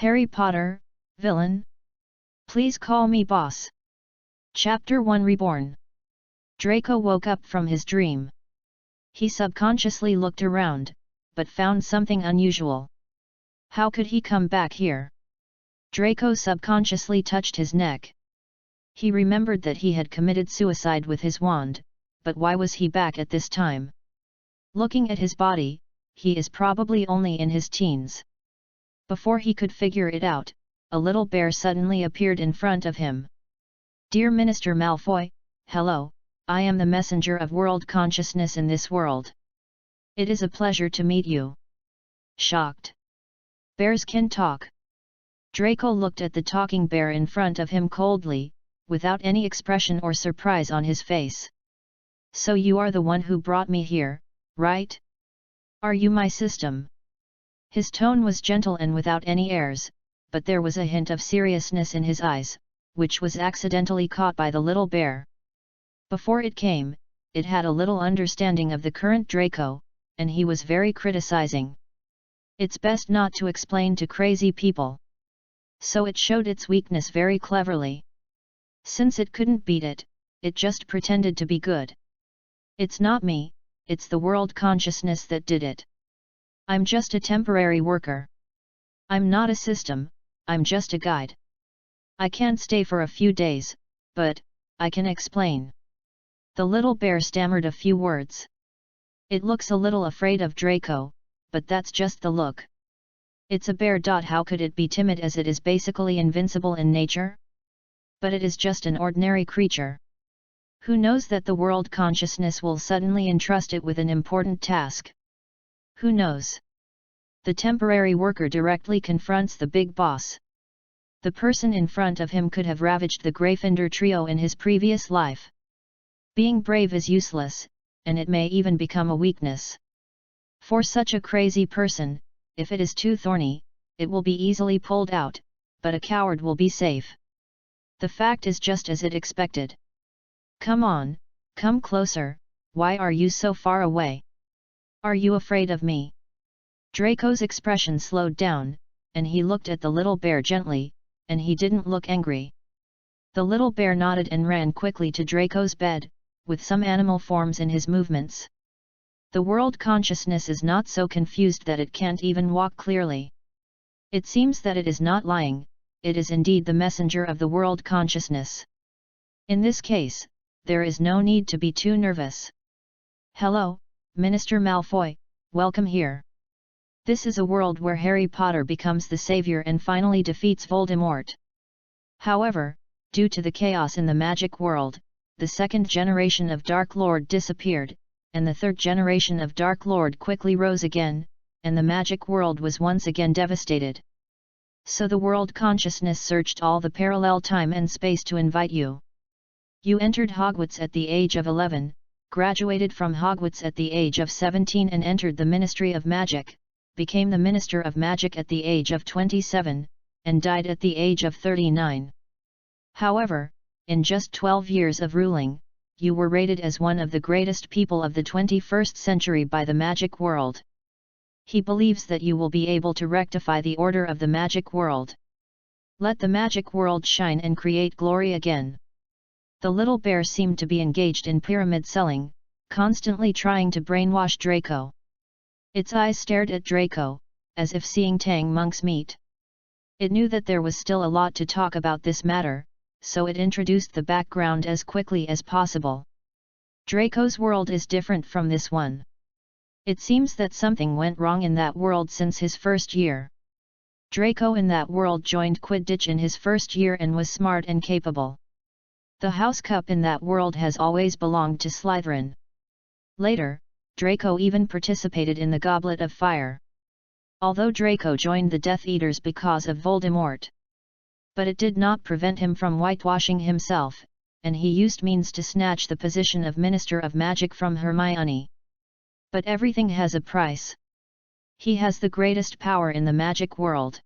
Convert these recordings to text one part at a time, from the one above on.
Harry Potter, villain? Please call me boss. Chapter 1 Reborn. Draco woke up from his dream. He subconsciously looked around, but found something unusual. How could he come back here? Draco subconsciously touched his neck. He remembered that he had committed suicide with his wand, but why was he back at this time? Looking at his body, he is probably only in his teens. Before he could figure it out, a little bear suddenly appeared in front of him. Dear Minister Malfoy, hello, I am the messenger of world consciousness in this world. It is a pleasure to meet you. Shocked. Bears can talk. Draco looked at the talking bear in front of him coldly, without any expression or surprise on his face. So you are the one who brought me here, right? Are you my system? His tone was gentle and without any airs, but there was a hint of seriousness in his eyes, which was accidentally caught by the little bear. Before it came, it had a little understanding of the current Draco, and he was very criticizing. It's best not to explain to crazy people. So it showed its weakness very cleverly. Since it couldn't beat it, it just pretended to be good. It's not me, it's the world consciousness that did it. I'm just a temporary worker. I'm not a system, I'm just a guide. I can't stay for a few days, but I can explain. The little bear stammered a few words. It looks a little afraid of Draco, but that's just the look. It's a bear. How could it be timid as it is basically invincible in nature? But it is just an ordinary creature. Who knows that the world consciousness will suddenly entrust it with an important task? Who knows? The temporary worker directly confronts the big boss. The person in front of him could have ravaged the Gryffindor trio in his previous life. Being brave is useless, and it may even become a weakness. For such a crazy person, if it is too thorny, it will be easily pulled out, but a coward will be safe. The fact is just as it expected. Come on, come closer, why are you so far away? Are you afraid of me? Draco's expression slowed down, and he looked at the little bear gently, and he didn't look angry. The little bear nodded and ran quickly to Draco's bed, with some animal forms in his movements. The world consciousness is not so confused that it can't even walk clearly. It seems that it is not lying, it is indeed the messenger of the world consciousness. In this case, there is no need to be too nervous. Hello, Minister Malfoy, welcome here. This is a world where Harry Potter becomes the savior and finally defeats Voldemort. However, due to the chaos in the magic world, the second generation of Dark Lord disappeared, and the third generation of Dark Lord quickly rose again, and the magic world was once again devastated. So the world consciousness searched all the parallel time and space to invite you. You entered Hogwarts at the age of 11, graduated from Hogwarts at the age of 17 and entered the Ministry of Magic, became the Minister of Magic at the age of 27, and died at the age of 39. However, in just 12 years of ruling, you were rated as one of the greatest people of the 21st century by the magic world. He believes that you will be able to rectify the order of the magic world. Let the magic world shine and create glory again. The little bear seemed to be engaged in pyramid selling, constantly trying to brainwash Draco. Its eyes stared at Draco, as if seeing Tang monk's meat. It knew that there was still a lot to talk about this matter, so it introduced the background as quickly as possible. Draco's world is different from this one. It seems that something went wrong in that world since his first year. Draco in that world joined Quidditch in his first year and was smart and capable. The House Cup in that world has always belonged to Slytherin. Later, Draco even participated in the Goblet of Fire. Although Draco joined the Death Eaters because of Voldemort. But it did not prevent him from whitewashing himself, and he used means to snatch the position of Minister of Magic from Hermione. But everything has a price. He has the greatest power in the magic world.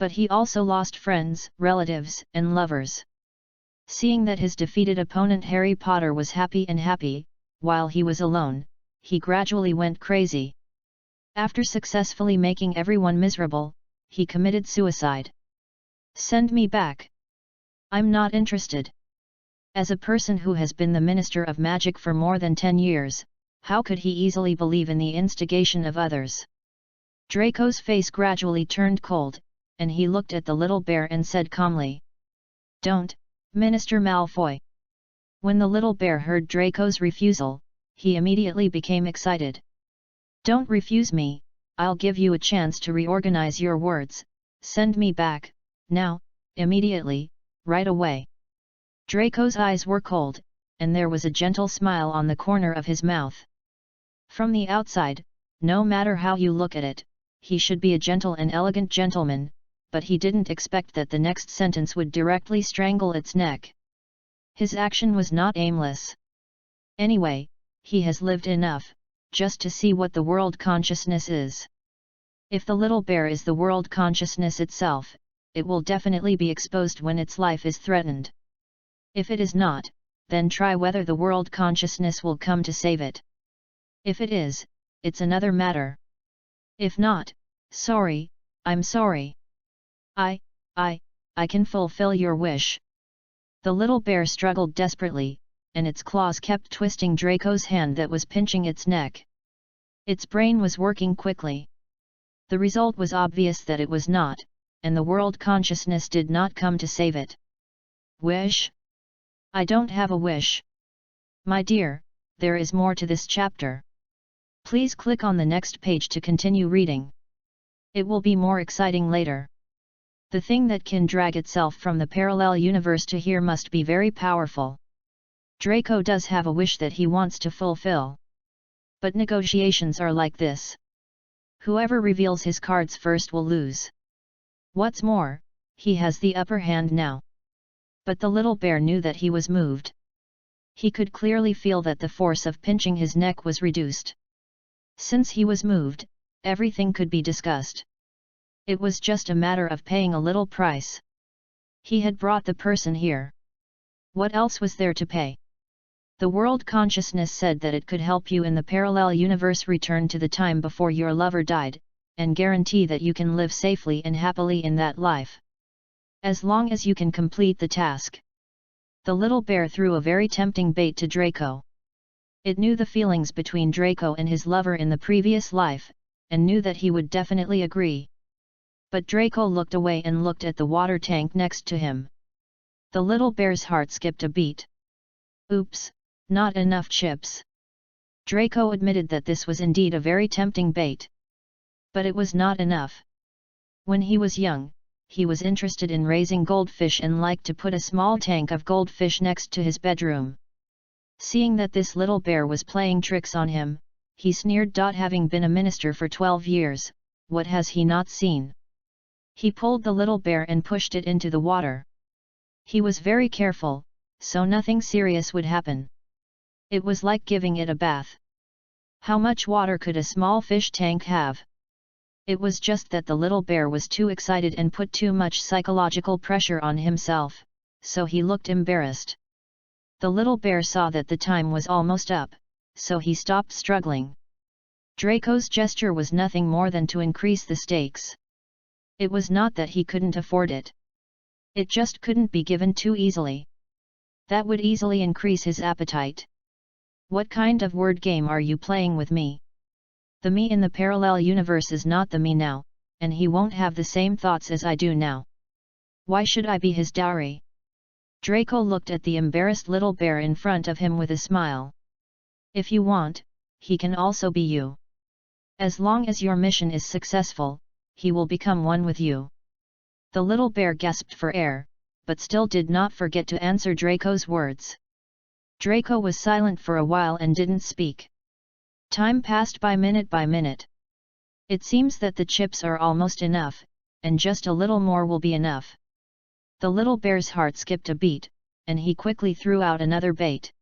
But he also lost friends, relatives, and lovers. Seeing that his defeated opponent Harry Potter was happy, while he was alone, he gradually went crazy. After successfully making everyone miserable, he committed suicide. Send me back. I'm not interested. As a person who has been the Minister of Magic for more than 10 years, how could he easily believe in the instigation of others? Draco's face gradually turned cold, and he looked at the little bear and said calmly, "Don't, Minister Malfoy." When the little bear heard Draco's refusal, he immediately became excited. "Don't refuse me, I'll give you a chance to reorganize your words, send me back, now, immediately, right away." Draco's eyes were cold, and there was a gentle smile on the corner of his mouth. From the outside, no matter how you look at it, he should be a gentle and elegant gentleman, but he didn't expect that the next sentence would directly strangle its neck. His action was not aimless. Anyway, he has lived enough, just to see what the world consciousness is. If the little bear is the world consciousness itself, it will definitely be exposed when its life is threatened. If it is not, then try whether the world consciousness will come to save it. If it is, it's another matter. If not, sorry, I'm sorry. I can fulfill your wish." The little bear struggled desperately, and its claws kept twisting Draco's hand that was pinching its neck. Its brain was working quickly. The result was obvious that it was not, and the world consciousness did not come to save it. "Wish? I don't have a wish. My dear, there is more to this chapter. Please click on the next page to continue reading. It will be more exciting later." The thing that can drag itself from the parallel universe to here must be very powerful. Draco does have a wish that he wants to fulfill. But negotiations are like this. Whoever reveals his cards first will lose. What's more, he has the upper hand now. But the little bear knew that he was moved. He could clearly feel that the force of pinching his neck was reduced. Since he was moved, everything could be discussed. It was just a matter of paying a little price. He had brought the person here. What else was there to pay? The world consciousness said that it could help you in the parallel universe return to the time before your lover died, and guarantee that you can live safely and happily in that life. As long as you can complete the task. The little bear threw a very tempting bait to Draco. It knew the feelings between Draco and his lover in the previous life, and knew that he would definitely agree. But Draco looked away and looked at the water tank next to him. The little bear's heart skipped a beat. Oops, not enough chips. Draco admitted that this was indeed a very tempting bait. But it was not enough. When he was young, he was interested in raising goldfish and liked to put a small tank of goldfish next to his bedroom. Seeing that this little bear was playing tricks on him, he sneered. Having been a minister for 12 years, what has he not seen? He pulled the little bear and pushed it into the water. He was very careful, so nothing serious would happen. It was like giving it a bath. How much water could a small fish tank have? It was just that the little bear was too excited and put too much psychological pressure on himself, so he looked embarrassed. The little bear saw that the time was almost up, so he stopped struggling. Draco's gesture was nothing more than to increase the stakes. It was not that he couldn't afford it. It just couldn't be given too easily. That would easily increase his appetite. What kind of word game are you playing with me? The me in the parallel universe is not the me now, and he won't have the same thoughts as I do now. Why should I be his dowry? Draco looked at the embarrassed little bear in front of him with a smile. If you want, he can also be you. As long as your mission is successful, he will become one with you. The little bear gasped for air, but still did not forget to answer Draco's words. Draco was silent for a while and didn't speak. Time passed by minute. It seems that the chips are almost enough, and just a little more will be enough. The little bear's heart skipped a beat, and he quickly threw out another bait.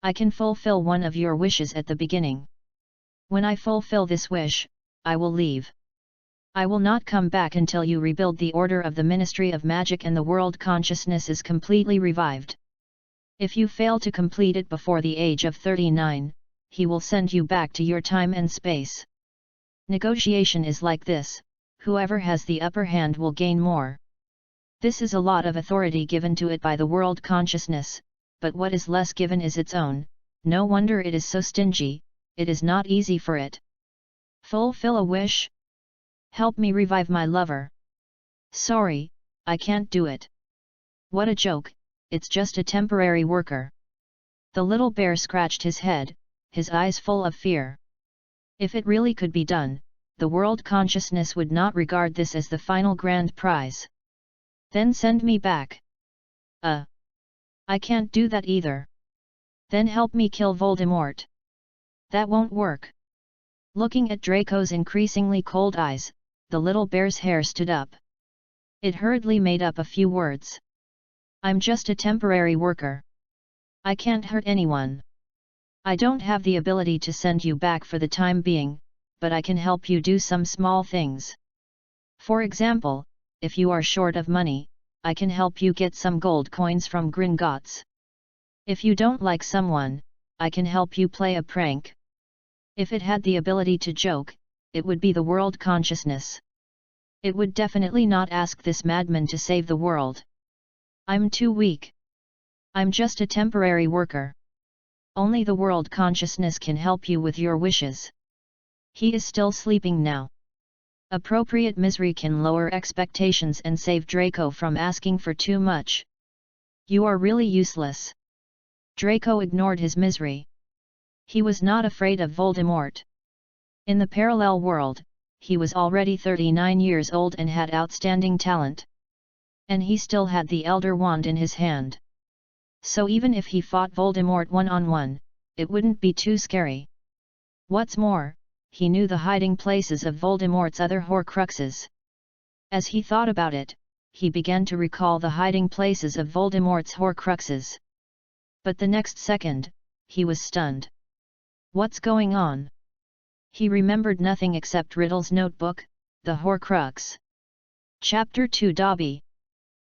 I can fulfill one of your wishes at the beginning. When I fulfill this wish, I will leave. I will not come back until you rebuild the order of the Ministry of Magic and the world consciousness is completely revived. If you fail to complete it before the age of 39, he will send you back to your time and space. Negotiation is like this, whoever has the upper hand will gain more. This is a lot of authority given to it by the world consciousness, but what is less given is its own. No wonder it is so stingy. It is not easy for it. Fulfill a wish? Help me revive my lover. Sorry, I can't do it. What a joke, it's just a temporary worker. The little bear scratched his head, his eyes full of fear. If it really could be done, the world consciousness would not regard this as the final grand prize. Then send me back. I can't do that either. Then help me kill Voldemort. That won't work. Looking at Draco's increasingly cold eyes, the little bear's hair stood up. It hurriedly made up a few words. I'm just a temporary worker. I can't hurt anyone. I don't have the ability to send you back for the time being, but I can help you do some small things. For example, if you are short of money, I can help you get some gold coins from Gringotts. If you don't like someone, I can help you play a prank. If it had the ability to joke, it would be the world consciousness. It would definitely not ask this madman to save the world. I'm too weak. I'm just a temporary worker. Only the world consciousness can help you with your wishes. He is still sleeping now. Appropriate misery can lower expectations and save Draco from asking for too much. You are really useless. Draco ignored his misery. He was not afraid of Voldemort. In the parallel world, he was already 39 years old and had outstanding talent. And he still had the Elder Wand in his hand. So even if he fought Voldemort one-on-one, it wouldn't be too scary. What's more, he knew the hiding places of Voldemort's other Horcruxes. As he thought about it, he began to recall the hiding places of Voldemort's Horcruxes. But the next second, he was stunned. What's going on? He remembered nothing except Riddle's notebook, the Horcrux. Chapter 2 Dobby.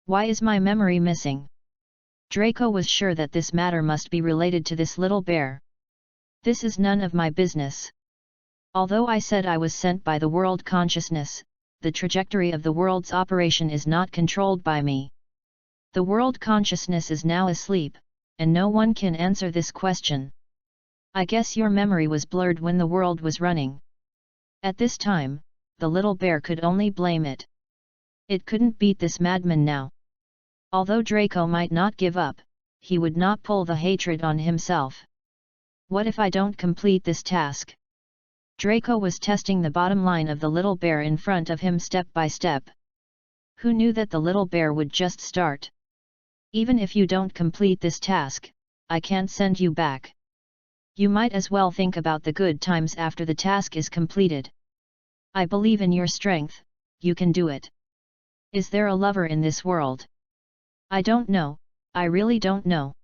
Why is my memory missing? Draco was sure that this matter must be related to this little bear. This is none of my business. Although I said I was sent by the world consciousness, the trajectory of the world's operation is not controlled by me. The world consciousness is now asleep, and no one can answer this question. I guess your memory was blurred when the world was running. At this time, the little bear could only blame it. It couldn't beat this madman now. Although Draco might not give up, he would not pull the hatred on himself. What if I don't complete this task? Draco was testing the bottom line of the little bear in front of him step by step. Who knew that the little bear would just start? Even if you don't complete this task, I can't send you back. You might as well think about the good times after the task is completed. I believe in your strength, you can do it. Is there a lover in this world? I don't know, I really don't know.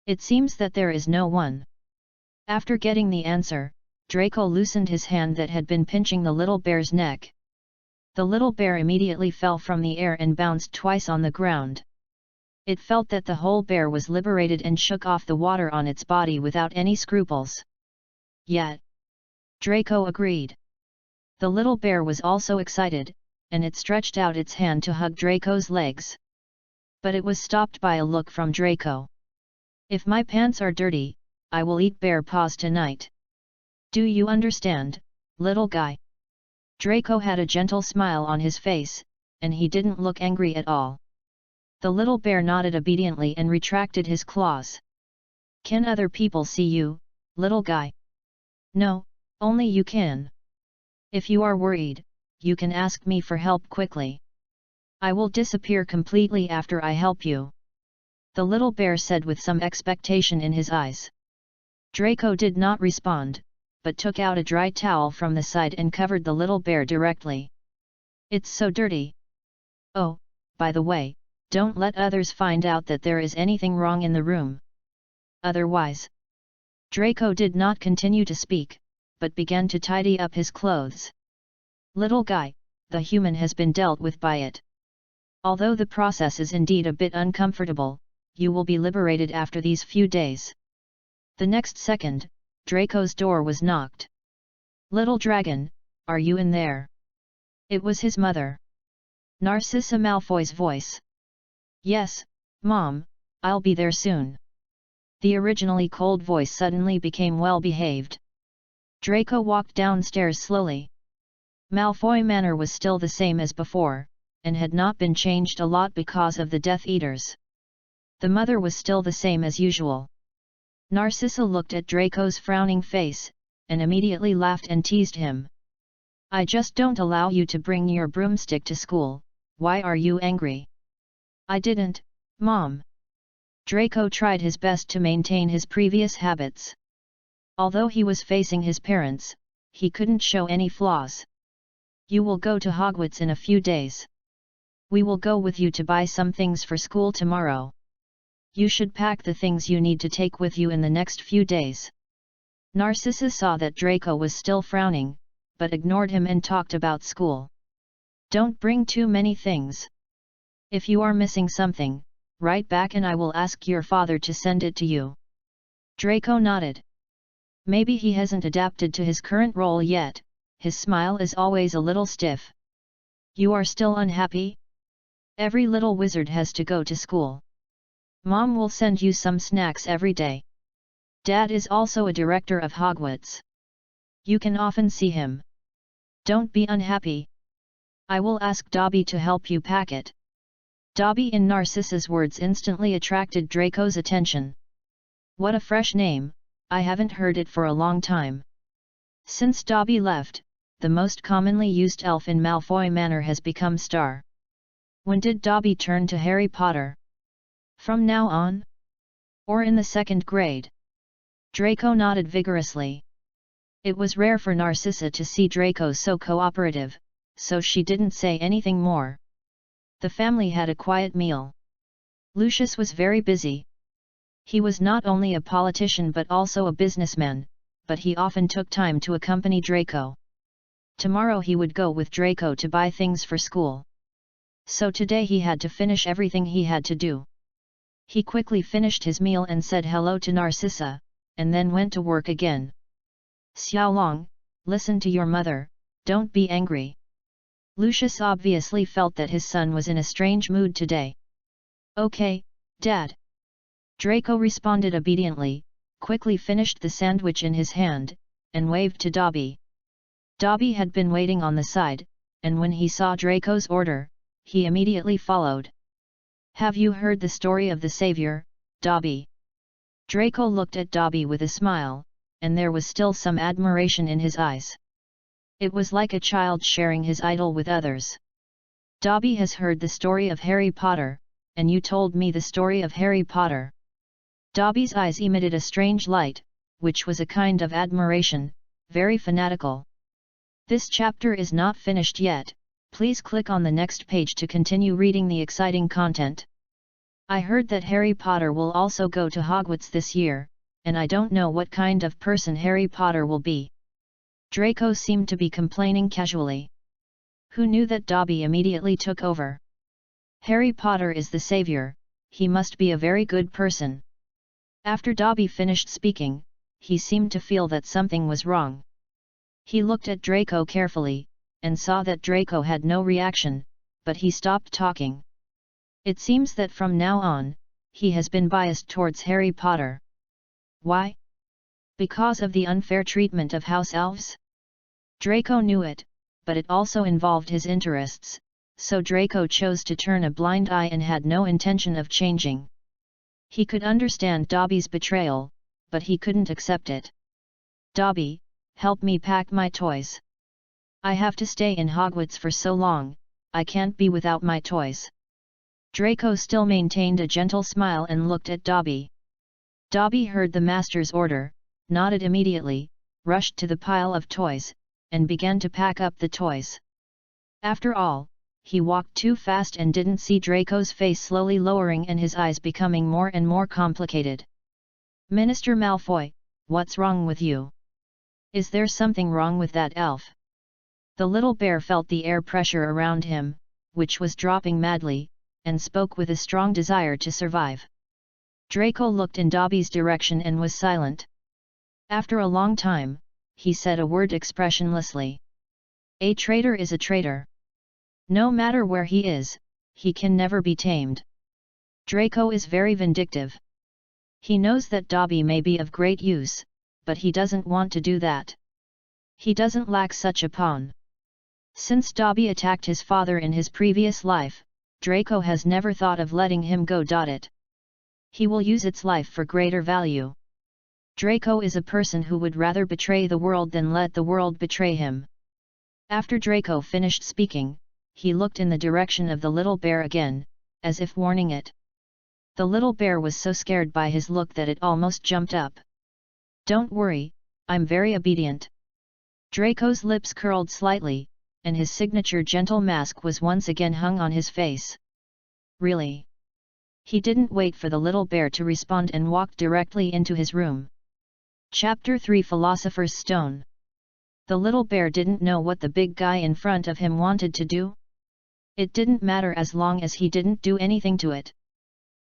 It seems that there is no one. After getting the answer, Draco loosened his hand that had been pinching the little bear's neck. The little bear immediately fell from the air and bounced twice on the ground. It felt that the whole bear was liberated and shook off the water on its body without any scruples. Yet, Draco agreed. The little bear was also excited, and it stretched out its hand to hug Draco's legs. But it was stopped by a look from Draco. If my pants are dirty, I will eat bear paws tonight. Do you understand, little guy? Draco had a gentle smile on his face, and he didn't look angry at all. The little bear nodded obediently and retracted his claws. Can other people see you, little guy? No, only you can. If you are worried, you can ask me for help quickly. I will disappear completely after I help you. The little bear said with some expectation in his eyes. Draco did not respond, but took out a dry towel from the side and covered the little bear directly. It's so dirty. Oh, by the way, don't let others find out that there is anything wrong in the room. Otherwise. Draco did not continue to speak, but began to tidy up his clothes. Little guy, the human has been dealt with by it. Although the process is indeed a bit uncomfortable, you will be liberated after these few days. The next second, Draco's door was knocked. Little dragon, are you in there? It was his mother. Narcissa Malfoy's voice. Yes, Mom, I'll be there soon. The originally cold voice suddenly became well-behaved. Draco walked downstairs slowly. Malfoy Manor was still the same as before, and had not been changed a lot because of the Death Eaters. The mother was still the same as usual. Narcissa looked at Draco's frowning face, and immediately laughed and teased him. I just don't allow you to bring your broomstick to school, why are you angry? I didn't, Mom. Draco tried his best to maintain his previous habits. Although he was facing his parents, he couldn't show any flaws. You will go to Hogwarts in a few days. We will go with you to buy some things for school tomorrow. You should pack the things you need to take with you in the next few days. Narcissa saw that Draco was still frowning, but ignored him and talked about school. Don't bring too many things. If you are missing something, write back and I will ask your father to send it to you. Draco nodded. Maybe he hasn't adapted to his current role yet, his smile is always a little stiff. You are still unhappy? Every little wizard has to go to school. Mom will send you some snacks every day. Dad is also a director of Hogwarts. You can often see him. Don't be unhappy. I will ask Dobby to help you pack it. Dobby in Narcissa's words instantly attracted Draco's attention. What a fresh name, I haven't heard it for a long time. Since Dobby left, the most commonly used elf in Malfoy Manor has become Star. When did Dobby turn to Harry Potter? From now on? Or in the 2nd grade? Draco nodded vigorously. It was rare for Narcissa to see Draco so cooperative, so she didn't say anything more. The family had a quiet meal. Lucius was very busy. He was not only a politician but also a businessman, but he often took time to accompany Draco. Tomorrow he would go with Draco to buy things for school. So today he had to finish everything he had to do. He quickly finished his meal and said hello to Narcissa, and then went to work again. Xiaolong, listen to your mother, don't be angry. Lucius obviously felt that his son was in a strange mood today. Okay, Dad. Draco responded obediently, quickly finished the sandwich in his hand, and waved to Dobby. Dobby had been waiting on the side, and when he saw Draco's order, he immediately followed. Have you heard the story of the Savior, Dobby? Draco looked at Dobby with a smile, and there was still some admiration in his eyes. It was like a child sharing his idol with others. Dobby has heard the story of Harry Potter, and you told me the story of Harry Potter. Dobby's eyes emitted a strange light, which was a kind of admiration, very fanatical. This chapter is not finished yet, please click on the next page to continue reading the exciting content. I heard that Harry Potter will also go to Hogwarts this year, and I don't know what kind of person Harry Potter will be. Draco seemed to be complaining casually. Who knew that Dobby immediately took over? Harry Potter is the savior, he must be a very good person. After Dobby finished speaking, he seemed to feel that something was wrong. He looked at Draco carefully, and saw that Draco had no reaction, but he stopped talking. It seems that from now on, he has been biased towards Harry Potter. Why? Because of the unfair treatment of house elves? Draco knew it, but it also involved his interests, so Draco chose to turn a blind eye and had no intention of changing. He could understand Dobby's betrayal, but he couldn't accept it. Dobby, help me pack my toys. I have to stay in Hogwarts for so long, I can't be without my toys. Draco still maintained a gentle smile and looked at Dobby. Dobby heard the master's order, nodded immediately, rushed to the pile of toys, and began to pack up the toys. After all, he walked too fast and didn't see Draco's face slowly lowering and his eyes becoming more and more complicated. Minister Malfoy, what's wrong with you? Is there something wrong with that elf? The little bear felt the air pressure around him, which was dropping madly, and spoke with a strong desire to survive. Draco looked in Dobby's direction and was silent. After a long time, he said a word expressionlessly. A traitor is a traitor. No matter where he is, he can never be tamed. Draco is very vindictive. He knows that Dobby may be of great use, but he doesn't want to do that. He doesn't lack such a pawn. Since Dobby attacked his father in his previous life, Draco has never thought of letting him go. It. He will use its life for greater value. Draco is a person who would rather betray the world than let the world betray him. After Draco finished speaking, he looked in the direction of the little bear again, as if warning it. The little bear was so scared by his look that it almost jumped up. Don't worry, I'm very obedient. Draco's lips curled slightly, and his signature gentle mask was once again hung on his face. Really? He didn't wait for the little bear to respond and walked directly into his room. Chapter 3 Philosopher's Stone. The little bear didn't know what the big guy in front of him wanted to do. It didn't matter as long as he didn't do anything to it.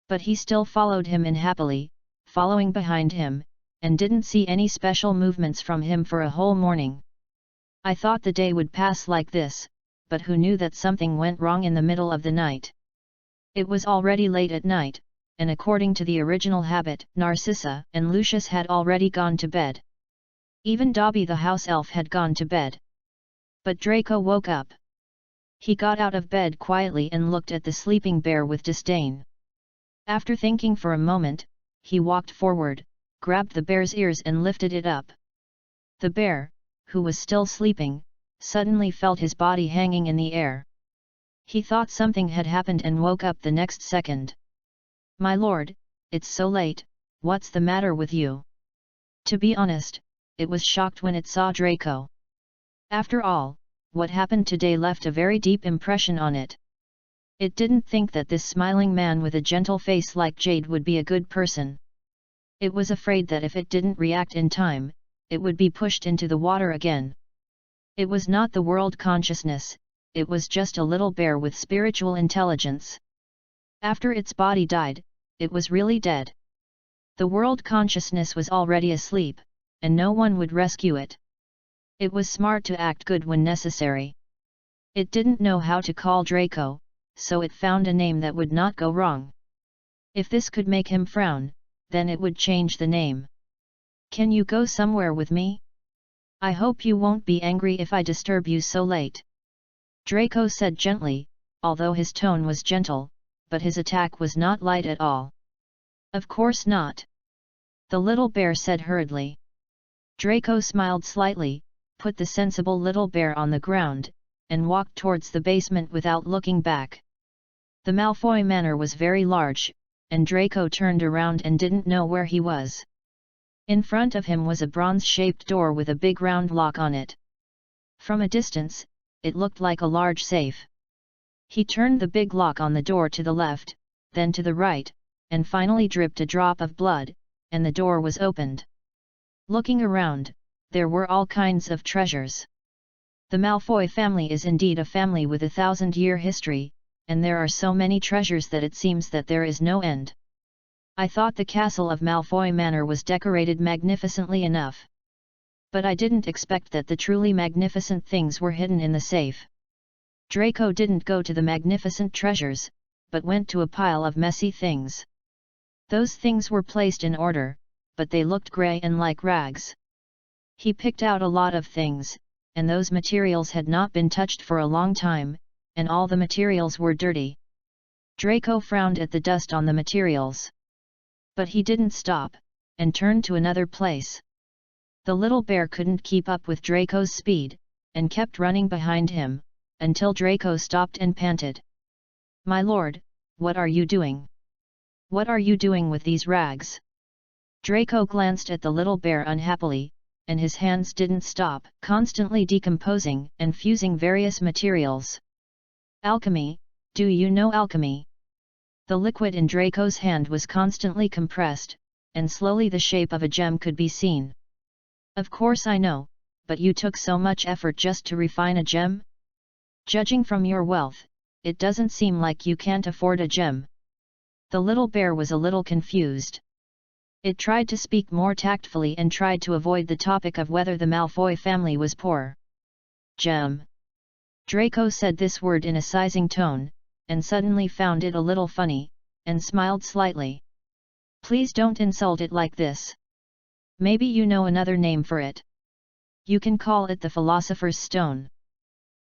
But he still followed him in happily, following behind him, and didn't see any special movements from him for a whole morning. I thought the day would pass like this, but who knew that something went wrong in the middle of the night? It was already late at night, and according to the original habit, Narcissa and Lucius had already gone to bed. Even Dobby the house elf had gone to bed. But Draco woke up. He got out of bed quietly and looked at the sleeping bear with disdain. After thinking for a moment, he walked forward, grabbed the bear's ears and lifted it up. The bear, who was still sleeping, suddenly felt his body hanging in the air. He thought something had happened and woke up the next second. "My lord, it's so late, what's the matter with you?" To be honest, it was shocked when it saw Draco. After all, what happened today left a very deep impression on it. It didn't think that this smiling man with a gentle face like jade would be a good person. It was afraid that if it didn't react in time, it would be pushed into the water again. It was not the world consciousness, it was just a little bear with spiritual intelligence. After its body died, it was really dead. The world consciousness was already asleep, and no one would rescue it. It was smart to act good when necessary. It didn't know how to call Draco, so it found a name that would not go wrong. If this could make him frown, then it would change the name. "Can you go somewhere with me? I hope you won't be angry if I disturb you so late," Draco said gently, although his tone was gentle, but his attack was not light at all. "Of course not," the little bear said hurriedly. Draco smiled slightly, put the sensible little bear on the ground, and walked towards the basement without looking back. The Malfoy Manor was very large, and Draco turned around and didn't know where he was. In front of him was a bronze-shaped door with a big round lock on it. From a distance, it looked like a large safe. He turned the big lock on the door to the left, then to the right, and finally dripped a drop of blood, and the door was opened. Looking around, there were all kinds of treasures. The Malfoy family is indeed a family with a 1,000-year history, and there are so many treasures that it seems that there is no end. I thought the castle of Malfoy Manor was decorated magnificently enough. But I didn't expect that the truly magnificent things were hidden in the safe. Draco didn't go to the magnificent treasures, but went to a pile of messy things. Those things were placed in order, but they looked grey and like rags. He picked out a lot of things, and those materials had not been touched for a long time, and all the materials were dirty. Draco frowned at the dust on the materials. But he didn't stop, and turned to another place. The little bear couldn't keep up with Draco's speed, and kept running behind him, until Draco stopped and panted. "My lord, what are you doing? What are you doing with these rags?" Draco glanced at the little bear unhappily, and his hands didn't stop, constantly decomposing and fusing various materials. "Alchemy, do you know alchemy?" The liquid in Draco's hand was constantly compressed, and slowly the shape of a gem could be seen. "Of course I know, but you took so much effort just to refine a gem? Judging from your wealth, it doesn't seem like you can't afford a gem." The little bear was a little confused. It tried to speak more tactfully and tried to avoid the topic of whether the Malfoy family was poor. "Gem? Draco said this word in a sizing tone, and suddenly found it a little funny, and smiled slightly. Please don't insult it like this. Maybe you know another name for it. You can call it the Philosopher's Stone.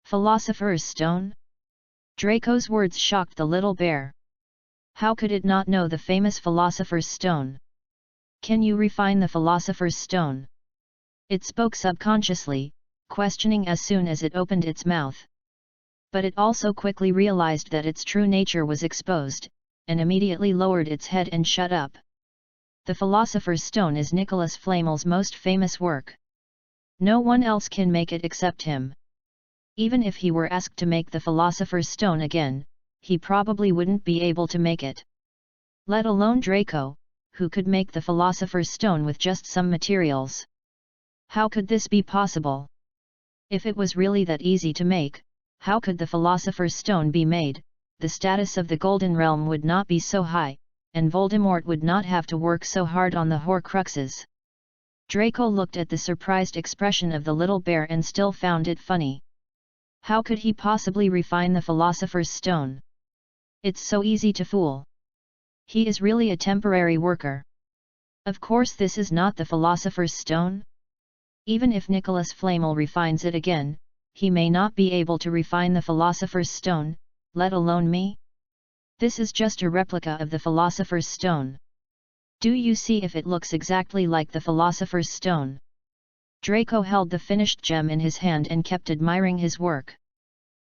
Philosopher's Stone? Draco's words shocked the little bear. How could it not know the famous Philosopher's Stone? Can you refine the Philosopher's Stone? It spoke subconsciously, questioning as soon as it opened its mouth. But it also quickly realized that its true nature was exposed, and immediately lowered its head and shut up. The Philosopher's Stone is Nicholas Flamel's most famous work. No one else can make it except him. Even if he were asked to make the Philosopher's Stone again, he probably wouldn't be able to make it. Let alone Draco, who could make the Philosopher's Stone with just some materials. How could this be possible? If it was really that easy to make, how could the Philosopher's Stone be made? The status of the Golden Realm would not be so high, and Voldemort would not have to work so hard on the Horcruxes. Draco looked at the surprised expression of the little bear and still found it funny. How could he possibly refine the Philosopher's Stone? It's so easy to fool. He is really a temporary worker. Of course this is not the Philosopher's Stone. Even if Nicholas Flamel refines it again, he may not be able to refine the Philosopher's Stone, let alone me. This is just a replica of the Philosopher's Stone. Do you see if it looks exactly like the Philosopher's Stone? Draco held the finished gem in his hand and kept admiring his work.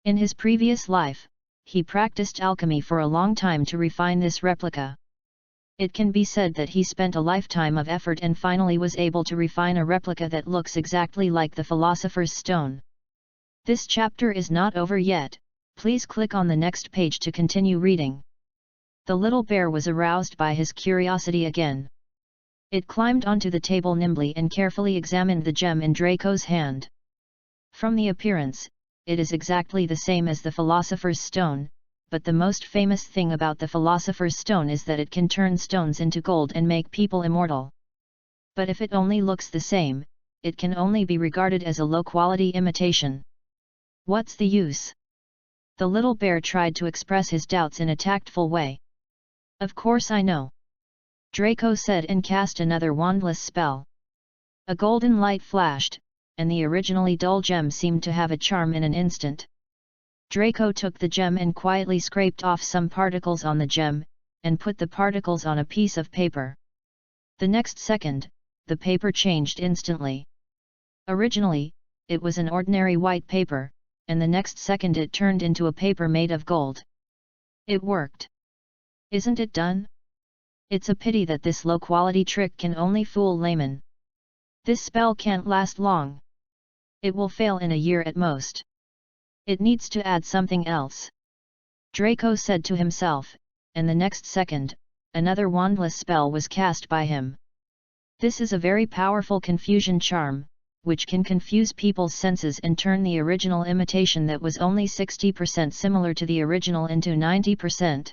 In his previous life, he practiced alchemy for a long time to refine this replica. It can be said that he spent a lifetime of effort and finally was able to refine a replica that looks exactly like the Philosopher's Stone. This chapter is not over yet, please click on the next page to continue reading. The little bear was aroused by his curiosity again. It climbed onto the table nimbly and carefully examined the gem in Draco's hand. From the appearance, it is exactly the same as the Philosopher's Stone, but the most famous thing about the Philosopher's Stone is that it can turn stones into gold and make people immortal. But if it only looks the same, it can only be regarded as a low-quality imitation. What's the use? The little bear tried to express his doubts in a tactful way. Of course I know. Draco said and cast another wandless spell. A golden light flashed, and the originally dull gem seemed to have a charm in an instant. Draco took the gem and quietly scraped off some particles on the gem, and put the particles on a piece of paper. The next second, the paper changed instantly. Originally, it was an ordinary white paper, and the next second it turned into a paper made of gold. It worked. Isn't it done? It's a pity that this low-quality trick can only fool laymen. This spell can't last long. It will fail in a year at most. It needs to add something else. Draco said to himself, and the next second, another wandless spell was cast by him. This is a very powerful confusion charm, which can confuse people's senses and turn the original imitation that was only 60% similar to the original into 90%.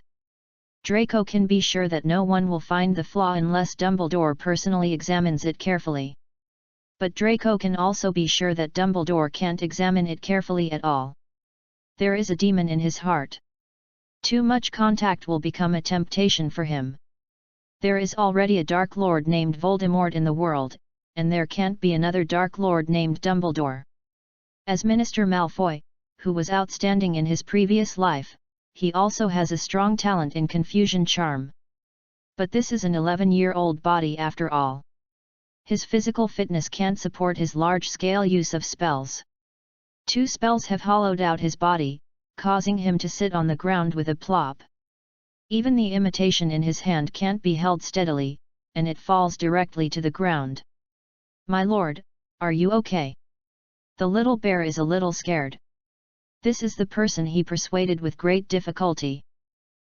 Draco can be sure that no one will find the flaw unless Dumbledore personally examines it carefully. But Draco can also be sure that Dumbledore can't examine it carefully at all. There is a demon in his heart. Too much contact will become a temptation for him. There is already a Dark Lord named Voldemort in the world, and there can't be another Dark Lord named Dumbledore. As Minister Malfoy, who was outstanding in his previous life, he also has a strong talent in confusion charm. But this is an 11-year-old body after all. His physical fitness can't support his large-scale use of spells. 2 spells have hollowed out his body, causing him to sit on the ground with a plop. Even the imitation in his hand can't be held steadily, and it falls directly to the ground. My lord, are you okay? The little bear is a little scared. This is the person he persuaded with great difficulty.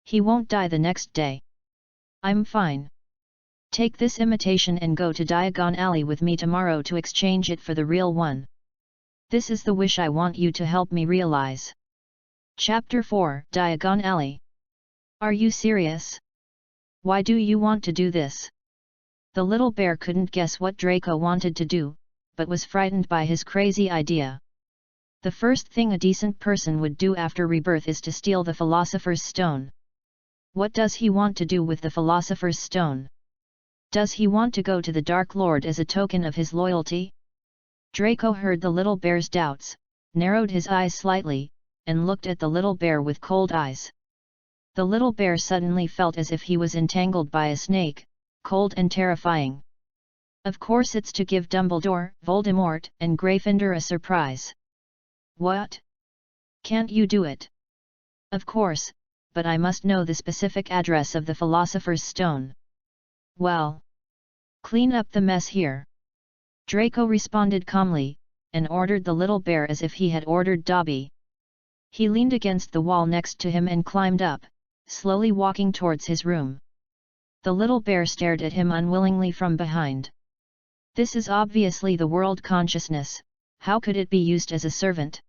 He won't die the next day. I'm fine. Take this imitation and go to Diagon Alley with me tomorrow to exchange it for the real one. This is the wish I want you to help me realize. Chapter 4, Diagon Alley. Are you serious? Why do you want to do this? The little bear couldn't guess what Draco wanted to do, but was frightened by his crazy idea. The first thing a decent person would do after rebirth is to steal the Philosopher's Stone. What does he want to do with the Philosopher's Stone? Does he want to go to the Dark Lord as a token of his loyalty? Draco heard the little bear's doubts, narrowed his eyes slightly, and looked at the little bear with cold eyes. The little bear suddenly felt as if he was entangled by a snake, cold and terrifying. Of course it's to give Dumbledore, Voldemort, and Gryffindor a surprise. What? Can't you do it? Of course, but I must know the specific address of the Philosopher's Stone. Well, clean up the mess here. Draco responded calmly, and ordered the little bear as if he had ordered Dobby. He leaned against the wall next to him and climbed up, slowly walking towards his room. The little bear stared at him unwillingly from behind. This is obviously the world consciousness, how could it be used as a servant?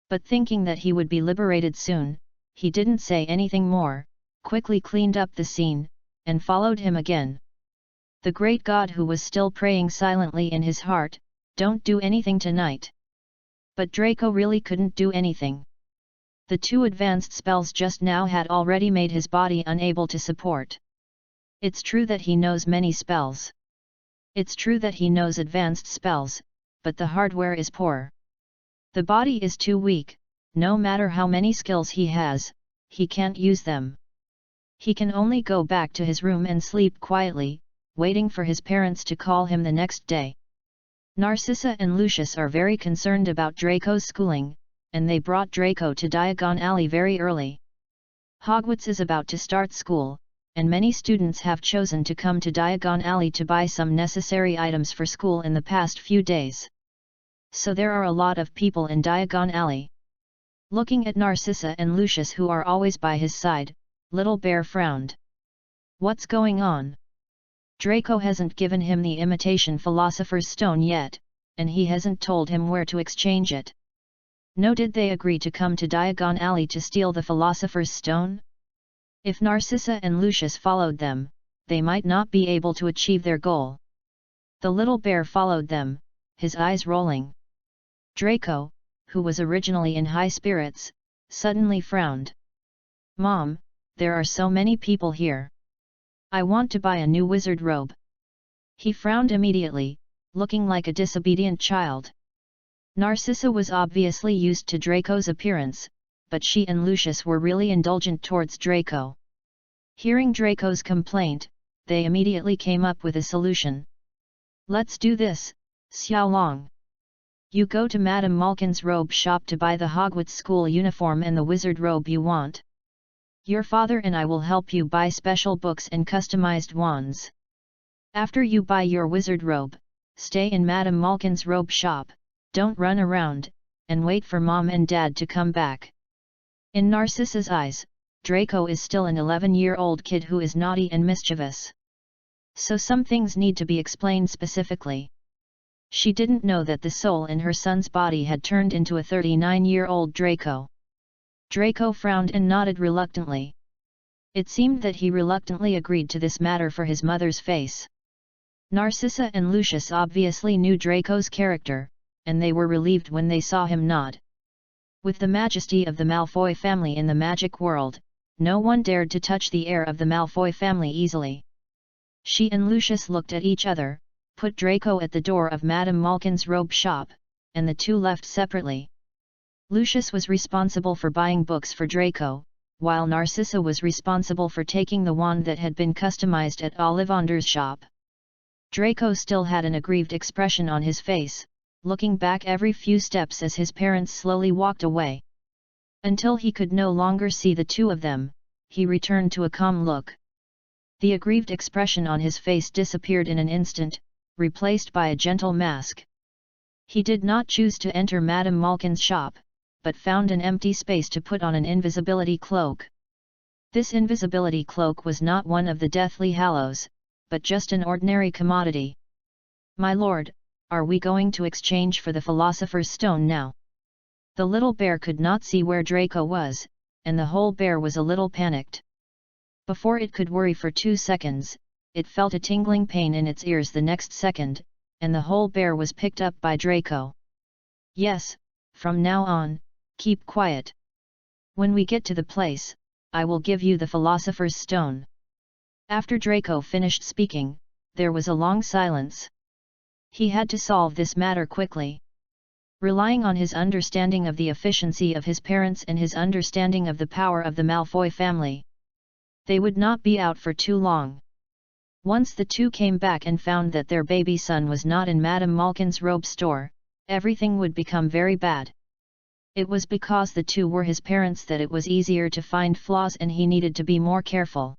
But thinking that he would be liberated soon, he didn't say anything more, quickly cleaned up the scene, and followed him again. The great god who was still praying silently in his heart, "Don't do anything tonight." But Draco really couldn't do anything. The 2 advanced spells just now had already made his body unable to support. It's true that he knows many spells. It's true that he knows advanced spells, but the hardware is poor. The body is too weak, no matter how many skills he has, he can't use them. He can only go back to his room and sleep quietly, waiting for his parents to call him the next day. Narcissa and Lucius are very concerned about Draco's schooling, and they brought Draco to Diagon Alley very early. Hogwarts is about to start school, and many students have chosen to come to Diagon Alley to buy some necessary items for school in the past few days. So there are a lot of people in Diagon Alley. Looking at Narcissa and Lucius who are always by his side, Little Bear frowned. What's going on? Draco hasn't given him the imitation Philosopher's Stone yet, and he hasn't told him where to exchange it. No, did they agree to come to Diagon Alley to steal the Philosopher's Stone? If Narcissa and Lucius followed them, they might not be able to achieve their goal. The little bear followed them, his eyes rolling. Draco, who was originally in high spirits, suddenly frowned. "Mom, there are so many people here. I want to buy a new wizard robe." He frowned immediately, looking like a disobedient child. Narcissa was obviously used to Draco's appearance, but she and Lucius were really indulgent towards Draco. Hearing Draco's complaint, they immediately came up with a solution. "Let's do this, Xiaolong. You go to Madame Malkin's robe shop to buy the Hogwarts school uniform and the wizard robe you want. Your father and I will help you buy special books and customized wands. After you buy your wizard robe, stay in Madame Malkin's robe shop, don't run around, and wait for Mom and Dad to come back." In Narcissa's eyes, Draco is still an 11-year-old kid who is naughty and mischievous. So some things need to be explained specifically. She didn't know that the soul in her son's body had turned into a 39-year-old Draco. Draco frowned and nodded reluctantly. It seemed that he reluctantly agreed to this matter for his mother's face. Narcissa and Lucius obviously knew Draco's character, and they were relieved when they saw him nod. With the majesty of the Malfoy family in the magic world, no one dared to touch the heir of the Malfoy family easily. She and Lucius looked at each other, put Draco at the door of Madame Malkin's robe shop, and the two left separately. Lucius was responsible for buying books for Draco, while Narcissa was responsible for taking the wand that had been customized at Ollivander's shop. Draco still had an aggrieved expression on his face, looking back every few steps as his parents slowly walked away. Until he could no longer see the two of them, he returned to a calm look. The aggrieved expression on his face disappeared in an instant, replaced by a gentle mask. He did not choose to enter Madame Malkin's shop, but found an empty space to put on an invisibility cloak. This invisibility cloak was not one of the Deathly Hallows, but just an ordinary commodity. "My lord, are we going to exchange for the Philosopher's Stone now?" The little bear could not see where Draco was, and the whole bear was a little panicked. Before it could worry for 2 seconds, it felt a tingling pain in its ears the next second, and the whole bear was picked up by Draco. "Yes, from now on, keep quiet. When we get to the place, I will give you the Philosopher's Stone." After Draco finished speaking, there was a long silence. He had to solve this matter quickly. Relying on his understanding of the efficiency of his parents and his understanding of the power of the Malfoy family, they would not be out for too long. Once the two came back and found that their baby son was not in Madame Malkin's robe store, everything would become very bad. It was because the two were his parents that it was easier to find flaws, and he needed to be more careful.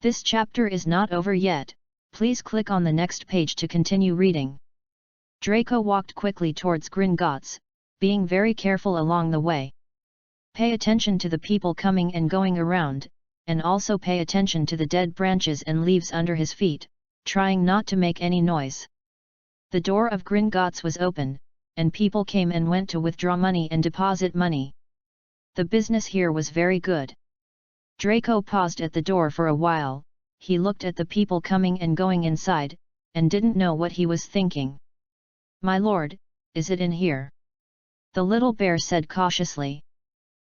This chapter is not over yet, please click on the next page to continue reading. Draco walked quickly towards Gringotts, being very careful along the way. Pay attention to the people coming and going around, and also pay attention to the dead branches and leaves under his feet, trying not to make any noise. The door of Gringotts was open, and people came and went to withdraw money and deposit money. The business here was very good. Draco paused at the door for a while. He looked at the people coming and going inside, and didn't know what he was thinking. "My lord, is it in here?" the little bear said cautiously.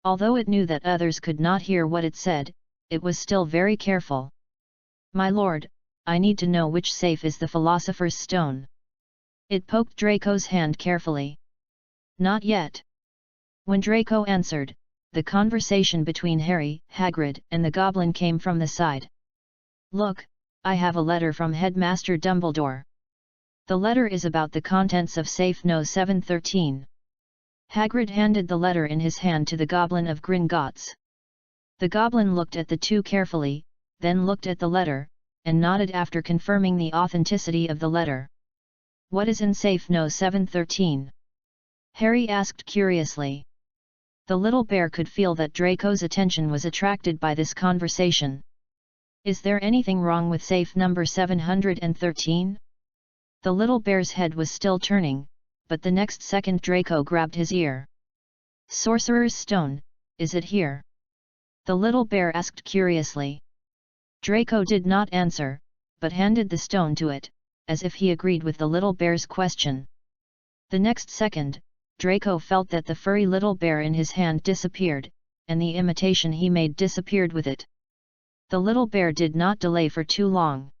Although it knew that others could not hear what it said, it was still very careful. "My lord, I need to know which safe is the Philosopher's Stone." It poked Draco's hand carefully. "Not yet." When Draco answered, the conversation between Harry, Hagrid, and the goblin came from the side. "Look, I have a letter from Headmaster Dumbledore. The letter is about the contents of Safe No. 713. Hagrid handed the letter in his hand to the Goblin of Gringotts. The goblin looked at the two carefully, then looked at the letter, and nodded after confirming the authenticity of the letter. "What is in Safe No. 713? Harry asked curiously. The little bear could feel that Draco's attention was attracted by this conversation. "Is there anything wrong with Safe number 713? The little bear's head was still turning, but the next second Draco grabbed his ear. "Sorcerer's Stone, is it here?" the little bear asked curiously. Draco did not answer, but handed the stone to it, as if he agreed with the little bear's question. The next second, Draco felt that the furry little bear in his hand disappeared, and the imitation he made disappeared with it. The little bear did not delay for too long.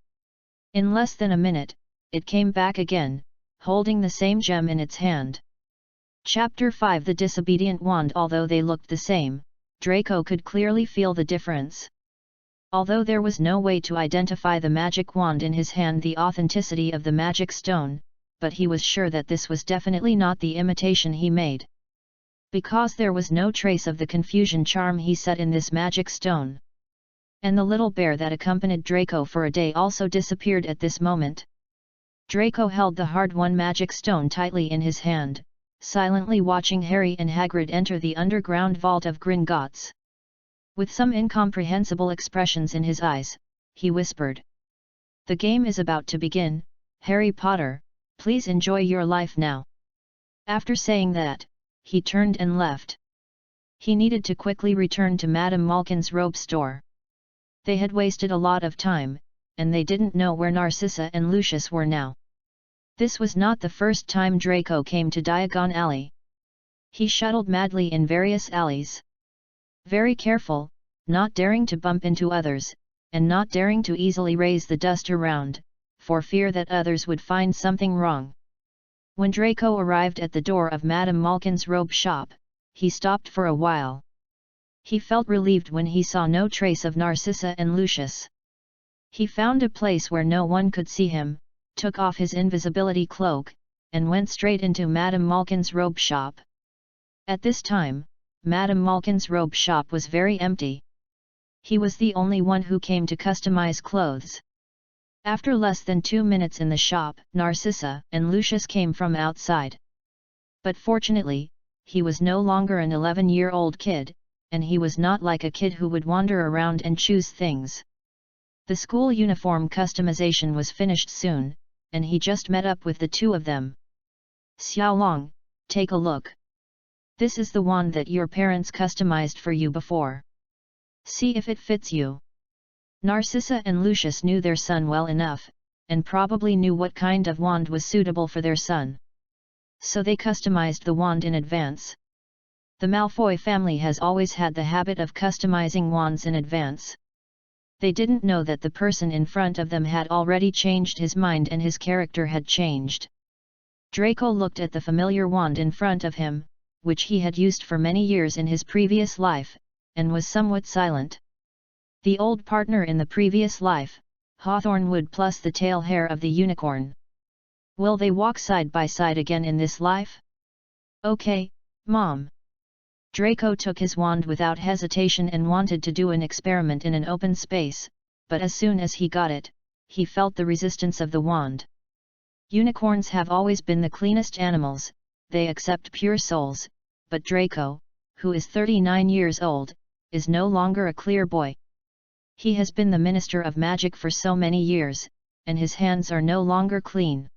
In less than a minute, it came back again, holding the same gem in its hand. Chapter 5 The Disobedient Wand. Although they looked the same, Draco could clearly feel the difference. Although there was no way to identify the magic wand in his hand, the authenticity of the magic stone, but he was sure that this was definitely not the imitation he made. Because there was no trace of the confusion charm he set in this magic stone. And the little bear that accompanied Draco for a day also disappeared at this moment. Draco held the hard-won magic stone tightly in his hand, silently watching Harry and Hagrid enter the underground vault of Gringotts. With some incomprehensible expressions in his eyes, he whispered, "The game is about to begin, Harry Potter, please enjoy your life now." After saying that, he turned and left. He needed to quickly return to Madame Malkin's robe store. They had wasted a lot of time, and they didn't know where Narcissa and Lucius were now. This was not the first time Draco came to Diagon Alley. He shuttled madly in various alleys. Very careful, not daring to bump into others, and not daring to easily raise the dust around, for fear that others would find something wrong. When Draco arrived at the door of Madame Malkin's robe shop, he stopped for a while. He felt relieved when he saw no trace of Narcissa and Lucius. He found a place where no one could see him, took off his invisibility cloak, and went straight into Madame Malkin's robe shop. At this time, Madame Malkin's robe shop was very empty. He was the only one who came to customize clothes. After less than 2 minutes in the shop, Narcissa and Lucius came from outside. But fortunately, he was no longer an 11-year-old kid, and he was not like a kid who would wander around and choose things. The school uniform customization was finished soon, and he just met up with the two of them. "Xiaolong, take a look. This is the wand that your parents customized for you before. See if it fits you." Narcissa and Lucius knew their son well enough, and probably knew what kind of wand was suitable for their son. so they customized the wand in advance. The Malfoy family has always had the habit of customizing wands in advance. They didn't know that the person in front of them had already changed his mind and his character had changed. Draco looked at the familiar wand in front of him, which he had used for many years in his previous life, and was somewhat silent. The old partner in the previous life, Hawthornwood plus the tail hair of the unicorn. Will they walk side by side again in this life? Okay, Mom. Draco took his wand without hesitation and wanted to do an experiment in an open space, but as soon as he got it, he felt the resistance of the wand. Unicorns have always been the cleanest animals, they accept pure souls, but Draco, who is 39 years old, is no longer a clear boy. He has been the Minister of Magic for so many years, and his hands are no longer clean.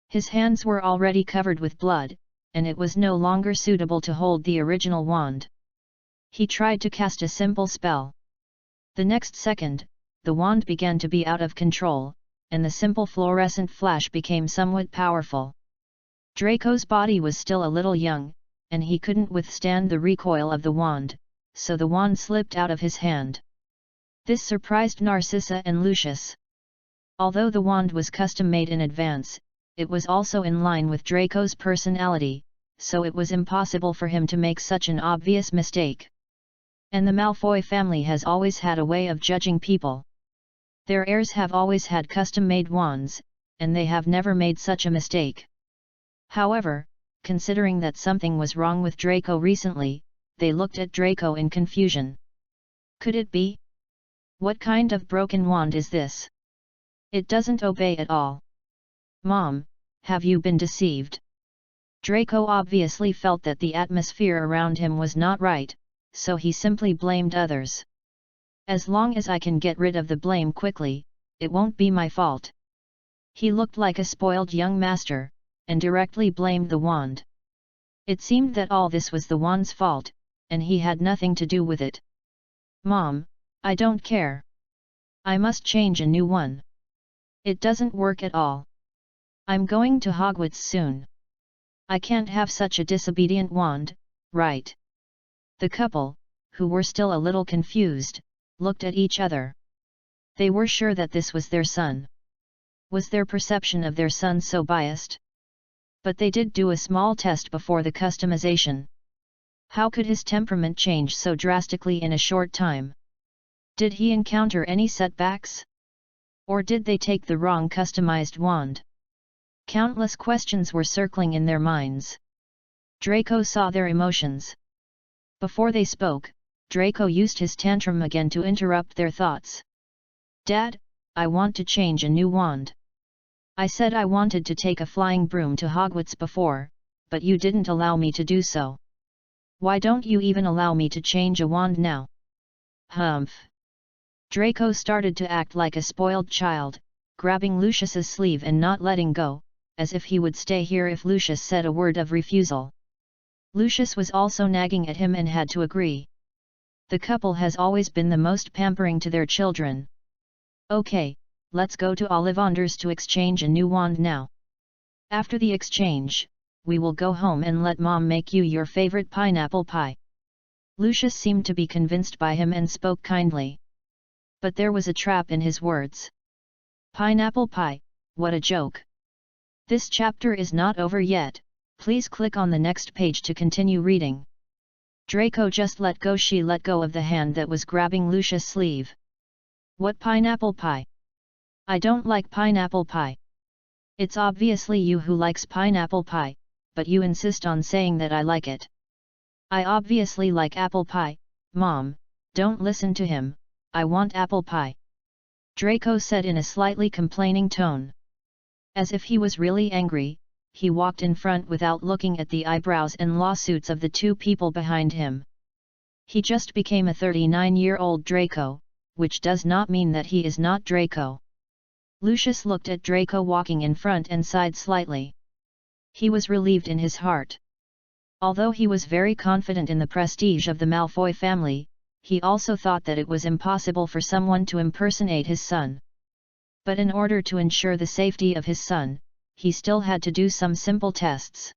His hands were already covered with blood, and it was no longer suitable to hold the original wand. He tried to cast a simple spell. The next second, the wand began to be out of control, and the simple fluorescent flash became somewhat powerful. Draco's body was still a little young, and he couldn't withstand the recoil of the wand, so the wand slipped out of his hand. This surprised Narcissa and Lucius. Although the wand was custom-made in advance, it was also in line with Draco's personality, so it was impossible for him to make such an obvious mistake. And the Malfoy family has always had a way of judging people. Their heirs have always had custom-made wands, and they have never made such a mistake. However, considering that something was wrong with Draco recently, they looked at Draco in confusion. Could it be? What kind of broken wand is this? It doesn't obey at all. Mom, have you been deceived? Draco obviously felt that the atmosphere around him was not right, so he simply blamed others. As long as I can get rid of the blame quickly, it won't be my fault. He looked like a spoiled young master, and directly blamed the wand. It seemed that all this was the wand's fault, and he had nothing to do with it. Mom, I don't care. I must change a new one. It doesn't work at all. I'm going to Hogwarts soon. I can't have such a disobedient wand, right? The couple, who were still a little confused, looked at each other. They were sure that this was their son. Was their perception of their son so biased? But they did do a small test before the customization. How could his temperament change so drastically in a short time? Did he encounter any setbacks? Or did they take the wrong customized wand? Countless questions were circling in their minds. Draco saw their emotions. Before they spoke, Draco used his tantrum again to interrupt their thoughts. Dad, I want to change a new wand. I said I wanted to take a flying broom to Hogwarts before, but you didn't allow me to do so. Why don't you even allow me to change a wand now? Humph. Draco started to act like a spoiled child, grabbing Lucius's sleeve and not letting go, as if he would stay here if Lucius said a word of refusal. Lucius was also nagging at him and had to agree. The couple has always been the most pampering to their children. Okay, let's go to Ollivander's to exchange a new wand now. After the exchange, we will go home and let Mom make you your favorite pineapple pie. Lucius seemed to be convinced by him and spoke kindly. But there was a trap in his words. Pineapple pie, what a joke. This chapter is not over yet, please click on the next page to continue reading. Draco just let go. She let go of the hand that was grabbing Lucius' sleeve. What pineapple pie? I don't like pineapple pie. It's obviously you who likes pineapple pie, but you insist on saying that I like it. I obviously like apple pie, Mom, don't listen to him, I want apple pie. Draco said in a slightly complaining tone. As if he was really angry, he walked in front without looking at the eyebrows and lawsuits of the two people behind him. He just became a 39-year-old Draco, which does not mean that he is not Draco. Lucius looked at Draco walking in front and sighed slightly. He was relieved in his heart. Although he was very confident in the prestige of the Malfoy family, he also thought that it was impossible for someone to impersonate his son. But in order to ensure the safety of his son, he still had to do some simple tests.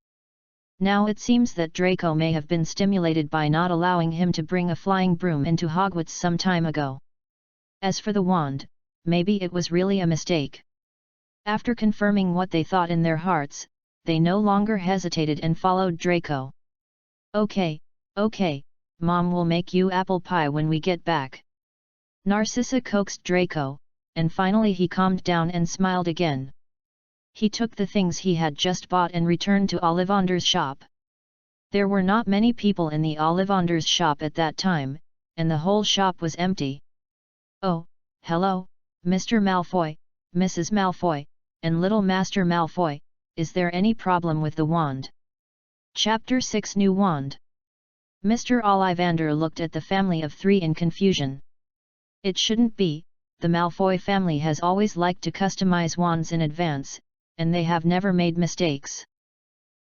Now it seems that Draco may have been stimulated by not allowing him to bring a flying broom into Hogwarts some time ago. As for the wand, maybe it was really a mistake. After confirming what they thought in their hearts, they no longer hesitated and followed Draco. Okay, Mom will make you apple pie when we get back. Narcissa coaxed Draco, and finally he calmed down and smiled again. He took the things he had just bought and returned to Ollivander's shop. There were not many people in the Ollivander's shop at that time, and the whole shop was empty. Oh, hello, Mr. Malfoy, Mrs. Malfoy, and Little Master Malfoy, is there any problem with the wand? Chapter 6 New Wand. Mr. Ollivander looked at the family of three in confusion. It shouldn't be, the Malfoy family has always liked to customize wands in advance, and they have never made mistakes.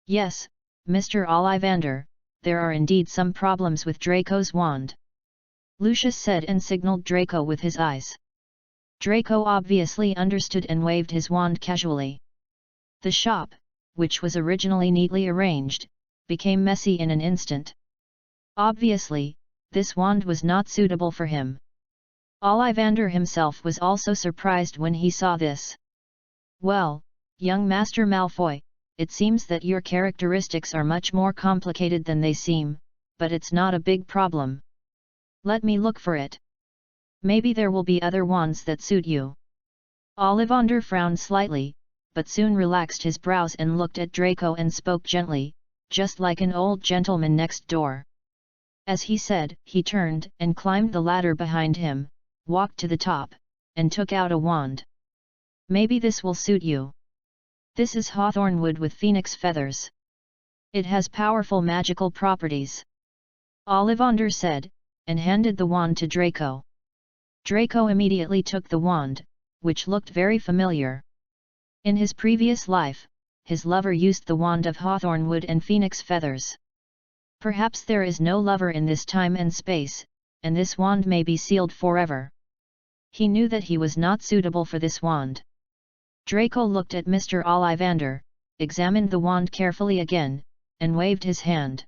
Yes, Mr. Ollivander, there are indeed some problems with Draco's wand. Lucius said and signaled Draco with his eyes. Draco obviously understood and waved his wand casually. The shop, which was originally neatly arranged, became messy in an instant. Obviously, this wand was not suitable for him. Ollivander himself was also surprised when he saw this. Well, young Master Malfoy, it seems that your characteristics are much more complicated than they seem, but it's not a big problem. Let me look for it. Maybe there will be other wands that suit you. Ollivander frowned slightly, but soon relaxed his brows and looked at Draco and spoke gently, just like an old gentleman next door. As he said, he turned and climbed the ladder behind him, walked to the top, and took out a wand. Maybe this will suit you. This is hawthorn wood with phoenix feathers. It has powerful magical properties. Ollivander said, and handed the wand to Draco. Draco immediately took the wand, which looked very familiar. In his previous life, his lover used the wand of hawthorn wood and phoenix feathers. Perhaps there is no lover in this time and space, and this wand may be sealed forever. He knew that he was not suitable for this wand. Draco looked at Mr. Ollivander, examined the wand carefully again, and waved his hand.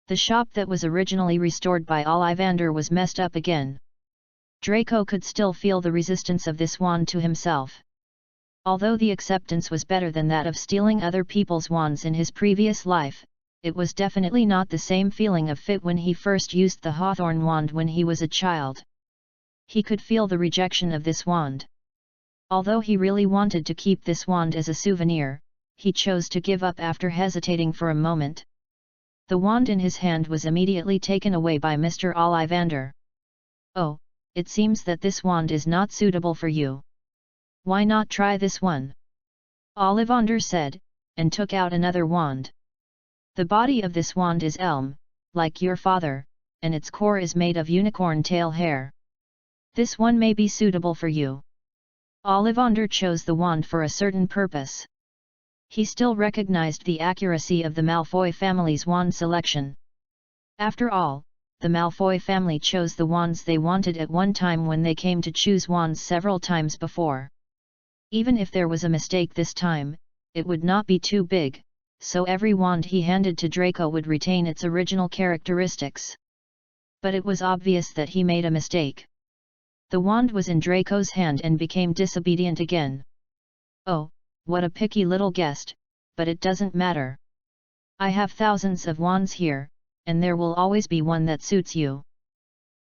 The shop that was originally restored by Ollivander was messed up again. Draco could still feel the resistance of this wand to himself. Although the acceptance was better than that of stealing other people's wands in his previous life, it was definitely not the same feeling of fit when he first used the hawthorn wand when he was a child. He could feel the rejection of this wand. Although he really wanted to keep this wand as a souvenir, he chose to give up after hesitating for a moment. The wand in his hand was immediately taken away by Mr. Ollivander. Oh, it seems that this wand is not suitable for you. Why not try this one? Ollivander said, and took out another wand. The body of this wand is elm, like your father, and its core is made of unicorn tail hair. This one may be suitable for you. Ollivander chose the wand for a certain purpose. He still recognized the accuracy of the Malfoy family's wand selection. After all, the Malfoy family chose the wands they wanted at one time when they came to choose wands several times before. Even if there was a mistake this time, it would not be too big, so every wand he handed to Draco would retain its original characteristics. But it was obvious that he made a mistake. The wand was in Draco's hand and became disobedient again. Oh, what a picky little guest, but it doesn't matter. I have thousands of wands here, and there will always be one that suits you.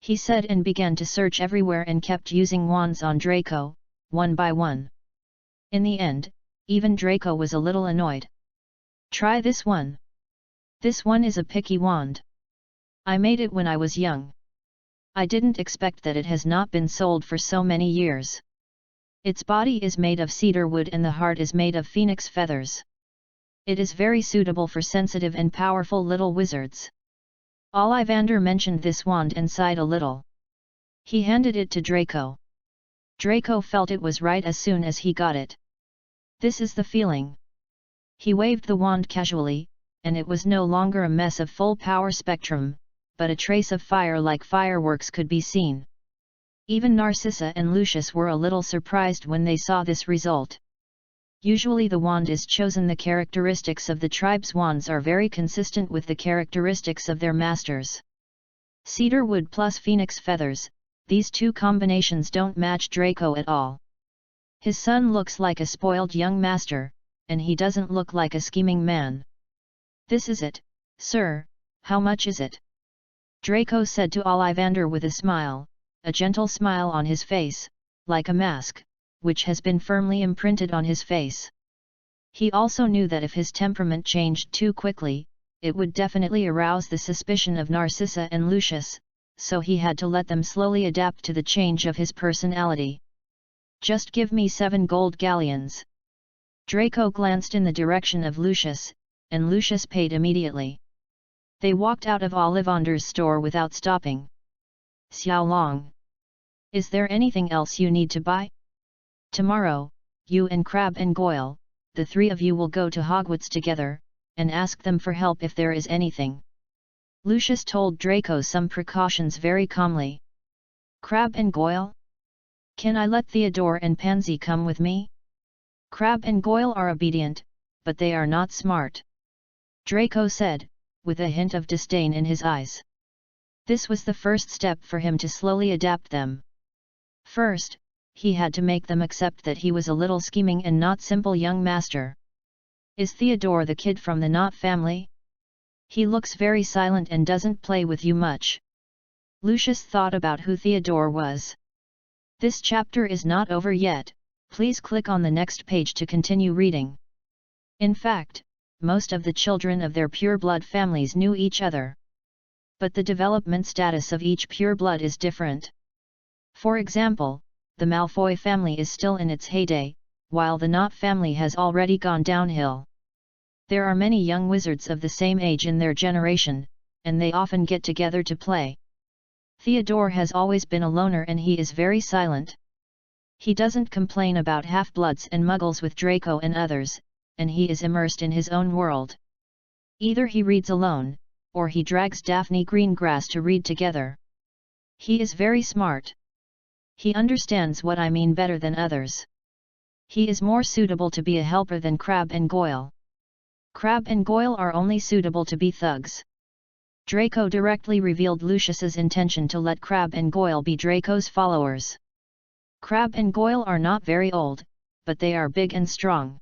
He said and began to search everywhere and kept using wands on Draco, one by one. In the end, even Draco was a little annoyed. Try this one. This one is a picky wand. I made it when I was young. I didn't expect that it has not been sold for so many years. Its body is made of cedar wood and the heart is made of phoenix feathers. It is very suitable for sensitive and powerful little wizards. Ollivander mentioned this wand and sighed a little. He handed it to Draco. Draco felt it was right as soon as he got it. This is the feeling. He waved the wand casually, and it was no longer a mess of full power spectrum, but a trace of fire like fireworks could be seen. Even Narcissa and Lucius were a little surprised when they saw this result. Usually the wand is chosen. The characteristics of the tribe's wands are very consistent with the characteristics of their masters. Cedar wood plus phoenix feathers, these two combinations don't match Draco at all. His son looks like a spoiled young master, and he doesn't look like a scheming man. This is it, sir, how much is it? Draco said to Ollivander with a smile, a gentle smile on his face, like a mask, which has been firmly imprinted on his face. He also knew that if his temperament changed too quickly, it would definitely arouse the suspicion of Narcissa and Lucius, so he had to let them slowly adapt to the change of his personality. Just give me 7 gold galleons. Draco glanced in the direction of Lucius, and Lucius paid immediately. They walked out of Ollivander's store without stopping. Xiao Long. Is there anything else you need to buy? Tomorrow, you and Crabbe and Goyle, the 3 of you will go to Hogwarts together, and ask them for help if there is anything. Lucius told Draco some precautions very calmly. Crabbe and Goyle? Can I let Theodore and Pansy come with me? Crabbe and Goyle are obedient, but they are not smart. Draco said, with a hint of disdain in his eyes. This was the first step for him to slowly adapt them. First, he had to make them accept that he was a little scheming and not simple young master. Is Theodore the kid from the Knot family? He looks very silent and doesn't play with you much. Lucius thought about who Theodore was. This chapter is not over yet, please click on the next page to continue reading. In fact, most of the children of their pure-blood families knew each other. But the development status of each pure-blood is different. For example, the Malfoy family is still in its heyday, while the Knot family has already gone downhill. There are many young wizards of the same age in their generation, and they often get together to play. Theodore has always been a loner and he is very silent. He doesn't complain about half-bloods and muggles with Draco and others, and he is immersed in his own world. Either he reads alone, or he drags Daphne Greengrass to read together. He is very smart. He understands what I mean better than others. He is more suitable to be a helper than Crabbe and Goyle. Crabbe and Goyle are only suitable to be thugs. Draco directly revealed Lucius's intention to let Crabbe and Goyle be Draco's followers. Crabbe and Goyle are not very old, but they are big and strong.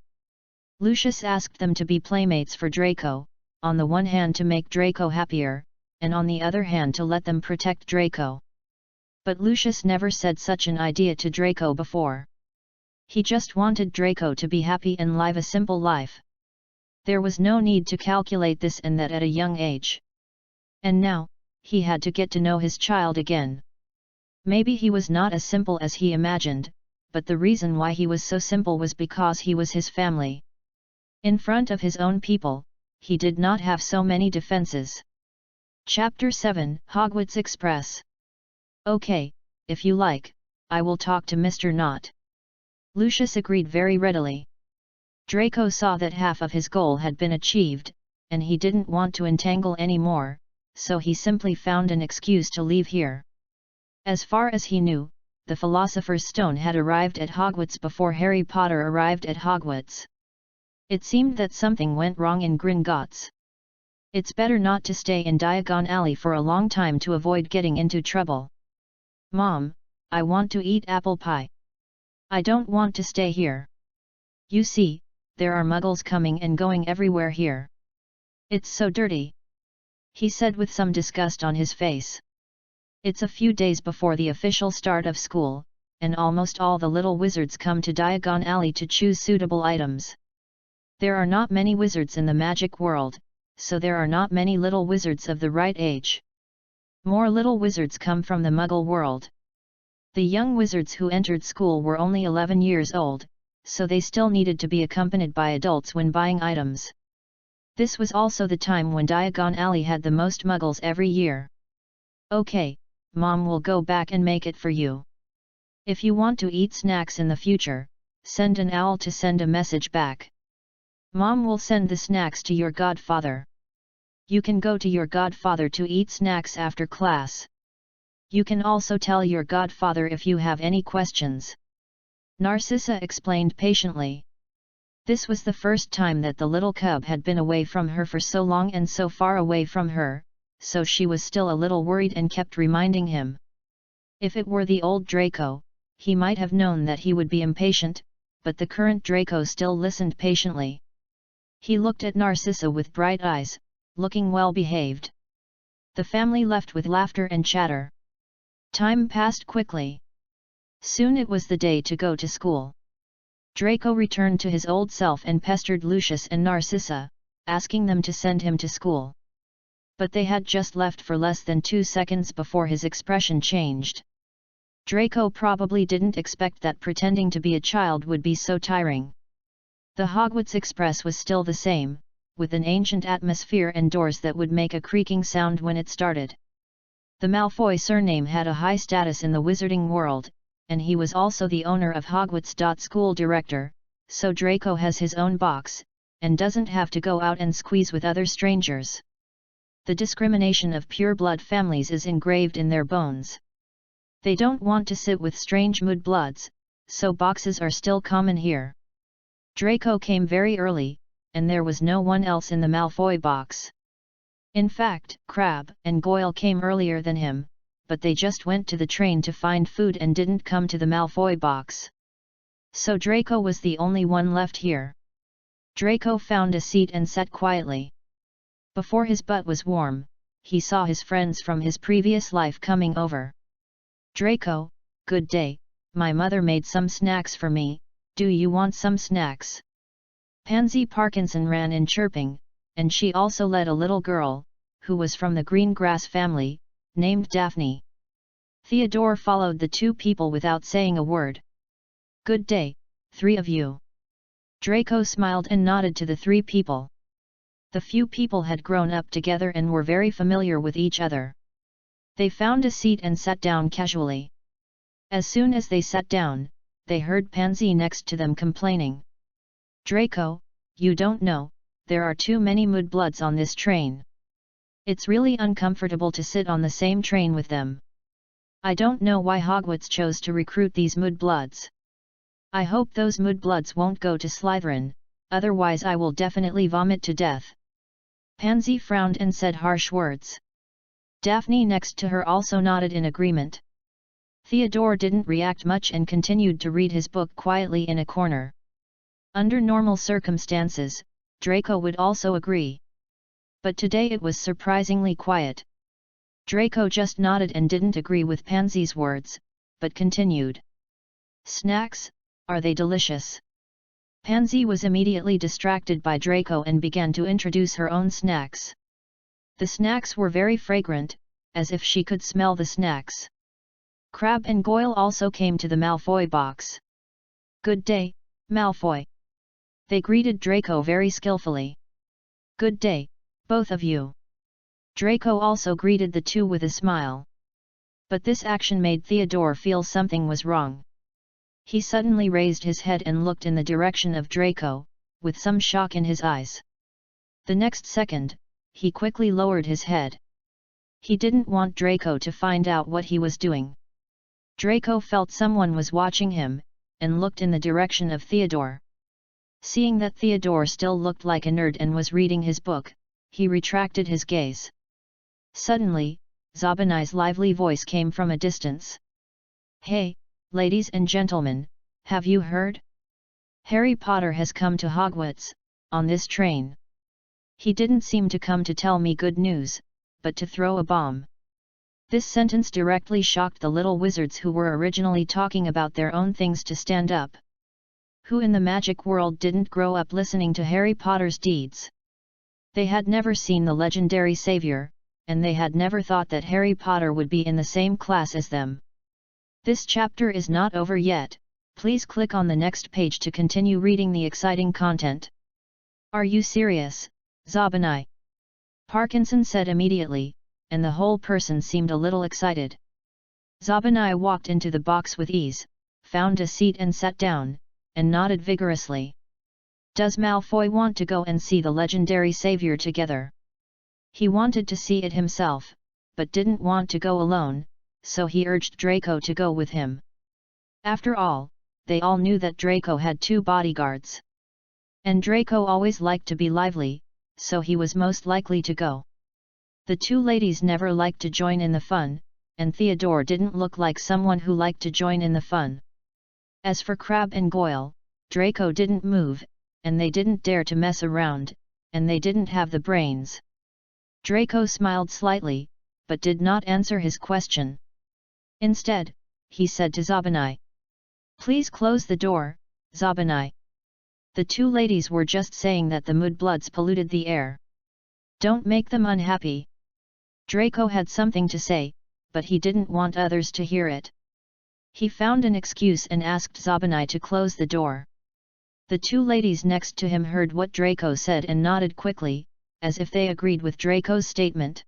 Lucius asked them to be playmates for Draco, on the one hand to make Draco happier, and on the other hand to let them protect Draco. But Lucius never said such an idea to Draco before. He just wanted Draco to be happy and live a simple life. There was no need to calculate this and that at a young age. And now, he had to get to know his child again. Maybe he was not as simple as he imagined, but the reason why he was so simple was because he was his family. In front of his own people, he did not have so many defenses. Chapter 7, Hogwarts Express. Okay, if you like, I will talk to Mr. Knot. Lucius agreed very readily. Draco saw that half of his goal had been achieved, and he didn't want to entangle any more, so he simply found an excuse to leave here. As far as he knew, the Philosopher's Stone had arrived at Hogwarts before Harry Potter arrived at Hogwarts. It seemed that something went wrong in Gringotts. It's better not to stay in Diagon Alley for a long time to avoid getting into trouble. Mom, I want to eat apple pie. I don't want to stay here. You see, there are muggles coming and going everywhere here. It's so dirty, he said with some disgust on his face. It's a few days before the official start of school, and almost all the little wizards come to Diagon Alley to choose suitable items. There are not many wizards in the magic world, so there are not many little wizards of the right age. More little wizards come from the Muggle world. The young wizards who entered school were only 11 years old, so they still needed to be accompanied by adults when buying items. This was also the time when Diagon Alley had the most muggles every year. Okay, Mom will go back and make it for you. If you want to eat snacks in the future, send an owl to send a message back. Mom will send the snacks to your godfather. You can go to your godfather to eat snacks after class. You can also tell your godfather if you have any questions. Narcissa explained patiently. This was the first time that the little cub had been away from her for so long and so far away from her, so she was still a little worried and kept reminding him. If it were the old Draco, he might have known that he would be impatient, but the current Draco still listened patiently. He looked at Narcissa with bright eyes, looking well behaved. The family left with laughter and chatter. Time passed quickly. Soon it was the day to go to school. Draco returned to his old self and pestered Lucius and Narcissa, asking them to send him to school. But they had just left for less than 2 seconds before his expression changed. Draco probably didn't expect that pretending to be a child would be so tiring. The Hogwarts Express was still the same, with an ancient atmosphere and doors that would make a creaking sound when it started. The Malfoy surname had a high status in the wizarding world, and he was also the owner of Hogwarts. School director, so Draco has his own box, and doesn't have to go out and squeeze with other strangers. The discrimination of pure-blood families is engraved in their bones. They don't want to sit with strange mudbloods, so boxes are still common here. Draco came very early, and there was no one else in the Malfoy box. In fact, Crabbe and Goyle came earlier than him, but they just went to the train to find food and didn't come to the Malfoy box. So Draco was the only one left here. Draco found a seat and sat quietly. Before his butt was warm, he saw his friends from his previous life coming over. "Draco, good day, my mother made some snacks for me, do you want some snacks?" Pansy Parkinson ran in chirping, and she also led a little girl, who was from the green grass family, named Daphne. Theodore followed the two people without saying a word. "Good day, three of you." Draco smiled and nodded to the three people. The few people had grown up together and were very familiar with each other. They found a seat and sat down casually. As soon as they sat down, they heard Pansy next to them complaining. "Draco, you don't know, there are too many mudbloods on this train. It's really uncomfortable to sit on the same train with them. I don't know why Hogwarts chose to recruit these mudbloods. I hope those mudbloods won't go to Slytherin, otherwise I will definitely vomit to death." Pansy frowned and said harsh words. Daphne next to her also nodded in agreement. Theodore didn't react much and continued to read his book quietly in a corner. Under normal circumstances, Draco would also agree. But today it was surprisingly quiet. Draco just nodded and didn't agree with Pansy's words, but continued. "Snacks, are they delicious?" Pansy was immediately distracted by Draco and began to introduce her own snacks. The snacks were very fragrant, as if she could smell the snacks. Crabbe and Goyle also came to the Malfoy box. "Good day, Malfoy." They greeted Draco very skillfully. "Good day, both of you." Draco also greeted the two with a smile. But this action made Theodore feel something was wrong. He suddenly raised his head and looked in the direction of Draco, with some shock in his eyes. The next second, he quickly lowered his head. He didn't want Draco to find out what he was doing. Draco felt someone was watching him, and looked in the direction of Theodore. Seeing that Theodore still looked like a nerd and was reading his book, he retracted his gaze. Suddenly, Zabinai's lively voice came from a distance. "Hey, ladies and gentlemen, have you heard? Harry Potter has come to Hogwarts, on this train. He didn't seem to come to tell me good news, but to throw a bomb." This sentence directly shocked the little wizards who were originally talking about their own things to stand up. Who in the magic world didn't grow up listening to Harry Potter's deeds? They had never seen the legendary savior, and they had never thought that Harry Potter would be in the same class as them. This chapter is not over yet, please click on the next page to continue reading the exciting content. "Are you serious, Zabinai?" Parkinson said immediately, and the whole person seemed a little excited. Zabinai walked into the box with ease, found a seat and sat down, and nodded vigorously. "Does Malfoy want to go and see the legendary savior together?" He wanted to see it himself, but didn't want to go alone, so he urged Draco to go with him. After all, they all knew that Draco had 2 bodyguards. And Draco always liked to be lively, so he was most likely to go. The two ladies never liked to join in the fun, and Theodore didn't look like someone who liked to join in the fun. As for Crabbe and Goyle, Draco didn't move, and they didn't dare to mess around, and they didn't have the brains. Draco smiled slightly, but did not answer his question. Instead, he said to Zabanai, "Please close the door, Zabanai." The two ladies were just saying that the mudbloods polluted the air. Don't make them unhappy. Draco had something to say, but he didn't want others to hear it. He found an excuse and asked Zabanai to close the door. The two ladies next to him heard what Draco said and nodded quickly, as if they agreed with Draco's statement.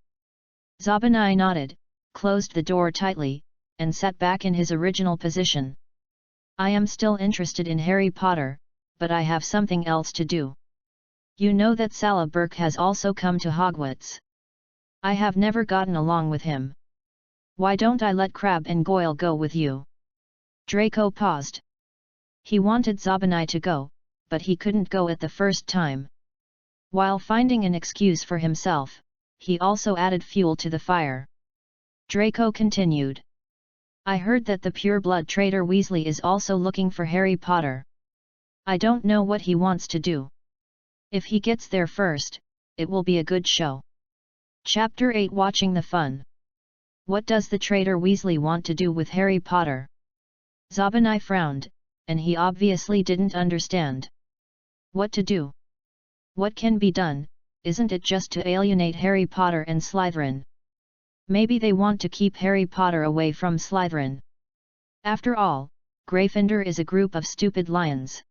Zabanai nodded, closed the door tightly, and sat back in his original position. "I am still interested in Harry Potter, but I have something else to do. You know that Sala Burke has also come to Hogwarts. I have never gotten along with him. Why don't I let Crabbe and Goyle go with you?" Draco paused. He wanted Zabanai to go, but he couldn't go at the first time. While finding an excuse for himself, he also added fuel to the fire. Draco continued. "I heard that the pure-blood traitor Weasley is also looking for Harry Potter. I don't know what he wants to do. If he gets there first, it will be a good show." Chapter 8 Watching the Fun. What does the traitor Weasley want to do with Harry Potter? Zabanai frowned, and he obviously didn't understand. What to do? What can be done? Isn't it just to alienate Harry Potter and Slytherin? Maybe they want to keep Harry Potter away from Slytherin. After all, Gryffindor is a group of stupid lions.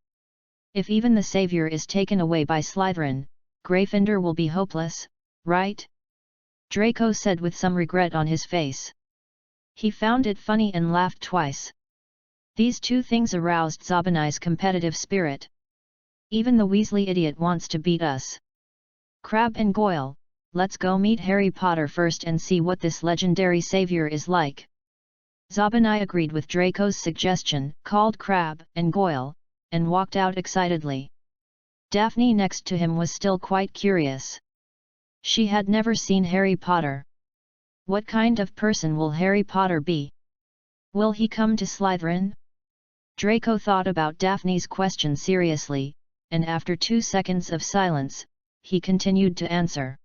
If even the savior is taken away by Slytherin, Gryffindor will be hopeless, right? Draco said with some regret on his face. He found it funny and laughed twice. These two things aroused Zabanai's competitive spirit. Even the Weasley idiot wants to beat us. Crabbe and Goyle, let's go meet Harry Potter first and see what this legendary savior is like. Zabanai agreed with Draco's suggestion, called Crabbe and Goyle, and walked out excitedly. Daphne next to him was still quite curious. She had never seen Harry Potter. What kind of person will Harry Potter be? Will he come to Slytherin? Draco thought about Daphne's question seriously, and after 2 seconds of silence, he continued to answer.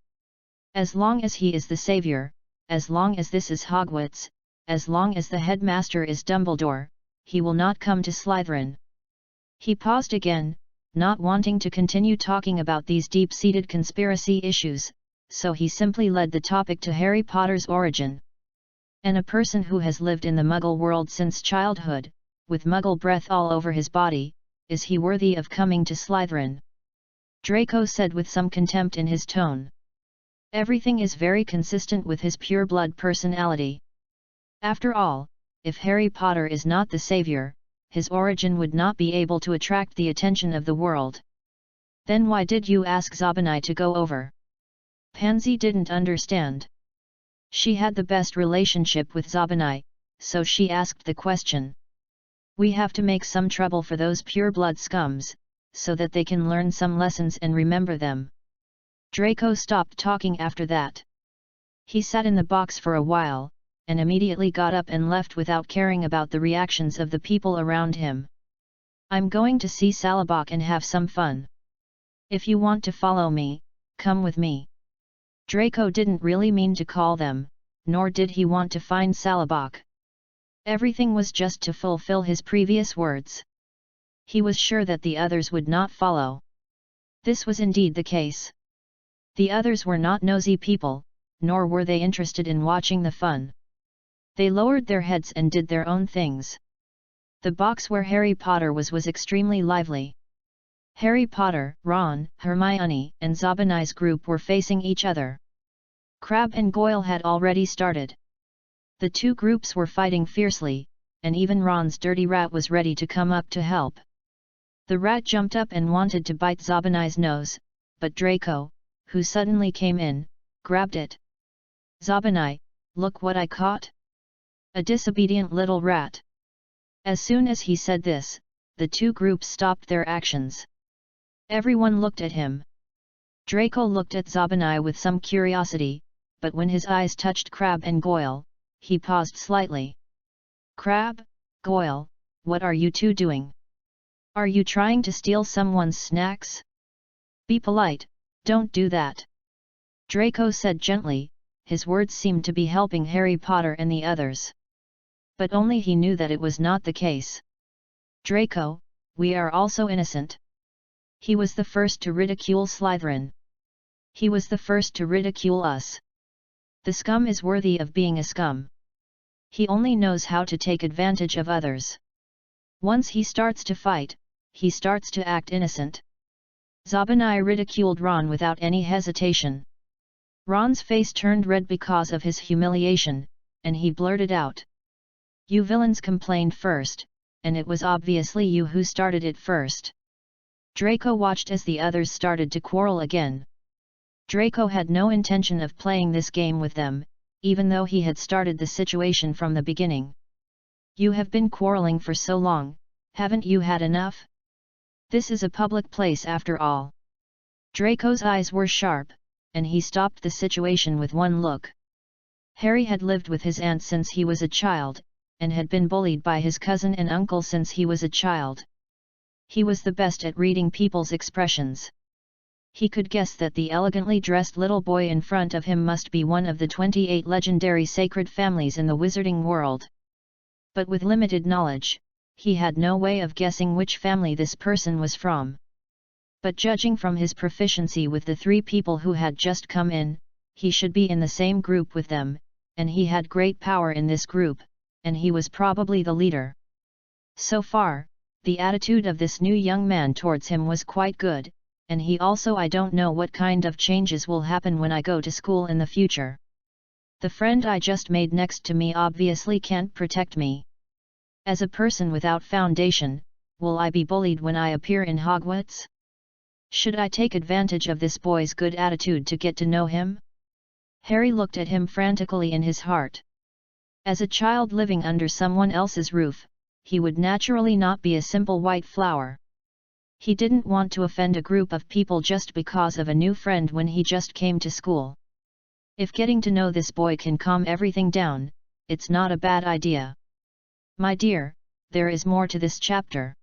As long as he is the savior, as long as this is Hogwarts, as long as the headmaster is Dumbledore, he will not come to Slytherin. He paused again, not wanting to continue talking about these deep-seated conspiracy issues, so he simply led the topic to Harry Potter's origin. And a person who has lived in the Muggle world since childhood, with Muggle breath all over his body, is he worthy of coming to Slytherin? Draco said with some contempt in his tone. Everything is very consistent with his pure-blood personality. After all, if Harry Potter is not the savior, his origin would not be able to attract the attention of the world. Then why did you ask Zabanai to go over? Pansy didn't understand. She had the best relationship with Zabanai, so she asked the question. We have to make some trouble for those pure-blood scums, so that they can learn some lessons and remember them. Draco stopped talking after that. He sat in the box for a while, and immediately got up and left without caring about the reactions of the people around him. I'm going to see Salabok and have some fun. If you want to follow me, come with me. Draco didn't really mean to call them, nor did he want to find Salabok. Everything was just to fulfill his previous words. He was sure that the others would not follow. This was indeed the case. The others were not nosy people, nor were they interested in watching the fun. They lowered their heads and did their own things. The box where Harry Potter was extremely lively. Harry Potter, Ron, Hermione, and Zabanai's group were facing each other. Crabbe and Goyle had already started. The two groups were fighting fiercely, and even Ron's dirty rat was ready to come up to help. The rat jumped up and wanted to bite Zabanai's nose, but Draco, who suddenly came in, grabbed it. Zabanai, look what I caught! A disobedient little rat. As soon as he said this, the two groups stopped their actions. Everyone looked at him. Draco looked at Zabanai with some curiosity, but when his eyes touched Crab and Goyle, he paused slightly. Crab, Goyle, what are you two doing? Are you trying to steal someone's snacks? Be polite, don't do that. Draco said gently, his words seemed to be helping Harry Potter and the others. But only he knew that it was not the case. Draco, we are also innocent. He was the first to ridicule Slytherin. He was the first to ridicule us. The scum is worthy of being a scum. He only knows how to take advantage of others. Once he starts to fight, he starts to act innocent. Zabanai ridiculed Ron without any hesitation. Ron's face turned red because of his humiliation, and he blurted out. You villains complained first, and it was obviously you who started it first. Draco watched as the others started to quarrel again. Draco had no intention of playing this game with them, even though he had started the situation from the beginning. You have been quarreling for so long, haven't you had enough? This is a public place after all. Draco's eyes were sharp, and he stopped the situation with one look. Harry had lived with his aunt since he was a child, and had been bullied by his cousin and uncle since he was a child. He was the best at reading people's expressions. He could guess that the elegantly dressed little boy in front of him must be one of the 28 legendary sacred families in the wizarding world. But with limited knowledge, he had no way of guessing which family this person was from. But judging from his proficiency with the 3 people who had just come in, he should be in the same group with them, and he had great power in this group, and he was probably the leader. So far, the attitude of this new young man towards him was quite good, and he also I don't know what kind of changes will happen when I go to school in the future. The friend I just made next to me obviously can't protect me. As a person without foundation, will I be bullied when I appear in Hogwarts? Should I take advantage of this boy's good attitude to get to know him? Harry looked at him frantically in his heart. As a child living under someone else's roof, he would naturally not be a simple white flower. He didn't want to offend a group of people just because of a new friend when he just came to school. If getting to know this boy can calm everything down, it's not a bad idea. My dear, there is more to this chapter.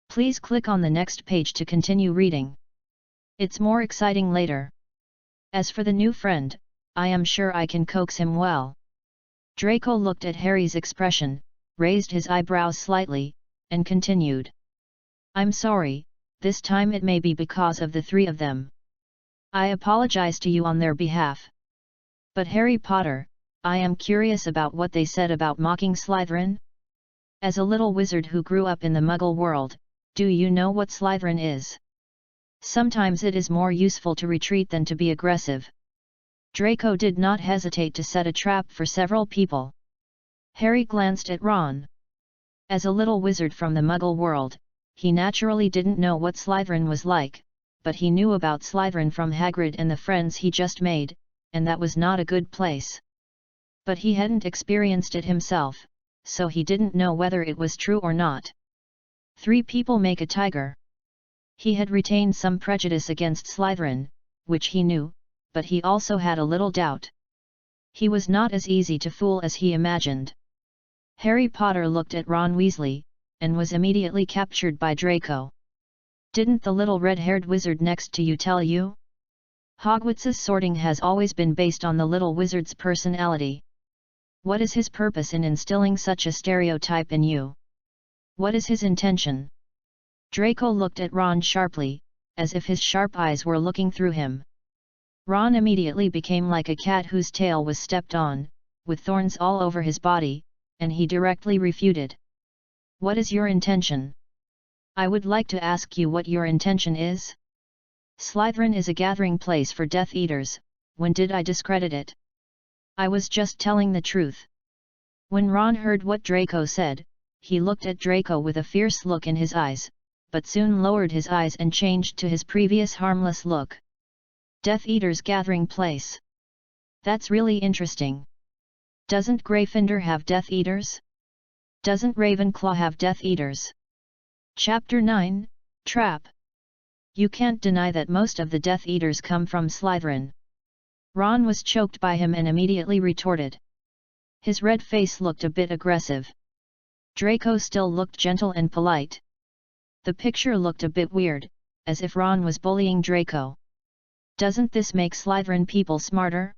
Please click on the next page to continue reading. It's more exciting later. As for the new friend, I am sure I can coax him well. Draco looked at Harry's expression, raised his eyebrows slightly, and continued. I'm sorry, this time it may be because of the 3 of them. I apologize to you on their behalf. But Harry Potter, I am curious about what they said about mocking Slytherin. As a little wizard who grew up in the Muggle world, do you know what Slytherin is? Sometimes it is more useful to retreat than to be aggressive. Draco did not hesitate to set a trap for several people. Harry glanced at Ron. As a little wizard from the Muggle world, he naturally didn't know what Slytherin was like, but he knew about Slytherin from Hagrid and the friends he just made, and that was not a good place. But he hadn't experienced it himself, so he didn't know whether it was true or not. 3 people make a tiger. He had retained some prejudice against Slytherin, which he knew, but he also had a little doubt. He was not as easy to fool as he imagined. Harry Potter looked at Ron Weasley, and was immediately captured by Draco. Didn't the little red-haired wizard next to you tell you? Hogwarts's sorting has always been based on the little wizard's personality. What is his purpose in instilling such a stereotype in you? What is his intention? Draco looked at Ron sharply, as if his sharp eyes were looking through him. Ron immediately became like a cat whose tail was stepped on, with thorns all over his body, and he directly refuted. What is your intention? I would like to ask you what your intention is? Slytherin is a gathering place for Death Eaters. When did I discredit it? I was just telling the truth. When Ron heard what Draco said, he looked at Draco with a fierce look in his eyes, but soon lowered his eyes and changed to his previous harmless look. Death Eaters gathering place. That's really interesting. Doesn't Gryffindor have Death Eaters? Doesn't Ravenclaw have Death Eaters? Chapter 9, Trap. You can't deny that most of the Death Eaters come from Slytherin. Ron was choked by him and immediately retorted. His red face looked a bit aggressive. Draco still looked gentle and polite. The picture looked a bit weird, as if Ron was bullying Draco. Doesn't this make Slytherin people smarter?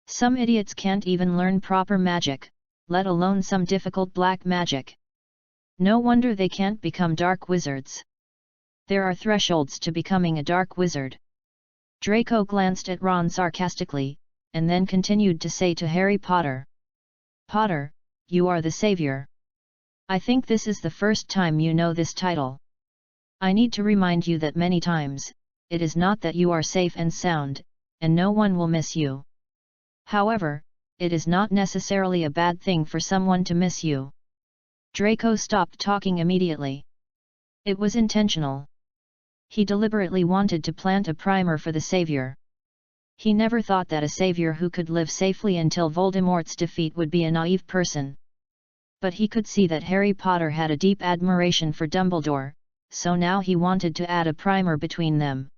Some idiots can't even learn proper magic, let alone some difficult black magic. No wonder they can't become dark wizards. There are thresholds to becoming a dark wizard. Draco glanced at Ron sarcastically, and then continued to say to Harry Potter. Potter, you are the savior. I think this is the first time you know this title. I need to remind you that many times, it is not that you are safe and sound, and no one will miss you. However, it is not necessarily a bad thing for someone to miss you. Draco stopped talking immediately. It was intentional. He deliberately wanted to plant a primer for the savior. He never thought that a savior who could live safely until Voldemort's defeat would be a naive person. But he could see that Harry Potter had a deep admiration for Dumbledore, so now he wanted to add a primer between them.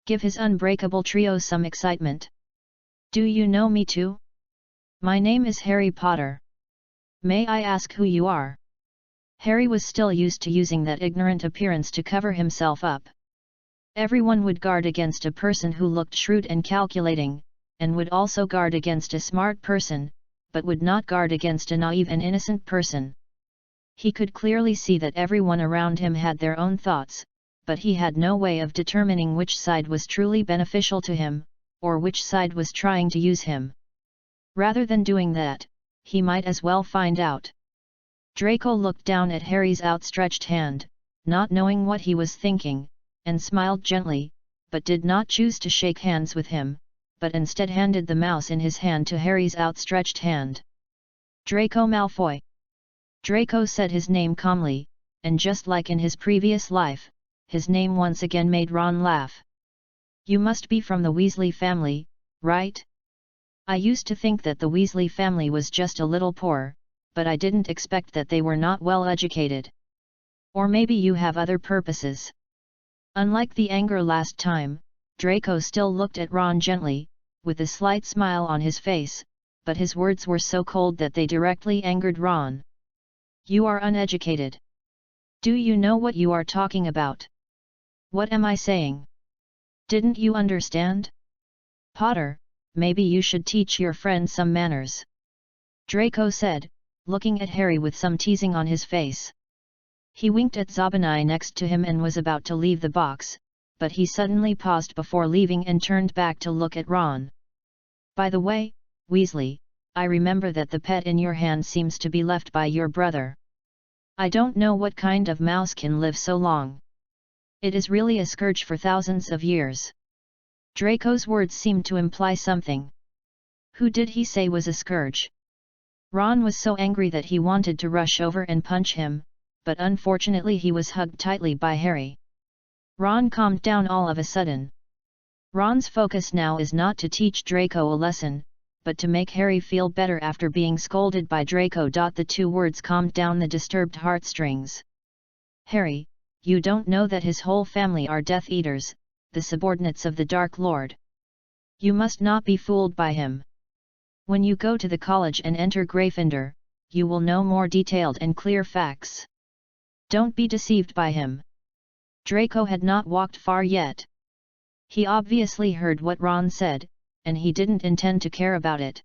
Give his unbreakable trio some excitement. Do you know me too? My name is Harry Potter. May I ask who you are? Harry was still used to using that ignorant appearance to cover himself up. Everyone would guard against a person who looked shrewd and calculating, and would also guard against a smart person, but would not guard against a naive and innocent person. He could clearly see that everyone around him had their own thoughts, but he had no way of determining which side was truly beneficial to him, or which side was trying to use him. Rather than doing that, he might as well find out. Draco looked down at Harry's outstretched hand, not knowing what he was thinking, and smiled gently, but did not choose to shake hands with him, but instead handed the mouse in his hand to Harry's outstretched hand. Draco Malfoy. Draco said his name calmly, and just like in his previous life, his name once again made Ron laugh. You must be from the Weasley family, right? I used to think that the Weasley family was just a little poor, but I didn't expect that they were not well educated. Or maybe you have other purposes. Unlike the anger last time, Draco still looked at Ron gently, with a slight smile on his face, but his words were so cold that they directly angered Ron. You are uneducated. Do you know what you are talking about? What am I saying? Didn't you understand? Potter, maybe you should teach your friend some manners. Draco said, looking at Harry with some teasing on his face. He winked at Zabinai next to him and was about to leave the box, but he suddenly paused before leaving and turned back to look at Ron. By the way, Weasley, I remember that the pet in your hand seems to be left by your brother. I don't know what kind of mouse can live so long. It is really a scourge for thousands of years. Draco's words seemed to imply something. Who did he say was a scourge? Ron was so angry that he wanted to rush over and punch him, but unfortunately he was hugged tightly by Harry. Ron calmed down all of a sudden. Ron's focus now is not to teach Draco a lesson, but to make Harry feel better after being scolded by Draco. The two words calmed down the disturbed heartstrings. Harry, you don't know that his whole family are Death Eaters, the subordinates of the Dark Lord. You must not be fooled by him. When you go to the college and enter Gryffindor, you will know more detailed and clear facts. Don't be deceived by him. Draco had not walked far yet. He obviously heard what Ron said, and he didn't intend to care about it.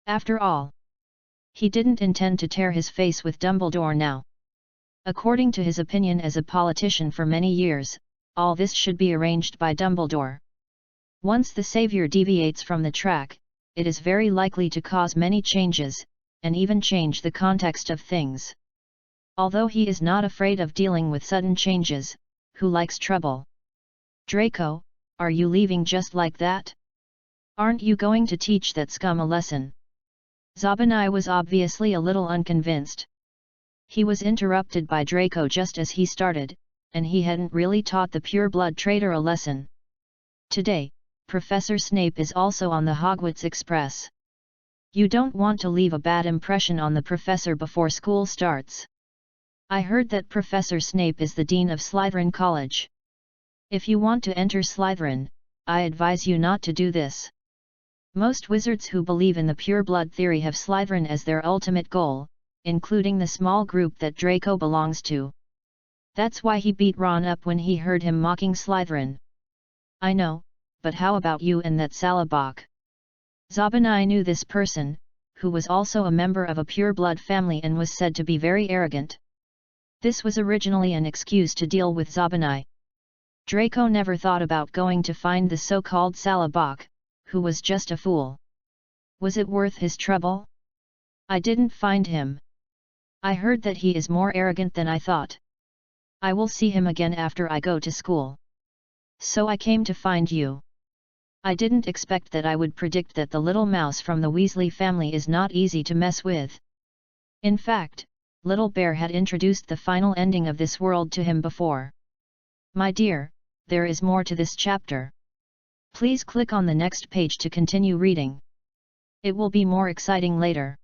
After all, he didn't intend to tear his face with Dumbledore now. According to his opinion as a politician for many years, all this should be arranged by Dumbledore. Once the savior deviates from the track, it is very likely to cause many changes, and even change the context of things. Although he is not afraid of dealing with sudden changes, who likes trouble? Draco, are you leaving just like that? Aren't you going to teach that scum a lesson? Zabinai was obviously a little unconvinced. He was interrupted by Draco just as he started, and he hadn't really taught the pure-blood traitor a lesson. Today, Professor Snape is also on the Hogwarts Express. You don't want to leave a bad impression on the professor before school starts. I heard that Professor Snape is the Dean of Slytherin College. If you want to enter Slytherin, I advise you not to do this. Most wizards who believe in the pure blood theory have Slytherin as their ultimate goal, including the small group that Draco belongs to. That's why he beat Ron up when he heard him mocking Slytherin. I know, but how about you and that Salabok? Zabinai knew this person, who was also a member of a pure-blood family and was said to be very arrogant. This was originally an excuse to deal with Zabinai. Draco never thought about going to find the so-called Salabok, who was just a fool. Was it worth his trouble? I didn't find him. I heard that he is more arrogant than I thought. I will see him again after I go to school. So I came to find you. I didn't expect that I would predict that the little mouse from the Weasley family is not easy to mess with. In fact, Little Bear had introduced the final ending of this world to him before. My dear, there is more to this chapter. Please click on the next page to continue reading. It will be more exciting later.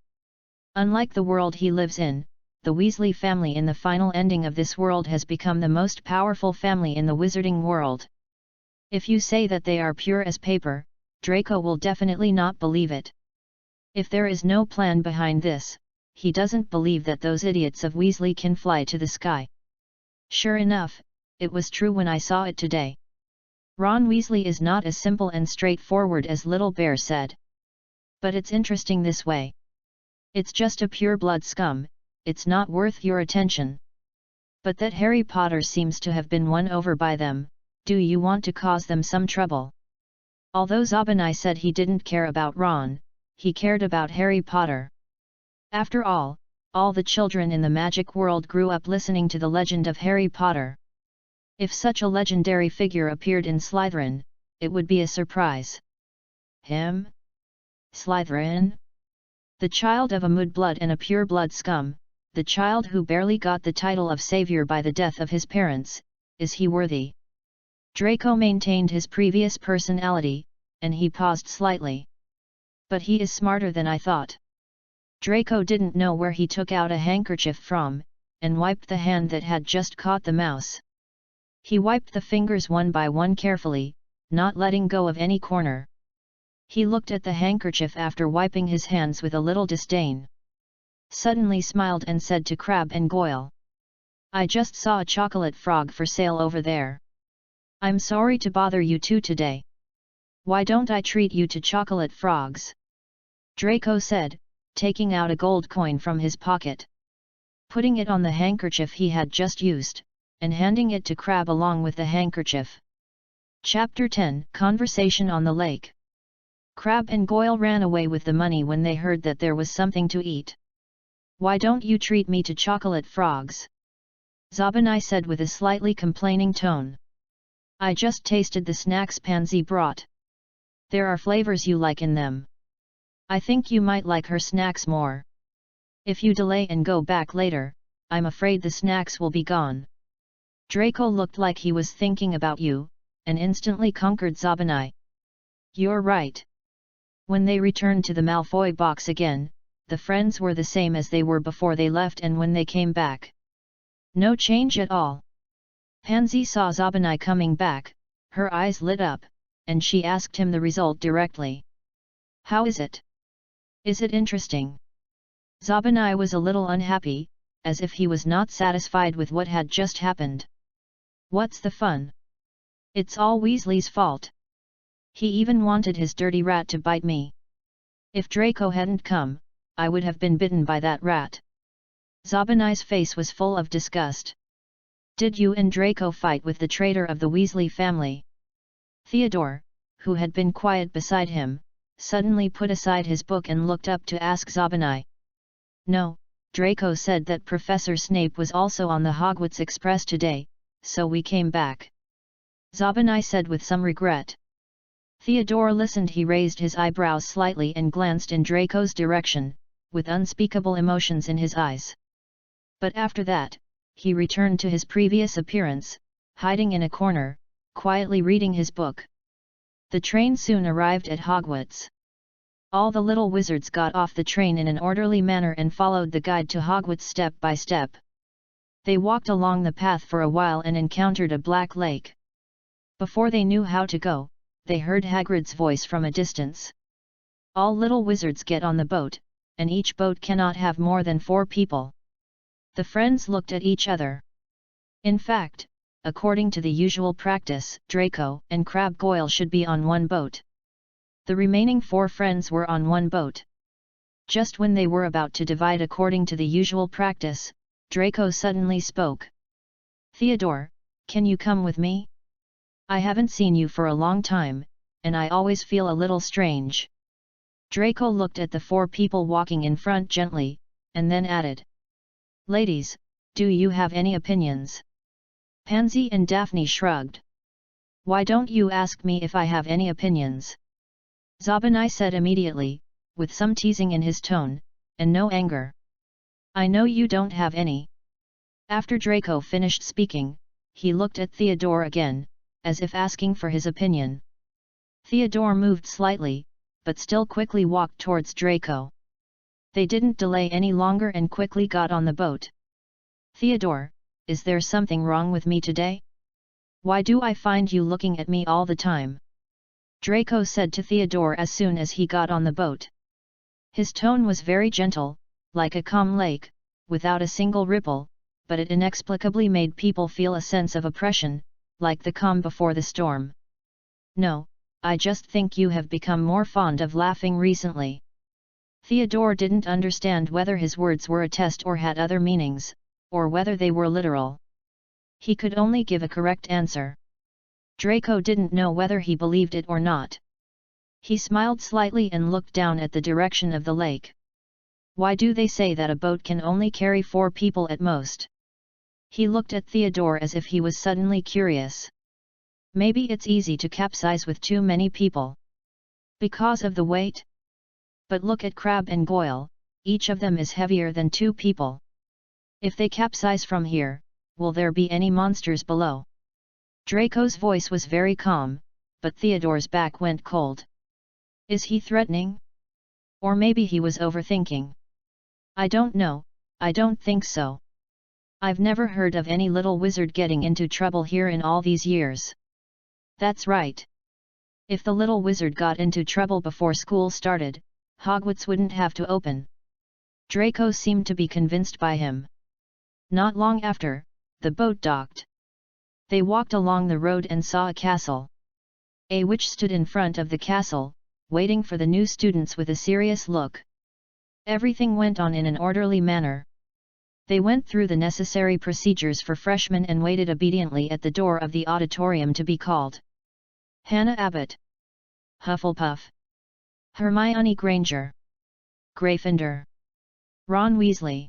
Unlike the world he lives in, the Weasley family in the final ending of this world has become the most powerful family in the wizarding world. If you say that they are pure as paper, Draco will definitely not believe it. If there is no plan behind this, he doesn't believe that those idiots of Weasley can fly to the sky. Sure enough, it was true when I saw it today. Ron Weasley is not as simple and straightforward as Little Bear said. But it's interesting this way. It's just a pure blood scum, it's not worth your attention. But that Harry Potter seems to have been won over by them. Do you want to cause them some trouble? Although Zabinai said he didn't care about Ron, he cared about Harry Potter. After all the children in the magic world grew up listening to the legend of Harry Potter. If such a legendary figure appeared in Slytherin, it would be a surprise. Him? Slytherin? The child of a mudblood and a pure-blood scum, the child who barely got the title of savior by the death of his parents, is he worthy? Draco maintained his previous personality, and he paused slightly. But he is smarter than I thought. Draco didn't know where he took out a handkerchief from, and wiped the hand that had just caught the mouse. He wiped the fingers one by one carefully, not letting go of any corner. He looked at the handkerchief after wiping his hands with a little disdain. Suddenly smiled and said to Crabbe and Goyle. I just saw a chocolate frog for sale over there. I'm sorry to bother you two today. Why don't I treat you to chocolate frogs? Draco said, taking out a gold coin from his pocket. Putting it on the handkerchief he had just used, and handing it to Crabbe along with the handkerchief. Chapter 10 Conversation on the Lake. Crabbe and Goyle ran away with the money when they heard that there was something to eat. Why don't you treat me to chocolate frogs? Zabinai said with a slightly complaining tone. I just tasted the snacks Pansy brought. There are flavors you like in them. I think you might like her snacks more. If you delay and go back later, I'm afraid the snacks will be gone. Draco looked like he was thinking about you, and instantly conquered Zabinai. You're right. When they returned to the Malfoy box again, the friends were the same as they were before they left and when they came back. No change at all. Pansy saw Zabinai coming back, her eyes lit up, and she asked him the result directly. How is it? Is it interesting? Zabinai was a little unhappy, as if he was not satisfied with what had just happened. What's the fun? It's all Weasley's fault. He even wanted his dirty rat to bite me. If Draco hadn't come, I would have been bitten by that rat. Zabinai's face was full of disgust. Did you and Draco fight with the traitor of the Weasley family? Theodore, who had been quiet beside him, suddenly put aside his book and looked up to ask Zabinai. No, Draco said that Professor Snape was also on the Hogwarts Express today, so we came back. Zabinai said with some regret. Theodore listened. He raised his eyebrows slightly and glanced in Draco's direction, with unspeakable emotions in his eyes. But after that, he returned to his previous appearance, hiding in a corner, quietly reading his book. The train soon arrived at Hogwarts. All the little wizards got off the train in an orderly manner and followed the guide to Hogwarts step by step. They walked along the path for a while and encountered a black lake. Before they knew how to go, they heard Hagrid's voice from a distance. All little wizards get on the boat, and each boat cannot have more than 4 people. The friends looked at each other. In fact, according to the usual practice, Draco and Crabbe Goyle should be on one boat. The remaining 4 friends were on one boat. Just when they were about to divide according to the usual practice, Draco suddenly spoke. "Theodore, can you come with me? I haven't seen you for a long time, and I always feel a little strange." Draco looked at the 4 people walking in front gently, and then added, "Ladies, do you have any opinions?" Pansy and Daphne shrugged. "Why don't you ask me if I have any opinions?" Zabanai said immediately, with some teasing in his tone, and no anger. "I know you don't have any." After Draco finished speaking, he looked at Theodore again, as if asking for his opinion. Theodore moved slightly, but still quickly walked towards Draco. They didn't delay any longer and quickly got on the boat. "Theodore, is there something wrong with me today? Why do I find you looking at me all the time?" Draco said to Theodore as soon as he got on the boat. His tone was very gentle, like a calm lake, without a single ripple, but it inexplicably made people feel a sense of oppression, like the calm before the storm. "No, I just think you have become more fond of laughing recently." Theodore didn't understand whether his words were a test or had other meanings, or whether they were literal. He could only give a correct answer. Draco didn't know whether he believed it or not. He smiled slightly and looked down at the direction of the lake. "Why do they say that a boat can only carry 4 people at most?" He looked at Theodore as if he was suddenly curious. "Maybe it's easy to capsize with too many people. Because of the weight? But look at Crabbe and Goyle, each of them is heavier than 2 people. If they capsize from here, will there be any monsters below?" Draco's voice was very calm, but Theodore's back went cold. Is he threatening? Or maybe he was overthinking. "I don't know, I don't think so. I've never heard of any little wizard getting into trouble here in all these years." "That's right. If the little wizard got into trouble before school started, Hogwarts wouldn't have to open." Draco seemed to be convinced by him. Not long after, the boat docked. They walked along the road and saw a castle. A witch stood in front of the castle, waiting for the new students with a serious look. Everything went on in an orderly manner. They went through the necessary procedures for freshmen and waited obediently at the door of the auditorium to be called. Hannah Abbott, Hufflepuff, Hermione Granger, Gryffindor, Ron Weasley,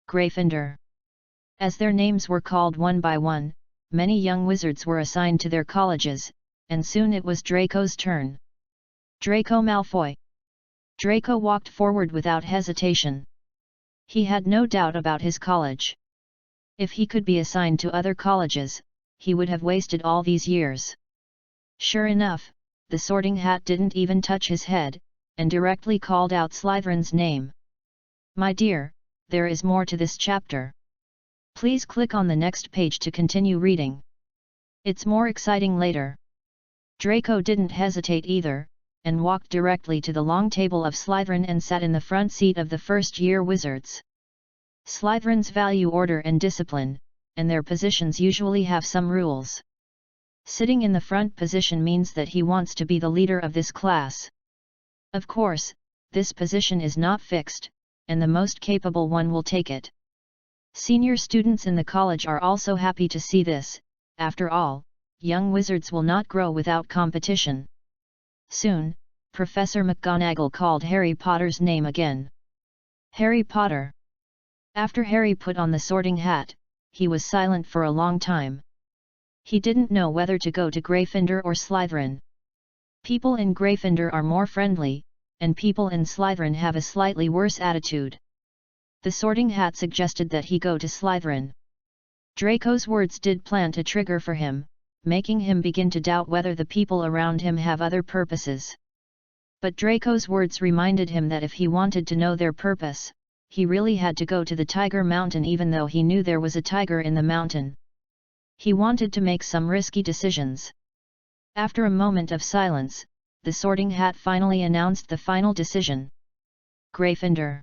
Gryffindor. As their names were called one by one, many young wizards were assigned to their colleges, and soon it was Draco's turn. Draco Malfoy. Draco walked forward without hesitation. He had no doubt about his college. If he could be assigned to other colleges, he would have wasted all these years. Sure enough, the Sorting Hat didn't even touch his head, and directly called out Slytherin's name. "My dear, there is more to this chapter. Please click on the next page to continue reading. It's more exciting later." Draco didn't hesitate either, and walked directly to the long table of Slytherin and sat in the front seat of the first-year wizards. Slytherins value order and discipline, and their positions usually have some rules. Sitting in the front position means that he wants to be the leader of this class. Of course, this position is not fixed, and the most capable one will take it. Senior students in the college are also happy to see this. After all, young wizards will not grow without competition. Soon, Professor McGonagall called Harry Potter's name again. "Harry Potter." After Harry put on the Sorting Hat, he was silent for a long time. He didn't know whether to go to Gryffindor or Slytherin. People in Gryffindor are more friendly, and people in Slytherin have a slightly worse attitude. The Sorting Hat suggested that he go to Slytherin. Draco's words did plant a trigger for him, making him begin to doubt whether the people around him have other purposes. But Draco's words reminded him that if he wanted to know their purpose, he really had to go to the Tiger Mountain even though he knew there was a tiger in the mountain. He wanted to make some risky decisions. After a moment of silence, the Sorting Hat finally announced the final decision. Gryffindor.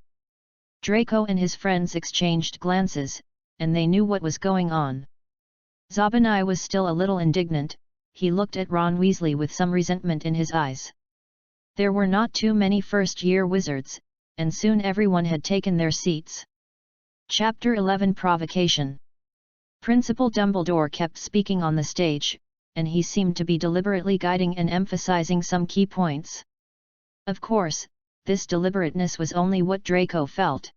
Draco and his friends exchanged glances, and they knew what was going on. Zabani was still a little indignant. He looked at Ron Weasley with some resentment in his eyes. There were not too many first-year wizards, and soon everyone had taken their seats. Chapter 11 Provocation. Principal Dumbledore kept speaking on the stage, and he seemed to be deliberately guiding and emphasizing some key points. Of course, this deliberateness was only what Draco felt.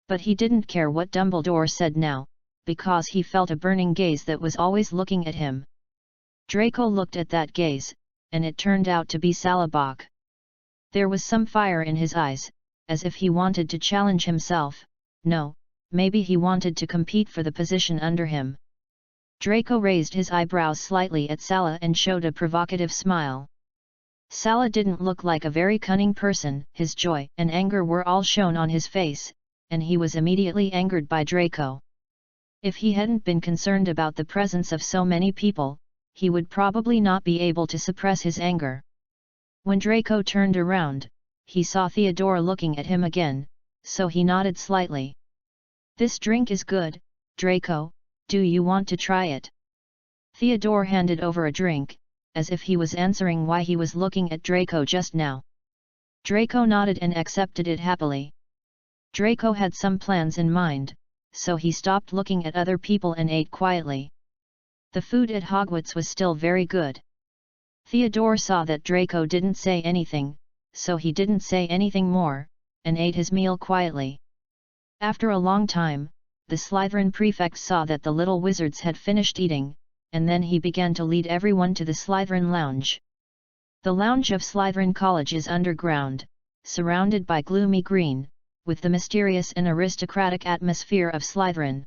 But he didn't care what Dumbledore said now, because he felt a burning gaze that was always looking at him. Draco looked at that gaze, and it turned out to be Salabok. There was some fire in his eyes, as if he wanted to challenge himself. No, maybe he wanted to compete for the position under him. Draco raised his eyebrows slightly at Sala and showed a provocative smile. Sala didn't look like a very cunning person. His joy and anger were all shown on his face, and he was immediately angered by Draco. If he hadn't been concerned about the presence of so many people, he would probably not be able to suppress his anger. When Draco turned around, he saw Theodore looking at him again, so he nodded slightly. "This drink is good, Draco, do you want to try it?" Theodore handed over a drink, as if he was answering why he was looking at Draco just now. Draco nodded and accepted it happily. Draco had some plans in mind, so he stopped looking at other people and ate quietly. The food at Hogwarts was still very good. Theodore saw that Draco didn't say anything, so he didn't say anything more, and ate his meal quietly. After a long time, the Slytherin prefect saw that the little wizards had finished eating, and then he began to lead everyone to the Slytherin lounge. The lounge of Slytherin College is underground, surrounded by gloomy green, with the mysterious and aristocratic atmosphere of Slytherin.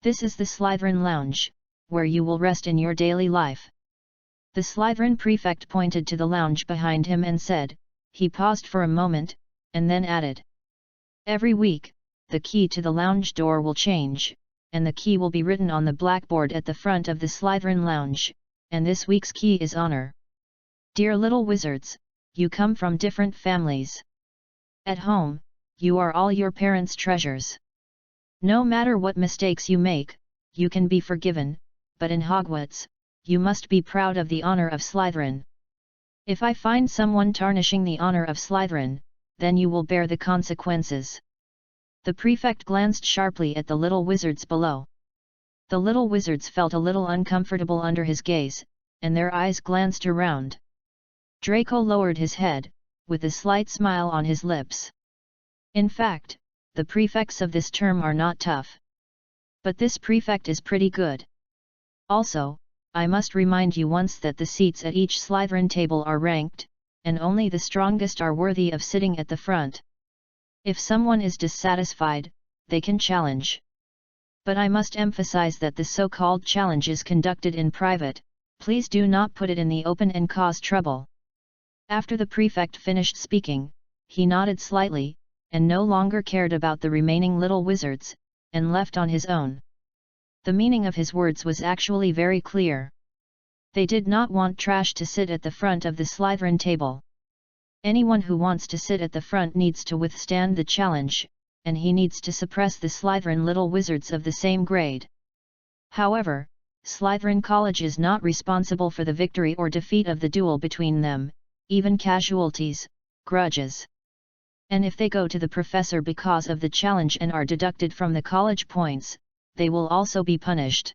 This is the Slytherin lounge, where you will rest in your daily life. The Slytherin prefect pointed to the lounge behind him and said. He paused for a moment, and then added. Every week, the key to the lounge door will change, and the key will be written on the blackboard at the front of the Slytherin lounge, and this week's key is honor. Dear little wizards, you come from different families. At home, you are all your parents' treasures. No matter what mistakes you make, you can be forgiven, but in Hogwarts, you must be proud of the honor of Slytherin. If I find someone tarnishing the honor of Slytherin, then you will bear the consequences. The prefect glanced sharply at the little wizards below. The little wizards felt a little uncomfortable under his gaze, and their eyes glanced around. Draco lowered his head, with a slight smile on his lips. In fact, the prefects of this term are not tough. But this prefect is pretty good. Also, I must remind you once that the seats at each Slytherin table are ranked, and only the strongest are worthy of sitting at the front. If someone is dissatisfied, they can challenge. But I must emphasize that the so-called challenge is conducted in private. Please do not put it in the open and cause trouble. After the prefect finished speaking, he nodded slightly, and no longer cared about the remaining little wizards, and left on his own. The meaning of his words was actually very clear. They did not want trash to sit at the front of the Slytherin table. Anyone who wants to sit at the front needs to withstand the challenge, and he needs to suppress the Slytherin little wizards of the same grade. However, Slytherin College is not responsible for the victory or defeat of the duel between them, even casualties, grudges. And if they go to the professor because of the challenge and are deducted from the college points, they will also be punished.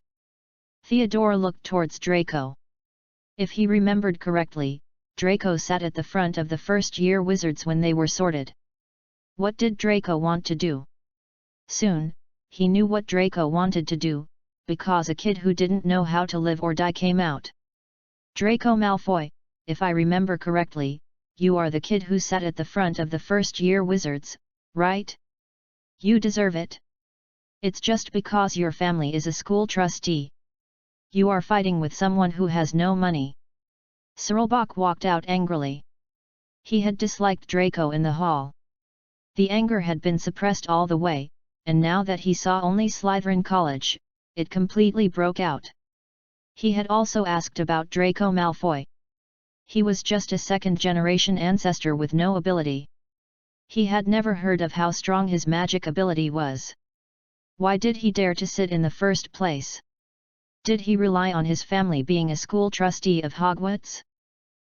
Theodore looked towards Draco. If he remembered correctly, Draco sat at the front of the first-year wizards when they were sorted. What did Draco want to do? Soon, he knew what Draco wanted to do, because a kid who didn't know how to live or die came out. Draco Malfoy, if I remember correctly, you are the kid who sat at the front of the first-year wizards, right? You deserve it. It's just because your family is a school trustee. You are fighting with someone who has no money. Cirlbach walked out angrily. He had disliked Draco in the hall. The anger had been suppressed all the way, and now that he saw only Slytherin College, it completely broke out. He had also asked about Draco Malfoy. He was just a second-generation ancestor with no ability. He had never heard of how strong his magic ability was. Why did he dare to sit in the first place? Did he rely on his family being a school trustee of Hogwarts?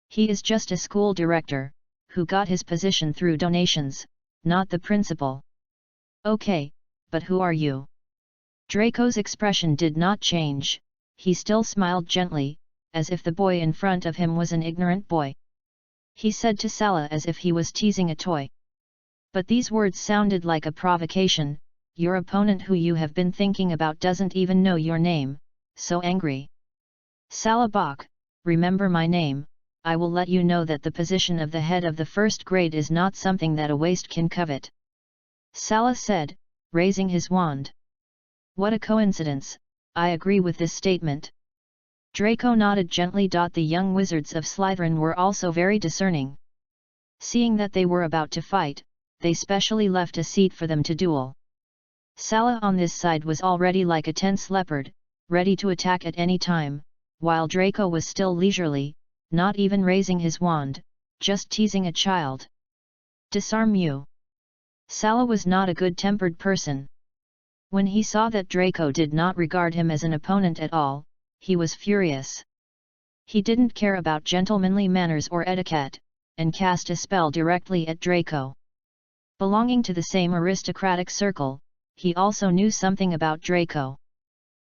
He is just a school director, who got his position through donations, not the principal. Okay, but who are you? Draco's expression did not change, he still smiled gently, as if the boy in front of him was an ignorant boy. He said to Sala as if he was teasing a toy. But these words sounded like a provocation. Your opponent who you have been thinking about doesn't even know your name, so angry. Sala Bach, remember my name, I will let you know that the position of the head of the first grade is not something that a waste can covet. Sala said, raising his wand. What a coincidence, I agree with this statement. Draco nodded gently. The young wizards of Slytherin were also very discerning. Seeing that they were about to fight, they specially left a seat for them to duel. Sala on this side was already like a tense leopard, ready to attack at any time, while Draco was still leisurely, not even raising his wand, just teasing a child. Disarm you. Sala was not a good-tempered person. When he saw that Draco did not regard him as an opponent at all, he was furious. He didn't care about gentlemanly manners or etiquette, and cast a spell directly at Draco. Belonging to the same aristocratic circle, he also knew something about Draco.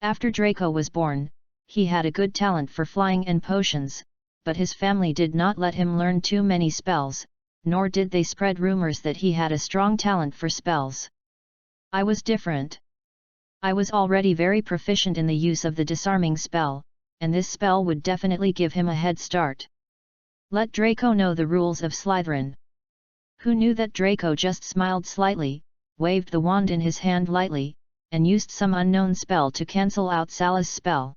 After Draco was born, he had a good talent for flying and potions, but his family did not let him learn too many spells, nor did they spread rumors that he had a strong talent for spells. I was different. I was already very proficient in the use of the disarming spell, and this spell would definitely give him a head start. Let Draco know the rules of Slytherin. Who knew that Draco just smiled slightly, waved the wand in his hand lightly, and used some unknown spell to cancel out Sala's spell.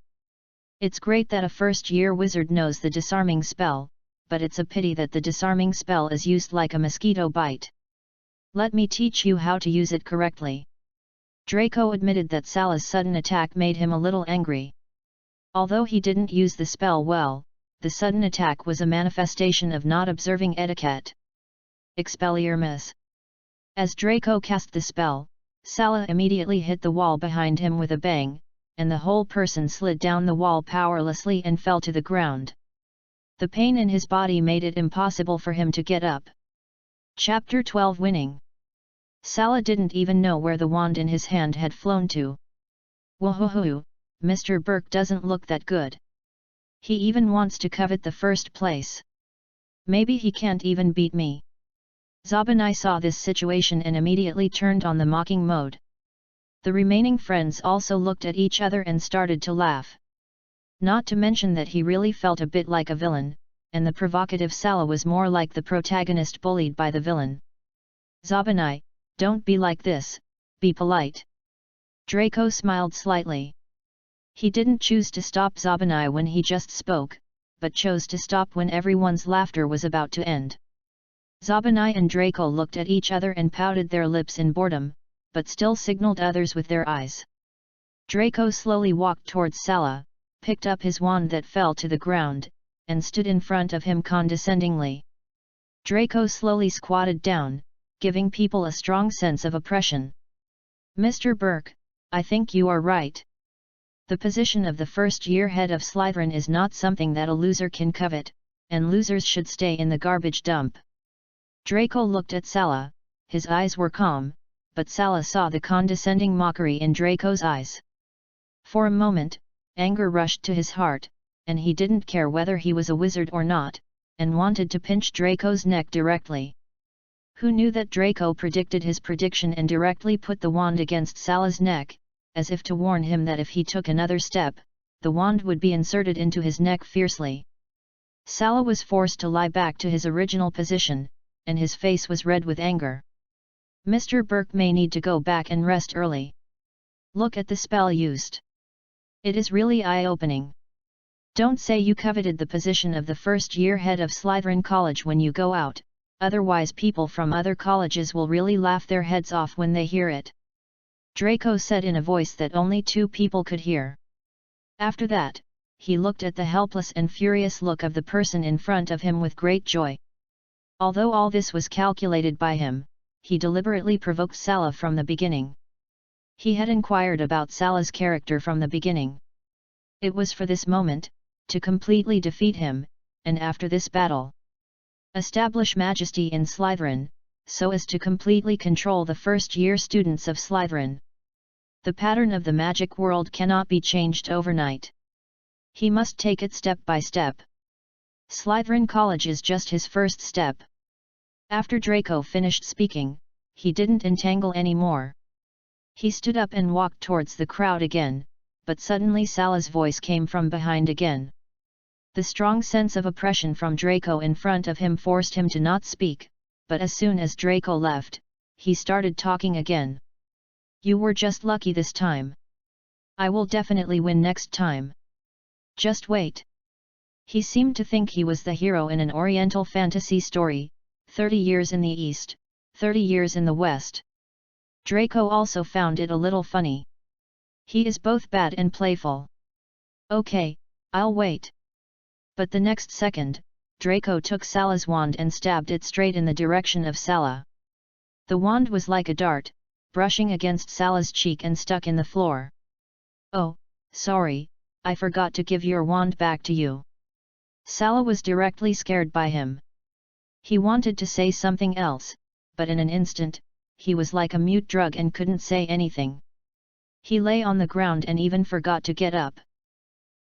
It's great that a first-year wizard knows the disarming spell, but it's a pity that the disarming spell is used like a mosquito bite. Let me teach you how to use it correctly. Draco admitted that Sala's sudden attack made him a little angry. Although he didn't use the spell well, the sudden attack was a manifestation of not observing etiquette. Expelliarmus. As Draco cast the spell, Sala immediately hit the wall behind him with a bang, and the whole person slid down the wall powerlessly and fell to the ground. The pain in his body made it impossible for him to get up. Chapter 12 Winning. Sala didn't even know where the wand in his hand had flown to. Woohoo, Mr. Burke doesn't look that good. He even wants to covet the first place. Maybe he can't even beat me. Zabanai saw this situation and immediately turned on the mocking mode. The remaining friends also looked at each other and started to laugh. Not to mention that he really felt a bit like a villain, and the provocative Sala was more like the protagonist bullied by the villain. Zabanai, don't be like this, be polite. Draco smiled slightly. He didn't choose to stop Zabanai when he just spoke, but chose to stop when everyone's laughter was about to end. Zabanai and Draco looked at each other and pouted their lips in boredom, but still signaled others with their eyes. Draco slowly walked towards Sala, picked up his wand that fell to the ground, and stood in front of him condescendingly. Draco slowly squatted down, giving people a strong sense of oppression. Mr. Burke, I think you are right. The position of the first-year head of Slytherin is not something that a loser can covet, and losers should stay in the garbage dump. Draco looked at Sala, his eyes were calm, but Sala saw the condescending mockery in Draco's eyes. For a moment, anger rushed to his heart, and he didn't care whether he was a wizard or not, and wanted to pinch Draco's neck directly. Who knew that Draco predicted his prediction and directly put the wand against Sala's neck, as if to warn him that if he took another step, the wand would be inserted into his neck fiercely. Sala was forced to lie back to his original position, and his face was red with anger. Mr. Burke may need to go back and rest early. Look at the spell used. It is really eye-opening. Don't say you coveted the position of the first-year head of Slytherin College when you go out, otherwise people from other colleges will really laugh their heads off when they hear it. Draco said in a voice that only two people could hear. After that, he looked at the helpless and furious look of the person in front of him with great joy. Although all this was calculated by him, he deliberately provoked Sala from the beginning. He had inquired about Sala's character from the beginning. It was for this moment, to completely defeat him, and after this battle, establish majesty in Slytherin, so as to completely control the first-year students of Slytherin. The pattern of the magic world cannot be changed overnight. He must take it step by step. Slytherin College is just his first step. After Draco finished speaking, he didn't entangle any more. He stood up and walked towards the crowd again, but suddenly Sala's voice came from behind again. The strong sense of oppression from Draco in front of him forced him to not speak, but as soon as Draco left, he started talking again. You were just lucky this time. I will definitely win next time. Just wait. He seemed to think he was the hero in an Oriental fantasy story, 30 years in the East, 30 years in the West. Draco also found it a little funny. He is both bad and playful. Okay, I'll wait. But the next second, Draco took Sala's wand and stabbed it straight in the direction of Sala. The wand was like a dart, brushing against Sala's cheek and stuck in the floor. Oh, sorry, I forgot to give your wand back to you. Sala was directly scared by him. He wanted to say something else, but in an instant, he was like a mute drug and couldn't say anything. He lay on the ground and even forgot to get up.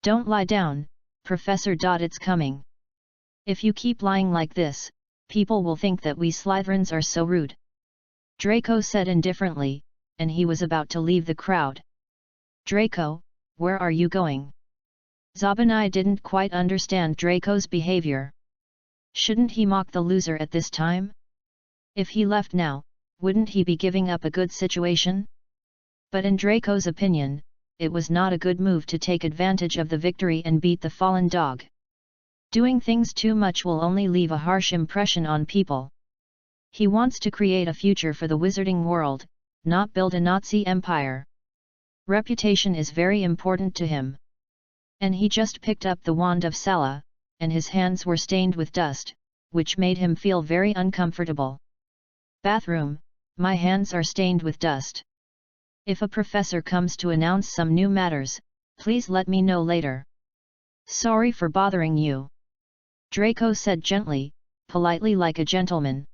Don't lie down, Professor. It's coming. If you keep lying like this, people will think that we Slytherins are so rude. Draco said indifferently, and he was about to leave the crowd. Draco, where are you going? Zabanai didn't quite understand Draco's behavior. Shouldn't he mock the loser at this time? If he left now, wouldn't he be giving up a good situation? But in Draco's opinion, it was not a good move to take advantage of the victory and beat the fallen dog. Doing things too much will only leave a harsh impression on people. He wants to create a future for the wizarding world, not build a Nazi empire. Reputation is very important to him. And he just picked up the wand of Sala, and his hands were stained with dust, which made him feel very uncomfortable. Bathroom, my hands are stained with dust. If a professor comes to announce some new matters, please let me know later. Sorry for bothering you. Draco said gently, politely like a gentleman.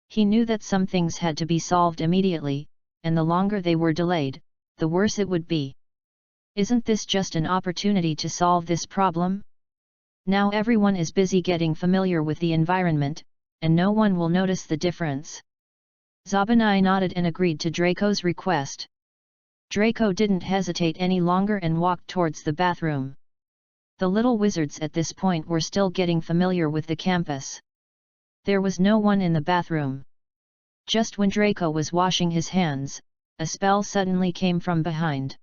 He knew that some things had to be solved immediately, and the longer they were delayed, the worse it would be. Isn't this just an opportunity to solve this problem? Now everyone is busy getting familiar with the environment, and no one will notice the difference. Zabanai nodded and agreed to Draco's request. Draco didn't hesitate any longer and walked towards the bathroom. The little wizards at this point were still getting familiar with the campus. There was no one in the bathroom. Just when Draco was washing his hands, a spell suddenly came from behind.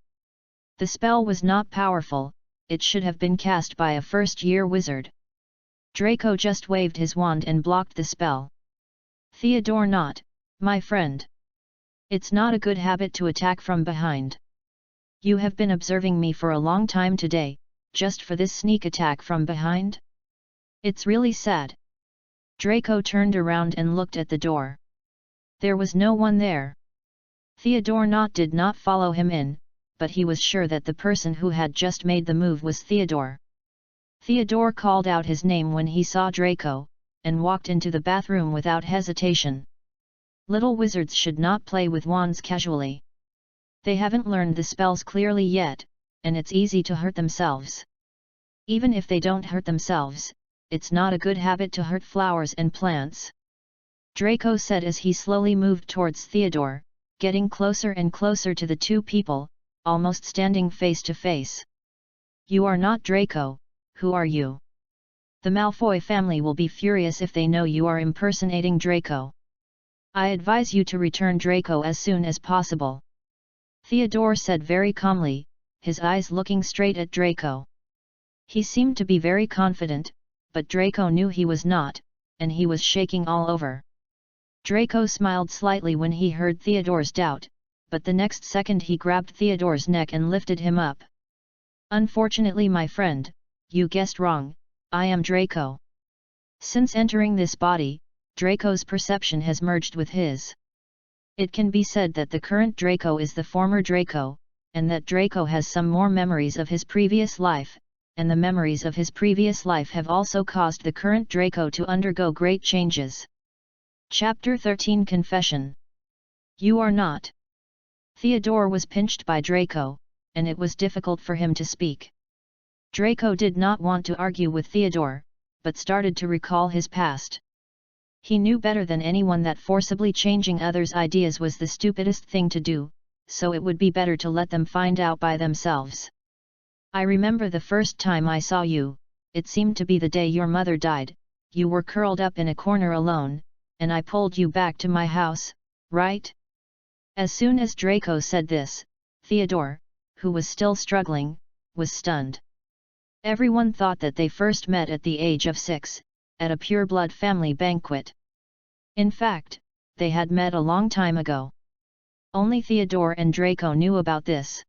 The spell was not powerful, it should have been cast by a first-year wizard. Draco just waved his wand and blocked the spell. Theodore, not, my friend. It's not a good habit to attack from behind. You have been observing me for a long time today, just for this sneak attack from behind? It's really sad. Draco turned around and looked at the door. There was no one there. Theodore did not follow him in, but he was sure that the person who had just made the move was Theodore. Theodore called out his name when he saw Draco, and walked into the bathroom without hesitation. Little wizards should not play with wands casually. They haven't learned the spells clearly yet, and it's easy to hurt themselves. Even if they don't hurt themselves, it's not a good habit to hurt flowers and plants. Draco said as he slowly moved towards Theodore, getting closer and closer to the two people, almost standing face to face. You are not Draco, who are you? The Malfoy family will be furious if they know you are impersonating Draco. I advise you to return Draco as soon as possible. Theodore said very calmly, his eyes looking straight at Draco. He seemed to be very confident, but Draco knew he was not, and he was shaking all over. Draco smiled slightly when he heard Theodore's doubt, but the next second he grabbed Theodore's neck and lifted him up. Unfortunately, my friend, you guessed wrong, I am Draco. Since entering this body, Draco's perception has merged with his. It can be said that the current Draco is the former Draco, and that Draco has some more memories of his previous life, and the memories of his previous life have also caused the current Draco to undergo great changes. Chapter 13 Confession. You are not. Theodore was pinched by Draco, and it was difficult for him to speak. Draco did not want to argue with Theodore, but started to recall his past. He knew better than anyone that forcibly changing others' ideas was the stupidest thing to do, so it would be better to let them find out by themselves. I remember the first time I saw you, it seemed to be the day your mother died. You were curled up in a corner alone, and I pulled you back to my house, right? As soon as Draco said this, Theodore, who was still struggling, was stunned. Everyone thought that they first met at the age of 6, at a pure-blood family banquet. In fact, they had met a long time ago. Only Theodore and Draco knew about this.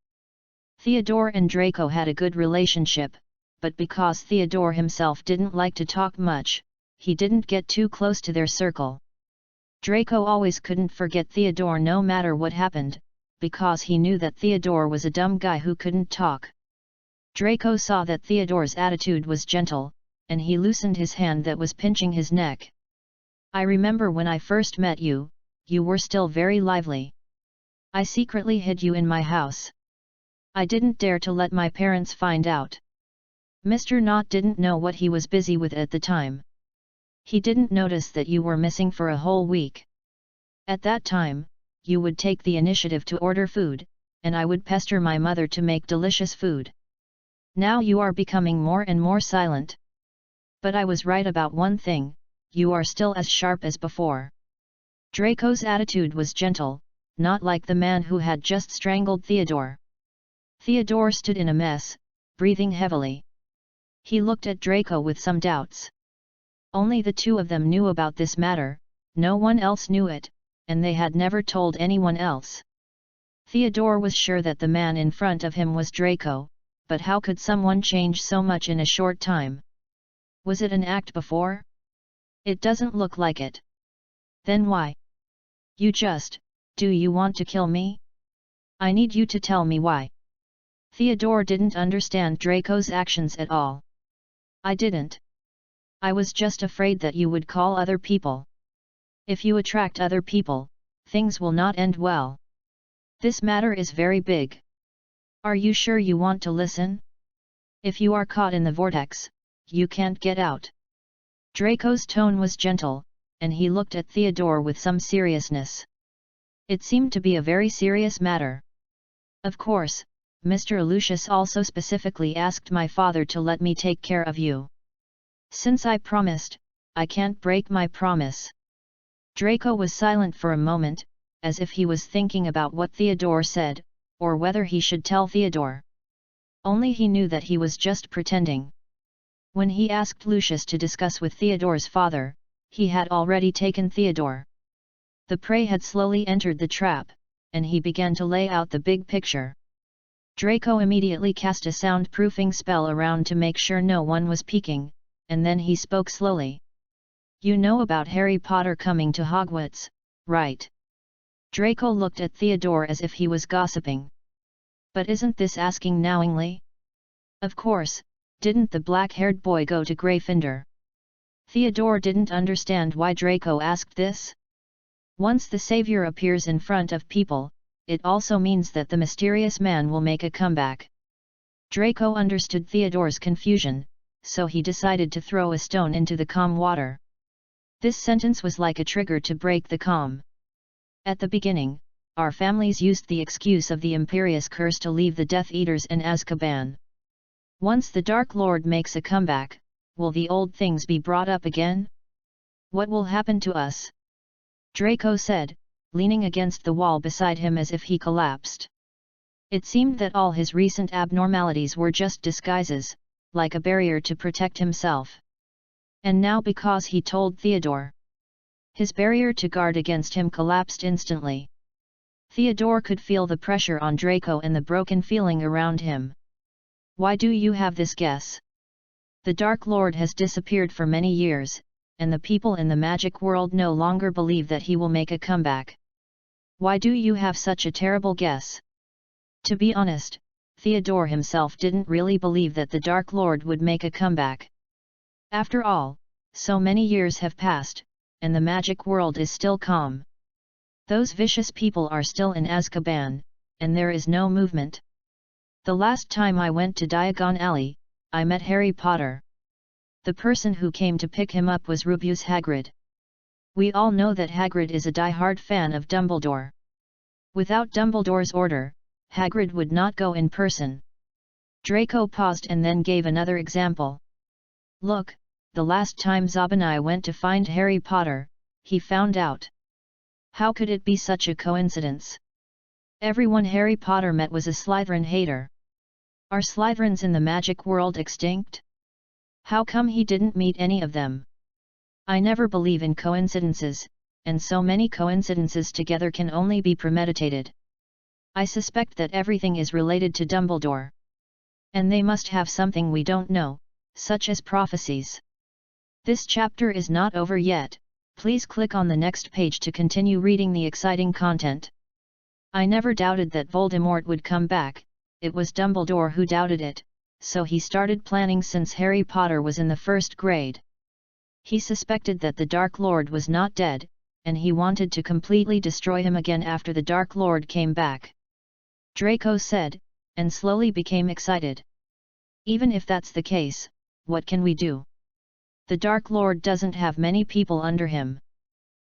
Theodore and Draco had a good relationship, but because Theodore himself didn't like to talk much, he didn't get too close to their circle. Draco always couldn't forget Theodore no matter what happened, because he knew that Theodore was a dumb guy who couldn't talk. Draco saw that Theodore's attitude was gentle, and he loosened his hand that was pinching his neck. I remember when I first met you, you were still very lively. I secretly hid you in my house. I didn't dare to let my parents find out. Mr. Knott didn't know what he was busy with at the time. He didn't notice that you were missing for a whole week. At that time, you would take the initiative to order food, and I would pester my mother to make delicious food. Now you are becoming more and more silent. But I was right about one thing, you are still as sharp as before. Draco's attitude was gentle, not like the man who had just strangled Theodore. Theodore stood in a mess, breathing heavily. He looked at Draco with some doubts. Only the two of them knew about this matter, no one else knew it, and they had never told anyone else. Theodore was sure that the man in front of him was Draco, but how could someone change so much in a short time? Was it an act before? It doesn't look like it. Then why? Do you want to kill me? I need you to tell me why. Theodore didn't understand Draco's actions at all. I didn't. I was just afraid that you would call other people. If you attract other people, things will not end well. This matter is very big. Are you sure you want to listen? If you are caught in the vortex, you can't get out. Draco's tone was gentle, and he looked at Theodore with some seriousness. It seemed to be a very serious matter. Of course, Mr. Lucius also specifically asked my father to let me take care of you. Since I promised, I can't break my promise. Draco was silent for a moment, as if he was thinking about what Theodore said, or whether he should tell Theodore. Only he knew that he was just pretending. When he asked Lucius to discuss with Theodore's father, he had already taken Theodore. The prey had slowly entered the trap, and he began to lay out the big picture. Draco immediately cast a soundproofing spell around to make sure no one was peeking, and then he spoke slowly. You know about Harry Potter coming to Hogwarts, right? Draco looked at Theodore as if he was gossiping. But isn't this asking knowingly? Of course, didn't the black-haired boy go to Gryffindor? Theodore didn't understand why Draco asked this. Once the savior appears in front of people, it also means that the mysterious man will make a comeback. Draco understood Theodore's confusion, so he decided to throw a stone into the calm water. This sentence was like a trigger to break the calm. At the beginning, our families used the excuse of the Imperious Curse to leave the Death Eaters in Azkaban. Once the Dark Lord makes a comeback, will the old things be brought up again? What will happen to us? Draco said, leaning against the wall beside him as if he collapsed. It seemed that all his recent abnormalities were just disguises, like a barrier to protect himself. And now because he told Theodore, his barrier to guard against him collapsed instantly. Theodore could feel the pressure on Draco and the broken feeling around him. Why do you have this guess? The Dark Lord has disappeared for many years, and the people in the magic world no longer believe that he will make a comeback. Why do you have such a terrible guess? To be honest, Theodore himself didn't really believe that the Dark Lord would make a comeback. After all, so many years have passed, and the magic world is still calm. Those vicious people are still in Azkaban, and there is no movement. The last time I went to Diagon Alley, I met Harry Potter. The person who came to pick him up was Rubeus Hagrid. We all know that Hagrid is a die-hard fan of Dumbledore. Without Dumbledore's order, Hagrid would not go in person. Draco paused and then gave another example. Look, the last time Zob and I went to find Harry Potter, he found out. How could it be such a coincidence? Everyone Harry Potter met was a Slytherin hater. Are Slytherins in the magic world extinct? How come he didn't meet any of them? I never believe in coincidences, and so many coincidences together can only be premeditated. I suspect that everything is related to Dumbledore. And they must have something we don't know, such as prophecies. This chapter is not over yet, please click on the next page to continue reading the exciting content. I never doubted that Voldemort would come back, it was Dumbledore who doubted it, so he started planning since Harry Potter was in the first grade. He suspected that the Dark Lord was not dead, and he wanted to completely destroy him again after the Dark Lord came back. Draco said, and slowly became excited. Even if that's the case, what can we do? The Dark Lord doesn't have many people under him.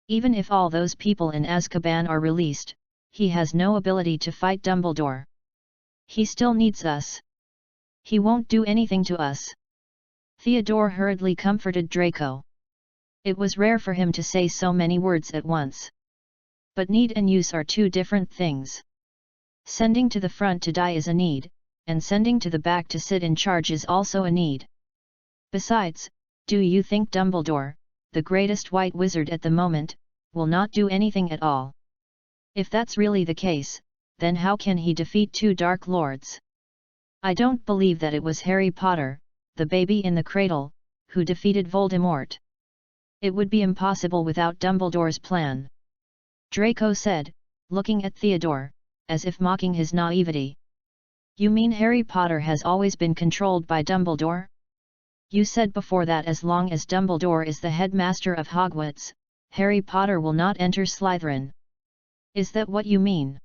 Even if all those people in Azkaban are released, he has no ability to fight Dumbledore. He still needs us. He won't do anything to us. Theodore hurriedly comforted Draco. It was rare for him to say so many words at once. But need and use are two different things. Sending to the front to die is a need, and sending to the back to sit in charge is also a need. Besides, do you think Dumbledore, the greatest white wizard at the moment, will not do anything at all? If that's really the case, then how can he defeat two Dark Lords? I don't believe that it was Harry Potter, the baby in the cradle, who defeated Voldemort. It would be impossible without Dumbledore's plan. Draco said, looking at Theodore, as if mocking his naivety. You mean Harry Potter has always been controlled by Dumbledore? You said before that as long as Dumbledore is the headmaster of Hogwarts, Harry Potter will not enter Slytherin. Is that what you mean?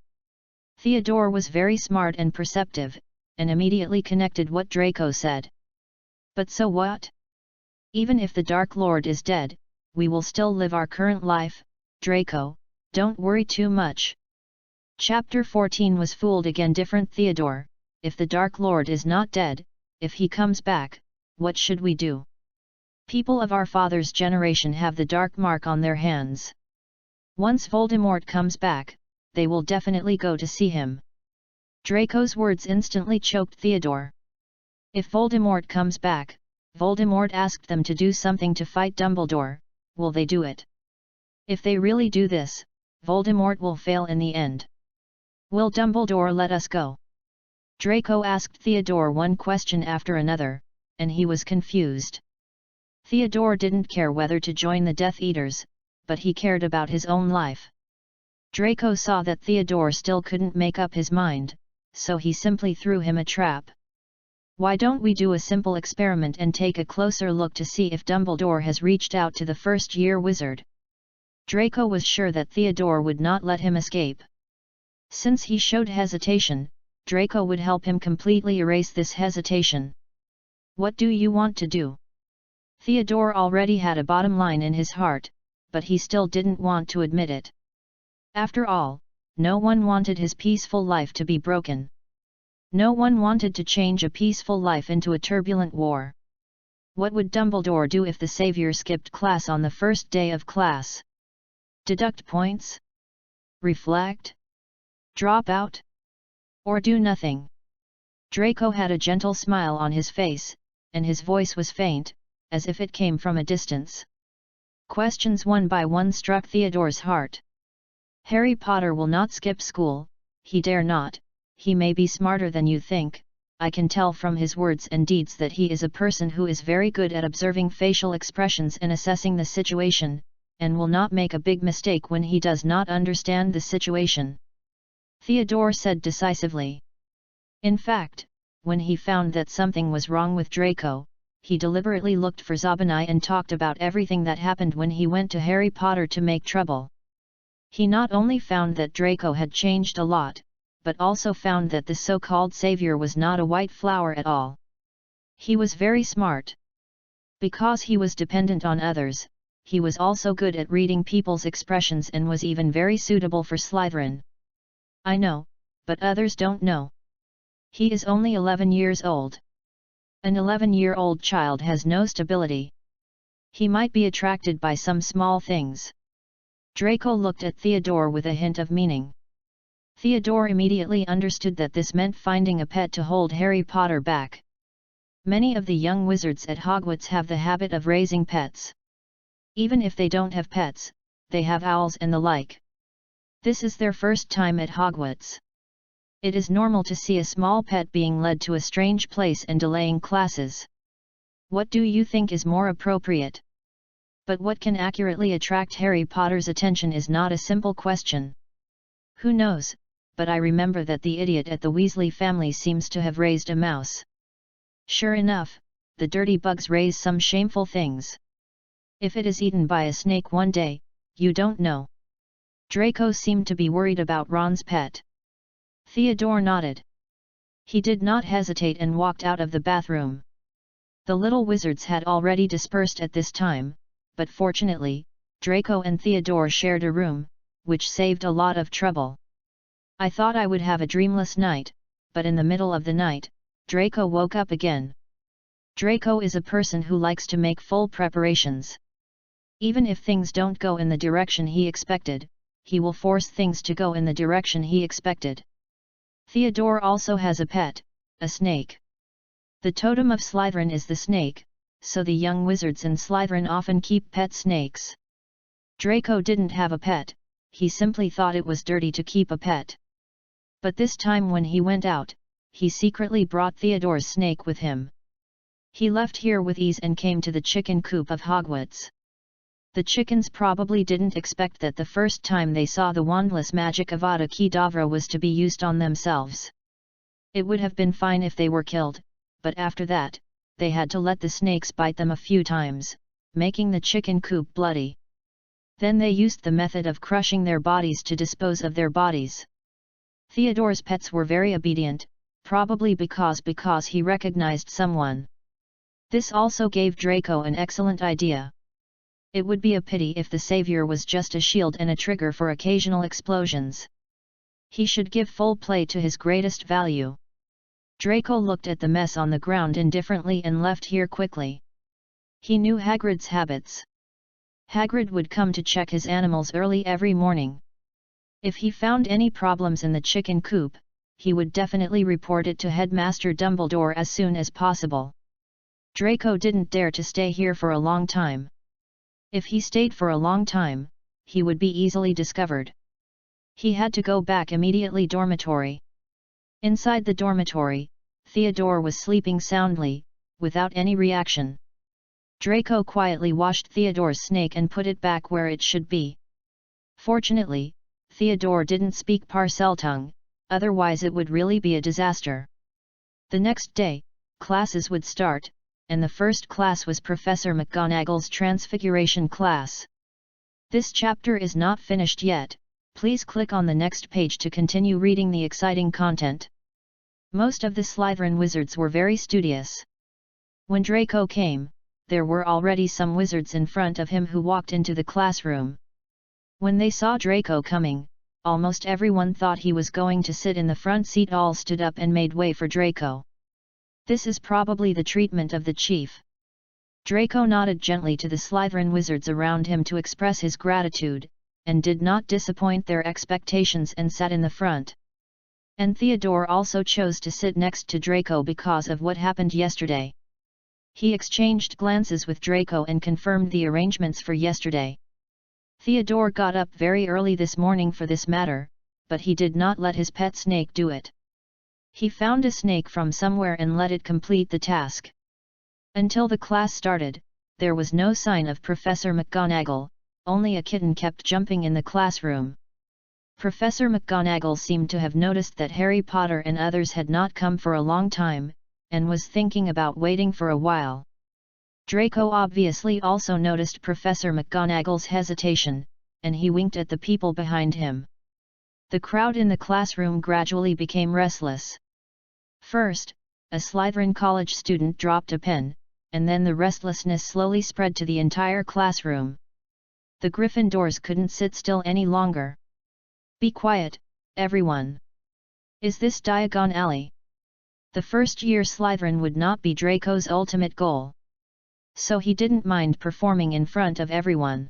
Theodore was very smart and perceptive, and immediately connected what Draco said. But so what? Even if the Dark Lord is dead, we will still live our current life, Draco, don't worry too much. Chapter 14 was fooled again. Different Theodore, if the Dark Lord is not dead, if he comes back, what should we do? People of our father's generation have the dark mark on their hands. Once Voldemort comes back, they will definitely go to see him. Draco's words instantly choked Theodore. If Voldemort comes back, Voldemort asked them to do something to fight Dumbledore, will they do it? If they really do this, Voldemort will fail in the end. Will Dumbledore let us go? Draco asked Theodore one question after another, and he was confused. Theodore didn't care whether to join the Death Eaters, but he cared about his own life. Draco saw that Theodore still couldn't make up his mind, so he simply threw him a trap. Why don't we do a simple experiment and take a closer look to see if Dumbledore has reached out to the first-year wizard? Draco was sure that Theodore would not let him escape. Since he showed hesitation, Draco would help him completely erase this hesitation. What do you want to do? Theodore already had a bottom line in his heart, but he still didn't want to admit it. After all, no one wanted his peaceful life to be broken. No one wanted to change a peaceful life into a turbulent war. What would Dumbledore do if the Savior skipped class on the first day of class? Deduct points? Reflect? Drop out? Or do nothing? Draco had a gentle smile on his face, and his voice was faint, as if it came from a distance. Questions one by one struck Theodore's heart. Harry Potter will not skip school, he dare not, he may be smarter than you think, I can tell from his words and deeds that he is a person who is very good at observing facial expressions and assessing the situation, and will not make a big mistake when he does not understand the situation," Theodore said decisively. In fact, when he found that something was wrong with Draco, he deliberately looked for Zabanai and talked about everything that happened when he went to Harry Potter to make trouble. He not only found that Draco had changed a lot, but also found that the so-called savior was not a white flower at all. He was very smart. Because he was dependent on others, he was also good at reading people's expressions and was even very suitable for Slytherin. "I know, but others don't know. He is only 11 years old. An 11-year-old child has no stability. He might be attracted by some small things." Draco looked at Theodore with a hint of meaning. Theodore immediately understood that this meant finding a pet to hold Harry Potter back. Many of the young wizards at Hogwarts have the habit of raising pets. Even if they don't have pets, they have owls and the like. This is their first time at Hogwarts. It is normal to see a small pet being led to a strange place and delaying classes. What do you think is more appropriate? But what can accurately attract Harry Potter's attention is not a simple question. Who knows, but I remember that the idiot at the Weasley family seems to have raised a mouse. Sure enough, the dirty bugs raise some shameful things. If it is eaten by a snake one day, you don't know. Draco seemed to be worried about Ron's pet. Theodore nodded. He did not hesitate and walked out of the bathroom. The little wizards had already dispersed at this time, but fortunately, Draco and Theodore shared a room, which saved a lot of trouble. "I thought I would have a dreamless night, but in the middle of the night, Draco woke up again." Draco is a person who likes to make full preparations. Even if things don't go in the direction he expected, he will force things to go in the direction he expected. Theodore also has a pet, a snake. The totem of Slytherin is the snake, so the young wizards in Slytherin often keep pet snakes. Draco didn't have a pet, he simply thought it was dirty to keep a pet. But this time when he went out, he secretly brought Theodore's snake with him. He left here with ease and came to the chicken coop of Hogwarts. The chickens probably didn't expect that the first time they saw the wandless magic of Avada Kedavra was to be used on themselves. It would have been fine if they were killed, but after that, they had to let the snakes bite them a few times, making the chicken coop bloody. Then they used the method of crushing their bodies to dispose of their bodies. Theodore's pets were very obedient, probably because he recognized someone. This also gave Draco an excellent idea. It would be a pity if the savior was just a shield and a trigger for occasional explosions. He should give full play to his greatest value. Draco looked at the mess on the ground indifferently and left here quickly. He knew Hagrid's habits. Hagrid would come to check his animals early every morning. If he found any problems in the chicken coop, he would definitely report it to Headmaster Dumbledore as soon as possible. Draco didn't dare to stay here for a long time. If he stayed for a long time, he would be easily discovered. He had to go back immediately dormitory. Inside the dormitory, Theodore was sleeping soundly, without any reaction. Draco quietly washed Theodore's snake and put it back where it should be. Fortunately, Theodore didn't speak Parseltongue, otherwise it would really be a disaster. The next day, classes would start, and the first class was Professor McGonagall's Transfiguration class. This chapter is not finished yet, please click on the next page to continue reading the exciting content. Most of the Slytherin wizards were very studious. When Draco came, there were already some wizards in front of him who walked into the classroom. When they saw Draco coming, almost everyone thought he was going to sit in the front seat. All stood up and made way for Draco. This is probably the treatment of the chief. Draco nodded gently to the Slytherin wizards around him to express his gratitude, and did not disappoint their expectations and sat in the front. And Theodore also chose to sit next to Draco because of what happened yesterday. He exchanged glances with Draco and confirmed the arrangements for yesterday. Theodore got up very early this morning for this matter, but he did not let his pet snake do it. He found a snake from somewhere and let it complete the task. Until the class started, there was no sign of Professor McGonagall, only a kitten kept jumping in the classroom. Professor McGonagall seemed to have noticed that Harry Potter and others had not come for a long time, and was thinking about waiting for a while. Draco obviously also noticed Professor McGonagall's hesitation, and he winked at the people behind him. The crowd in the classroom gradually became restless. First, a Slytherin college student dropped a pen, and then the restlessness slowly spread to the entire classroom. The Gryffindors couldn't sit still any longer. "Be quiet, everyone. Is this Diagon Alley?" The first-year Slytherin would not be Draco's ultimate goal, so he didn't mind performing in front of everyone.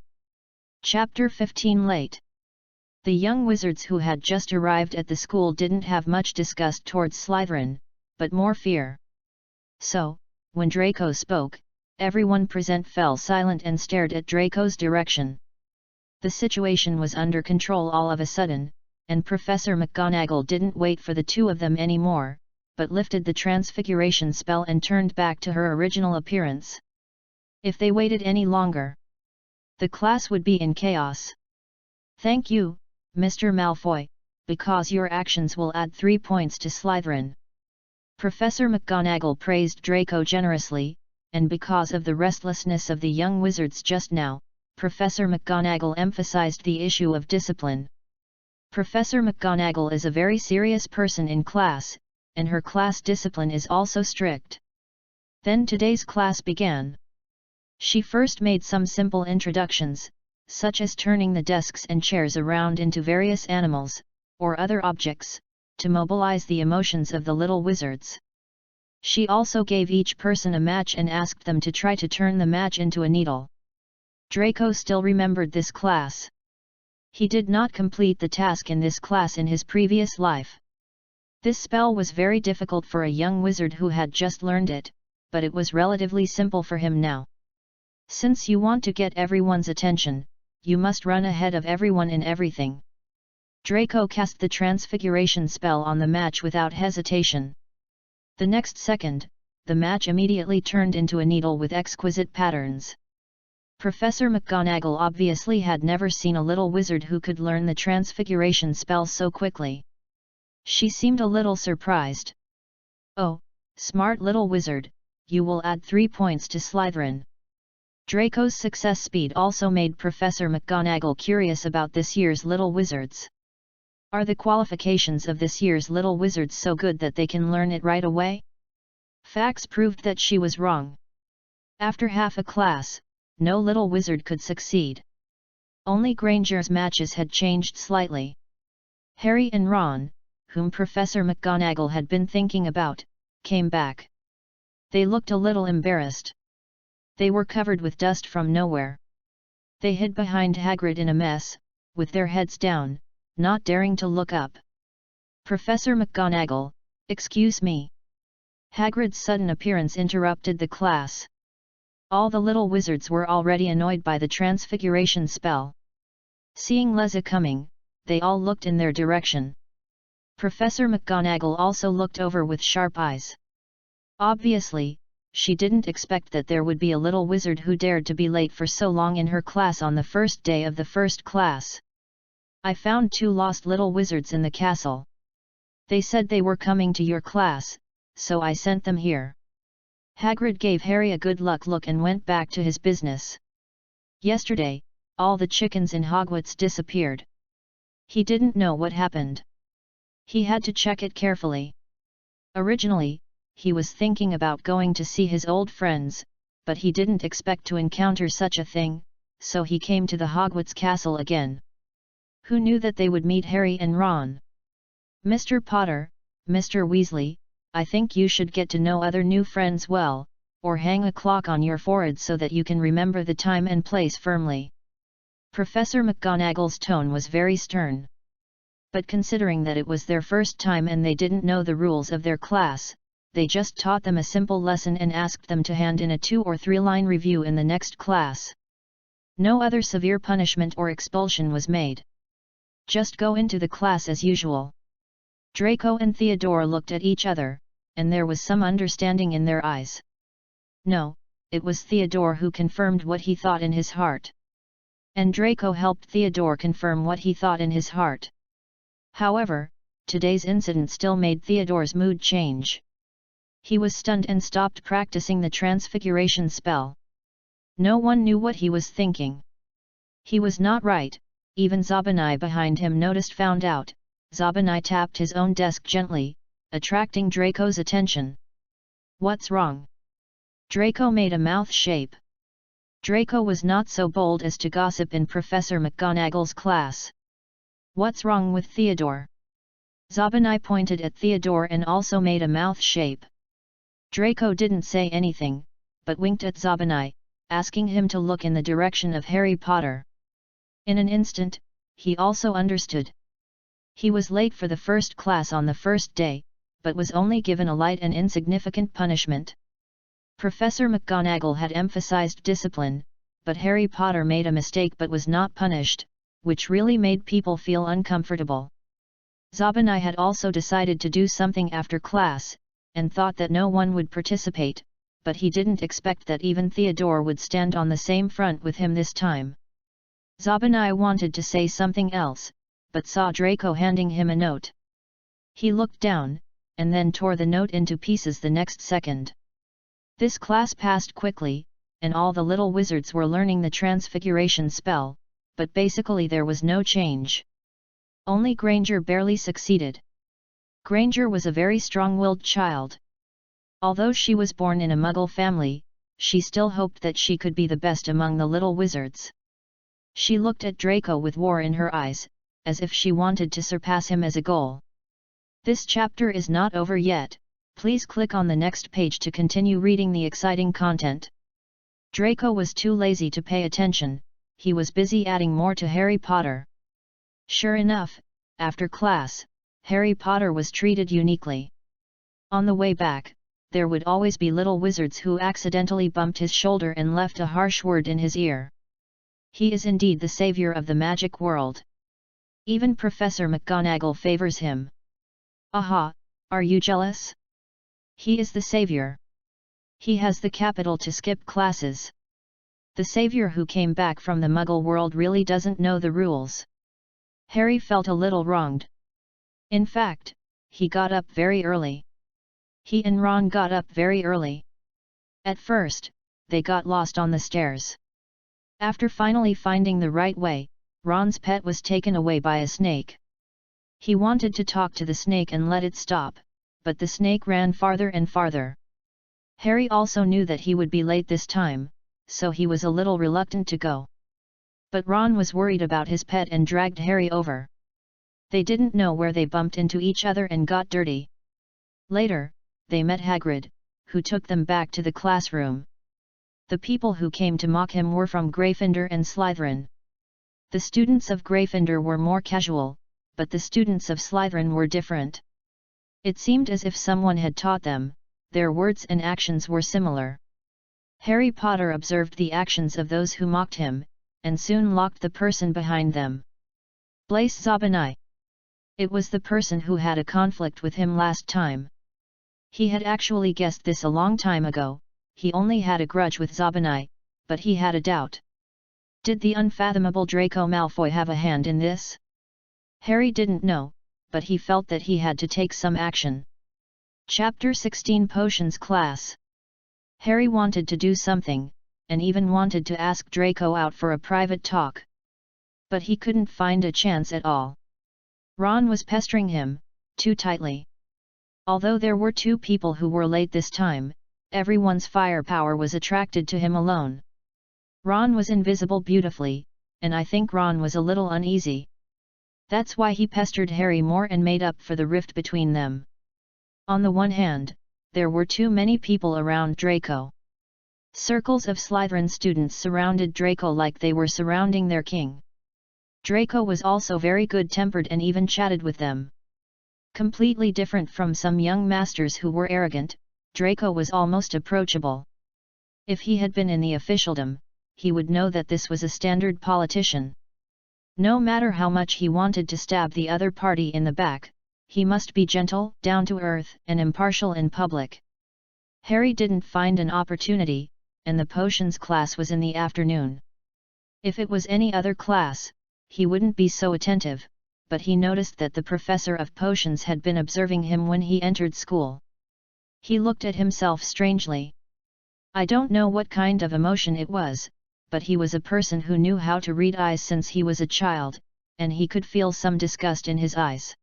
Chapter 15 Late. The young wizards who had just arrived at the school didn't have much disgust towards Slytherin, but more fear. So, when Draco spoke, everyone present fell silent and stared at Draco's direction. The situation was under control all of a sudden, and Professor McGonagall didn't wait for the two of them anymore, but lifted the transfiguration spell and turned back to her original appearance. If they waited any longer, the class would be in chaos. "Thank you, Mr. Malfoy, because your actions will add 3 points to Slytherin." Professor McGonagall praised Draco generously, and because of the restlessness of the young wizards just now, Professor McGonagall emphasized the issue of discipline. Professor McGonagall is a very serious person in class, and her class discipline is also strict. Then today's class began. She first made some simple introductions, such as turning the desks and chairs around into various animals, or other objects, to mobilize the emotions of the little wizards. She also gave each person a match and asked them to try to turn the match into a needle. Draco still remembered this class. He did not complete the task in this class in his previous life. This spell was very difficult for a young wizard who had just learned it, but it was relatively simple for him now. Since you want to get everyone's attention, you must run ahead of everyone in everything. Draco cast the transfiguration spell on the match without hesitation. The next second, the match immediately turned into a needle with exquisite patterns. Professor McGonagall obviously had never seen a little wizard who could learn the transfiguration spell so quickly. She seemed a little surprised. "Oh, smart little wizard, you will add 3 points to Slytherin." Draco's success speed also made Professor McGonagall curious about this year's little wizards. Are the qualifications of this year's little wizards so good that they can learn it right away? Facts proved that she was wrong. After half a class, no little wizard could succeed. Only Granger's matches had changed slightly. Harry and Ron, whom Professor McGonagall had been thinking about, came back. They looked a little embarrassed. They were covered with dust from nowhere. They hid behind Hagrid in a mess, with their heads down, not daring to look up. "Professor McGonagall, excuse me." Hagrid's sudden appearance interrupted the class. All the little wizards were already annoyed by the transfiguration spell. Seeing Leza coming, they all looked in their direction. Professor McGonagall also looked over with sharp eyes. Obviously, she didn't expect that there would be a little wizard who dared to be late for so long in her class on the first day of the first class. "I found 2 lost little wizards in the castle. They said they were coming to your class, so I sent them here." Hagrid gave Harry a good luck look and went back to his business. Yesterday, all the chickens in Hogwarts disappeared. He didn't know what happened. He had to check it carefully. Originally, he was thinking about going to see his old friends, but he didn't expect to encounter such a thing, so he came to the Hogwarts castle again. Who knew that they would meet Harry and Ron? "Mr. Potter, Mr. Weasley, I think you should get to know other new friends well, or hang a clock on your forehead so that you can remember the time and place firmly." Professor McGonagall's tone was very stern. But considering that it was their first time and they didn't know the rules of their class, they just taught them a simple lesson and asked them to hand in a 2 or 3 line review in the next class. No other severe punishment or expulsion was made. Just go into the class as usual. Draco and Theodore looked at each other, and there was some understanding in their eyes. No, it was Theodore who confirmed what he thought in his heart. And Draco helped Theodore confirm what he thought in his heart. However, today's incident still made Theodore's mood change. He was stunned and stopped practicing the transfiguration spell. No one knew what he was thinking. He was not right, even Zabanai behind him found out. Zabanai tapped his own desk gently, attracting Draco's attention. "What's wrong?" Draco made a mouth shape. Draco was not so bold as to gossip in Professor McGonagall's class. "What's wrong with Theodore?" Zabanai pointed at Theodore and also made a mouth shape. Draco didn't say anything, but winked at Zabanai, asking him to look in the direction of Harry Potter. In an instant, he also understood. He was late for the first class on the first day, but was only given a light and insignificant punishment. Professor McGonagall had emphasized discipline, but Harry Potter made a mistake but was not punished, which really made people feel uncomfortable. Zabanai had also decided to do something after class, and thought that no one would participate, but he didn't expect that even Theodore would stand on the same front with him this time. Zabanai wanted to say something else, but saw Draco handing him a note. He looked down, and then tore the note into pieces the next second. This class passed quickly, and all the little wizards were learning the transfiguration spell, but basically there was no change. Only Granger barely succeeded. Granger was a very strong-willed child. Although she was born in a Muggle family, she still hoped that she could be the best among the little wizards. She looked at Draco with war in her eyes, as if she wanted to surpass him as a goal. This chapter is not over yet, please click on the next page to continue reading the exciting content. Draco was too lazy to pay attention, he was busy adding more to Harry Potter. Sure enough, after class, Harry Potter was treated uniquely. On the way back, there would always be little wizards who accidentally bumped his shoulder and left a harsh word in his ear. He is indeed the savior of the magic world. Even Professor McGonagall favors him. Aha, are you jealous? He is the savior. He has the capital to skip classes. The savior who came back from the Muggle world really doesn't know the rules. Harry felt a little wronged. In fact, he got up very early. He and Ron got up very early. At first, they got lost on the stairs. After finally finding the right way, Ron's pet was taken away by a snake. He wanted to talk to the snake and let it stop, but the snake ran farther and farther. Harry also knew that he would be late this time, so he was a little reluctant to go. But Ron was worried about his pet and dragged Harry over. They didn't know where they bumped into each other and got dirty. Later, they met Hagrid, who took them back to the classroom. The people who came to mock him were from Gryffindor and Slytherin. The students of Gryffindor were more casual, but the students of Slytherin were different. It seemed as if someone had taught them, their words and actions were similar. Harry Potter observed the actions of those who mocked him, and soon locked the person behind them. Blaise Zabanai. It was the person who had a conflict with him last time. He had actually guessed this a long time ago, he only had a grudge with Zabanai, but he had a doubt. Did the unfathomable Draco Malfoy have a hand in this? Harry didn't know, but he felt that he had to take some action. Chapter 16 Potions Class. Harry wanted to do something, and even wanted to ask Draco out for a private talk. But he couldn't find a chance at all. Ron was pestering him, too tightly. Although there were two people who were late this time, everyone's firepower was attracted to him alone. Ron was invisible beautifully, and I think Ron was a little uneasy. That's why he pestered Harry more and made up for the rift between them. On the one hand, there were too many people around Draco. Circles of Slytherin students surrounded Draco like they were surrounding their king. Draco was also very good-tempered and even chatted with them. Completely different from some young masters who were arrogant, Draco was almost approachable. If he had been in the officialdom, he would know that this was a standard politician. No matter how much he wanted to stab the other party in the back, he must be gentle, down-to-earth, and impartial in public. Harry didn't find an opportunity, and the potions class was in the afternoon. If it was any other class, he wouldn't be so attentive, but he noticed that the professor of potions had been observing him when he entered school. He looked at himself strangely. I don't know what kind of emotion it was, but he was a person who knew how to read eyes since he was a child, and he could feel some disgust in his eyes.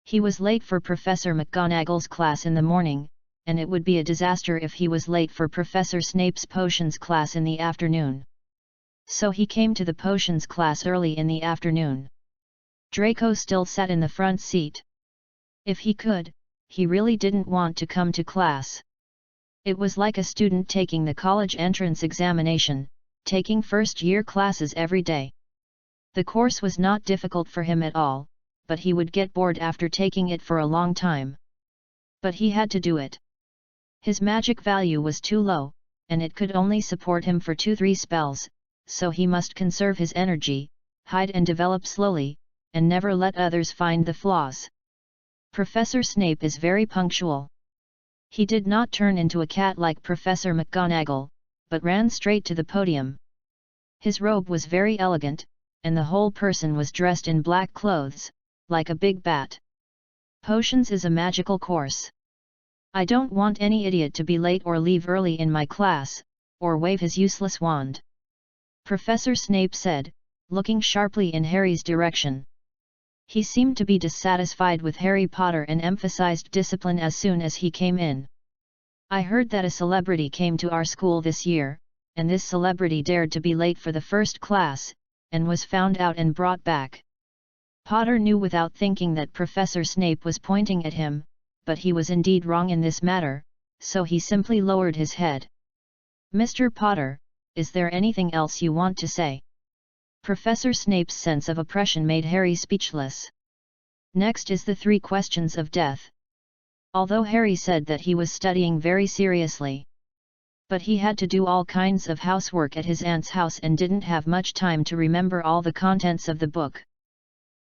He was late for Professor McGonagall's class in the morning, and it would be a disaster if he was late for Professor Snape's potions class in the afternoon. So he came to the potions class early in the afternoon. Draco still sat in the front seat. If he could, he really didn't want to come to class. It was like a student taking the college entrance examination, taking first-year classes every day. The course was not difficult for him at all, but he would get bored after taking it for a long time. But he had to do it. His magic value was too low, and it could only support him for 2-3 spells, so he must conserve his energy, hide and develop slowly, and never let others find the flaws. Professor Snape is very punctual. He did not turn into a cat like Professor McGonagall, but ran straight to the podium. His robe was very elegant, and the whole person was dressed in black clothes, like a big bat. Potions is a magical course. I don't want any idiot to be late or leave early in my class, or wave his useless wand. Professor Snape said, looking sharply in Harry's direction. He seemed to be dissatisfied with Harry Potter and emphasized discipline as soon as he came in. I heard that a celebrity came to our school this year, and this celebrity dared to be late for the first class, and was found out and brought back. Potter knew without thinking that Professor Snape was pointing at him, but he was indeed wrong in this matter, so he simply lowered his head. Mr. Potter, is there anything else you want to say? Professor Snape's sense of oppression made Harry speechless. Next is the 3 questions of death. Although Harry said that he was studying very seriously, but he had to do all kinds of housework at his aunt's house and didn't have much time to remember all the contents of the book.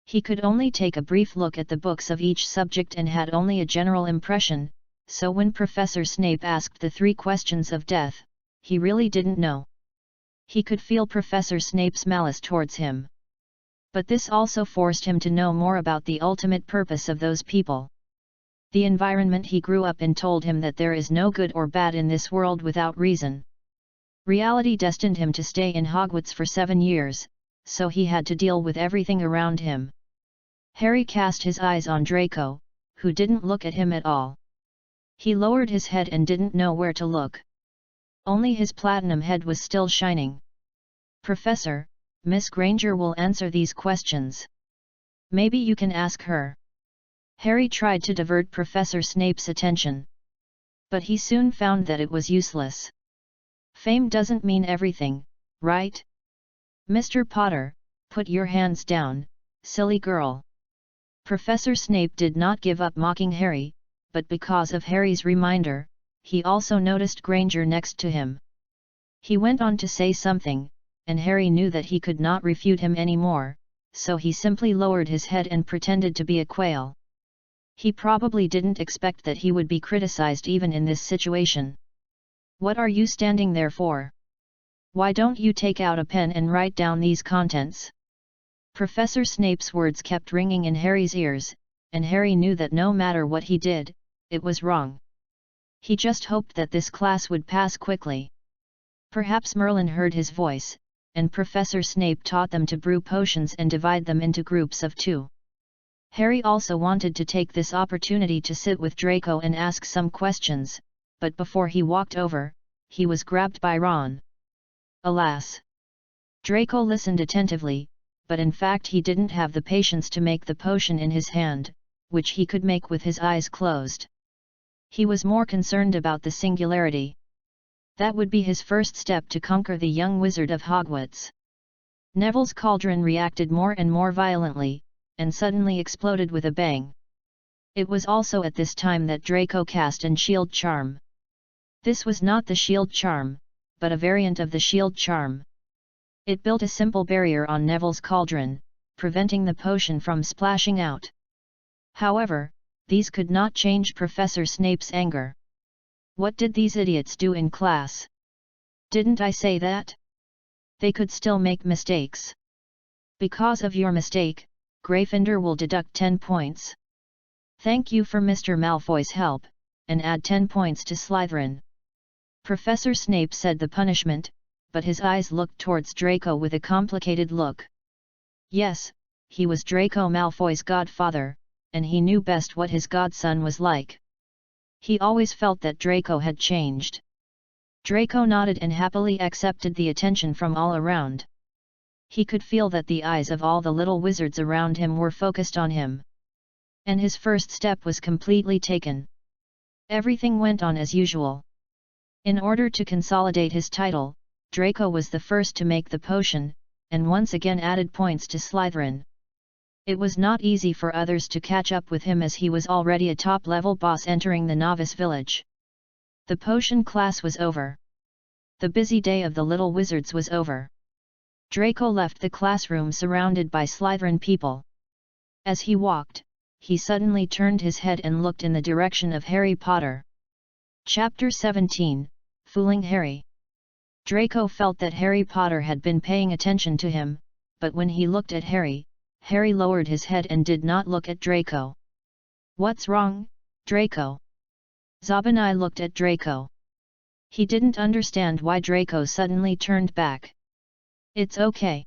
He could only take a brief look at the books of each subject and had only a general impression, so when Professor Snape asked the 3 questions of death, he really didn't know. He could feel Professor Snape's malice towards him. But this also forced him to know more about the ultimate purpose of those people. The environment he grew up in told him that there is no good or bad in this world without reason. Reality destined him to stay in Hogwarts for 7 years, so he had to deal with everything around him. Harry cast his eyes on Draco, who didn't look at him at all. He lowered his head and didn't know where to look. Only his platinum head was still shining. Professor, Miss Granger will answer these questions. Maybe you can ask her. Harry tried to divert Professor Snape's attention. But he soon found that it was useless. Fame doesn't mean everything, right? Mr. Potter, put your hands down, silly girl. Professor Snape did not give up mocking Harry, but because of Harry's reminder, he also noticed Granger next to him. He went on to say something, and Harry knew that he could not refute him anymore, so he simply lowered his head and pretended to be a quail. He probably didn't expect that he would be criticized even in this situation. What are you standing there for? Why don't you take out a pen and write down these contents? Professor Snape's words kept ringing in Harry's ears, and Harry knew that no matter what he did, it was wrong. He just hoped that this class would pass quickly. Perhaps Merlin heard his voice, and Professor Snape taught them to brew potions and divide them into groups of 2. Harry also wanted to take this opportunity to sit with Draco and ask some questions, but before he walked over, he was grabbed by Ron. Alas! Draco listened attentively, but in fact he didn't have the patience to make the potion in his hand, which he could make with his eyes closed. He was more concerned about the singularity. That would be his first step to conquer the young wizard of Hogwarts. Neville's cauldron reacted more and more violently, and suddenly exploded with a bang. It was also at this time that Draco cast an shield charm. This was not the shield charm, but a variant of the shield charm. It built a simple barrier on Neville's cauldron, preventing the potion from splashing out. However, these could not change Professor Snape's anger. What did these idiots do in class? Didn't I say that? They could still make mistakes. Because of your mistake, Gryffindor will deduct 10 points. Thank you for Mr. Malfoy's help, and add 10 points to Slytherin. Professor Snape said the punishment, but his eyes looked towards Draco with a complicated look. Yes, he was Draco Malfoy's godfather, and he knew best what his godson was like. He always felt that Draco had changed. Draco nodded and happily accepted the attention from all around. He could feel that the eyes of all the little wizards around him were focused on him. And his first step was completely taken. Everything went on as usual. In order to consolidate his title, Draco was the first to make the potion, and once again added points to Slytherin. It was not easy for others to catch up with him as he was already a top-level boss entering the novice village. The potion class was over. The busy day of the little wizards was over. Draco left the classroom surrounded by Slytherin people. As he walked, he suddenly turned his head and looked in the direction of Harry Potter. Chapter 17, Fooling Harry. Draco felt that Harry Potter had been paying attention to him, but when he looked at Harry, Harry lowered his head and did not look at Draco. What's wrong, Draco? Zabinai looked at Draco. He didn't understand why Draco suddenly turned back. It's okay.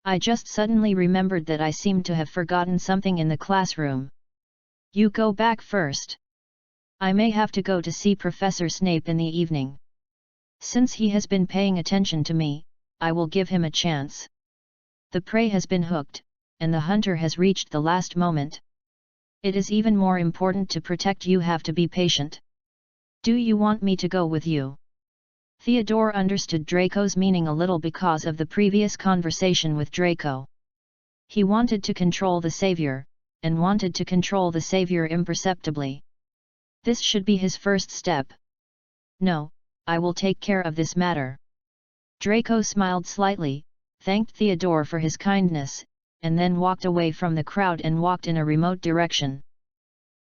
I just suddenly remembered that I seemed to have forgotten something in the classroom. You go back first. I may have to go to see Professor Snape in the evening. Since he has been paying attention to me, I will give him a chance. The prey has been hooked, and the hunter has reached the last moment. It is even more important to protect you. Have to be patient. Do you want me to go with you? Theodore understood Draco's meaning a little because of the previous conversation with Draco. He wanted to control the Savior, and wanted to control the Savior imperceptibly. This should be his first step. No, I will take care of this matter. Draco smiled slightly, thanked Theodore for his kindness, and then walked away from the crowd and walked in a remote direction.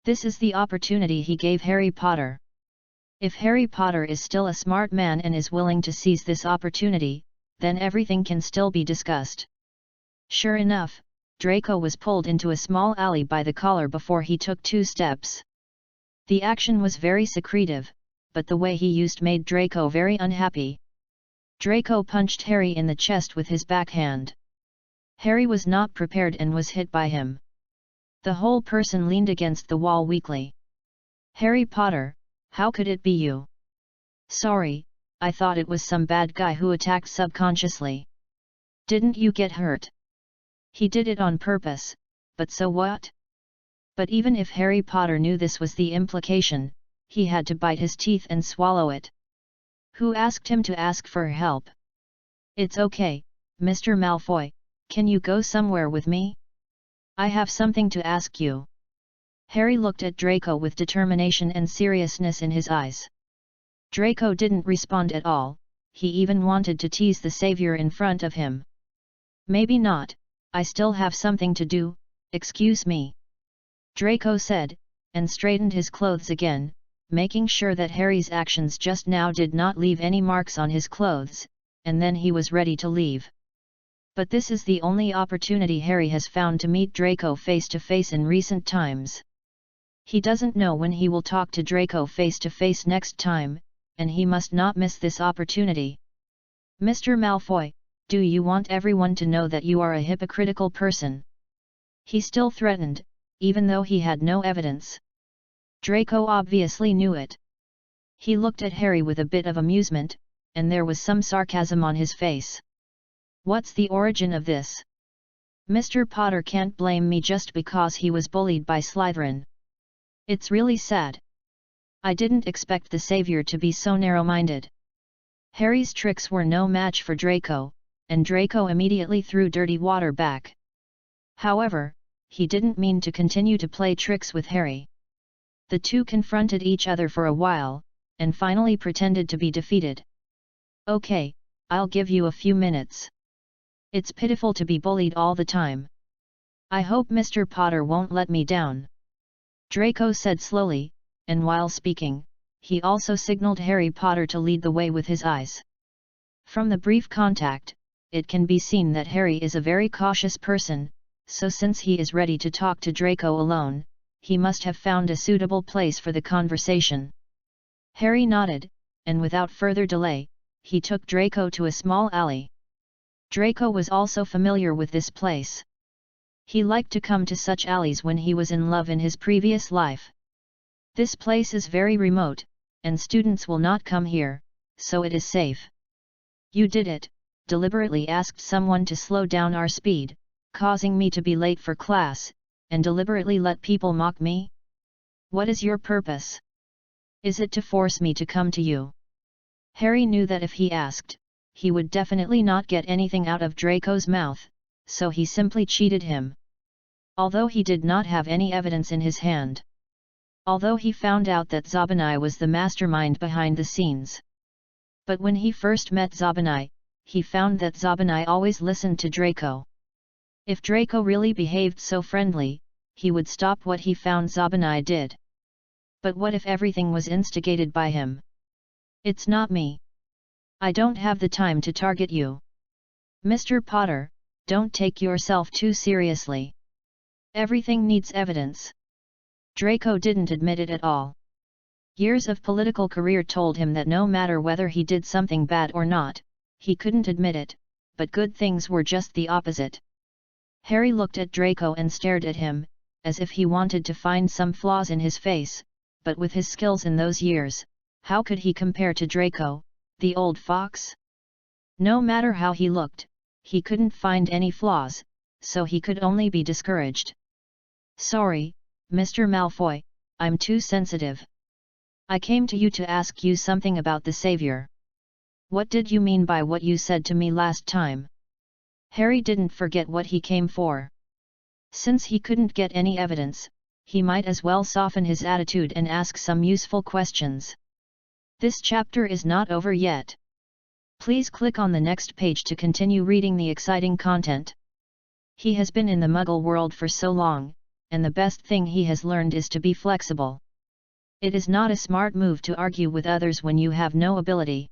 This is the opportunity he gave Harry Potter. If Harry Potter is still a smart man and is willing to seize this opportunity, then everything can still be discussed. Sure enough, Draco was pulled into a small alley by the collar before he took 2 steps. The action was very secretive, but the way he used made Draco very unhappy. Draco punched Harry in the chest with his backhand. Harry was not prepared and was hit by him. The whole person leaned against the wall weakly. Harry Potter, how could it be you? Sorry, I thought it was some bad guy who attacked subconsciously. Didn't you get hurt? He did it on purpose, but so what? But even if Harry Potter knew this was the implication, he had to bite his teeth and swallow it. Who asked him to ask for help? It's okay, Mr. Malfoy, can you go somewhere with me? I have something to ask you. Harry looked at Draco with determination and seriousness in his eyes. Draco didn't respond at all, he even wanted to tease the Savior in front of him. Maybe not, I still have something to do, excuse me. Draco said, and straightened his clothes again, making sure that Harry's actions just now did not leave any marks on his clothes, and then he was ready to leave. But this is the only opportunity Harry has found to meet Draco face to face in recent times. He doesn't know when he will talk to Draco face to face next time, and he must not miss this opportunity. Mr. Malfoy, do you want everyone to know that you are a hypocritical person? He still threatened, even though he had no evidence. Draco obviously knew it. He looked at Harry with a bit of amusement, and there was some sarcasm on his face. What's the origin of this? Mr. Potter can't blame me just because he was bullied by Slytherin. It's really sad. I didn't expect the Savior to be so narrow-minded. Harry's tricks were no match for Draco, and Draco immediately threw dirty water back. However, he didn't mean to continue to play tricks with Harry. The two confronted each other for a while, and finally pretended to be defeated. Okay, I'll give you a few minutes. It's pitiful to be bullied all the time. I hope Mr. Potter won't let me down. Draco said slowly, and while speaking, he also signaled Harry Potter to lead the way with his eyes. From the brief contact, it can be seen that Harry is a very cautious person, so since he is ready to talk to Draco alone, he must have found a suitable place for the conversation. Harry nodded, and without further delay, he took Draco to a small alley. Draco was also familiar with this place. He liked to come to such alleys when he was in love in his previous life. This place is very remote, and students will not come here, so it is safe. You did it, deliberately asked someone to slow down our speed, causing me to be late for class, and deliberately let people mock me? What is your purpose? Is it to force me to come to you? Harry knew that if he asked, he would definitely not get anything out of Draco's mouth, so he simply cheated him. Although he did not have any evidence in his hand. Although he found out that Zabanai was the mastermind behind the scenes. But when he first met Zabanai, he found that Zabanai always listened to Draco. If Draco really behaved so friendly, he would stop what he found Zabanai did. But what if everything was instigated by him? It's not me. I don't have the time to target you. Mr. Potter, don't take yourself too seriously. Everything needs evidence. Draco didn't admit it at all. Years of political career told him that no matter whether he did something bad or not, he couldn't admit it, but good things were just the opposite. Harry looked at Draco and stared at him, as if he wanted to find some flaws in his face, but with his skills in those years, how could he compare to Draco, the old fox? No matter how he looked, he couldn't find any flaws, so he could only be discouraged. Sorry, Mr. Malfoy, I'm too sensitive. I came to you to ask you something about the Savior. What did you mean by what you said to me last time? Harry didn't forget what he came for. Since he couldn't get any evidence, he might as well soften his attitude and ask some useful questions. This chapter is not over yet. Please click on the next page to continue reading the exciting content. He has been in the Muggle world for so long, and the best thing he has learned is to be flexible. It is not a smart move to argue with others when you have no ability.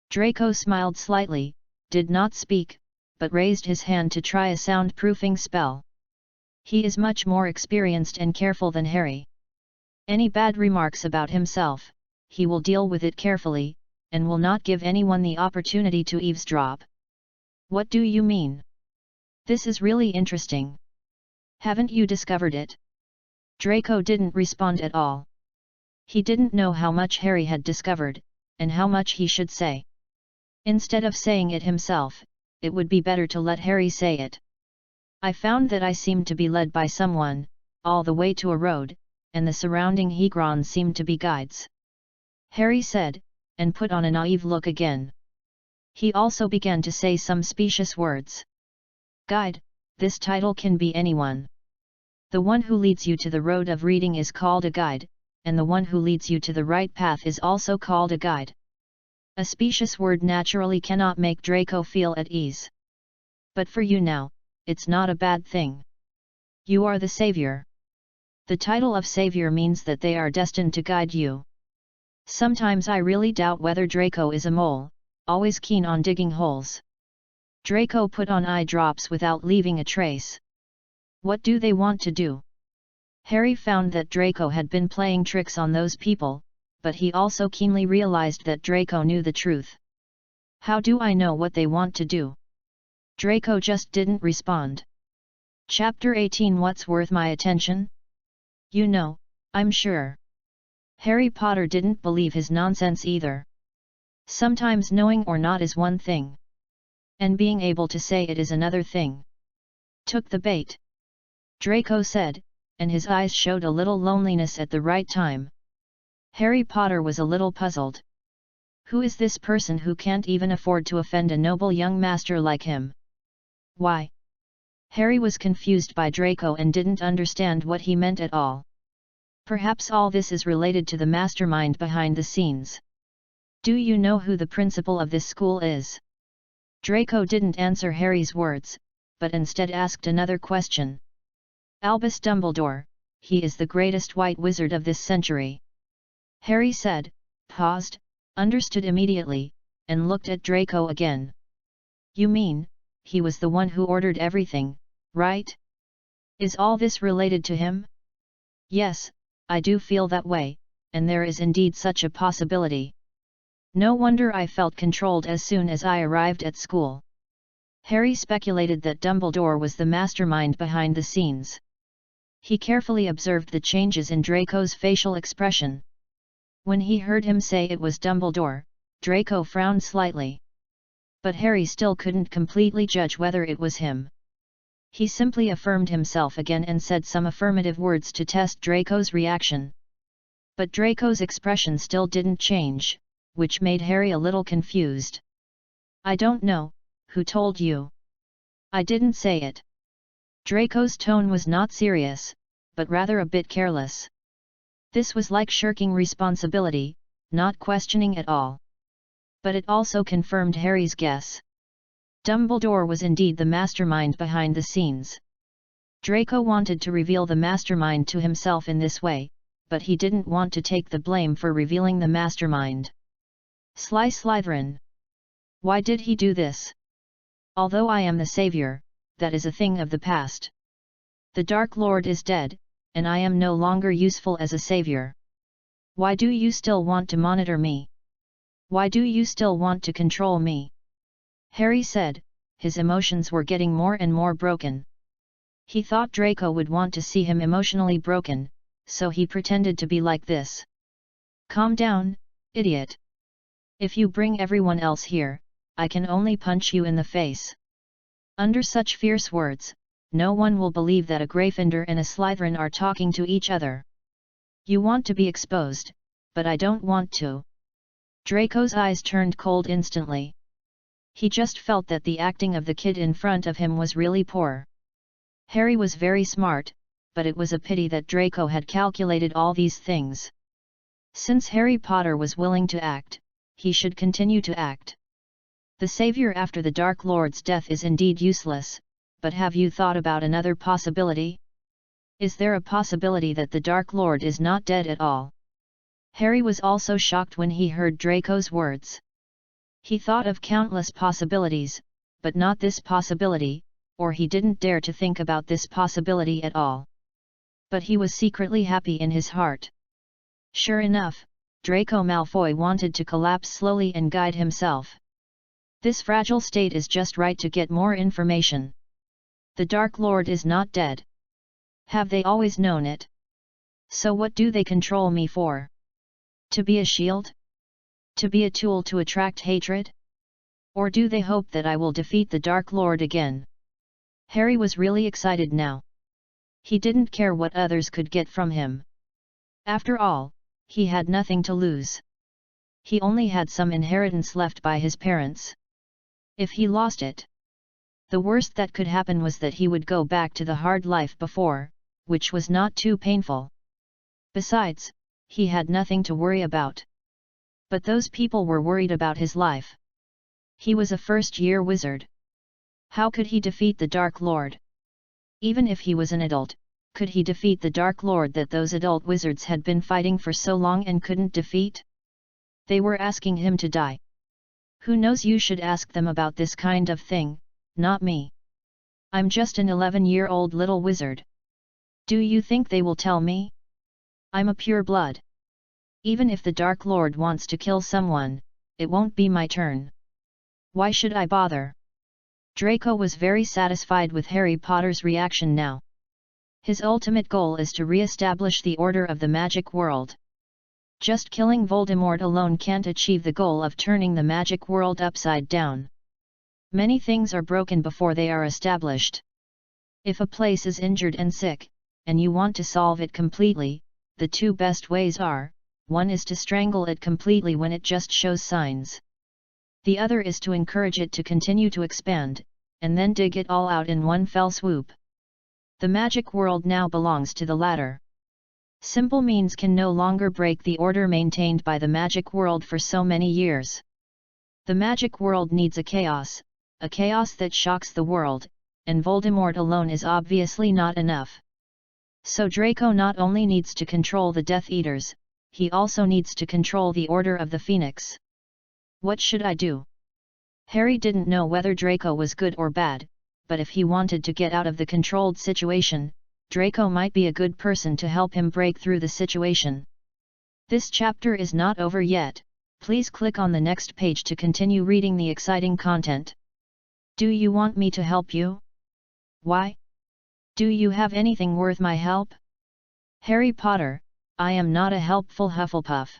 Draco smiled slightly, did not speak, but raised his hand to try a soundproofing spell. He is much more experienced and careful than Harry. Any bad remarks about himself, he will deal with it carefully, and will not give anyone the opportunity to eavesdrop. What do you mean? This is really interesting. Haven't you discovered it? Draco didn't respond at all. He didn't know how much Harry had discovered, and how much he should say. Instead of saying it himself, it would be better to let Harry say it. I found that I seemed to be led by someone, all the way to a road, and the surrounding Hegrons seemed to be guides. Harry said, and put on a naive look again. He also began to say some specious words. Guide, this title can be anyone. The one who leads you to the road of reading is called a guide, and the one who leads you to the right path is also called a guide. A specious word naturally cannot make Draco feel at ease. But for you now, it's not a bad thing. You are the Savior. The title of Savior means that they are destined to guide you. Sometimes I really doubt whether Draco is a mole, always keen on digging holes. Draco put on eye drops without leaving a trace. What do they want to do? Harry found that Draco had been playing tricks on those people, but he also keenly realized that Draco knew the truth. How do I know what they want to do? Draco just didn't respond. Chapter 18 What's worth my attention? You know, I'm sure. Harry Potter didn't believe his nonsense either. Sometimes knowing or not is one thing. And being able to say it is another thing. Took the bait. Draco said, and his eyes showed a little loneliness at the right time. Harry Potter was a little puzzled. Who is this person who can't even afford to offend a noble young master like him? Why? Harry was confused by Draco and didn't understand what he meant at all. Perhaps all this is related to the mastermind behind the scenes. Do you know who the principal of this school is? Draco didn't answer Harry's words, but instead asked another question. Albus Dumbledore, he is the greatest white wizard of this century. Harry said, paused, understood immediately, and looked at Draco again. You mean, he was the one who ordered everything, right? Is all this related to him? Yes, I do feel that way, and there is indeed such a possibility. No wonder I felt controlled as soon as I arrived at school. Harry speculated that Dumbledore was the mastermind behind the scenes. He carefully observed the changes in Draco's facial expression. When he heard him say it was Dumbledore, Draco frowned slightly. But Harry still couldn't completely judge whether it was him. He simply affirmed himself again and said some affirmative words to test Draco's reaction. But Draco's expression still didn't change, which made Harry a little confused. I don't know, who told you? I didn't say it. Draco's tone was not serious, but rather a bit careless. This was like shirking responsibility, not questioning at all. But it also confirmed Harry's guess. Dumbledore was indeed the mastermind behind the scenes. Draco wanted to reveal the mastermind to himself in this way, but he didn't want to take the blame for revealing the mastermind. Sly Slytherin. Why did he do this? Although I am the savior, that is a thing of the past. The Dark Lord is dead, and I am no longer useful as a savior. Why do you still want to monitor me? Why do you still want to control me? Harry said, his emotions were getting more and more broken. He thought Draco would want to see him emotionally broken, so he pretended to be like this. Calm down, idiot. If you bring everyone else here, I can only punch you in the face. Under such fierce words, no one will believe that a Gryffindor and a Slytherin are talking to each other. You want to be exposed, but I don't want to. Draco's eyes turned cold instantly. He just felt that the acting of the kid in front of him was really poor. Harry was very smart, but it was a pity that Draco had calculated all these things. Since Harry Potter was willing to act, he should continue to act. The savior after the Dark Lord's death is indeed useless, but have you thought about another possibility? Is there a possibility that the Dark Lord is not dead at all? Harry was also shocked when he heard Draco's words. He thought of countless possibilities, but not this possibility, or he didn't dare to think about this possibility at all. But he was secretly happy in his heart. Sure enough, Draco Malfoy wanted to collapse slowly and guide himself. This fragile state is just right to get more information. The Dark Lord is not dead. Have they always known it? So what do they control me for? To be a shield? To be a tool to attract hatred? Or do they hope that I will defeat the Dark Lord again? Harry was really excited now. He didn't care what others could get from him. After all, he had nothing to lose. He only had some inheritance left by his parents. If he lost it, the worst that could happen was that he would go back to the hard life before, which was not too painful. Besides, he had nothing to worry about. But those people were worried about his life. He was a first-year wizard. How could he defeat the Dark Lord? Even if he was an adult, could he defeat the Dark Lord that those adult wizards had been fighting for so long and couldn't defeat? They were asking him to die. Who knows, you should ask them about this kind of thing, not me. I'm just an 11-year-old little wizard. Do you think they will tell me? I'm a pure blood. Even if the Dark Lord wants to kill someone, it won't be my turn. Why should I bother? Draco was very satisfied with Harry Potter's reaction now. His ultimate goal is to re-establish the order of the magic world. Just killing Voldemort alone can't achieve the goal of turning the magic world upside down. Many things are broken before they are established. If a place is injured and sick, and you want to solve it completely, the two best ways are, one is to strangle it completely when it just shows signs. The other is to encourage it to continue to expand, and then dig it all out in one fell swoop. The magic world now belongs to the latter. Simple means can no longer break the order maintained by the magic world for so many years. The magic world needs a chaos that shocks the world, and Voldemort alone is obviously not enough. So Draco not only needs to control the Death Eaters, he also needs to control the Order of the Phoenix. What should I do? Harry didn't know whether Draco was good or bad, but if he wanted to get out of the controlled situation, Draco might be a good person to help him break through the situation. This chapter is not over yet, please click on the next page to continue reading the exciting content. Do you want me to help you? Why? Do you have anything worth my help? Harry Potter, I am not a helpful Hufflepuff.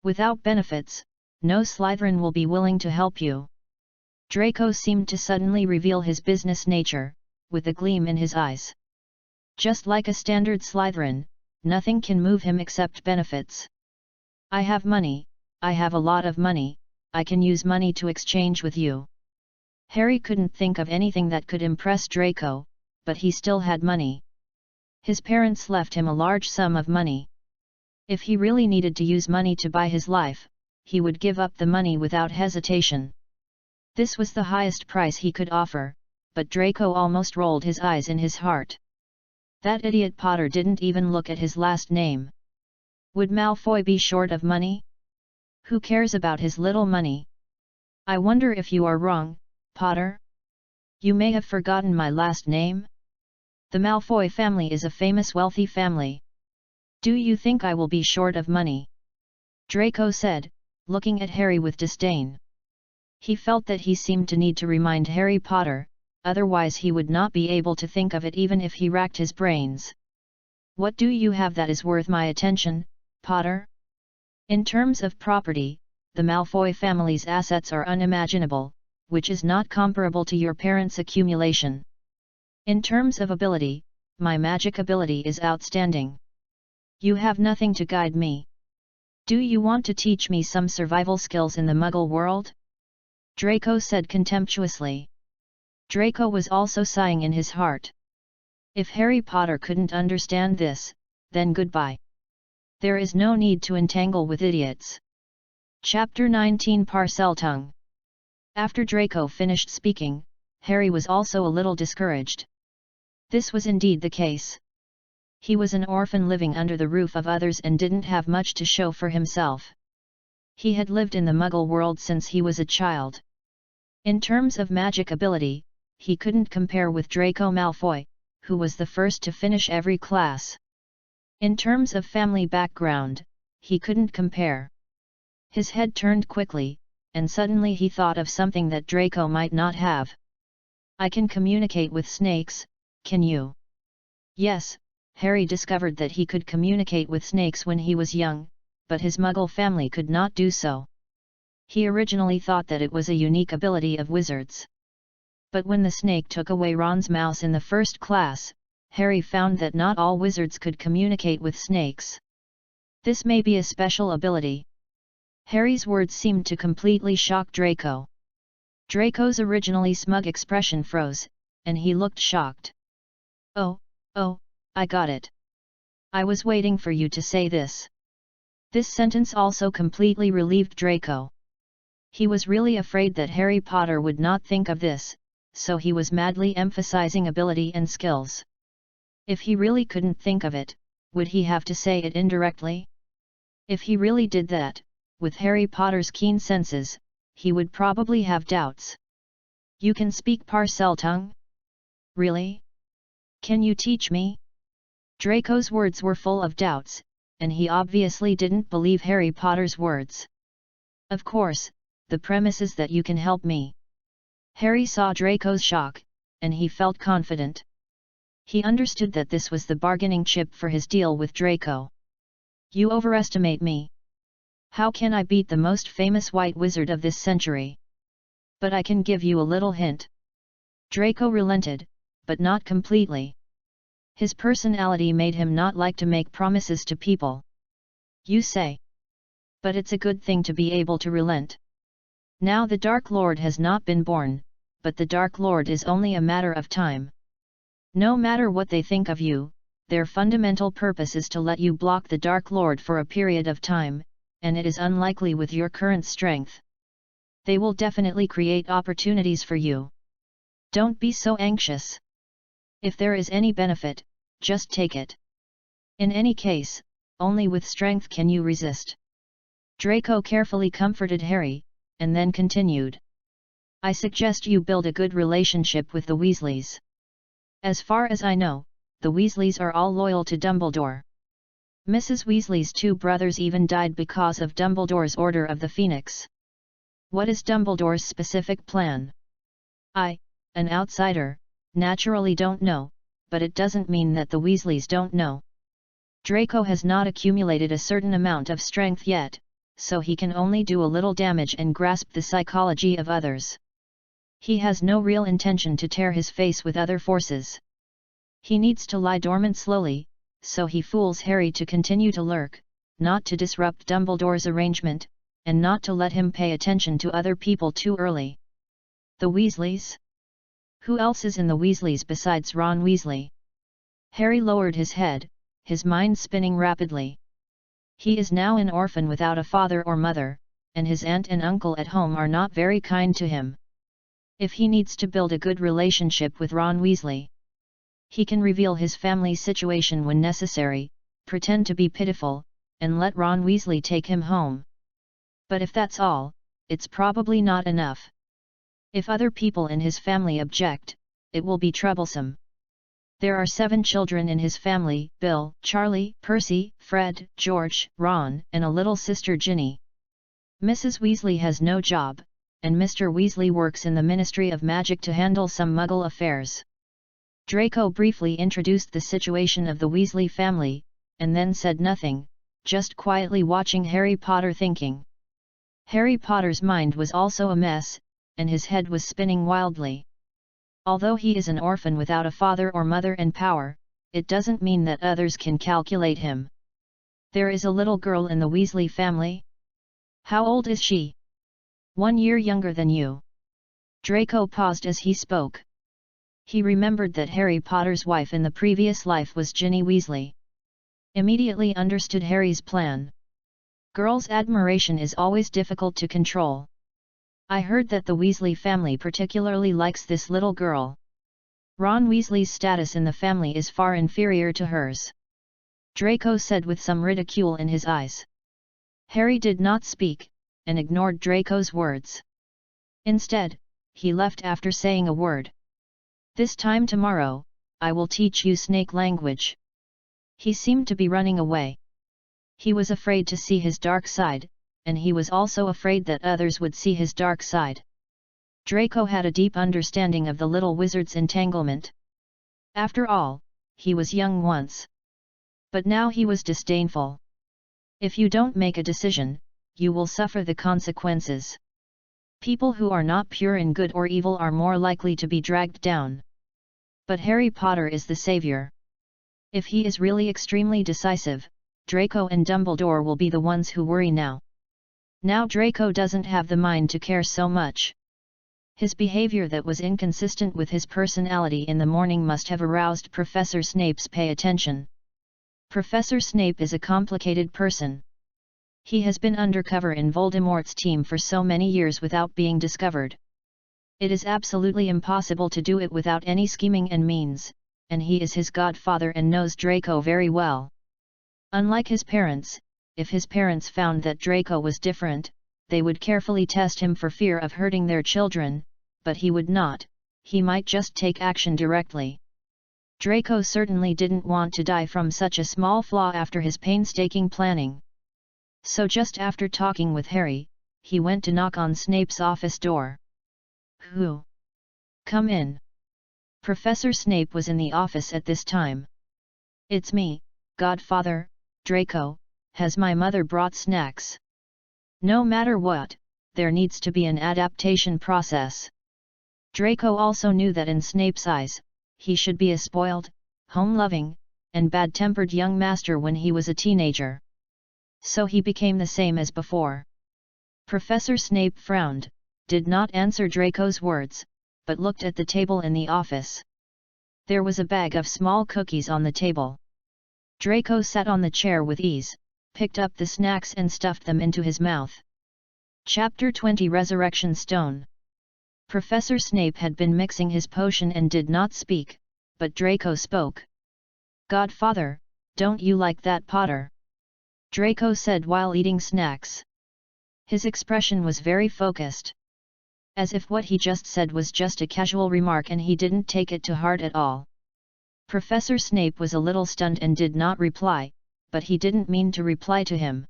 Without benefits, no Slytherin will be willing to help you. Draco seemed to suddenly reveal his business nature, with a gleam in his eyes. Just like a standard Slytherin, nothing can move him except benefits. I have money, I have a lot of money, I can use money to exchange with you. Harry couldn't think of anything that could impress Draco, but he still had money. His parents left him a large sum of money. If he really needed to use money to buy his life, he would give up the money without hesitation. This was the highest price he could offer, but Draco almost rolled his eyes in his heart. That idiot Potter didn't even look at his last name. Would Malfoy be short of money? Who cares about his little money? I wonder if you are wrong, Potter? You may have forgotten my last name? The Malfoy family is a famous wealthy family. Do you think I will be short of money? Draco said, looking at Harry with disdain. He felt that he seemed to need to remind Harry Potter, otherwise he would not be able to think of it even if he racked his brains. What do you have that is worth my attention, Potter? In terms of property, the Malfoy family's assets are unimaginable, which is not comparable to your parents' accumulation. In terms of ability, my magic ability is outstanding. You have nothing to guide me. Do you want to teach me some survival skills in the Muggle world? Draco said contemptuously. Draco was also sighing in his heart. If Harry Potter couldn't understand this, then goodbye. There is no need to entangle with idiots. Chapter 19 Parseltongue. After Draco finished speaking, Harry was also a little discouraged. This was indeed the case. He was an orphan living under the roof of others and didn't have much to show for himself. He had lived in the Muggle world since he was a child. In terms of magic ability, he couldn't compare with Draco Malfoy, who was the first to finish every class. In terms of family background, he couldn't compare. His head turned quickly, and suddenly he thought of something that Draco might not have. I can communicate with snakes, can you? Yes, Harry discovered that he could communicate with snakes when he was young, but his Muggle family could not do so. He originally thought that it was a unique ability of wizards. But when the snake took away Ron's mouse in the first class, Harry found that not all wizards could communicate with snakes. This may be a special ability. Harry's words seemed to completely shock Draco. Draco's originally smug expression froze, and he looked shocked. Oh, I got it. I was waiting for you to say this. This sentence also completely relieved Draco. He was really afraid that Harry Potter would not think of this, so he was madly emphasizing ability and skills. If he really couldn't think of it, would he have to say it indirectly? If he really did that, with Harry Potter's keen senses, he would probably have doubts. You can speak Parseltongue? Really? Can you teach me? Draco's words were full of doubts, and he obviously didn't believe Harry Potter's words. Of course, the premise is that you can help me. Harry saw Draco's shock, and he felt confident. He understood that this was the bargaining chip for his deal with Draco. You overestimate me. How can I beat the most famous white wizard of this century? But I can give you a little hint. Draco relented, but not completely. His personality made him not like to make promises to people. You say. But it's a good thing to be able to relent. Now the Dark Lord has not been born, but the Dark Lord is only a matter of time. No matter what they think of you, their fundamental purpose is to let you block the Dark Lord for a period of time, and it is unlikely with your current strength. They will definitely create opportunities for you. Don't be so anxious. If there is any benefit, just take it. In any case, only with strength can you resist. Draco carefully comforted Harry, and then continued. I suggest you build a good relationship with the Weasleys. As far as I know, the Weasleys are all loyal to Dumbledore. Mrs. Weasley's 2 brothers even died because of Dumbledore's Order of the Phoenix. What is Dumbledore's specific plan? I, an outsider, naturally don't know, but it doesn't mean that the Weasleys don't know. Draco has not accumulated a certain amount of strength yet, so he can only do a little damage and grasp the psychology of others. He has no real intention to tear his face with other forces. He needs to lie dormant slowly, so he fools Harry to continue to lurk, not to disrupt Dumbledore's arrangement, and not to let him pay attention to other people too early. The Weasleys? Who else is in the Weasleys besides Ron Weasley? Harry lowered his head, his mind spinning rapidly. He is now an orphan without a father or mother, and his aunt and uncle at home are not very kind to him. If he needs to build a good relationship with Ron Weasley, he can reveal his family's situation when necessary, pretend to be pitiful, and let Ron Weasley take him home. But if that's all, it's probably not enough. If other people in his family object, it will be troublesome. There are 7 children in his family: Bill, Charlie, Percy, Fred, George, Ron, and a little sister Ginny. Mrs. Weasley has no job, and Mr. Weasley works in the Ministry of Magic to handle some Muggle affairs. Draco briefly introduced the situation of the Weasley family, and then said nothing, just quietly watching Harry Potter thinking. Harry Potter's mind was also a mess, and his head was spinning wildly. Although he is an orphan without a father or mother and power, it doesn't mean that others can calculate him. There is a little girl in the Weasley family. How old is she? 1 year younger than you. Draco paused as he spoke. He remembered that Harry Potter's wife in the previous life was Ginny Weasley. Immediately understood Harry's plan. Girls' admiration is always difficult to control. I heard that the Weasley family particularly likes this little girl. Ron Weasley's status in the family is far inferior to hers. Draco said with some ridicule in his eyes. Harry did not speak, and ignored Draco's words. Instead, he left after saying a word. This time tomorrow, I will teach you snake language. He seemed to be running away. He was afraid to see his dark side, and he was also afraid that others would see his dark side. Draco had a deep understanding of the little wizard's entanglement. After all, he was young once. But now he was disdainful. If you don't make a decision, you will suffer the consequences. People who are not pure in good or evil are more likely to be dragged down. But Harry Potter is the savior. If he is really extremely decisive, Draco and Dumbledore will be the ones who worry now. Now Draco doesn't have the mind to care so much. His behavior that was inconsistent with his personality in the morning must have aroused Professor Snape's pay attention. Professor Snape is a complicated person. He has been undercover in Voldemort's team for so many years without being discovered. It is absolutely impossible to do it without any scheming and means, and he is his godfather and knows Draco very well. Unlike his parents, if his parents found that Draco was different, they would carefully test him for fear of hurting their children, but he would not, he might just take action directly. Draco certainly didn't want to die from such a small flaw after his painstaking planning. So just after talking with Harry, he went to knock on Snape's office door. Who? Come in. Professor Snape was in the office at this time. It's me, Godfather, Draco. Has my mother brought snacks? No matter what, there needs to be an adaptation process. Draco also knew that in Snape's eyes, he should be a spoiled, home-loving, and bad-tempered young master when he was a teenager. So he became the same as before. Professor Snape frowned, did not answer Draco's words, but looked at the table in the office. There was a bag of small cookies on the table. Draco sat on the chair with ease, picked up the snacks and stuffed them into his mouth. Chapter 20 Resurrection Stone. Professor Snape had been mixing his potion and did not speak, but Draco spoke. "Godfather, don't you like that, Potter?" Draco said while eating snacks. His expression was very focused. As if what he just said was just a casual remark and he didn't take it to heart at all. Professor Snape was a little stunned and did not reply, but he didn't mean to reply to him.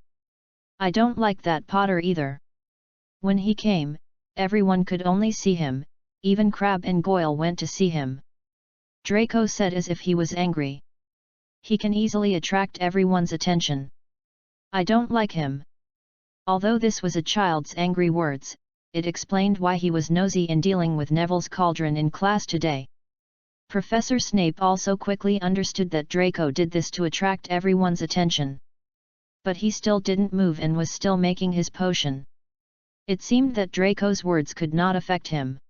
"I don't like that, Potter, either." When he came, everyone could only see him, even Crabbe and Goyle went to see him. Draco said as if he was angry. "He can easily attract everyone's attention. I don't like him." Although this was a child's angry words, it explained why he was nosy in dealing with Neville's cauldron in class today. Professor Snape also quickly understood that Draco did this to attract everyone's attention. But he still didn't move and was still making his potion. It seemed that Draco's words could not affect him.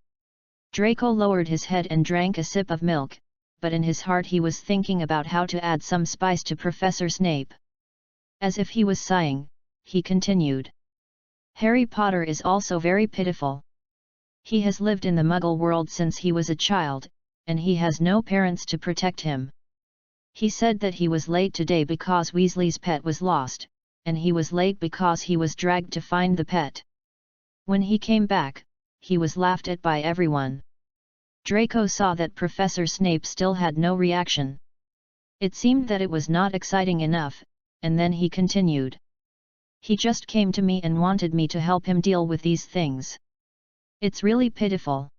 Draco lowered his head and drank a sip of milk, but in his heart he was thinking about how to add some spice to Professor Snape. As if he was sighing, he continued. "Harry Potter is also very pitiful. He has lived in the Muggle world since he was a child, and he has no parents to protect him. He said that he was late today because Weasley's pet was lost, and he was late because he was dragged to find the pet. When he came back, he was laughed at by everyone." Draco saw that Professor Snape still had no reaction. It seemed that it was not exciting enough, and then he continued. "He just came to me and wanted me to help him deal with these things. It's really pitiful.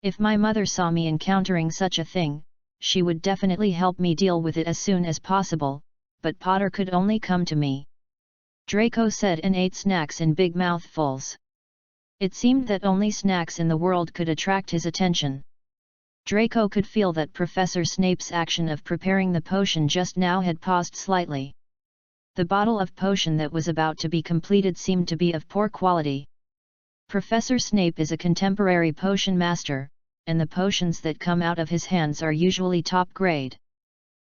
If my mother saw me encountering such a thing, she would definitely help me deal with it as soon as possible, but Potter could only come to me." Draco said and ate snacks in big mouthfuls. It seemed that only snacks in the world could attract his attention. Draco could feel that Professor Snape's action of preparing the potion just now had paused slightly. The bottle of potion that was about to be completed seemed to be of poor quality. Professor Snape is a contemporary potion master, and the potions that come out of his hands are usually top grade.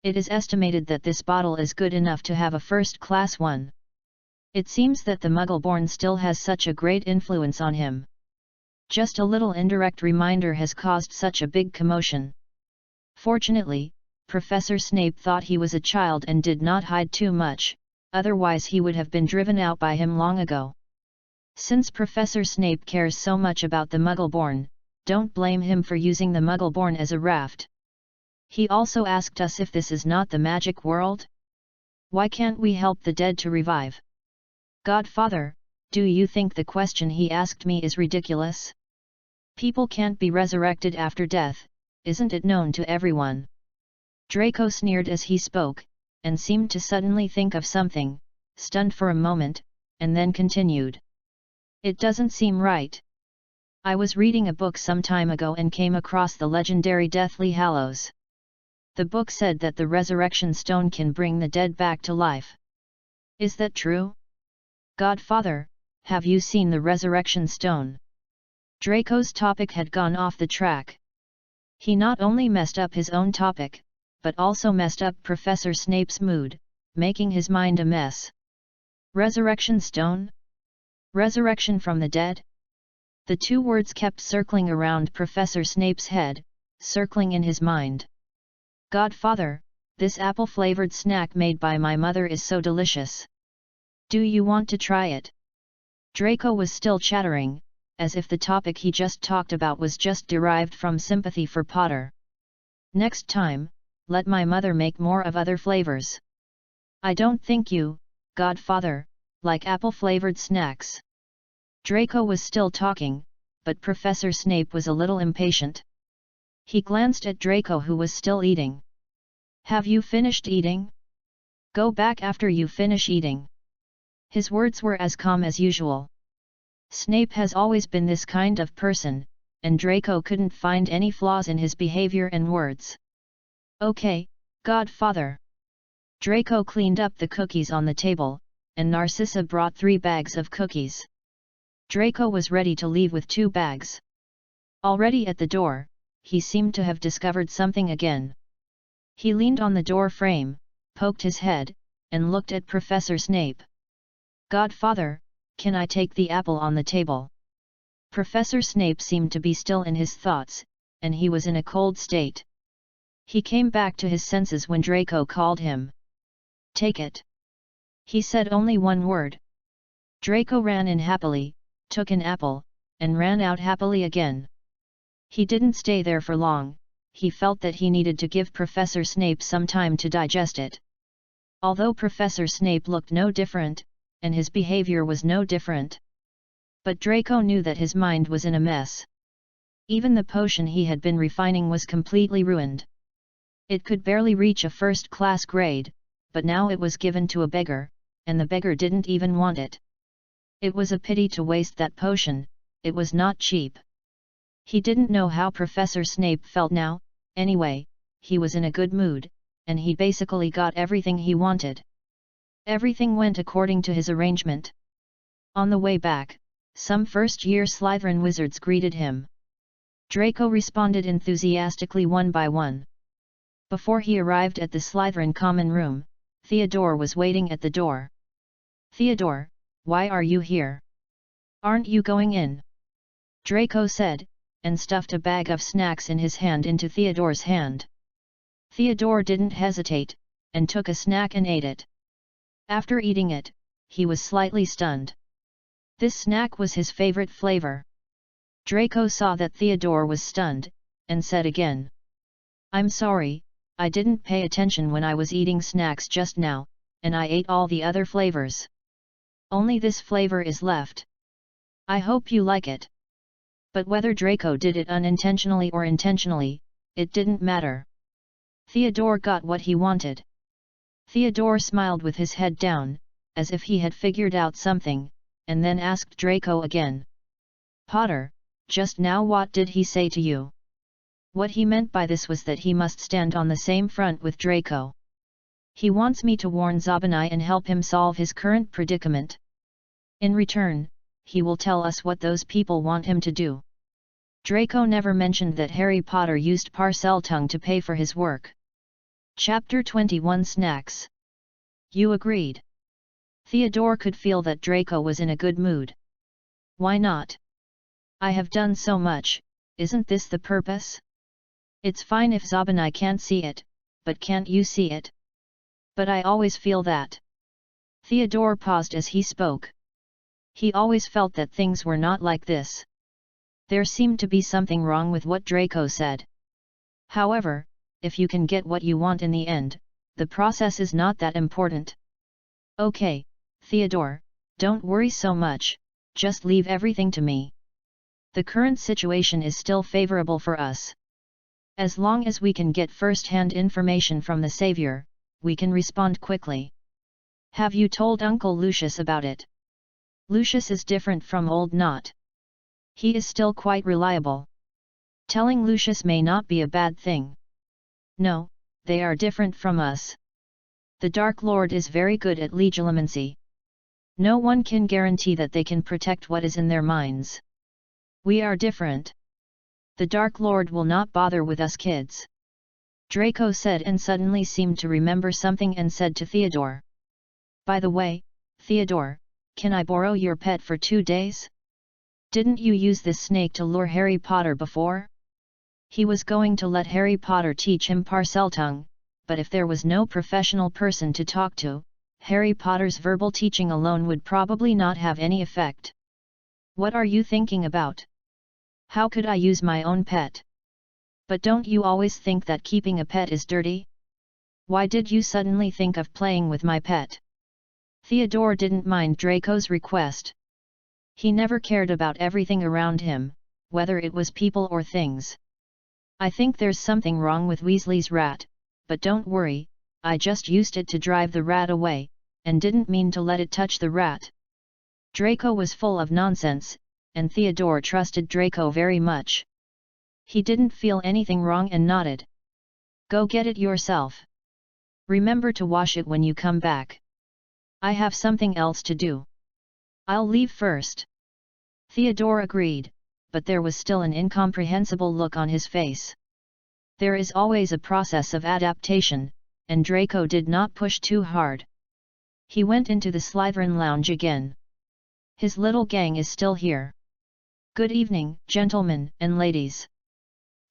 It is estimated that this bottle is good enough to have a first-class one. It seems that the Muggle-born still has such a great influence on him. Just a little indirect reminder has caused such a big commotion. Fortunately, Professor Snape thought he was a child and did not hide too much, otherwise he would have been driven out by him long ago. Since Professor Snape cares so much about the Muggle-born, don't blame him for using the Muggle-born as a raft. He also asked us if this is not the magic world. Why can't we help the dead to revive? Godfather, do you think the question he asked me is ridiculous? People can't be resurrected after death, isn't it known to everyone? Draco sneered as he spoke, and seemed to suddenly think of something, stunned for a moment, and then continued. It doesn't seem right. I was reading a book some time ago and came across the legendary Deathly Hallows. The book said that the resurrection stone can bring the dead back to life. Is that true? Godfather, have you seen the resurrection stone? Draco's topic had gone off the track. He not only messed up his own topic, but also messed up Professor Snape's mood, making his mind a mess. Resurrection stone? Resurrection from the dead? The two words kept circling around Professor Snape's head, circling in his mind. Godfather, this apple-flavored snack made by my mother is so delicious. Do you want to try it? Draco was still chattering, as if the topic he just talked about was just derived from sympathy for Potter. Next time, let my mother make more of other flavors. I don't think you, Godfather, like apple-flavored snacks. Draco was still talking, but Professor Snape was a little impatient. He glanced at Draco who was still eating. Have you finished eating? Go back after you finish eating. His words were as calm as usual. Snape has always been this kind of person, and Draco couldn't find any flaws in his behavior and words. Okay, Godfather. Draco cleaned up the cookies on the table, and Narcissa brought 3 bags of cookies. Draco was ready to leave with 2 bags. Already at the door, he seemed to have discovered something again. He leaned on the door frame, poked his head, and looked at Professor Snape. Godfather, can I take the apple on the table? Professor Snape seemed to be still in his thoughts, and he was in a cold state. He came back to his senses when Draco called him. "Take it." He said only one word. Draco ran in happily, took an apple, and ran out happily again. He didn't stay there for long. He felt that he needed to give Professor Snape some time to digest it. Although Professor Snape looked no different, and his behavior was no different. But Draco knew that his mind was in a mess. Even the potion he had been refining was completely ruined. It could barely reach a first-class grade, but now it was given to a beggar, and the beggar didn't even want it. It was a pity to waste that potion, it was not cheap. He didn't know how Professor Snape felt now. Anyway, he was in a good mood, and he basically got everything he wanted. Everything went according to his arrangement. On the way back, some first-year Slytherin wizards greeted him. Draco responded enthusiastically one by one. Before he arrived at the Slytherin common room, Theodore was waiting at the door. "Theodore, why are you here? Aren't you going in?" Draco said, and stuffed a bag of snacks in his hand into Theodore's hand. Theodore didn't hesitate, and took a snack and ate it. After eating it, he was slightly stunned. This snack was his favorite flavor. Draco saw that Theodore was stunned, and said again, "I'm sorry, I didn't pay attention when I was eating snacks just now, and I ate all the other flavors. Only this flavor is left. I hope you like it." But whether Draco did it unintentionally or intentionally, it didn't matter. Theodore got what he wanted. Theodore smiled with his head down, as if he had figured out something, and then asked Draco again. "Potter, just now what did he say to you?" What he meant by this was that he must stand on the same front with Draco. He wants me to warn Zabinai and help him solve his current predicament. In return, he will tell us what those people want him to do. Draco never mentioned that Harry Potter used Parseltongue to pay for his work. Chapter 21 Snacks. You agreed. Theodore could feel that Draco was in a good mood. Why not? I have done so much, isn't this the purpose? It's fine if Zabinai can't see it, but can't you see it? But I always feel that. Theodore paused as he spoke. He always felt that things were not like this. There seemed to be something wrong with what Draco said. However, if you can get what you want in the end, the process is not that important. Okay, Theodore, don't worry so much, just leave everything to me. The current situation is still favorable for us. As long as we can get first-hand information from the Savior, we can respond quickly. Have you told Uncle Lucius about it? Lucius is different from old Knot. He is still quite reliable. Telling Lucius may not be a bad thing. No, they are different from us. The Dark Lord is very good at legilimency. No one can guarantee that they can protect what is in their minds. We are different. The Dark Lord will not bother with us kids. Draco said, and suddenly seemed to remember something and said to Theodore. By the way, Theodore, can I borrow your pet for 2 days? Didn't you use this snake to lure Harry Potter before? He was going to let Harry Potter teach him Parseltongue, but if there was no professional person to talk to, Harry Potter's verbal teaching alone would probably not have any effect. What are you thinking about? How could I use my own pet? But don't you always think that keeping a pet is dirty? Why did you suddenly think of playing with my pet? Theodore didn't mind Draco's request. He never cared about everything around him, whether it was people or things. I think there's something wrong with Weasley's rat, but don't worry, I just used it to drive the rat away, and didn't mean to let it touch the rat. Draco was full of nonsense, and Theodore trusted Draco very much. He didn't feel anything wrong and nodded. Go get it yourself. Remember to wash it when you come back. I have something else to do. I'll leave first. Theodore agreed, but there was still an incomprehensible look on his face. There is always a process of adaptation, and Draco did not push too hard. He went into the Slytherin lounge again. His little gang is still here. Good evening, gentlemen and ladies.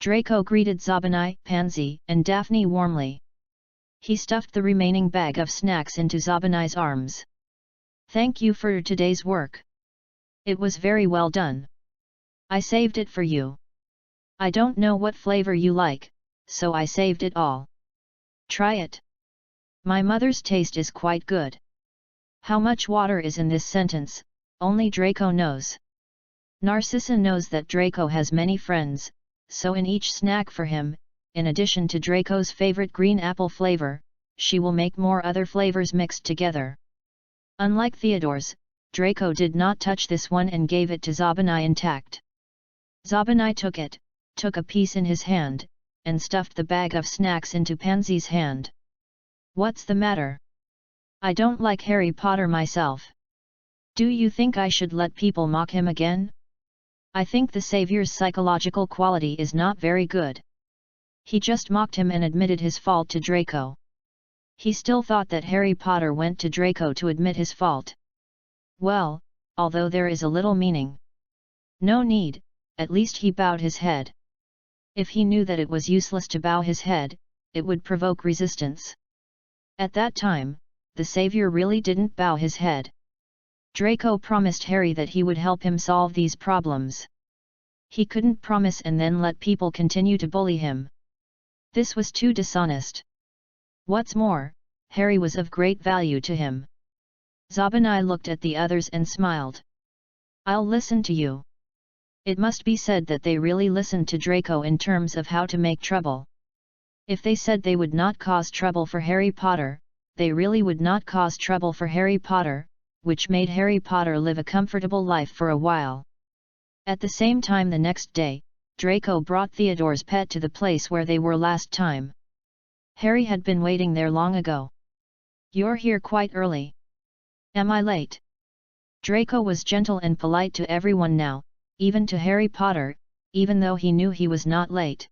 Draco greeted Zabanai, Pansy, and Daphne warmly. He stuffed the remaining bag of snacks into Zabanai's arms. "Thank you for today's work. It was very well done. I saved it for you. I don't know what flavor you like, so I saved it all. Try it. My mother's taste is quite good." How much water is in this sentence, only Draco knows. Narcissa knows that Draco has many friends, so in each snack for him, in addition to Draco's favorite green apple flavor, she will make more other flavors mixed together. Unlike Theodore's, Draco did not touch this one and gave it to Zabanai intact. Zabanai took it, took a piece in his hand, and stuffed the bag of snacks into Pansy's hand. "What's the matter? I don't like Harry Potter myself. Do you think I should let people mock him again? I think the Savior's psychological quality is not very good." He just mocked him and admitted his fault to Draco. He still thought that Harry Potter went to Draco to admit his fault. Well, although there is a little meaning. No need, at least he bowed his head. If he knew that it was useless to bow his head, it would provoke resistance. At that time, the Savior really didn't bow his head. Draco promised Harry that he would help him solve these problems. He couldn't promise and then let people continue to bully him. This was too dishonest. What's more, Harry was of great value to him. Zabanai looked at the others and smiled. "I'll listen to you." It must be said that they really listened to Draco in terms of how to make trouble. If they said they would not cause trouble for Harry Potter, they really would not cause trouble for Harry Potter, which made Harry Potter live a comfortable life for a while. At the same time the next day, Draco brought Theodore's pet to the place where they were last time. Harry had been waiting there long ago. "You're here quite early. Am I late?" Draco was gentle and polite to everyone now, even to Harry Potter, even though he knew he was not late.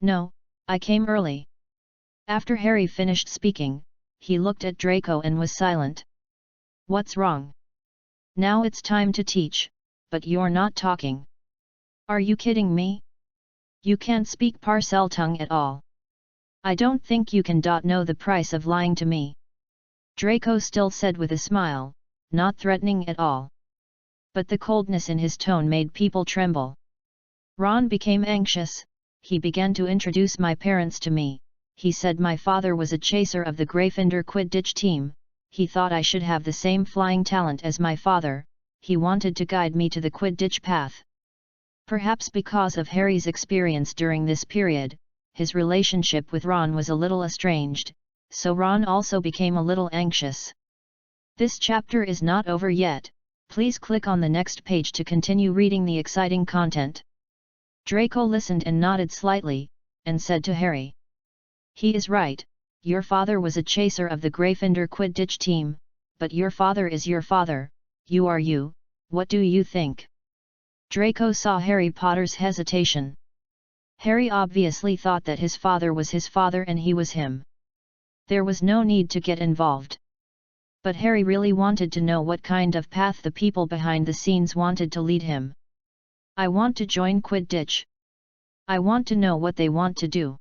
"No, I came early." After Harry finished speaking, he looked at Draco and was silent. "What's wrong? Now it's time to teach, but you're not talking. Are you kidding me? You can't speak Parseltongue at all. I don't think you can know the price of lying to me." Draco still said with a smile, not threatening at all. But the coldness in his tone made people tremble. Ron became anxious. "He began to introduce my parents to me. He said my father was a chaser of the Gryffindor Quidditch team. He thought I should have the same flying talent as my father. He wanted to guide me to the Quidditch path." Perhaps because of Harry's experience during this period, his relationship with Ron was a little estranged, so Ron also became a little anxious. This chapter is not over yet. Please click on the next page to continue reading the exciting content. Draco listened and nodded slightly, and said to Harry, "He is right, your father was a chaser of the Gryffindor Quidditch team, but your father is your father, you are you, what do you think?" Draco saw Harry Potter's hesitation. Harry obviously thought that his father was his father and he was him. There was no need to get involved. But Harry really wanted to know what kind of path the people behind the scenes wanted to lead him. "I want to join Quidditch. I want to know what they want to do."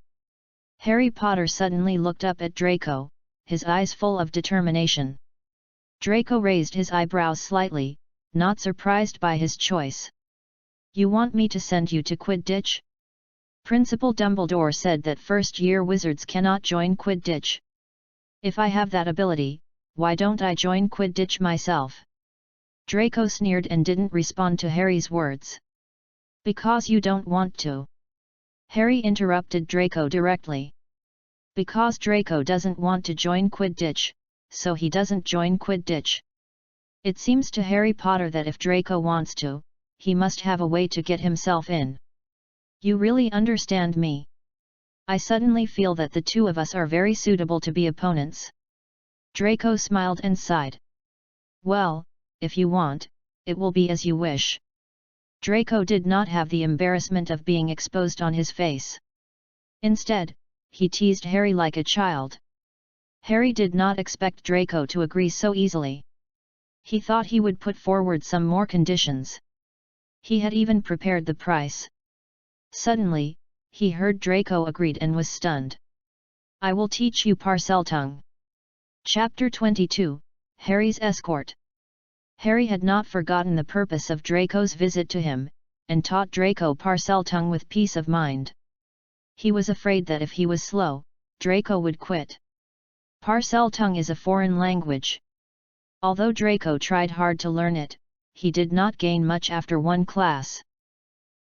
Harry Potter suddenly looked up at Draco, his eyes full of determination. Draco raised his eyebrows slightly, not surprised by his choice. "You want me to send you to Quidditch?" Principal Dumbledore said that first-year wizards cannot join Quidditch. "If I have that ability, why don't I join Quidditch myself?" Draco sneered and didn't respond to Harry's words. "Because you don't want to." Harry interrupted Draco directly. "Because Draco doesn't want to join Quidditch, so he doesn't join Quidditch." It seems to Harry Potter that if Draco wants to, he must have a way to get himself in. "You really understand me? I suddenly feel that the two of us are very suitable to be opponents." Draco smiled and sighed. "Well, if you want, it will be as you wish." Draco did not have the embarrassment of being exposed on his face. Instead, he teased Harry like a child. Harry did not expect Draco to agree so easily. He thought he would put forward some more conditions. He had even prepared the price. Suddenly, he heard Draco agreed and was stunned. I will teach you Parseltongue. Chapter 22, Harry's Escort. Harry had not forgotten the purpose of Draco's visit to him, and taught Draco Parseltongue with peace of mind. He was afraid that if he was slow, Draco would quit. Parseltongue is a foreign language. Although Draco tried hard to learn it, he did not gain much after one class.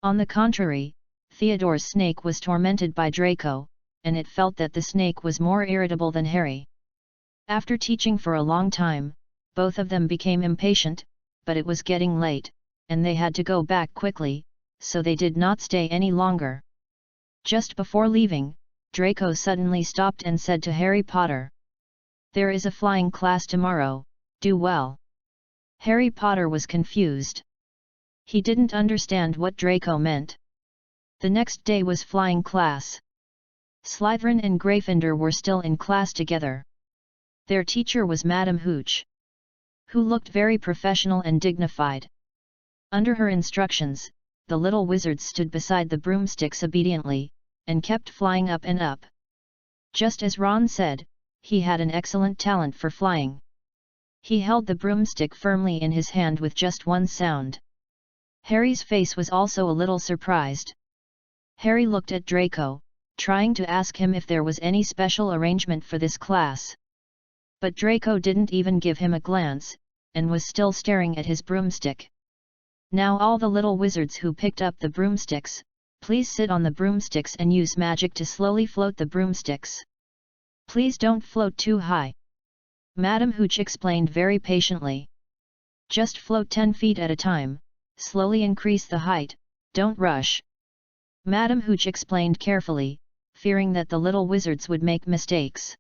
On the contrary, Theodore's snake was tormented by Draco, and it felt that the snake was more irritable than Harry. After teaching for a long time, both of them became impatient, but it was getting late, and they had to go back quickly, so they did not stay any longer. Just before leaving, Draco suddenly stopped and said to Harry Potter, "There is a flying class tomorrow, do well." Harry Potter was confused. He didn't understand what Draco meant. The next day was flying class. Slytherin and Gryffindor were still in class together. Their teacher was Madame Hooch, who looked very professional and dignified. Under her instructions, the little wizards stood beside the broomsticks obediently, and kept flying up and up. Just as Ron said, he had an excellent talent for flying. He held the broomstick firmly in his hand with just one sound. Harry's face was also a little surprised. Harry looked at Draco, trying to ask him if there was any special arrangement for this class. But Draco didn't even give him a glance, and was still staring at his broomstick. Now all the little wizards who picked up the broomsticks, please sit on the broomsticks and use magic to slowly float the broomsticks. Please don't float too high. Madame Hooch explained very patiently. Just float 10 feet at a time, slowly increase the height, don't rush. Madame Hooch explained carefully, fearing that the little wizards would make mistakes.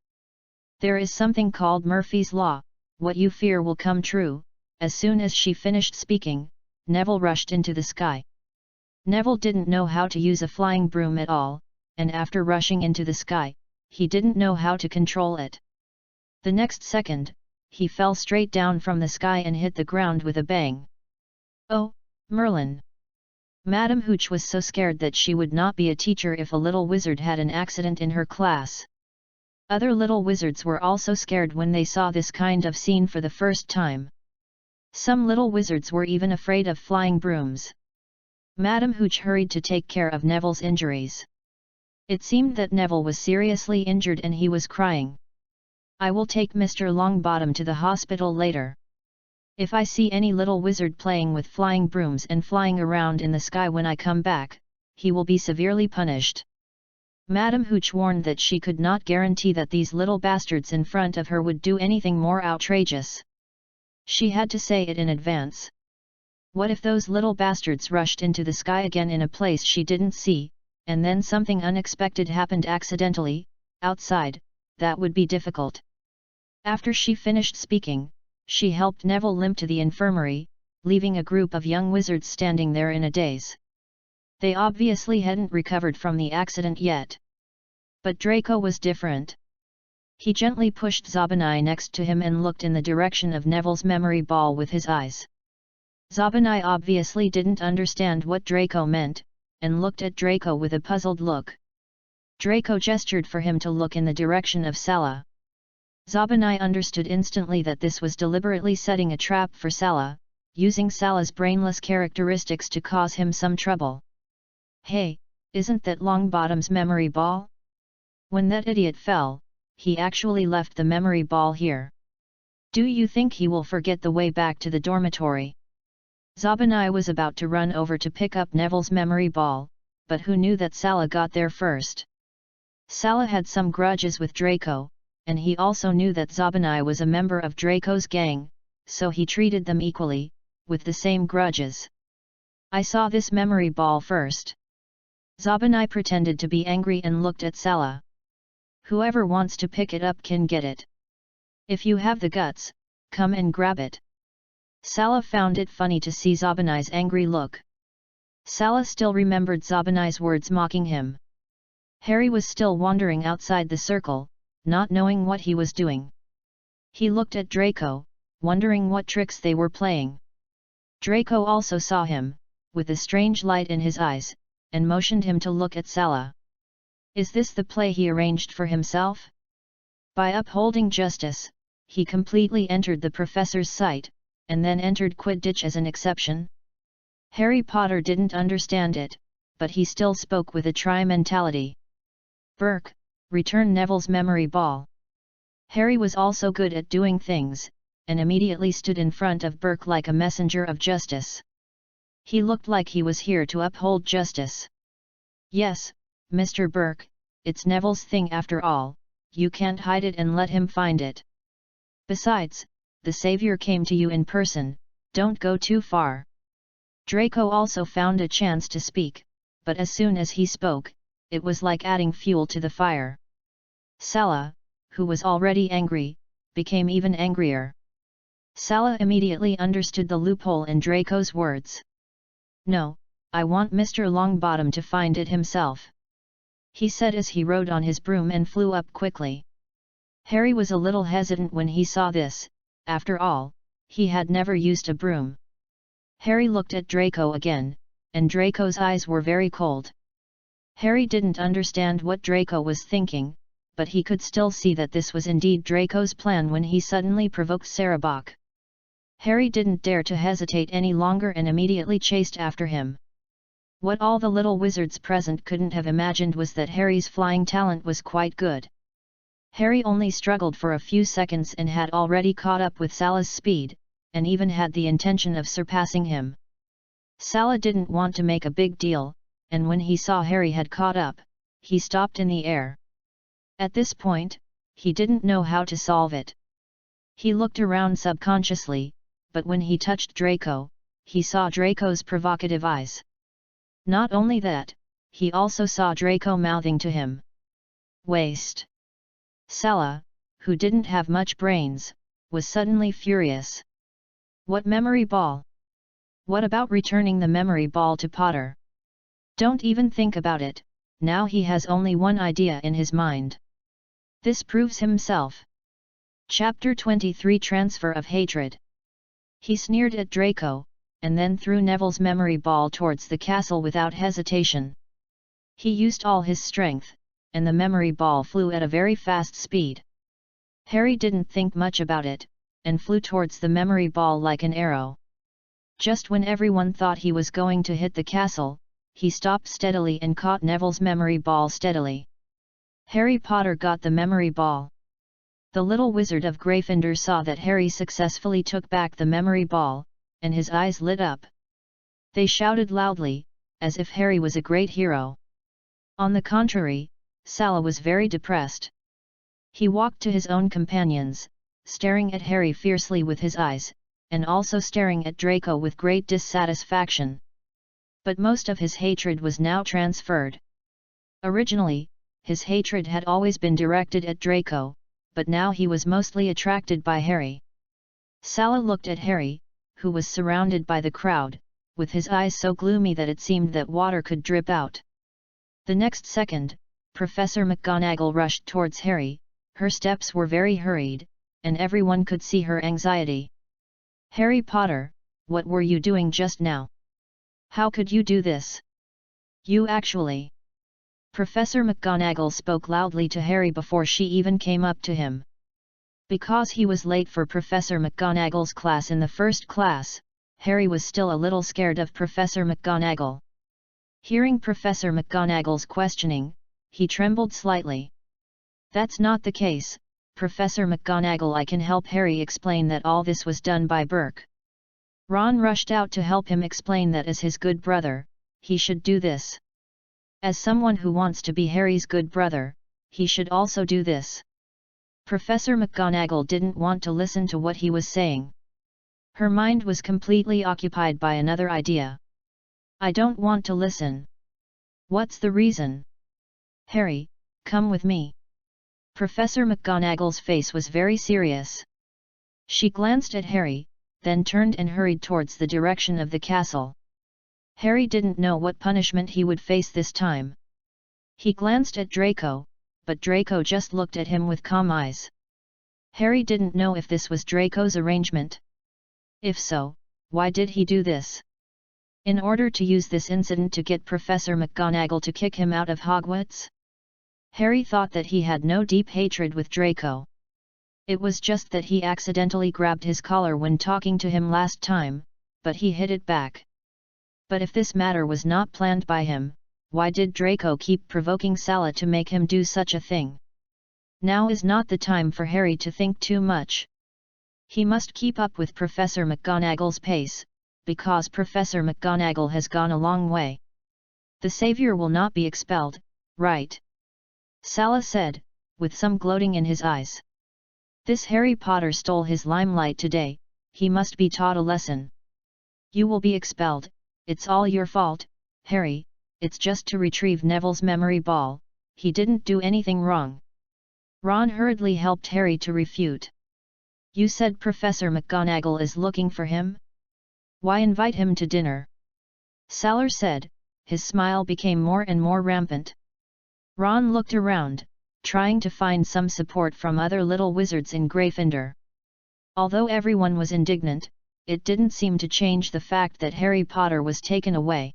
There is something called Murphy's Law, what you fear will come true. As soon as she finished speaking, Neville rushed into the sky. Neville didn't know how to use a flying broom at all, and after rushing into the sky, he didn't know how to control it. The next second, he fell straight down from the sky and hit the ground with a bang. Oh, Merlin! Madame Hooch was so scared that she would not be a teacher if a little wizard had an accident in her class. Other little wizards were also scared when they saw this kind of scene for the first time. Some little wizards were even afraid of flying brooms. Madame Hooch hurried to take care of Neville's injuries. It seemed that Neville was seriously injured and he was crying. I will take Mr. Longbottom to the hospital later. If I see any little wizard playing with flying brooms and flying around in the sky when I come back, he will be severely punished. Madame Hooch warned that she could not guarantee that these little bastards in front of her would do anything more outrageous. She had to say it in advance. What if those little bastards rushed into the sky again in a place she didn't see, and then something unexpected happened accidentally, outside? That would be difficult. After she finished speaking, she helped Neville limp to the infirmary, leaving a group of young wizards standing there in a daze. They obviously hadn't recovered from the accident yet. But Draco was different. He gently pushed Zabanai next to him and looked in the direction of Neville's memory ball with his eyes. Zabanai obviously didn't understand what Draco meant, and looked at Draco with a puzzled look. Draco gestured for him to look in the direction of Sala. Zabanai understood instantly that this was deliberately setting a trap for Sala, using Sala's brainless characteristics to cause him some trouble. Hey, isn't that Longbottom's memory ball? When that idiot fell, he actually left the memory ball here. Do you think he will forget the way back to the dormitory? Zabanai was about to run over to pick up Neville's memory ball, but who knew that Sala got there first? Sala had some grudges with Draco, and he also knew that Zabanai was a member of Draco's gang, so he treated them equally, with the same grudges. I saw this memory ball first. Zabanai pretended to be angry and looked at Sala. Whoever wants to pick it up can get it. If you have the guts, come and grab it. Sala found it funny to see Zabanai's angry look. Sala still remembered Zabanai's words mocking him. Harry was still wandering outside the circle, not knowing what he was doing. He looked at Draco, wondering what tricks they were playing. Draco also saw him, with a strange light in his eyes, and motioned him to look at Sala. Is this the play he arranged for himself? By upholding justice, he completely entered the professor's sight, and then entered Quidditch as an exception? Harry Potter didn't understand it, but he still spoke with a try mentality. Burke, return Neville's memory ball. Harry was also good at doing things, and immediately stood in front of Burke like a messenger of justice. He looked like he was here to uphold justice. Yes, Mr. Burke, it's Neville's thing after all, you can't hide it and let him find it. Besides, the Savior came to you in person, don't go too far. Draco also found a chance to speak, but as soon as he spoke, it was like adding fuel to the fire. Salah, who was already angry, became even angrier. Salah immediately understood the loophole in Draco's words. No, I want Mr. Longbottom to find it himself, he said as he rode on his broom and flew up quickly. Harry was a little hesitant when he saw this, after all, he had never used a broom. Harry looked at Draco again, and Draco's eyes were very cold. Harry didn't understand what Draco was thinking, but he could still see that this was indeed Draco's plan when he suddenly provoked Sarabach. Harry didn't dare to hesitate any longer and immediately chased after him. What all the little wizards present couldn't have imagined was that Harry's flying talent was quite good. Harry only struggled for a few seconds and had already caught up with Salah's speed, and even had the intention of surpassing him. Salah didn't want to make a big deal, and when he saw Harry had caught up, he stopped in the air. At this point, he didn't know how to solve it. He looked around subconsciously, but when he touched Draco, he saw Draco's provocative eyes. Not only that, he also saw Draco mouthing to him. Waste. Salah, who didn't have much brains, was suddenly furious. What memory ball? What about returning the memory ball to Potter? Don't even think about it, now he has only one idea in his mind. This proves himself. Chapter 23 Transfer of Hatred. He sneered at Draco, and then threw Neville's memory ball towards the castle without hesitation. He used all his strength, and the memory ball flew at a very fast speed. Harry didn't think much about it, and flew towards the memory ball like an arrow. Just when everyone thought he was going to hit the castle, he stopped steadily and caught Neville's memory ball steadily. Harry Potter got the memory ball. The little wizard of Gryffindor saw that Harry successfully took back the memory ball, and his eyes lit up. They shouted loudly, as if Harry was a great hero. On the contrary, Salah was very depressed. He walked to his own companions, staring at Harry fiercely with his eyes, and also staring at Draco with great dissatisfaction. But most of his hatred was now transferred. Originally, his hatred had always been directed at Draco, but now he was mostly attracted by Harry. Salah looked at Harry, who was surrounded by the crowd, with his eyes so gloomy that it seemed that water could drip out. The next second, Professor McGonagall rushed towards Harry, her steps were very hurried, and everyone could see her anxiety. Harry Potter, what were you doing just now? How could you do this? You actually... Professor McGonagall spoke loudly to Harry before she even came up to him. Because he was late for Professor McGonagall's class in the first class, Harry was still a little scared of Professor McGonagall. Hearing Professor McGonagall's questioning, he trembled slightly. That's not the case, Professor McGonagall. I can help Harry explain that all this was done by Burke. Ron rushed out to help him explain that as his good brother, he should do this. As someone who wants to be Harry's good brother, he should also do this. Professor McGonagall didn't want to listen to what he was saying. Her mind was completely occupied by another idea. I don't want to listen. What's the reason? Harry, come with me. Professor McGonagall's face was very serious. She glanced at Harry, then turned and hurried towards the direction of the castle. Harry didn't know what punishment he would face this time. He glanced at Draco, but Draco just looked at him with calm eyes. Harry didn't know if this was Draco's arrangement. If so, why did he do this? In order to use this incident to get Professor McGonagall to kick him out of Hogwarts? Harry thought that he had no deep hatred with Draco. It was just that he accidentally grabbed his collar when talking to him last time, but he hid it back. But if this matter was not planned by him, why did Draco keep provoking Sala to make him do such a thing? Now is not the time for Harry to think too much. He must keep up with Professor McGonagall's pace, because Professor McGonagall has gone a long way. The Savior will not be expelled, right? Sala said, with some gloating in his eyes. This Harry Potter stole his limelight today, he must be taught a lesson. You will be expelled, it's all your fault, Harry, it's just to retrieve Neville's memory ball, he didn't do anything wrong. Ron hurriedly helped Harry to refute. You said Professor McGonagall is looking for him? Why invite him to dinner? Salar said, his smile became more and more rampant. Ron looked around, trying to find some support from other little wizards in Gryffindor. Although everyone was indignant, it didn't seem to change the fact that Harry Potter was taken away.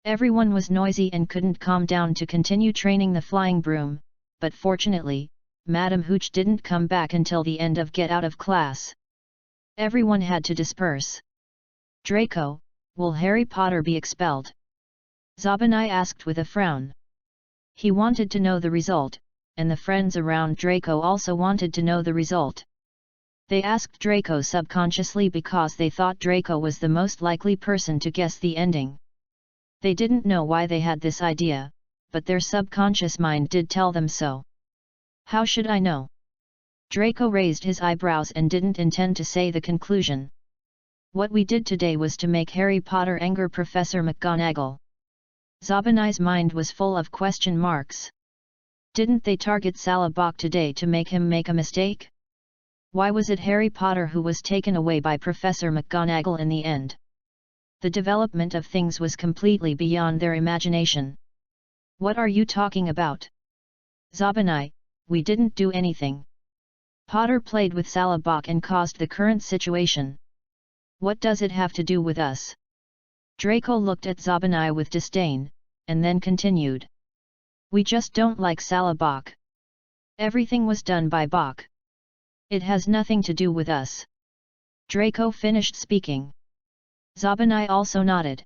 Everyone was noisy and couldn't calm down to continue training the flying broom, but fortunately, Madame Hooch didn't come back until the end of Get Out of Class. Everyone had to disperse. Draco, will Harry Potter be expelled? Zabanai asked with a frown. He wanted to know the result, and the friends around Draco also wanted to know the result. They asked Draco subconsciously because they thought Draco was the most likely person to guess the ending. They didn't know why they had this idea, but their subconscious mind did tell them so. How should I know? Draco raised his eyebrows and didn't intend to say the conclusion. What we did today was to make Harry Potter anger Professor McGonagall. Zabanai's mind was full of question marks. Didn't they target Salabok today to make him make a mistake? Why was it Harry Potter who was taken away by Professor McGonagall in the end? The development of things was completely beyond their imagination. What are you talking about? Zabanai, we didn't do anything. Potter played with Salabok and caused the current situation. What does it have to do with us? Draco looked at Zabanai with disdain, and then continued. We just don't like Salabok. Everything was done by Bok. It has nothing to do with us. Draco finished speaking. Zabanai also nodded.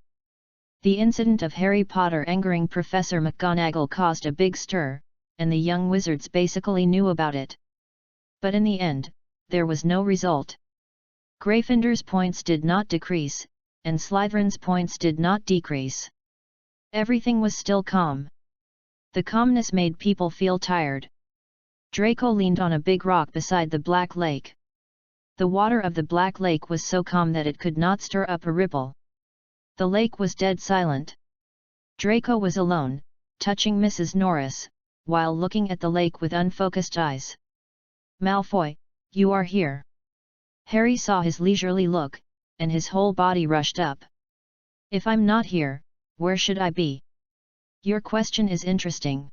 The incident of Harry Potter angering Professor McGonagall caused a big stir, and the young wizards basically knew about it. But in the end, there was no result. Gryffindor's points did not decrease, and Slytherin's points did not decrease. Everything was still calm. The calmness made people feel tired. Draco leaned on a big rock beside the Black Lake. The water of the Black Lake was so calm that it could not stir up a ripple. The lake was dead silent. Draco was alone, touching Mrs. Norris, while looking at the lake with unfocused eyes. Malfoy, you are here. Harry saw his leisurely look, and his whole body rushed up. If I'm not here, where should I be? Your question is interesting.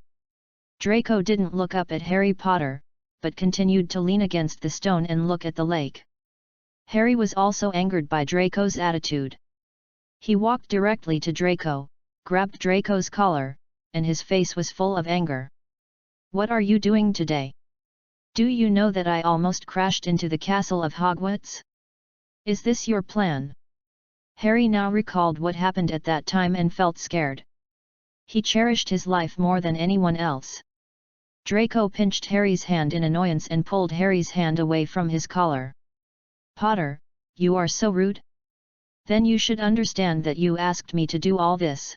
Draco didn't look up at Harry Potter, but continued to lean against the stone and look at the lake. Harry was also angered by Draco's attitude. He walked directly to Draco, grabbed Draco's collar, and his face was full of anger. What are you doing today? Do you know that I almost crashed into the castle of Hogwarts? Is this your plan? Harry now recalled what happened at that time and felt scared. He cherished his life more than anyone else. Draco pinched Harry's hand in annoyance and pulled Harry's hand away from his collar. Potter, you are so rude. Then you should understand that you asked me to do all this.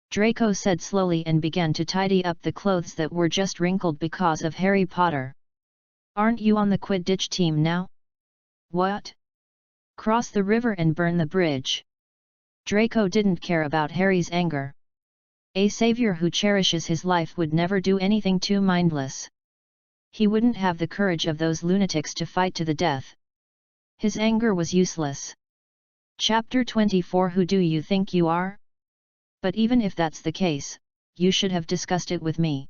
Draco said slowly and began to tidy up the clothes that were just wrinkled because of Harry Potter. Aren't you on the Quidditch team now? What? Cross the river and burn the bridge. Draco didn't care about Harry's anger. A savior who cherishes his life would never do anything too mindless. He wouldn't have the courage of those lunatics to fight to the death. His anger was useless. Chapter 24. Who do you think you are? But even if that's the case, you should have discussed it with me.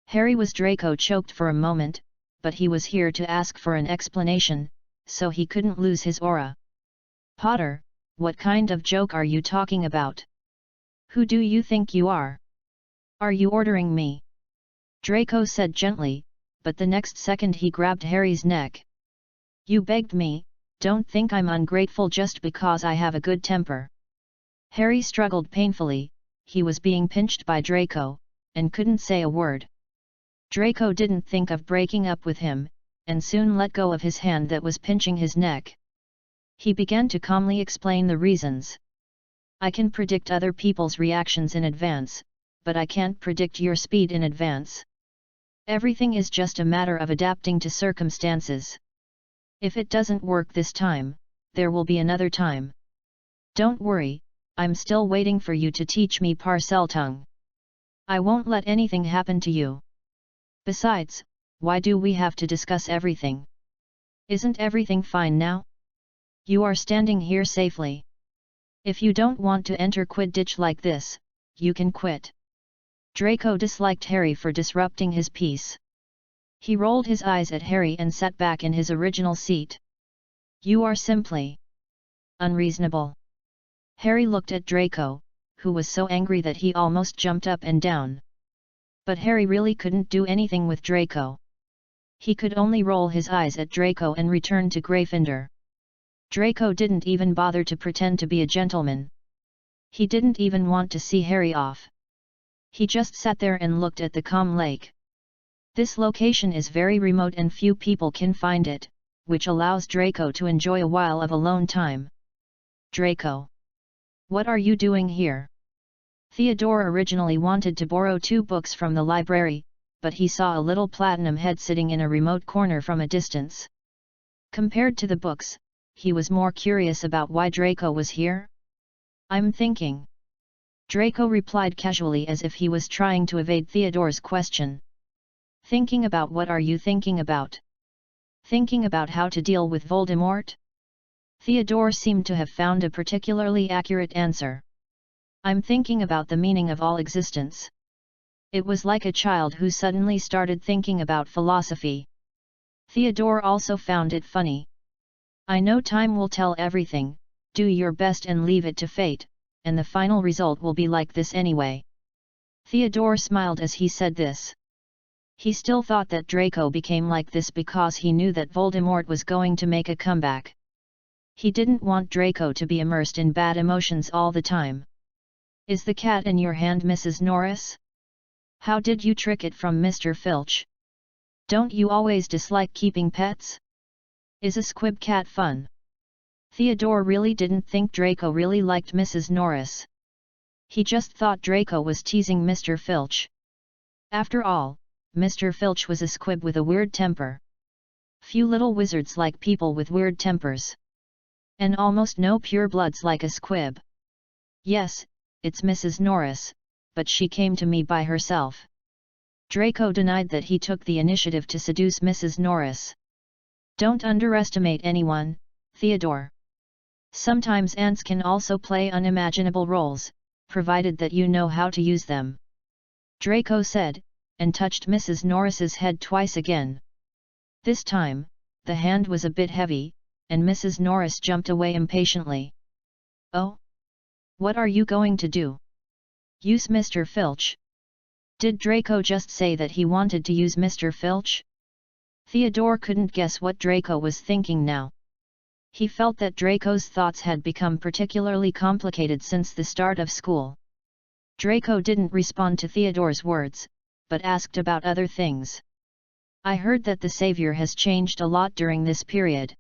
Harry was Draco choked for a moment, but he was here to ask for an explanation, so he couldn't lose his aura. Potter, what kind of joke are you talking about? Who do you think you are? Are you ordering me? Draco said gently, but the next second he grabbed Harry's neck. You begged me, don't think I'm ungrateful just because I have a good temper. Harry struggled painfully, he was being pinched by Draco, and couldn't say a word. Draco didn't think of breaking up with him, and soon let go of his hand that was pinching his neck. He began to calmly explain the reasons. I can predict other people's reactions in advance, but I can't predict your speed in advance. Everything is just a matter of adapting to circumstances. If it doesn't work this time, there will be another time. Don't worry, I'm still waiting for you to teach me Parseltongue. I won't let anything happen to you. Besides, why do we have to discuss everything? Isn't everything fine now? You are standing here safely. If you don't want to enter Quidditch like this, you can quit. Draco disliked Harry for disrupting his peace. He rolled his eyes at Harry and sat back in his original seat. You are simply unreasonable. Harry looked at Draco, who was so angry that he almost jumped up and down. But Harry really couldn't do anything with Draco. He could only roll his eyes at Draco and return to Gryffindor. Draco didn't even bother to pretend to be a gentleman. He didn't even want to see Harry off. He just sat there and looked at the calm lake. This location is very remote and few people can find it, which allows Draco to enjoy a while of alone time. Draco. What are you doing here? Theodore originally wanted to borrow 2 books from the library, but he saw a little platinum head sitting in a remote corner from a distance. Compared to the books, he was more curious about why Draco was here. I'm thinking. Draco replied casually as if he was trying to evade Theodore's question. Thinking about what are you thinking about? Thinking about how to deal with Voldemort? Theodore seemed to have found a particularly accurate answer. I'm thinking about the meaning of all existence. It was like a child who suddenly started thinking about philosophy. Theodore also found it funny. I know time will tell everything, do your best and leave it to fate, and the final result will be like this anyway. Theodore smiled as he said this. He still thought that Draco became like this because he knew that Voldemort was going to make a comeback. He didn't want Draco to be immersed in bad emotions all the time. Is the cat in your hand, Mrs. Norris? How did you trick it from Mr. Filch? Don't you always dislike keeping pets? Is a squib cat fun? Theodore really didn't think Draco really liked Mrs. Norris. He just thought Draco was teasing Mr. Filch. After all, Mr. Filch was a squib with a weird temper. Few little wizards like people with weird tempers. And almost no purebloods like a squib. Yes, it's Mrs. Norris, but she came to me by herself. Draco denied that he took the initiative to seduce Mrs. Norris. Don't underestimate anyone, Theodore. Sometimes ants can also play unimaginable roles, provided that you know how to use them. Draco said, and touched Mrs. Norris's head twice again. This time, the hand was a bit heavy, and Mrs. Norris jumped away impatiently. Oh? What are you going to do? Use Mr. Filch? Did Draco just say that he wanted to use Mr. Filch? Theodore couldn't guess what Draco was thinking now. He felt that Draco's thoughts had become particularly complicated since the start of school. Draco didn't respond to Theodore's words, but asked about other things. I heard that the Savior has changed a lot during this period.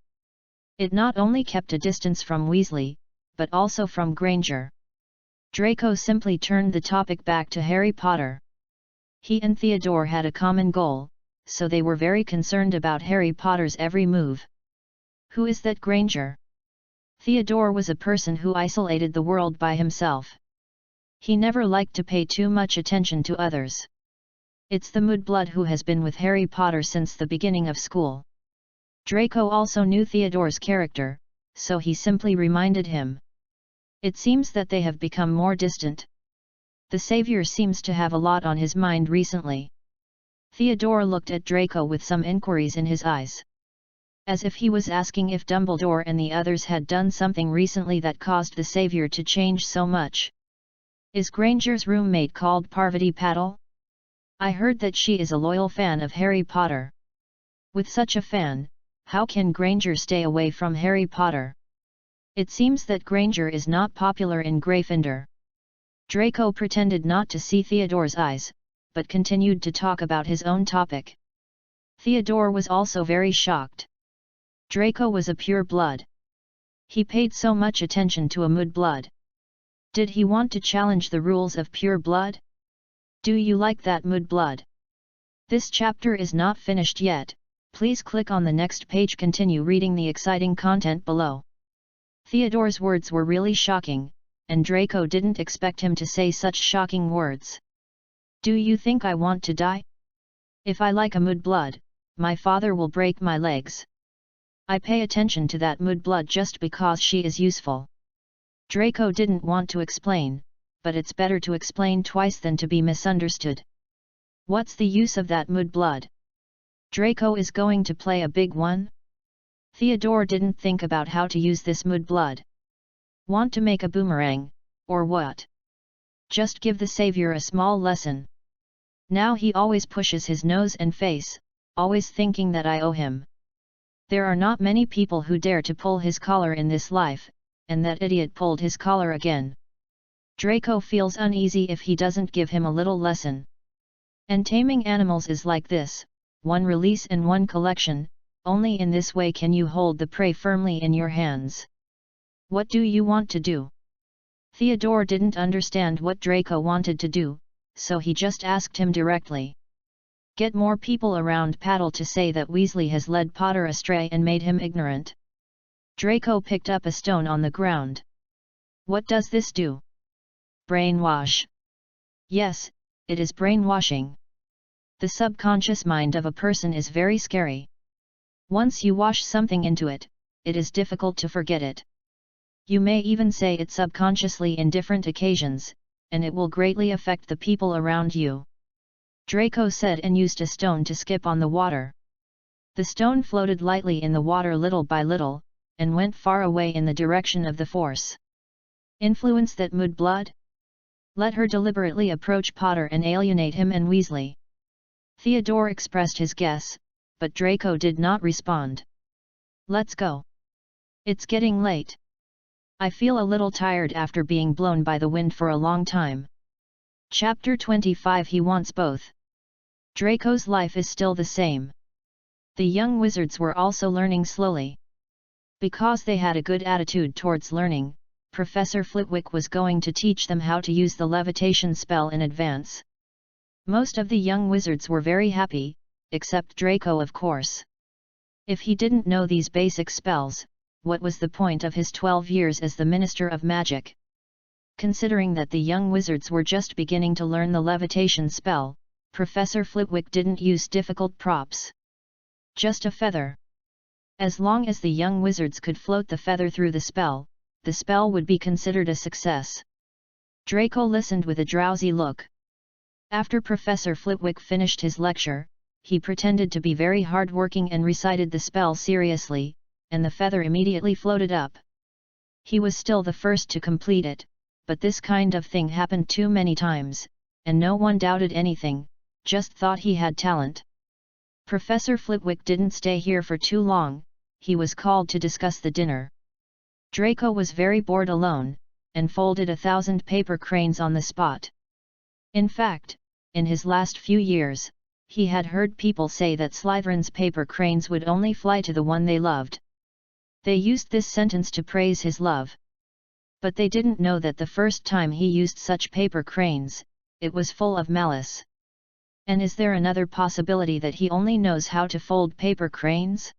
It not only kept a distance from Weasley, but also from Granger. Draco simply turned the topic back to Harry Potter. He and Theodore had a common goal, so they were very concerned about Harry Potter's every move. Who is that Granger? Theodore was a person who isolated the world by himself. He never liked to pay too much attention to others. It's the Mudblood who has been with Harry Potter since the beginning of school. Draco also knew Theodore's character, so he simply reminded him. It seems that they have become more distant. The Savior seems to have a lot on his mind recently. Theodore looked at Draco with some inquiries in his eyes. As if he was asking if Dumbledore and the others had done something recently that caused the Savior to change so much. Is Granger's roommate called Parvati Patil? I heard that she is a loyal fan of Harry Potter. With such a fan, how can Granger stay away from Harry Potter? It seems that Granger is not popular in Gryffindor. Draco pretended not to see Theodore's eyes, but continued to talk about his own topic. Theodore was also very shocked. Draco was a pure blood. He paid so much attention to a mudblood. Did he want to challenge the rules of pure blood? Do you like that mudblood? This chapter is not finished yet, please click on the next page. Continue reading the exciting content below. Theodore's words were really shocking, and Draco didn't expect him to say such shocking words. Do you think I want to die? If I like a mudblood, my father will break my legs. I pay attention to that mudblood just because she is useful. Draco didn't want to explain, but it's better to explain twice than to be misunderstood. What's the use of that mudblood? Draco is going to play a big one? Theodore didn't think about how to use this mudblood. Want to make a boomerang, or what? Just give the savior a small lesson. Now he always pushes his nose and face, always thinking that I owe him. There are not many people who dare to pull his collar in this life, and that idiot pulled his collar again. Draco feels uneasy if he doesn't give him a little lesson. And taming animals is like this, one release and one collection, only in this way can you hold the prey firmly in your hands. What do you want to do? Theodore didn't understand what Draco wanted to do, so he just asked him directly. Get more people around Paddle to say that Weasley has led Potter astray and made him ignorant. Draco picked up a stone on the ground. What does this do? Brainwash. Yes, it is brainwashing. The subconscious mind of a person is very scary. Once you wash something into it, it is difficult to forget it. You may even say it subconsciously in different occasions, and it will greatly affect the people around you. Draco said and used a stone to skip on the water. The stone floated lightly in the water little by little, and went far away in the direction of the force. Influence that mudblood? Let her deliberately approach Potter and alienate him and Weasley. Theodore expressed his guess, but Draco did not respond. Let's go. It's getting late. I feel a little tired after being blown by the wind for a long time. Chapter 25. He wants both. Draco's life is still the same. The young wizards were also learning slowly. Because they had a good attitude towards learning, Professor Flitwick was going to teach them how to use the levitation spell in advance. Most of the young wizards were very happy, except Draco of course. If he didn't know these basic spells, what was the point of his 12 years as the Minister of Magic? Considering that the young wizards were just beginning to learn the levitation spell, Professor Flitwick didn't use difficult props. Just a feather. As long as the young wizards could float the feather through the spell would be considered a success. Draco listened with a drowsy look. After Professor Flitwick finished his lecture, he pretended to be very hard-working and recited the spell seriously, and the feather immediately floated up. He was still the first to complete it, but this kind of thing happened too many times, and no one doubted anything, just thought he had talent. Professor Flitwick didn't stay here for too long, he was called to discuss the dinner. Draco was very bored alone, and folded 1,000 paper cranes on the spot. In fact, in his last few years, he had heard people say that Slytherin's paper cranes would only fly to the one they loved. They used this sentence to praise his love. But they didn't know that the first time he used such paper cranes, it was full of malice. And is there another possibility that he only knows how to fold paper cranes?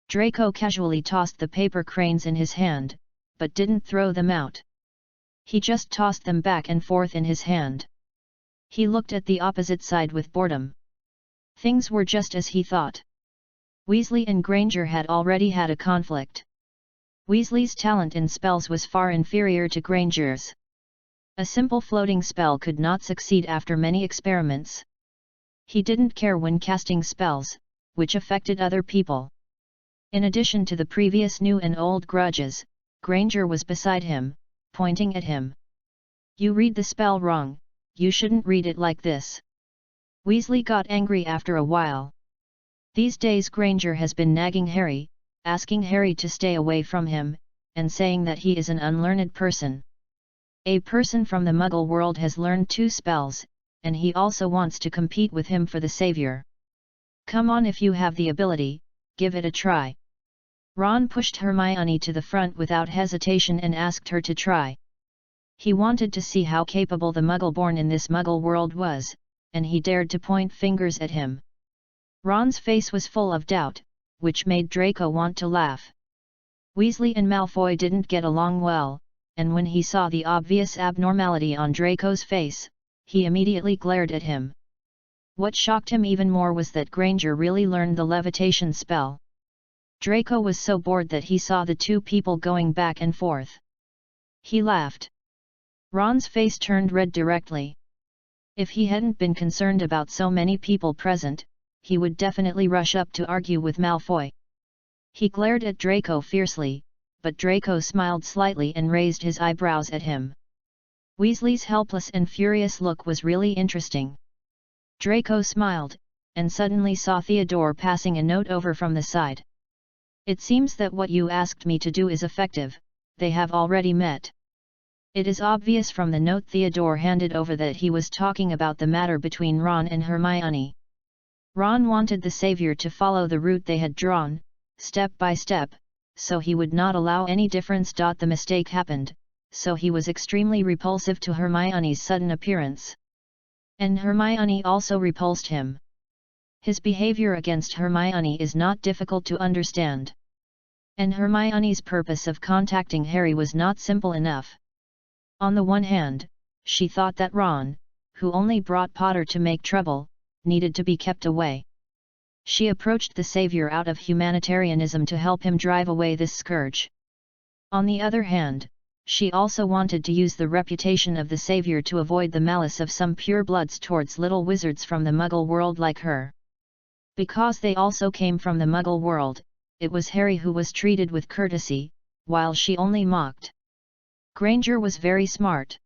Draco casually tossed the paper cranes in his hand, but didn't throw them out. He just tossed them back and forth in his hand. He looked at the opposite side with boredom. Things were just as he thought. Weasley and Granger had already had a conflict. Weasley's talent in spells was far inferior to Granger's. A simple floating spell could not succeed after many experiments. He didn't care when casting spells, which affected other people. In addition to the previous new and old grudges, Granger was beside him, pointing at him. You read the spell wrong, you shouldn't read it like this. Weasley got angry after a while. These days Granger has been nagging Harry, asking Harry to stay away from him, and saying that he is an unlearned person. A person from the Muggle world has learned 2 spells, and he also wants to compete with him for the savior. Come on, if you have the ability, give it a try. Ron pushed Hermione to the front without hesitation and asked her to try. He wanted to see how capable the Muggle born in this Muggle world was, and he dared to point fingers at him. Ron's face was full of doubt, which made Draco want to laugh. Weasley and Malfoy didn't get along well, and when he saw the obvious abnormality on Draco's face, he immediately glared at him. What shocked him even more was that Granger really learned the levitation spell. Draco was so bored that he saw the 2 people going back and forth. He laughed. Ron's face turned red directly. If he hadn't been concerned about so many people present, he would definitely rush up to argue with Malfoy. He glared at Draco fiercely, but Draco smiled slightly and raised his eyebrows at him. Weasley's helpless and furious look was really interesting. Draco smiled, and suddenly saw Theodore passing a note over from the side. It seems that what you asked me to do is effective, they have already met. It is obvious from the note Theodore handed over that he was talking about the matter between Ron and Hermione. Ron wanted the savior to follow the route they had drawn, step by step, so he would not allow any difference. The mistake happened, so he was extremely repulsive to Hermione's sudden appearance. And Hermione also repulsed him. His behavior against Hermione is not difficult to understand. And Hermione's purpose of contacting Harry was not simple enough. On the one hand, she thought that Ron, who only brought Potter to make trouble, needed to be kept away. She approached the savior out of humanitarianism to help him drive away this scourge. On the other hand, she also wanted to use the reputation of the savior to avoid the malice of some purebloods towards little wizards from the Muggle world like her. Because they also came from the Muggle world, it was Harry who was treated with courtesy, while she only mocked. Granger was very smart.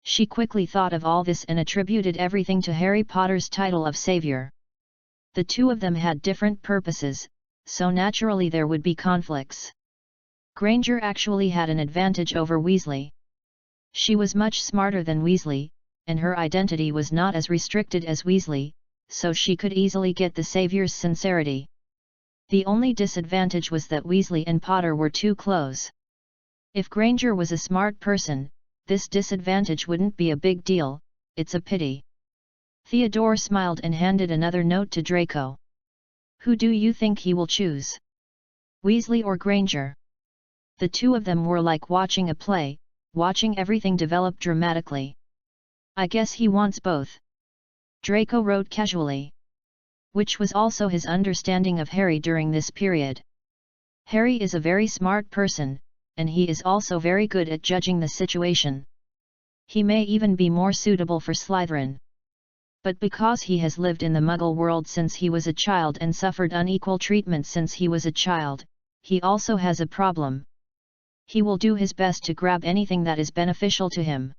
She quickly thought of all this and attributed everything to Harry Potter's title of savior. The 2 of them had different purposes, so naturally there would be conflicts. Granger actually had an advantage over Weasley. She was much smarter than Weasley, and her identity was not as restricted as Weasley, so she could easily get the savior's sincerity. The only disadvantage was that Weasley and Potter were too close. If Granger was a smart person, this disadvantage wouldn't be a big deal. It's a pity. Theodore smiled and handed another note to Draco. Who do you think he will choose? Weasley or Granger? The 2 of them were like watching a play, watching everything develop dramatically. I guess he wants both. Draco wrote casually. Which was also his understanding of Harry during this period. Harry is a very smart person, and he is also very good at judging the situation. He may even be more suitable for Slytherin. But because he has lived in the Muggle world since he was a child and suffered unequal treatment since he was a child, he also has a problem. He will do his best to grab anything that is beneficial to him.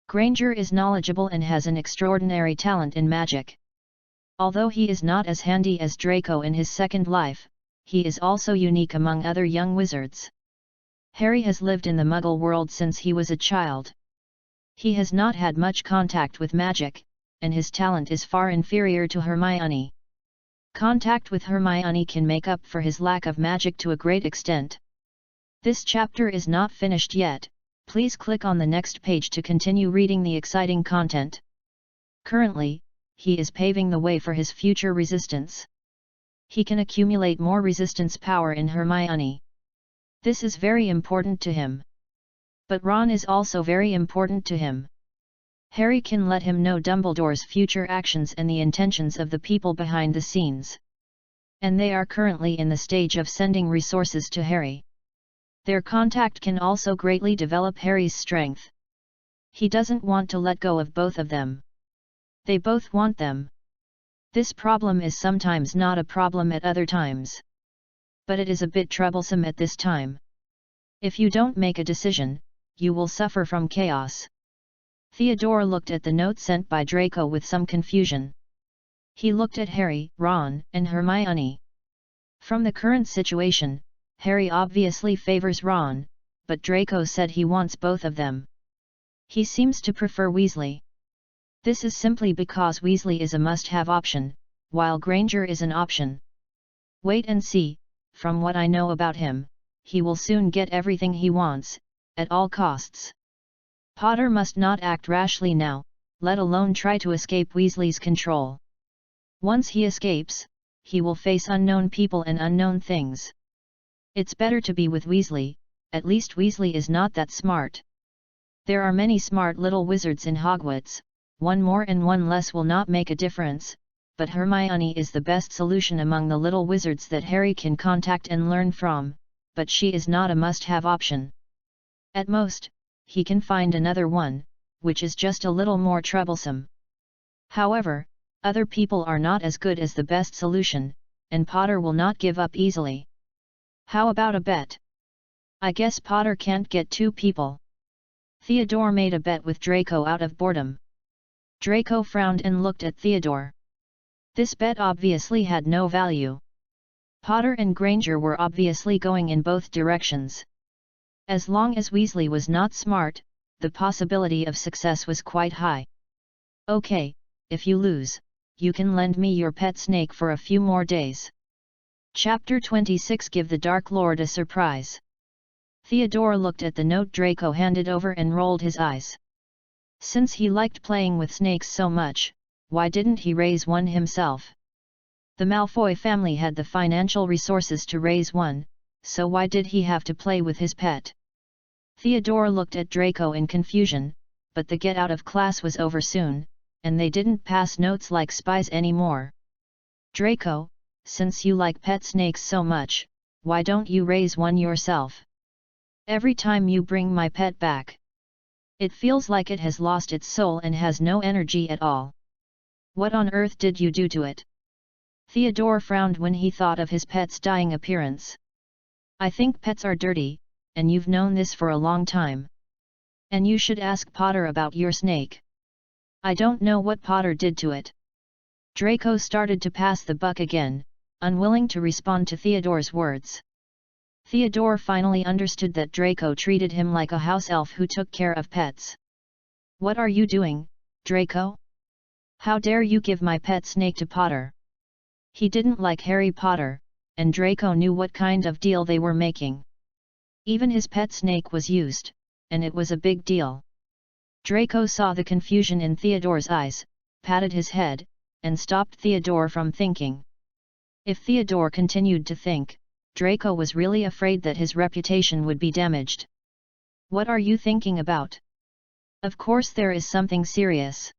Granger is knowledgeable and has an extraordinary talent in magic. Although he is not as handy as Draco in his second life, he is also unique among other young wizards. Harry has lived in the Muggle world since he was a child. He has not had much contact with magic, and his talent is far inferior to Hermione. Contact with Hermione can make up for his lack of magic to a great extent. This chapter is not finished yet. Please click on the next page to continue reading the exciting content. Currently, he is paving the way for his future resistance. He can accumulate more resistance power in Hermione. This is very important to him. But Ron is also very important to him. Harry can let him know Dumbledore's future actions and the intentions of the people behind the scenes. And they are currently in the stage of sending resources to Harry. Their contact can also greatly develop Harry's strength. He doesn't want to let go of both of them. They both want them. This problem is sometimes not a problem at other times. But it is a bit troublesome at this time. If you don't make a decision, you will suffer from chaos. Theodore looked at the note sent by Draco with some confusion. He looked at Harry, Ron, and Hermione. From the current situation, Harry obviously favors Ron, but Draco said he wants both of them. He seems to prefer Weasley. This is simply because Weasley is a must-have option, while Granger is an option. Wait and see, from what I know about him, he will soon get everything he wants, at all costs. Potter must not act rashly now, let alone try to escape Weasley's control. Once he escapes, he will face unknown people and unknown things. It's better to be with Weasley, at least Weasley is not that smart. There are many smart little wizards in Hogwarts, one more and one less will not make a difference, but Hermione is the best solution among the little wizards that Harry can contact and learn from, but she is not a must-have option. At most, he can find another one, which is just a little more troublesome. However, other people are not as good as the best solution, and Potter will not give up easily. How about a bet? I guess Potter can't get two people. Theodore made a bet with Draco out of boredom. Draco frowned and looked at Theodore. This bet obviously had no value. Potter and Granger were obviously going in both directions. As long as Weasley was not smart, the possibility of success was quite high. Okay, if you lose, you can lend me your pet snake for a few more days. Chapter 26 Give the Dark Lord a Surprise. Theodore looked at the note Draco handed over and rolled his eyes. Since he liked playing with snakes so much, why didn't he raise one himself? The Malfoy family had the financial resources to raise one, so why did he have to play with his pet? Theodore looked at Draco in confusion, but the get out of class was over soon, and they didn't pass notes like spies anymore. Draco, since you like pet snakes so much, why don't you raise one yourself? Every time you bring my pet back, it feels like it has lost its soul and has no energy at all. What on earth did you do to it? Theodore frowned when he thought of his pet's dying appearance. I think pets are dirty, and you've known this for a long time. And you should ask Potter about your snake. I don't know what Potter did to it. Draco started to pass the buck again, unwilling to respond to Theodore's words. Theodore finally understood that Draco treated him like a house elf who took care of pets. What are you doing, Draco? How dare you give my pet snake to Potter? He didn't like Harry Potter, and Draco knew what kind of deal they were making. Even his pet snake was used, and it was a big deal. Draco saw the confusion in Theodore's eyes, patted his head, and stopped Theodore from thinking. If Theodore continued to think, Draco was really afraid that his reputation would be damaged. What are you thinking about? Of course there is something serious.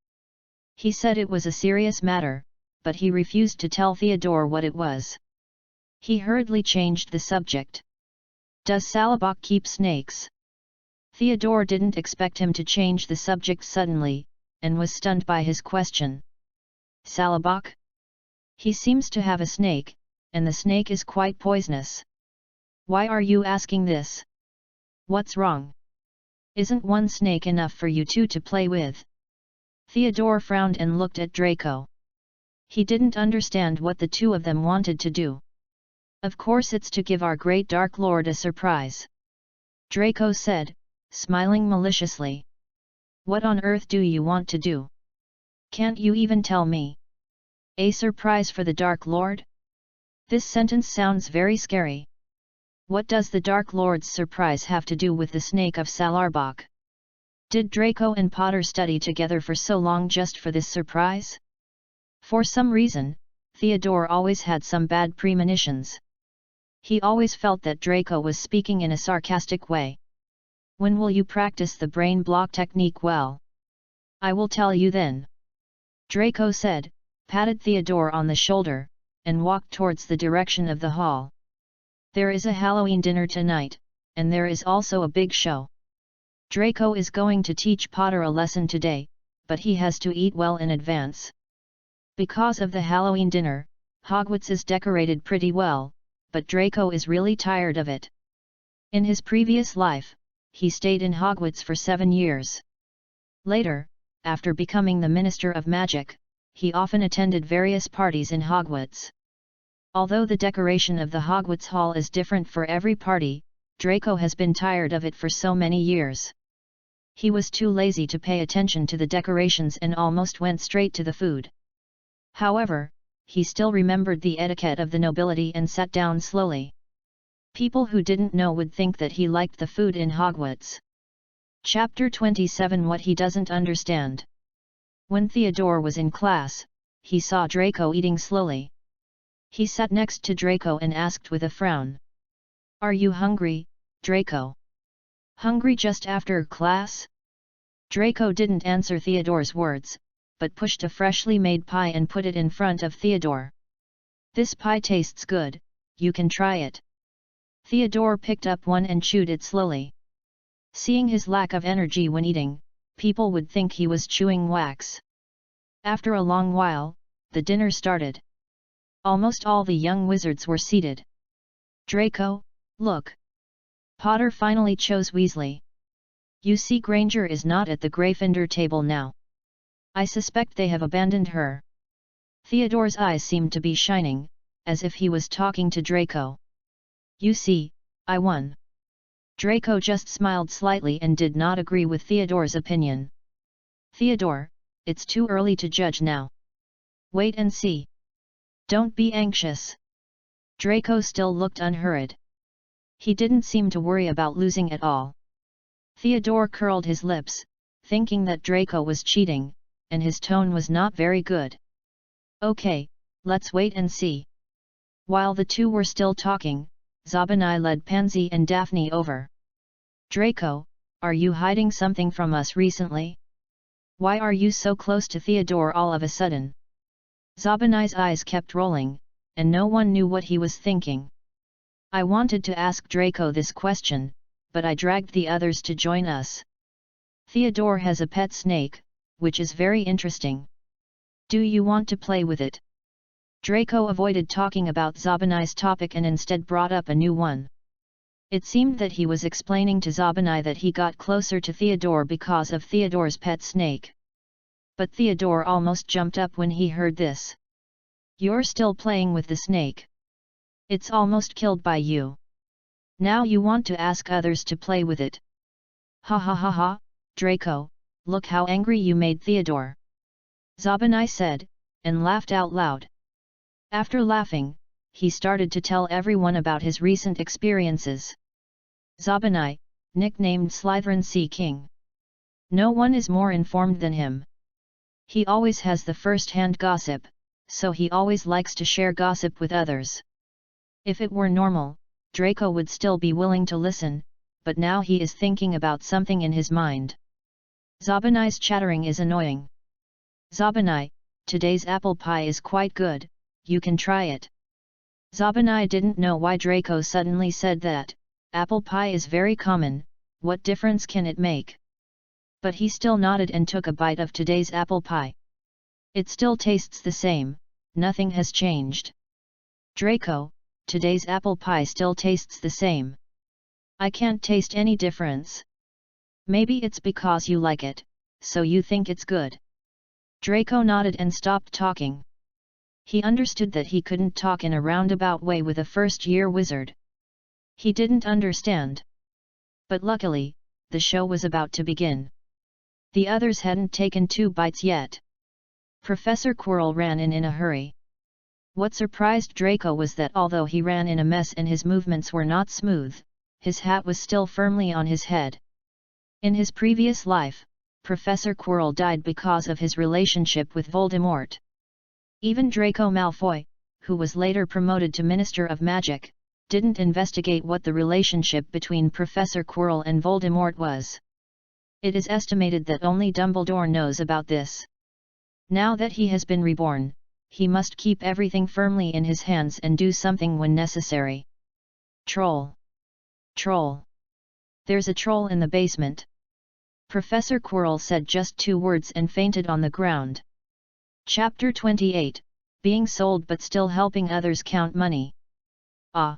He said it was a serious matter, but he refused to tell Theodore what it was. He hurriedly changed the subject. Does Salabok keep snakes? Theodore didn't expect him to change the subject suddenly, and was stunned by his question. Salabok? He seems to have a snake, and the snake is quite poisonous. Why are you asking this? What's wrong? Isn't one snake enough for you two to play with? Theodore frowned and looked at Draco. He didn't understand what the two of them wanted to do. Of course it's to give our great Dark Lord a surprise. Draco said, smiling maliciously. What on earth do you want to do? Can't you even tell me? A surprise for the Dark Lord? This sentence sounds very scary. What does the Dark Lord's surprise have to do with the snake of Salarbok? Did Draco and Potter study together for so long just for this surprise? For some reason, Theodore always had some bad premonitions. He always felt that Draco was speaking in a sarcastic way. When will you practice the brain block technique well? I will tell you then. Draco said, patted Theodore on the shoulder, and walked towards the direction of the hall. There is a Halloween dinner tonight, and there is also a big show. Draco is going to teach Potter a lesson today, but he has to eat well in advance. Because of the Halloween dinner, Hogwarts is decorated pretty well, but Draco is really tired of it. In his previous life, he stayed in Hogwarts for 7 years. Later, after becoming the Minister of Magic, he often attended various parties in Hogwarts. Although the decoration of the Hogwarts Hall is different for every party, Draco has been tired of it for so many years. He was too lazy to pay attention to the decorations and almost went straight to the food. However, he still remembered the etiquette of the nobility and sat down slowly. People who didn't know would think that he liked the food in Hogwarts. Chapter 27 What He Doesn't Understand. When Theodore was in class, he saw Draco eating slowly. He sat next to Draco and asked with a frown. "Are you hungry, Draco? Hungry just after class?" Draco didn't answer Theodore's words, but pushed a freshly made pie and put it in front of Theodore. "This pie tastes good, you can try it." Theodore picked up one and chewed it slowly. Seeing his lack of energy when eating, people would think he was chewing wax. After a long while, the dinner started. Almost all the young wizards were seated. "Draco, look! Potter finally chose Weasley. You see, Granger is not at the Gryffindor table now. I suspect they have abandoned her." Theodore's eyes seemed to be shining, as if he was talking to Draco. "You see, I won." Draco just smiled slightly and did not agree with Theodore's opinion. "Theodore, it's too early to judge now. Wait and see. Don't be anxious." Draco still looked unhurried. He didn't seem to worry about losing at all. Theodore curled his lips, thinking that Draco was cheating, and his tone was not very good. "Okay, let's wait and see." While the two were still talking, Zabini led Pansy and Daphne over. "Draco, are you hiding something from us recently? Why are you so close to Theodore all of a sudden?" Zabini's eyes kept rolling, and no one knew what he was thinking. "I wanted to ask Draco this question, but I dragged the others to join us. Theodore has a pet snake, which is very interesting. Do you want to play with it?" Draco avoided talking about Zabini's topic and instead brought up a new one. It seemed that he was explaining to Zabini that he got closer to Theodore because of Theodore's pet snake. But Theodore almost jumped up when he heard this. "You're still playing with the snake? It's almost killed by you. Now you want to ask others to play with it? Ha ha ha ha, Draco, look how angry you made Theodore." Zabini said, and laughed out loud. After laughing, he started to tell everyone about his recent experiences. Zabini, nicknamed Slytherin Sea King. No one is more informed than him. He always has the first-hand gossip, so he always likes to share gossip with others. If it were normal, Draco would still be willing to listen, but now he is thinking about something in his mind. Zabini's chattering is annoying. "Zabini, today's apple pie is quite good, you can try it." Zabini didn't know why Draco suddenly said that. Apple pie is very common, what difference can it make? But he still nodded and took a bite of today's apple pie. "It still tastes the same, nothing has changed." "Draco, today's apple pie still tastes the same. I can't taste any difference." "Maybe it's because you like it, so you think it's good." Draco nodded and stopped talking. He understood that he couldn't talk in a roundabout way with a first-year wizard. He didn't understand. But luckily, the show was about to begin. The others hadn't taken 2 bites yet. Professor Quirrell ran in a hurry. What surprised Draco was that although he ran in a mess and his movements were not smooth, his hat was still firmly on his head. In his previous life, Professor Quirrell died because of his relationship with Voldemort. Even Draco Malfoy, who was later promoted to Minister of Magic, didn't investigate what the relationship between Professor Quirrell and Voldemort was. It is estimated that only Dumbledore knows about this. Now that he has been reborn, he must keep everything firmly in his hands and do something when necessary. "Troll! Troll! There's a troll in the basement." Professor Quirrell said just 2 words and fainted on the ground. Chapter 28, Being Sold but Still Helping Others Count Money. "Ah!"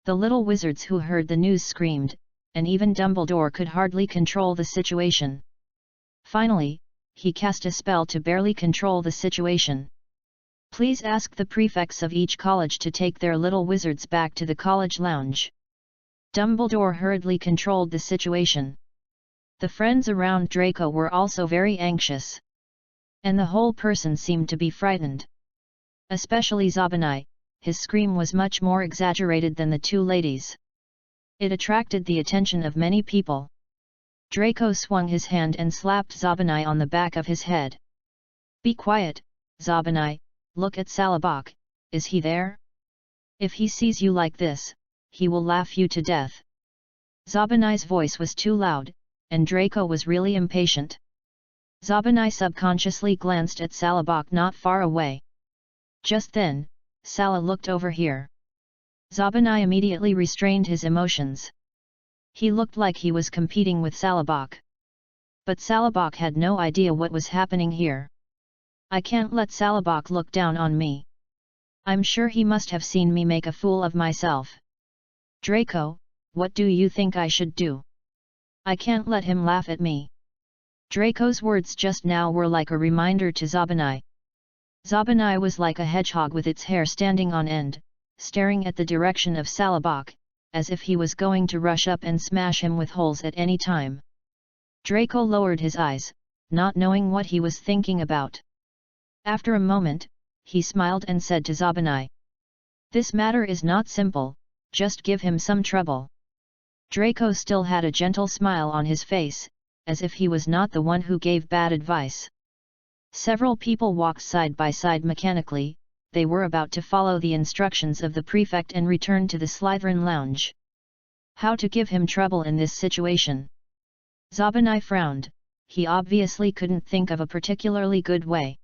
The little wizards who heard the news screamed, and even Dumbledore could hardly control the situation. Finally, he cast a spell to barely control the situation. Please ask the prefects of each college to take their little wizards back to the college lounge. Dumbledore hurriedly controlled the situation. The friends around Draco were also very anxious. And the whole person seemed to be frightened. Especially Zabanai, his scream was much more exaggerated than the two ladies. It attracted the attention of many people. Draco swung his hand and slapped Zabanai on the back of his head. Be quiet, Zabanai, look at Salabok, is he there? If he sees you like this, he will laugh you to death. Zabanai's voice was too loud, and Draco was really impatient. Zabanai subconsciously glanced at Salabok not far away. Just then, Sala looked over here. Zabanai immediately restrained his emotions. He looked like he was competing with Salabok. But Salabok had no idea what was happening here. I can't let Salabok look down on me. I'm sure he must have seen me make a fool of myself. Draco, what do you think I should do? I can't let him laugh at me. Draco's words just now were like a reminder to Zabanai. Zabanai was like a hedgehog with its hair standing on end, staring at the direction of Salabok, as if he was going to rush up and smash him with holes at any time. Draco lowered his eyes, not knowing what he was thinking about. After a moment, he smiled and said to Zabanai, "This matter is not simple, just give him some trouble." Draco still had a gentle smile on his face, as if he was not the one who gave bad advice. Several people walked side by side mechanically. They were about to follow the instructions of the prefect and return to the Slytherin lounge. How to give him trouble in this situation? Zabanai frowned. He obviously couldn't think of a particularly good way.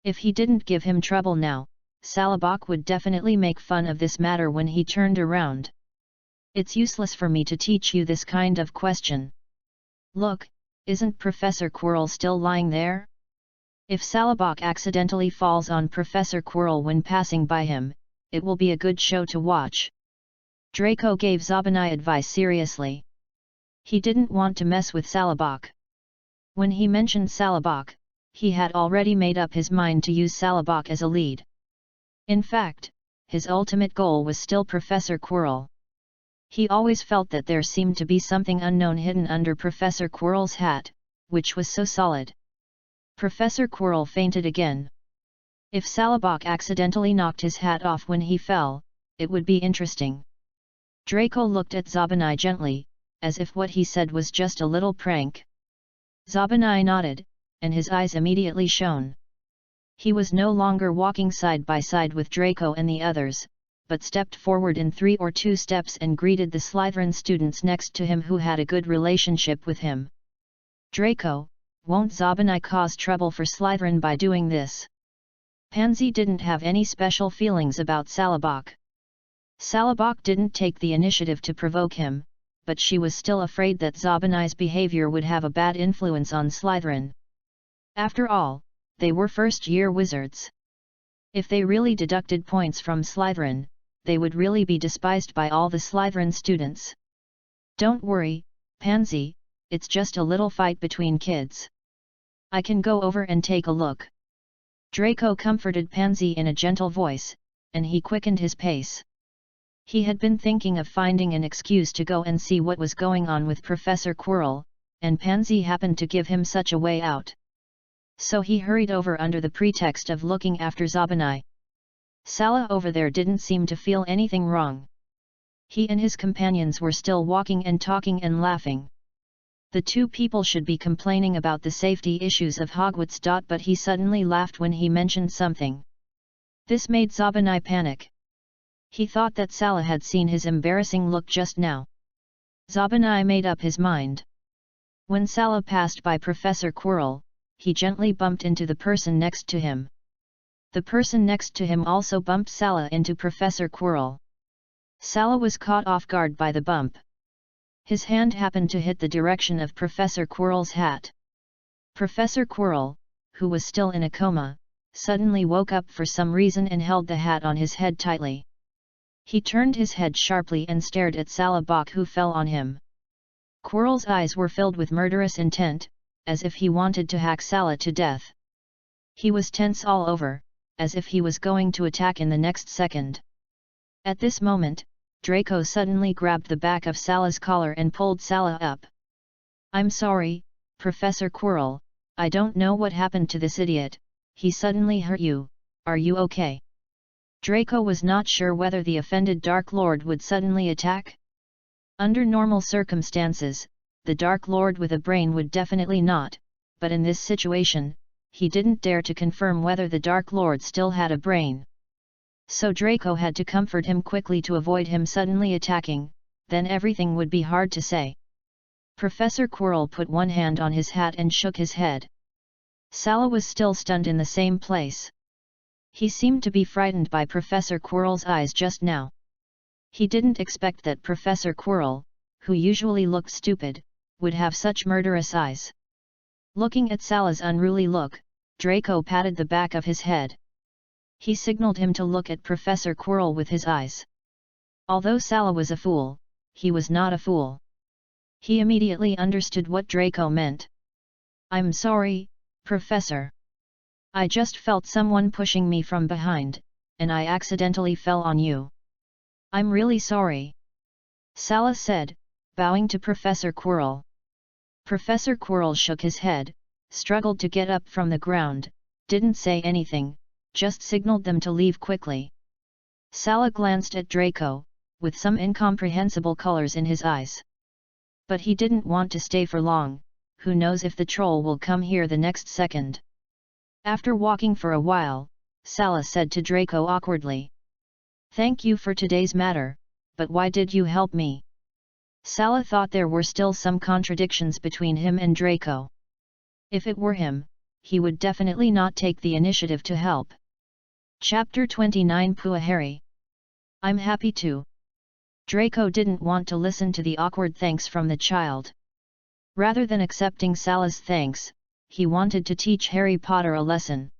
If he didn't give him trouble now, Salabok would definitely make fun of this matter when he turned around. It's useless for me to teach you this kind of question. Look, isn't Professor Quirrell still lying there? If Salabok accidentally falls on Professor Quirrell when passing by him, it will be a good show to watch. Draco gave Zabanai advice seriously. He didn't want to mess with Salabok. When he mentioned Salabok, he had already made up his mind to use Salabok as a lead. In fact, his ultimate goal was still Professor Quirrell. He always felt that there seemed to be something unknown hidden under Professor Quirrell's hat, which was so solid. Professor Quirrell fainted again. If Salabok accidentally knocked his hat off when he fell, it would be interesting. Draco looked at Zabanai gently, as if what he said was just a little prank. Zabanai nodded, and his eyes immediately shone. He was no longer walking side by side with Draco and the others, but stepped forward in 3 or 2 steps and greeted the Slytherin students next to him who had a good relationship with him. Draco, won't Zabanai cause trouble for Slytherin by doing this? Pansy didn't have any special feelings about Salabok. Salabok didn't take the initiative to provoke him, but she was still afraid that Zabanai's behavior would have a bad influence on Slytherin. After all, they were first-year wizards. If they really deducted points from Slytherin, they would really be despised by all the Slytherin students. Don't worry, Pansy, it's just a little fight between kids. I can go over and take a look. Draco comforted Pansy in a gentle voice, and he quickened his pace. He had been thinking of finding an excuse to go and see what was going on with Professor Quirrell, and Pansy happened to give him such a way out. So he hurried over under the pretext of looking after Zabanai. Sala over there didn't seem to feel anything wrong. He and his companions were still walking and talking and laughing. The two people should be complaining about the safety issues of Hogwarts. But he suddenly laughed when he mentioned something. This made Zabanai panic. He thought that Sala had seen his embarrassing look just now. Zabanai made up his mind. When Sala passed by Professor Quirrell, he gently bumped into the person next to him. The person next to him also bumped Sala into Professor Quirrell. Sala was caught off guard by the bump. His hand happened to hit the direction of Professor Quirrell's hat. Professor Quirrell, who was still in a coma, suddenly woke up for some reason and held the hat on his head tightly. He turned his head sharply and stared at Salabok, who fell on him. Quirrell's eyes were filled with murderous intent, as if he wanted to hack Salah to death. He was tense all over, as if he was going to attack in the next second. At this moment, Draco suddenly grabbed the back of Salah's collar and pulled Salah up. "I'm sorry, Professor Quirrell, I don't know what happened to this idiot, he suddenly hurt you, are you okay?" Draco was not sure whether the offended Dark Lord would suddenly attack. Under normal circumstances, the Dark Lord with a brain would definitely not, but in this situation, he didn't dare to confirm whether the Dark Lord still had a brain. So Draco had to comfort him quickly to avoid him suddenly attacking, then everything would be hard to say. Professor Quirrell put one hand on his hat and shook his head. Salah was still stunned in the same place. He seemed to be frightened by Professor Quirrell's eyes just now. He didn't expect that Professor Quirrell, who usually looked stupid, would have such murderous eyes. Looking at Salah's unruly look, Draco patted the back of his head. He signaled him to look at Professor Quirrell with his eyes. Although Salah was a fool, he was not a fool. He immediately understood what Draco meant. "I'm sorry, Professor. I just felt someone pushing me from behind, and I accidentally fell on you. I'm really sorry," Salah said, bowing to Professor Quirrell. Professor Quirrell shook his head, struggled to get up from the ground, didn't say anything, just signaled them to leave quickly. Salah glanced at Draco, with some incomprehensible colors in his eyes. But he didn't want to stay for long, who knows if the troll will come here the next second. After walking for a while, Salah said to Draco awkwardly, "Thank you for today's matter, but why did you help me?" Salah thought there were still some contradictions between him and Draco. If it were him, he would definitely not take the initiative to help. Chapter 29 Pua Harry. "I'm happy to." Draco didn't want to listen to the awkward thanks from the child. Rather than accepting Salah's thanks, he wanted to teach Harry Potter a lesson.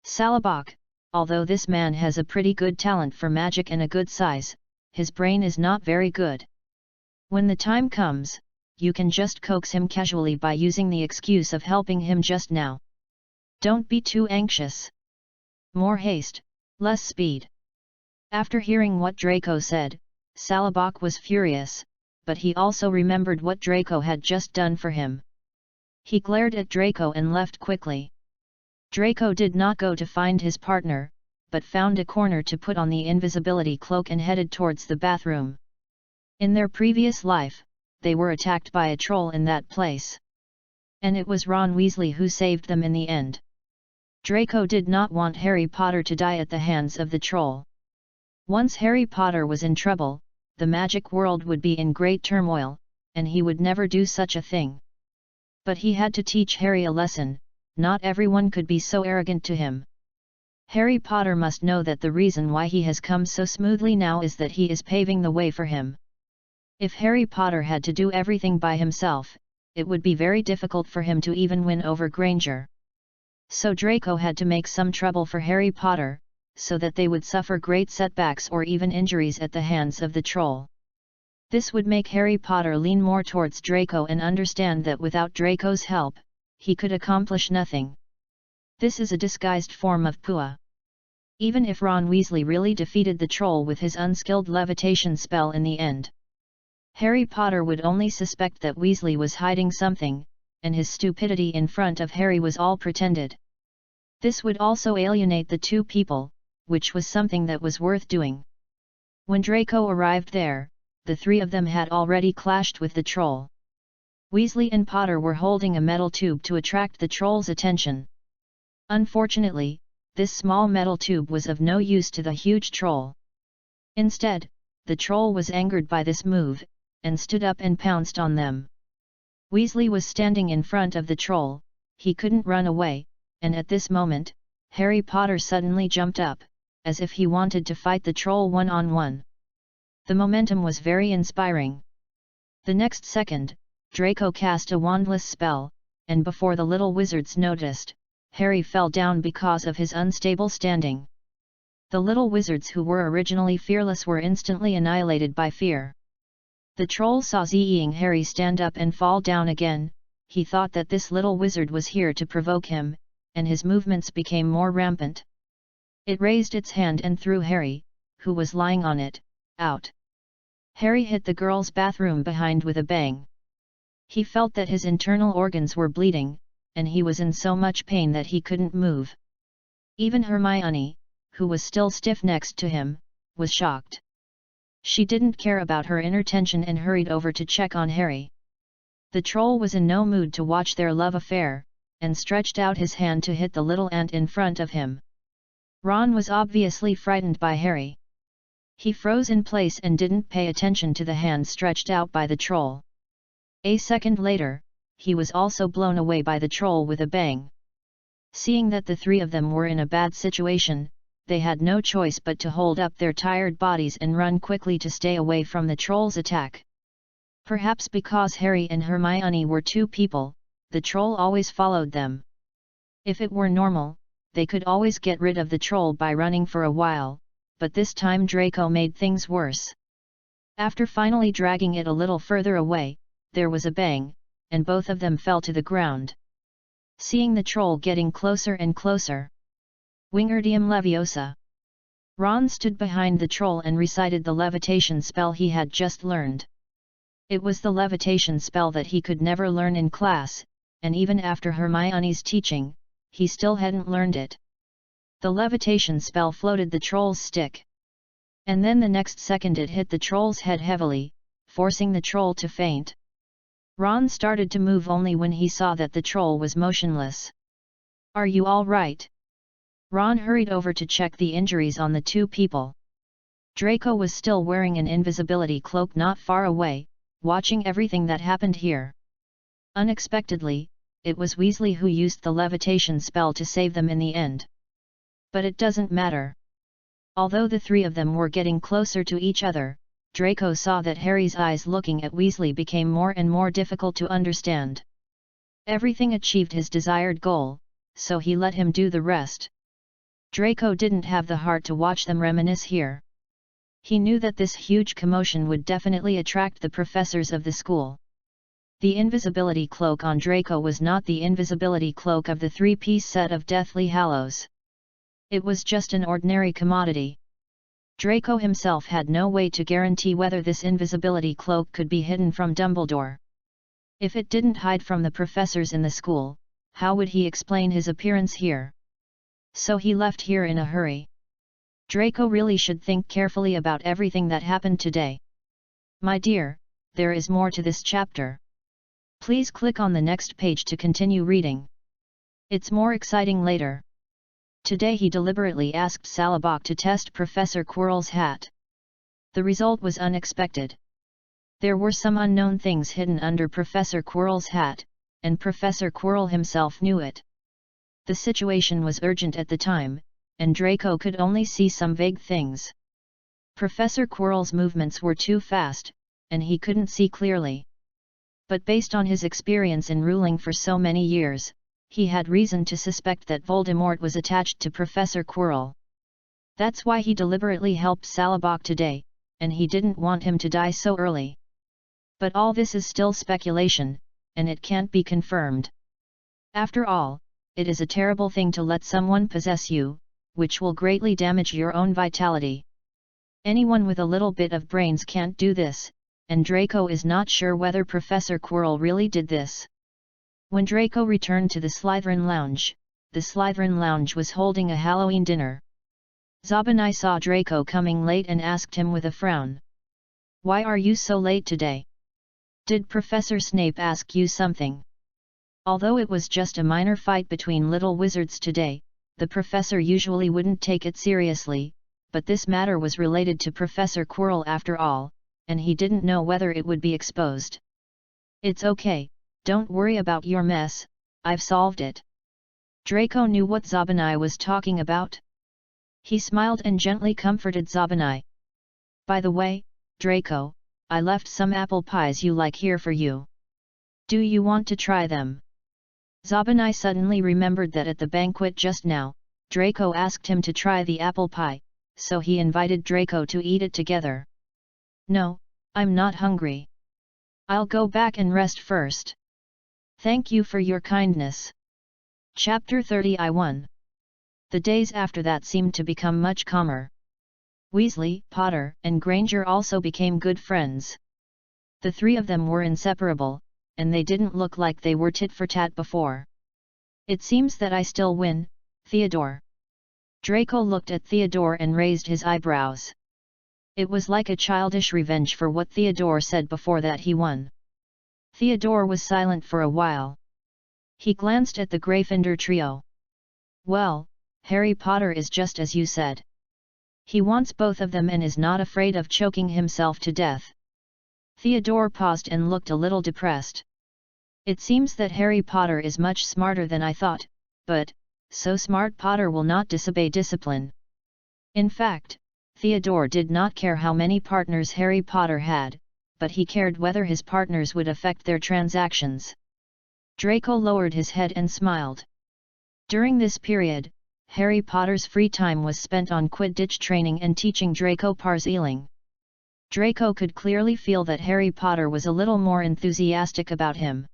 "Salabok, although this man has a pretty good talent for magic and a good size, his brain is not very good. When the time comes, you can just coax him casually by using the excuse of helping him just now. Don't be too anxious. More haste, less speed." After hearing what Draco said, Salabok was furious, but he also remembered what Draco had just done for him. He glared at Draco and left quickly. Draco did not go to find his partner, but found a corner to put on the invisibility cloak and headed towards the bathroom. In their previous life, they were attacked by a troll in that place. And it was Ron Weasley who saved them in the end. Draco did not want Harry Potter to die at the hands of the troll. Once Harry Potter was in trouble, the magic world would be in great turmoil, and he would never do such a thing. But he had to teach Harry a lesson, not everyone could be so arrogant to him. Harry Potter must know that the reason why he has come so smoothly now is that he is paving the way for him. If Harry Potter had to do everything by himself, it would be very difficult for him to even win over Granger. So Draco had to make some trouble for Harry Potter, so that they would suffer great setbacks or even injuries at the hands of the troll. This would make Harry Potter lean more towards Draco and understand that without Draco's help, he could accomplish nothing. This is a disguised form of Pua. Even if Ron Weasley really defeated the troll with his unskilled levitation spell in the end, Harry Potter would only suspect that Weasley was hiding something, and his stupidity in front of Harry was all pretended. This would also alienate the two people, which was something that was worth doing. When Draco arrived there, the three of them had already clashed with the troll. Weasley and Potter were holding a metal tube to attract the troll's attention. Unfortunately, this small metal tube was of no use to the huge troll. Instead, the troll was angered by this move, and stood up and pounced on them. Weasley was standing in front of the troll, he couldn't run away, and at this moment, Harry Potter suddenly jumped up, as if he wanted to fight the troll one-on-one. The momentum was very inspiring. The next second, Draco cast a wandless spell, and before the little wizards noticed, Harry fell down because of his unstable standing. The little wizards who were originally fearless were instantly annihilated by fear. The troll saw seeing Harry stand up and fall down again, he thought that this little wizard was here to provoke him, and his movements became more rampant. It raised its hand and threw Harry, who was lying on it, out. Harry hit the girl's bathroom behind with a bang. He felt that his internal organs were bleeding, and he was in so much pain that he couldn't move. Even Hermione, who was still stiff next to him, was shocked. She didn't care about her inner tension and hurried over to check on Harry. The troll was in no mood to watch their love affair, and stretched out his hand to hit the little ant in front of him. Ron was obviously frightened by Harry. He froze in place and didn't pay attention to the hand stretched out by the troll. A second later, he was also blown away by the troll with a bang. Seeing that the three of them were in a bad situation, they had no choice but to hold up their tired bodies and run quickly to stay away from the troll's attack. Perhaps because Harry and Hermione were two people, the troll always followed them. If it were normal, they could always get rid of the troll by running for a while, but this time Draco made things worse. After finally dragging it a little further away, there was a bang, and both of them fell to the ground. Seeing the troll getting closer and closer. Wingardium Leviosa. Ron stood behind the troll and recited the levitation spell he had just learned. It was the levitation spell that he could never learn in class, and even after Hermione's teaching, he still hadn't learned it. The levitation spell floated the troll's stick. And then the next second it hit the troll's head heavily, forcing the troll to faint. Ron started to move only when he saw that the troll was motionless. "Are you all right?" Ron hurried over to check the injuries on the two people. Draco was still wearing an invisibility cloak not far away, watching everything that happened here. Unexpectedly, it was Weasley who used the levitation spell to save them in the end. But it doesn't matter. Although the three of them were getting closer to each other, Draco saw that Harry's eyes looking at Weasley became more and more difficult to understand. Everything achieved his desired goal, so he let him do the rest. Draco didn't have the heart to watch them reminisce here. He knew that this huge commotion would definitely attract the professors of the school. The invisibility cloak on Draco was not the invisibility cloak of the three-piece set of Deathly Hallows. It was just an ordinary commodity. Draco himself had no way to guarantee whether this invisibility cloak could be hidden from Dumbledore. If it didn't hide from the professors in the school, how would he explain his appearance here? So he left here in a hurry. Draco really should think carefully about everything that happened today. My dear, there is more to this chapter. Please click on the next page to continue reading. It's more exciting later. Today he deliberately asked Salabok to test Professor Quirrell's hat. The result was unexpected. There were some unknown things hidden under Professor Quirrell's hat, and Professor Quirrell himself knew it. The situation was urgent at the time, and Draco could only see some vague things. Professor Quirrell's movements were too fast, and he couldn't see clearly. But based on his experience in ruling for so many years, he had reason to suspect that Voldemort was attached to Professor Quirrell. That's why he deliberately helped Salabok today, and he didn't want him to die so early. But all this is still speculation, and it can't be confirmed. After all, it is a terrible thing to let someone possess you, which will greatly damage your own vitality. Anyone with a little bit of brains can't do this, and Draco is not sure whether Professor Quirrell really did this. When Draco returned to the Slytherin Lounge was holding a Halloween dinner. Zabini saw Draco coming late and asked him with a frown. "Why are you so late today? Did Professor Snape ask you something?" Although it was just a minor fight between little wizards today, the professor usually wouldn't take it seriously, but this matter was related to Professor Quirrell after all, and he didn't know whether it would be exposed. "It's okay, don't worry about your mess, I've solved it." Draco knew what Zabini was talking about. He smiled and gently comforted Zabini. "By the way, Draco, I left some apple pies you like here for you. Do you want to try them?" Zabini suddenly remembered that at the banquet just now, Draco asked him to try the apple pie, so he invited Draco to eat it together. "No, I'm not hungry. I'll go back and rest first." Thank you for your kindness. Chapter 30 The days after that seemed to become much calmer. Weasley, Potter, and Granger also became good friends. The three of them were inseparable, and they didn't look like they were tit-for-tat before. It seems that I still win, Theodore. Draco looked at Theodore and raised his eyebrows. It was like a childish revenge for what Theodore said before that he won. Theodore was silent for a while. He glanced at the Gryffindor trio. Well, Harry Potter is just as you said. He wants both of them and is not afraid of choking himself to death. Theodore paused and looked a little depressed. It seems that Harry Potter is much smarter than I thought, but, so smart Potter will not disobey discipline. In fact, Theodore did not care how many partners Harry Potter had, but he cared whether his partners would affect their transactions. Draco lowered his head and smiled. During this period, Harry Potter's free time was spent on Quidditch training and teaching Draco parseeling. Draco could clearly feel that Harry Potter was a little more enthusiastic about him.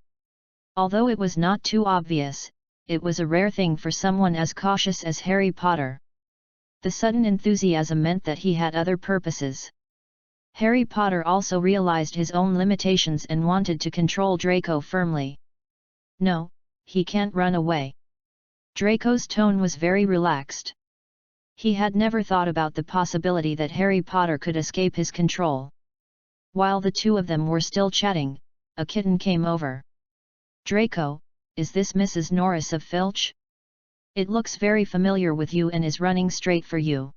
Although it was not too obvious, it was a rare thing for someone as cautious as Harry Potter. The sudden enthusiasm meant that he had other purposes. Harry Potter also realized his own limitations and wanted to control Draco firmly. No, he can't run away. Draco's tone was very relaxed. He had never thought about the possibility that Harry Potter could escape his control. While the two of them were still chatting, a kitten came over. Draco, is this Mrs. Norris of Filch? It looks very familiar with you and is running straight for you.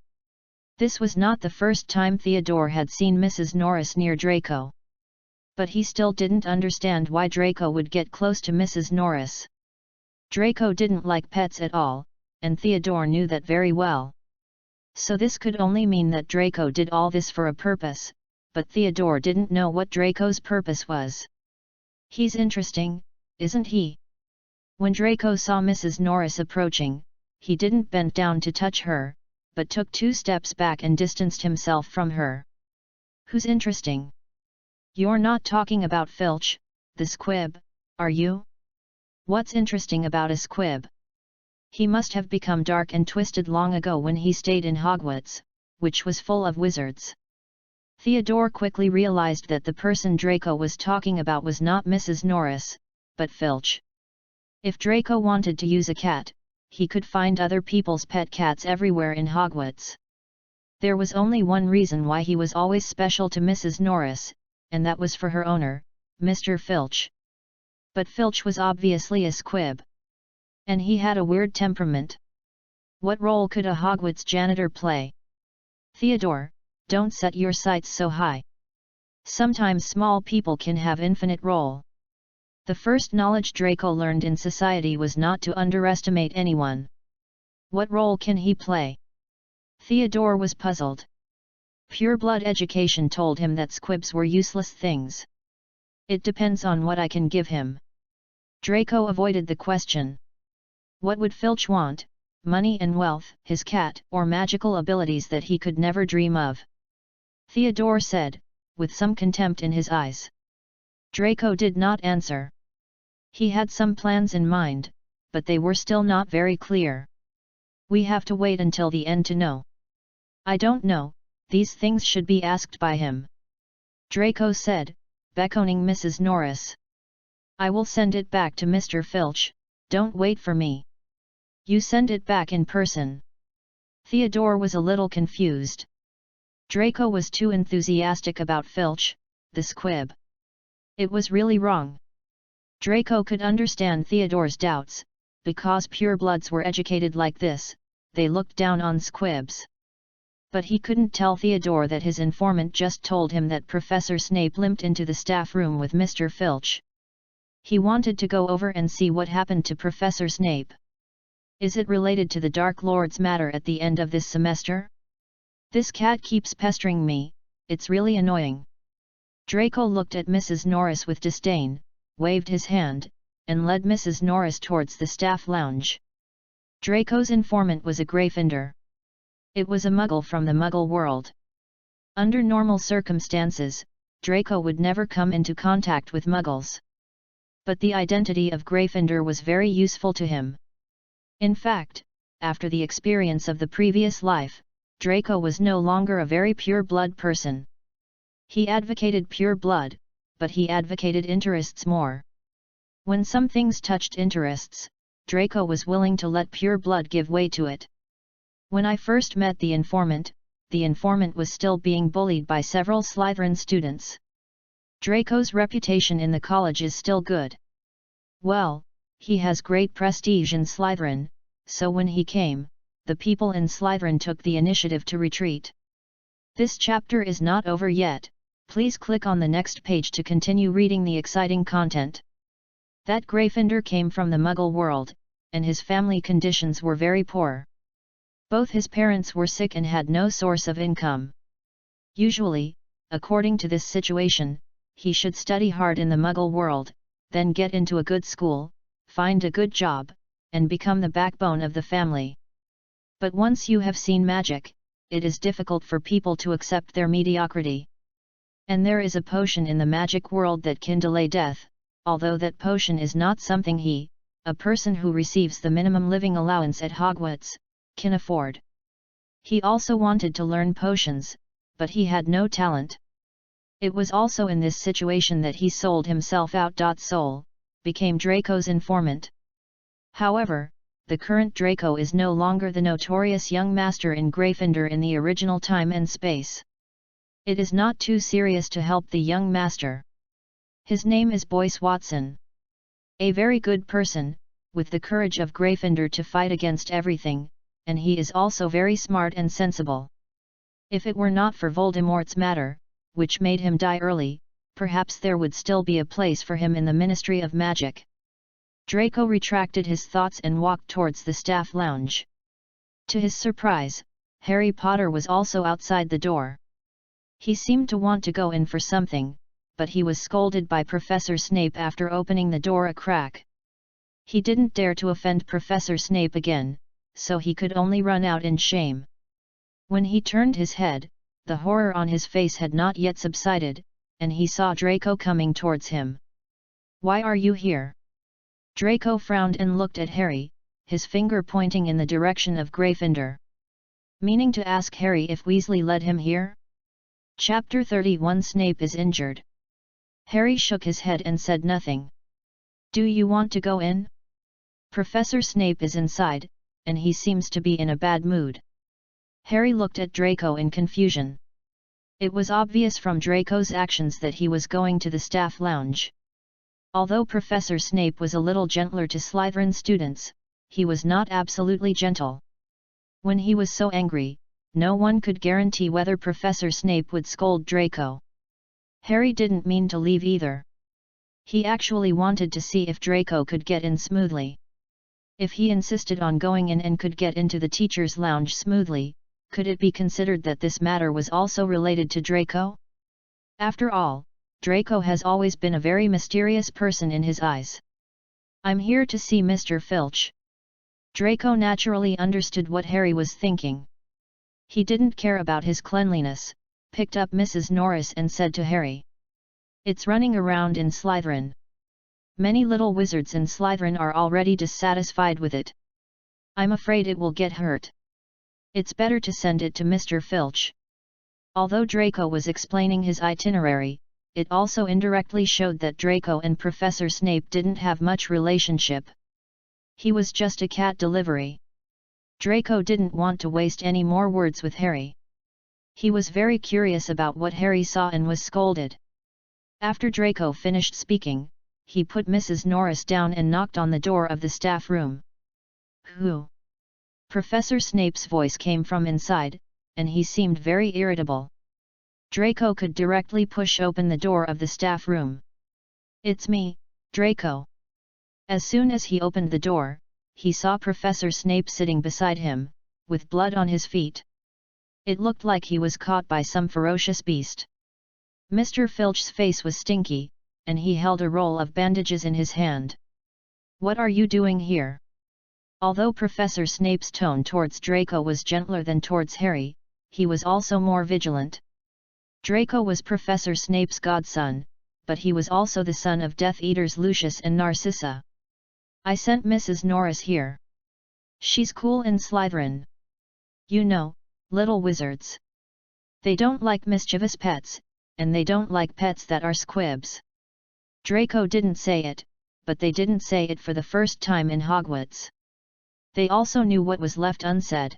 This was not the first time Theodore had seen Mrs. Norris near Draco. But he still didn't understand why Draco would get close to Mrs. Norris. Draco didn't like pets at all, and Theodore knew that very well. So this could only mean that Draco did all this for a purpose, but Theodore didn't know what Draco's purpose was. He's interesting, isn't he? When Draco saw Mrs. Norris approaching, he didn't bend down to touch her, but took 2 steps back and distanced himself from her. Who's interesting? You're not talking about Filch, the squib, are you? What's interesting about a squib? He must have become dark and twisted long ago when he stayed in Hogwarts, which was full of wizards. Theodore quickly realized that the person Draco was talking about was not Mrs. Norris, but Filch. If Draco wanted to use a cat, he could find other people's pet cats everywhere in Hogwarts. There was only one reason why he was always special to Mrs. Norris, and that was for her owner, Mr. Filch. But Filch was obviously a squib. And he had a weird temperament. What role could a Hogwarts janitor play? Theodore, don't set your sights so high. Sometimes small people can have infinite role. The first knowledge Draco learned in society was not to underestimate anyone. What role can he play? Theodore was puzzled. Pure-blood education told him that squibs were useless things. It depends on what I can give him. Draco avoided the question. What would Filch want? Money and wealth, his cat, or magical abilities that he could never dream of? Theodore said, with some contempt in his eyes. Draco did not answer. He had some plans in mind, but they were still not very clear. We have to wait until the end to know. I don't know, these things should be asked by him. Draco said, beckoning Mrs. Norris. I will send it back to Mr. Filch, don't wait for me. You send it back in person. Theodore was a little confused. Draco was too enthusiastic about Filch, the squib. It was really wrong. Draco could understand Theodore's doubts, because purebloods were educated like this, they looked down on squibs. But he couldn't tell Theodore that his informant just told him that Professor Snape limped into the staff room with Mr. Filch. He wanted to go over and see what happened to Professor Snape. Is it related to the Dark Lord's matter at the end of this semester? This cat keeps pestering me, it's really annoying. Draco looked at Mrs. Norris with disdain, waved his hand, and led Mrs. Norris towards the staff lounge. Draco's informant was a Gryffindor. It was a Muggle from the Muggle world. Under normal circumstances, Draco would never come into contact with Muggles. But the identity of Gryffindor was very useful to him. In fact, after the experience of the previous life, Draco was no longer a very pure-blood person. He advocated pure blood, but he advocated interests more. When some things touched interests, Draco was willing to let pure blood give way to it. When I first met the informant was still being bullied by several Slytherin students. Draco's reputation in the college is still good. Well, he has great prestige in Slytherin, so when he came, the people in Slytherin took the initiative to retreat. This chapter is not over yet, please click on the next page to continue reading the exciting content. That Gryffindor came from the Muggle world, and his family conditions were very poor. Both his parents were sick and had no source of income. Usually, according to this situation, he should study hard in the Muggle world, then get into a good school, find a good job, and become the backbone of the family. But once you have seen magic, it is difficult for people to accept their mediocrity. And there is a potion in the magic world that can delay death, although that potion is not something a person who receives the minimum living allowance at Hogwarts, can afford. He also wanted to learn potions, but he had no talent. It was also in this situation that he sold himself out. Soul became Draco's informant. However, the current Draco is no longer the notorious young master in Gryffindor in the original time and space. It is not too serious to help the young master. His name is Boyce Watson. A very good person, with the courage of Gryffindor to fight against everything, and he is also very smart and sensible. If it were not for Voldemort's matter, which made him die early, perhaps there would still be a place for him in the Ministry of Magic. Draco retracted his thoughts and walked towards the staff lounge. To his surprise, Harry Potter was also outside the door. He seemed to want to go in for something, but he was scolded by Professor Snape after opening the door a crack. He didn't dare to offend Professor Snape again, so he could only run out in shame. When he turned his head, the horror on his face had not yet subsided, and he saw Draco coming towards him. "Why are you here?" Draco frowned and looked at Harry, his finger pointing in the direction of Gryffindor. Meaning to ask Harry if Weasley led him here? Chapter 31 Snape is injured. Harry shook his head and said nothing. "Do you want to go in?" Professor Snape is inside, and he seems to be in a bad mood. Harry looked at Draco in confusion. It was obvious from Draco's actions that he was going to the staff lounge. Although Professor Snape was a little gentler to Slytherin students, he was not absolutely gentle. When he was so angry, no one could guarantee whether Professor Snape would scold Draco. Harry didn't mean to leave either. He actually wanted to see if Draco could get in smoothly. If he insisted on going in and could get into the teacher's lounge smoothly, could it be considered that this matter was also related to Draco? After all, Draco has always been a very mysterious person in his eyes. "I'm here to see Mr. Filch." Draco naturally understood what Harry was thinking. He didn't care about his cleanliness, picked up Mrs. Norris and said to Harry, "It's running around in Slytherin. Many little wizards in Slytherin are already dissatisfied with it. I'm afraid it will get hurt. It's better to send it to Mr. Filch." Although Draco was explaining his itinerary, it also indirectly showed that Draco and Professor Snape didn't have much relationship. He was just a cat delivery. Draco didn't want to waste any more words with Harry. He was very curious about what Harry saw and was scolded. After Draco finished speaking, he put Mrs. Norris down and knocked on the door of the staff room. "Who?" Professor Snape's voice came from inside, and he seemed very irritable. Draco could directly push open the door of the staff room. "It's me, Draco." As soon as he opened the door, he saw Professor Snape sitting beside him, with blood on his feet. It looked like he was caught by some ferocious beast. Mr. Filch's face was stinky, and he held a roll of bandages in his hand. "What are you doing here?" Although Professor Snape's tone towards Draco was gentler than towards Harry, he was also more vigilant. Draco was Professor Snape's godson, but he was also the son of Death Eaters Lucius and Narcissa. I sent Mrs. Norris here. She's cool in Slytherin. You know, little wizards. They don't like mischievous pets, and they don't like pets that are squibs. Draco didn't say it, but they didn't say it for the first time in Hogwarts. They also knew what was left unsaid.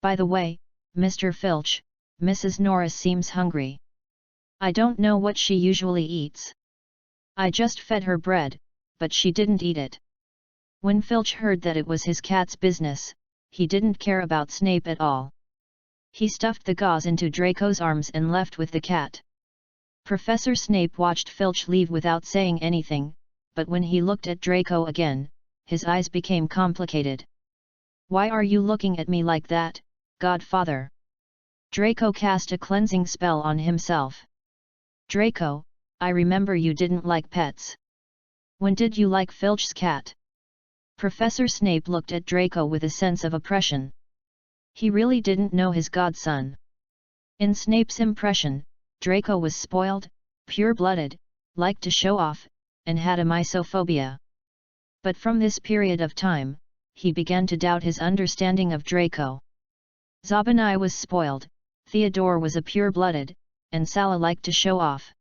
By the way, Mr. Filch, Mrs. Norris seems hungry. I don't know what she usually eats. I just fed her bread, but she didn't eat it. When Filch heard that it was his cat's business, he didn't care about Snape at all. He stuffed the gauze into Draco's arms and left with the cat. Professor Snape watched Filch leave without saying anything, but when he looked at Draco again, his eyes became complicated. Why are you looking at me like that, Godfather? Draco cast a cleansing spell on himself. Draco, I remember you didn't like pets. When did you like Filch's cat? Professor Snape looked at Draco with a sense of oppression. He really didn't know his godson. In Snape's impression, Draco was spoiled, pure-blooded, liked to show off, and had a misophobia. But from this period of time, he began to doubt his understanding of Draco. Zabinai was spoiled, Theodore was a pure-blooded, and Sala liked to show off.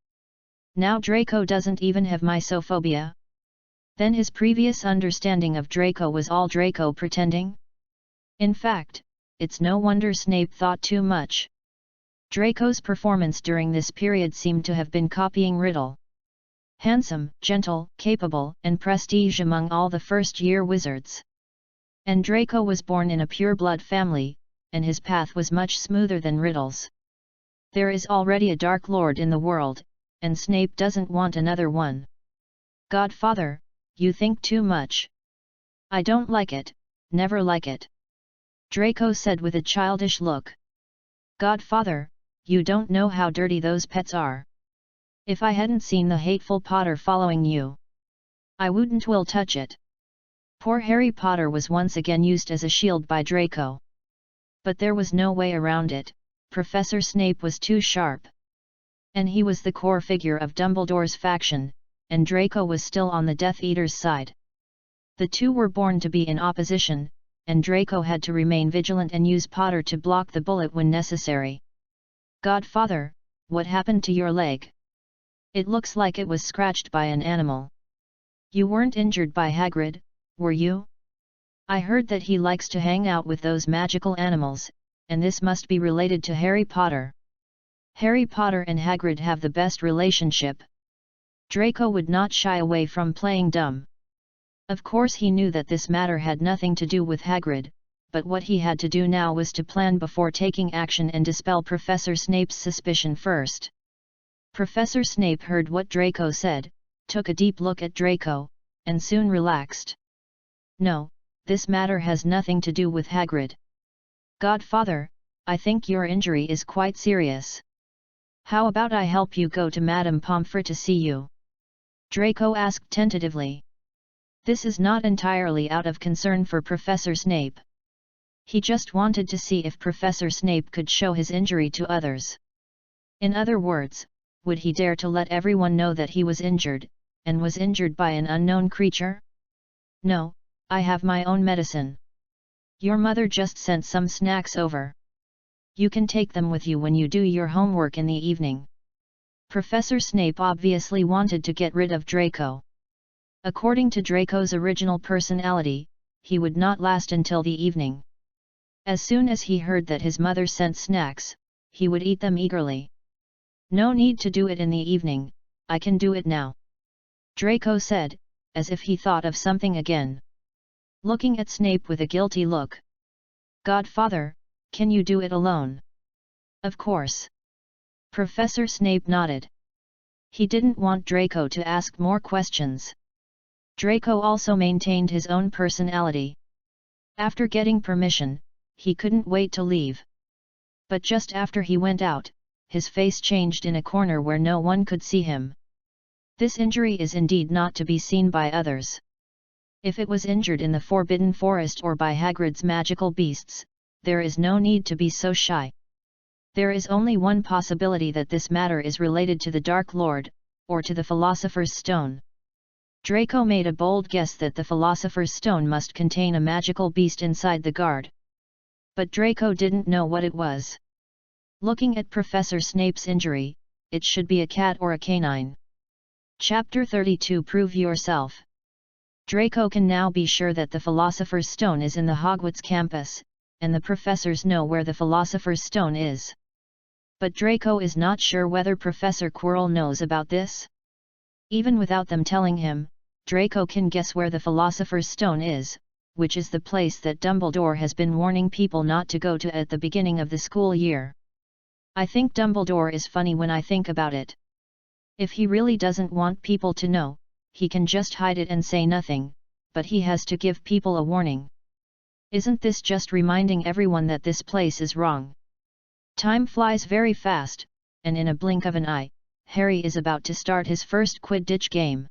Now Draco doesn't even have misophobia? Then his previous understanding of Draco was all Draco pretending? In fact, it's no wonder Snape thought too much. Draco's performance during this period seemed to have been copying Riddle. Handsome, gentle, capable, and prestige among all the first-year wizards. And Draco was born in a pure-blood family, and his path was much smoother than Riddle's. There is already a Dark Lord in the world, and Snape doesn't want another one. Godfather, you think too much. I don't like it, never like it. Draco said with a childish look. Godfather, you don't know how dirty those pets are. If I hadn't seen the hateful Potter following you, I wouldn't will touch it. Poor Harry Potter was once again used as a shield by Draco. But there was no way around it, Professor Snape was too sharp. And he was the core figure of Dumbledore's faction, and Draco was still on the Death Eaters' side. The two were born to be in opposition, and Draco had to remain vigilant and use Potter to block the bullet when necessary. Godfather, what happened to your leg? It looks like it was scratched by an animal. You weren't injured by Hagrid, were you? I heard that he likes to hang out with those magical animals, and this must be related to Harry Potter. Harry Potter and Hagrid have the best relationship. Draco would not shy away from playing dumb. Of course he knew that this matter had nothing to do with Hagrid, but what he had to do now was to plan before taking action and dispel Professor Snape's suspicion first. Professor Snape heard what Draco said, took a deep look at Draco, and soon relaxed. No, this matter has nothing to do with Hagrid. Godfather, I think your injury is quite serious. How about I help you go to Madame Pomfrey to see you? Draco asked tentatively. This is not entirely out of concern for Professor Snape. He just wanted to see if Professor Snape could show his injury to others. In other words, would he dare to let everyone know that he was injured, and was injured by an unknown creature? No, I have my own medicine. Your mother just sent some snacks over. You can take them with you when you do your homework in the evening. Professor Snape obviously wanted to get rid of Draco. According to Draco's original personality, he would not last until the evening. As soon as he heard that his mother sent snacks, he would eat them eagerly. No need to do it in the evening, I can do it now. Draco said, as if he thought of something again. Looking at Snape with a guilty look. Godfather, can you do it alone? Of course. Professor Snape nodded. He didn't want Draco to ask more questions. Draco also maintained his own personality. After getting permission, he couldn't wait to leave. But just after he went out, his face changed in a corner where no one could see him. This injury is indeed not to be seen by others. If it was injured in the Forbidden Forest or by Hagrid's magical beasts, there is no need to be so shy. There is only one possibility that this matter is related to the Dark Lord, or to the Philosopher's Stone? Draco made a bold guess that the Philosopher's Stone must contain a magical beast inside the guard. But Draco didn't know what it was. Looking at Professor Snape's injury, it should be a cat or a canine. Chapter 32 Prove Yourself. Draco can now be sure that the Philosopher's Stone is in the Hogwarts campus, and the professors know where the Philosopher's Stone is. But Draco is not sure whether Professor Quirrell knows about this. Even without them telling him, Draco can guess where the Philosopher's Stone is, which is the place that Dumbledore has been warning people not to go to at the beginning of the school year. I think Dumbledore is funny when I think about it. If he really doesn't want people to know, he can just hide it and say nothing, but he has to give people a warning. Isn't this just reminding everyone that this place is wrong? Time flies very fast, and in a blink of an eye, Harry is about to start his first Quidditch game.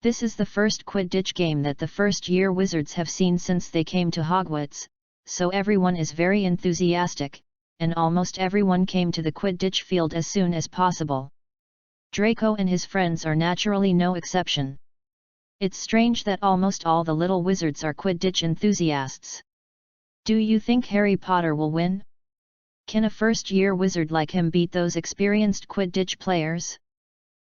This is the first Quidditch game that the first-year wizards have seen since they came to Hogwarts, so everyone is very enthusiastic, and almost everyone came to the Quidditch field as soon as possible. Draco and his friends are naturally no exception. It's strange that almost all the little wizards are Quidditch enthusiasts. Do you think Harry Potter will win? Can a first-year wizard like him beat those experienced Quidditch players?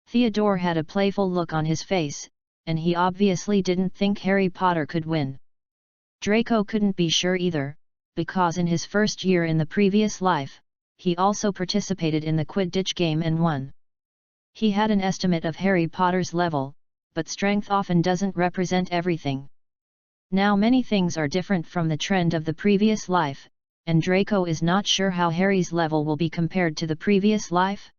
Theodore had a playful look on his face, and he obviously didn't think Harry Potter could win. Draco couldn't be sure either, because in his first year in the previous life, he also participated in the Quidditch game and won. He had an estimate of Harry Potter's level, but strength often doesn't represent everything. Now many things are different from the trend of the previous life, and Draco is not sure how Harry's level will be compared to the previous life.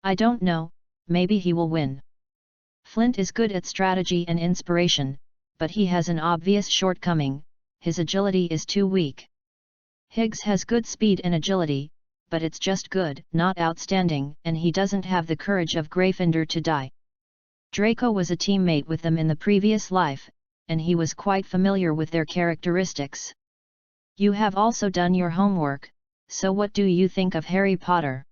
I don't know, maybe he will win. Flint is good at strategy and inspiration, but he has an obvious shortcoming: his agility is too weak. Higgs has good speed and agility, but it's just good, not outstanding, and he doesn't have the courage of Gryffindor to die. Draco was a teammate with them in the previous life, and he was quite familiar with their characteristics. You have also done your homework, so what do you think of Harry Potter?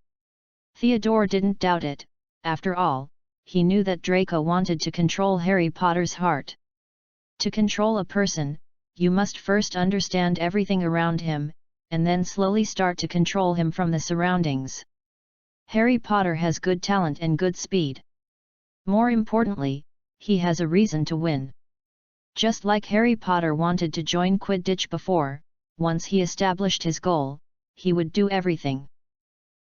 Theodore didn't doubt it. After all, he knew that Draco wanted to control Harry Potter's heart. To control a person, you must first understand everything around him, and then slowly start to control him from the surroundings. Harry Potter has good talent and good speed. More importantly, he has a reason to win. Just like Harry Potter wanted to join Quidditch before, once he established his goal, he would do everything.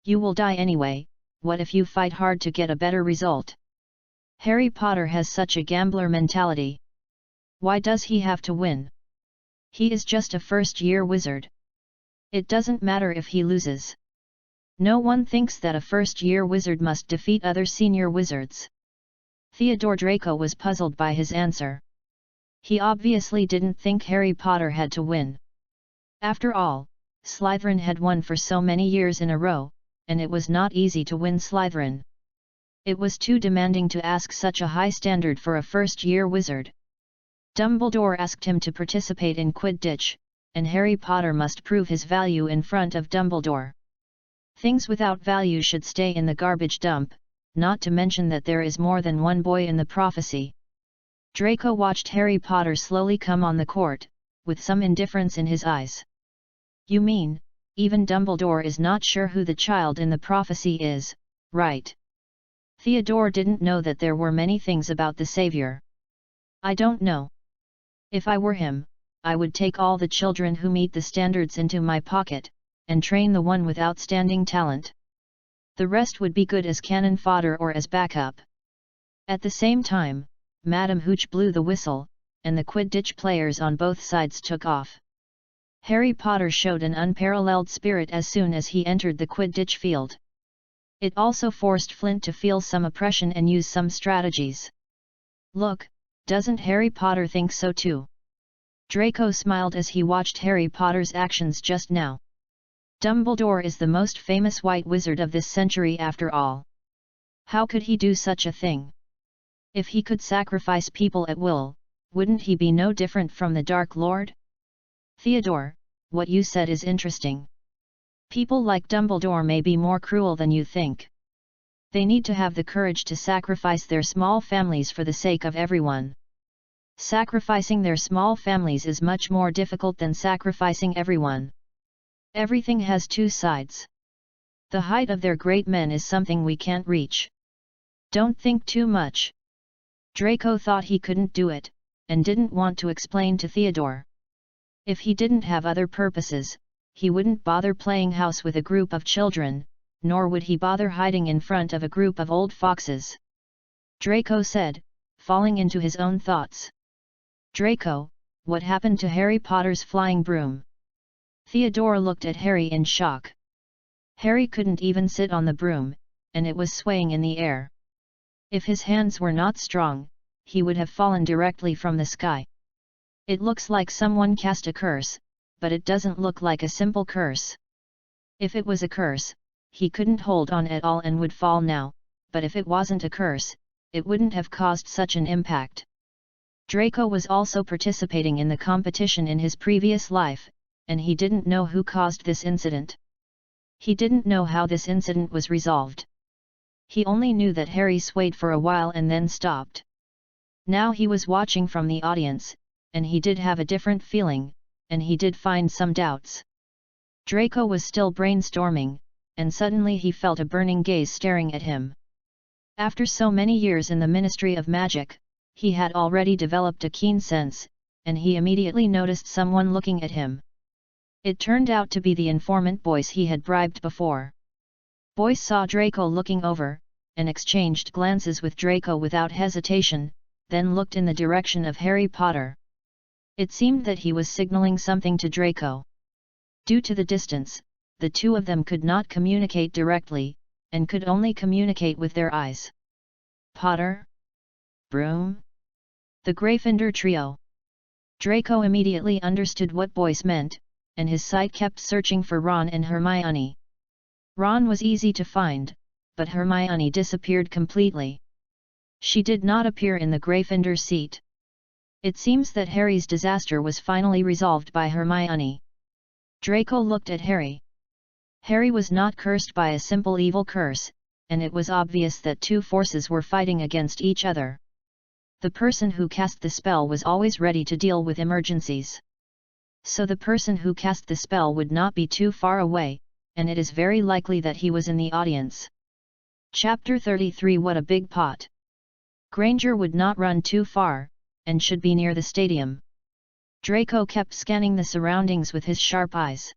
You will die anyway, what if you fight hard to get a better result? Harry Potter has such a gambler mentality. Why does he have to win? He is just a first-year wizard. It doesn't matter if he loses. No one thinks that a first-year wizard must defeat other senior wizards. Theodore Draco was puzzled by his answer. He obviously didn't think Harry Potter had to win. After all, Slytherin had won for so many years in a row, and it was not easy to win Slytherin. It was too demanding to ask such a high standard for a first-year wizard. Dumbledore asked him to participate in Quidditch, and Harry Potter must prove his value in front of Dumbledore. Things without value should stay in the garbage dump, not to mention that there is more than one boy in the prophecy. Draco watched Harry Potter slowly come on the court, with some indifference in his eyes. You mean, even Dumbledore is not sure who the child in the prophecy is, right? Theodore didn't know that there were many things about the Savior. I don't know. If I were him, I would take all the children who meet the standards into my pocket, and train the one with outstanding talent. The rest would be good as cannon fodder or as backup. At the same time, Madam Hooch blew the whistle, and the Quidditch players on both sides took off. Harry Potter showed an unparalleled spirit as soon as he entered the Quidditch field. It also forced Flint to feel some oppression and use some strategies. Look, doesn't Harry Potter think so too? Draco smiled as he watched Harry Potter's actions just now. Dumbledore is the most famous white wizard of this century after all. How could he do such a thing? If he could sacrifice people at will, wouldn't he be no different from the Dark Lord? Theodore, what you said is interesting. People like Dumbledore may be more cruel than you think. They need to have the courage to sacrifice their small families for the sake of everyone. Sacrificing their small families is much more difficult than sacrificing everyone. Everything has two sides. The height of their great men is something we can't reach. Don't think too much. Draco thought he couldn't do it, and didn't want to explain to Theodore. If he didn't have other purposes, he wouldn't bother playing house with a group of children, nor would he bother hiding in front of a group of old foxes. Draco said, falling into his own thoughts. Draco, what happened to Harry Potter's flying broom? Theodore looked at Harry in shock. Harry couldn't even sit on the broom, and it was swaying in the air. If his hands were not strong, he would have fallen directly from the sky. It looks like someone cast a curse, but it doesn't look like a simple curse. If it was a curse, he couldn't hold on at all and would fall now, but if it wasn't a curse, it wouldn't have caused such an impact. Draco was also participating in the competition in his previous life, and he didn't know who caused this incident. He didn't know how this incident was resolved. He only knew that Harry swayed for a while and then stopped. Now he was watching from the audience, and he did have a different feeling, and he did find some doubts. Draco was still brainstorming, and suddenly he felt a burning gaze staring at him. After so many years in the Ministry of Magic, he had already developed a keen sense, and he immediately noticed someone looking at him. It turned out to be the informant Boyce he had bribed before. Boyce saw Draco looking over, and exchanged glances with Draco without hesitation, then looked in the direction of Harry Potter. It seemed that he was signaling something to Draco. Due to the distance, the two of them could not communicate directly, and could only communicate with their eyes. Potter? Broom? The Gryffindor trio. Draco immediately understood what Boyce meant, and his sight kept searching for Ron and Hermione. Ron was easy to find, but Hermione disappeared completely. She did not appear in the Gryffindor seat. It seems that Harry's disaster was finally resolved by Hermione. Draco looked at Harry. Harry was not cursed by a simple evil curse, and it was obvious that two forces were fighting against each other. The person who cast the spell was always ready to deal with emergencies. So the person who cast the spell would not be too far away, and it is very likely that he was in the audience. Chapter 33 What a big pot! Granger would not run too far, and should be near the stadium. Draco kept scanning the surroundings with his sharp eyes.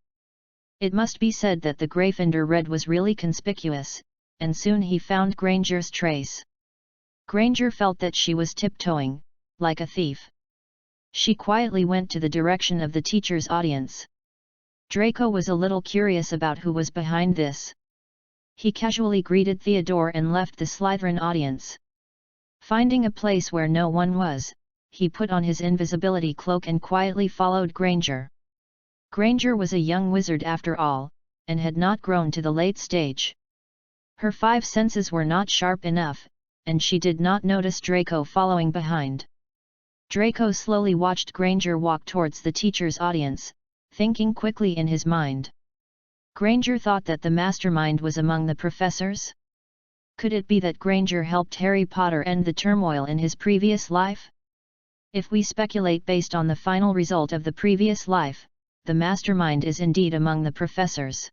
It must be said that the Gryffindor red was really conspicuous, and soon he found Granger's trace. Granger felt that she was tiptoeing, like a thief. She quietly went to the direction of the teacher's audience. Draco was a little curious about who was behind this. He casually greeted Theodore and left the Slytherin audience. Finding a place where no one was, he put on his invisibility cloak and quietly followed Granger. Granger was a young wizard after all, and had not grown to the late stage. Her five senses were not sharp enough, and she did not notice Draco following behind. Draco slowly watched Granger walk towards the teacher's audience, thinking quickly in his mind. Granger thought that the mastermind was among the professors? Could it be that Granger helped Harry Potter end the turmoil in his previous life? If we speculate based on the final result of the previous life, the mastermind is indeed among the professors.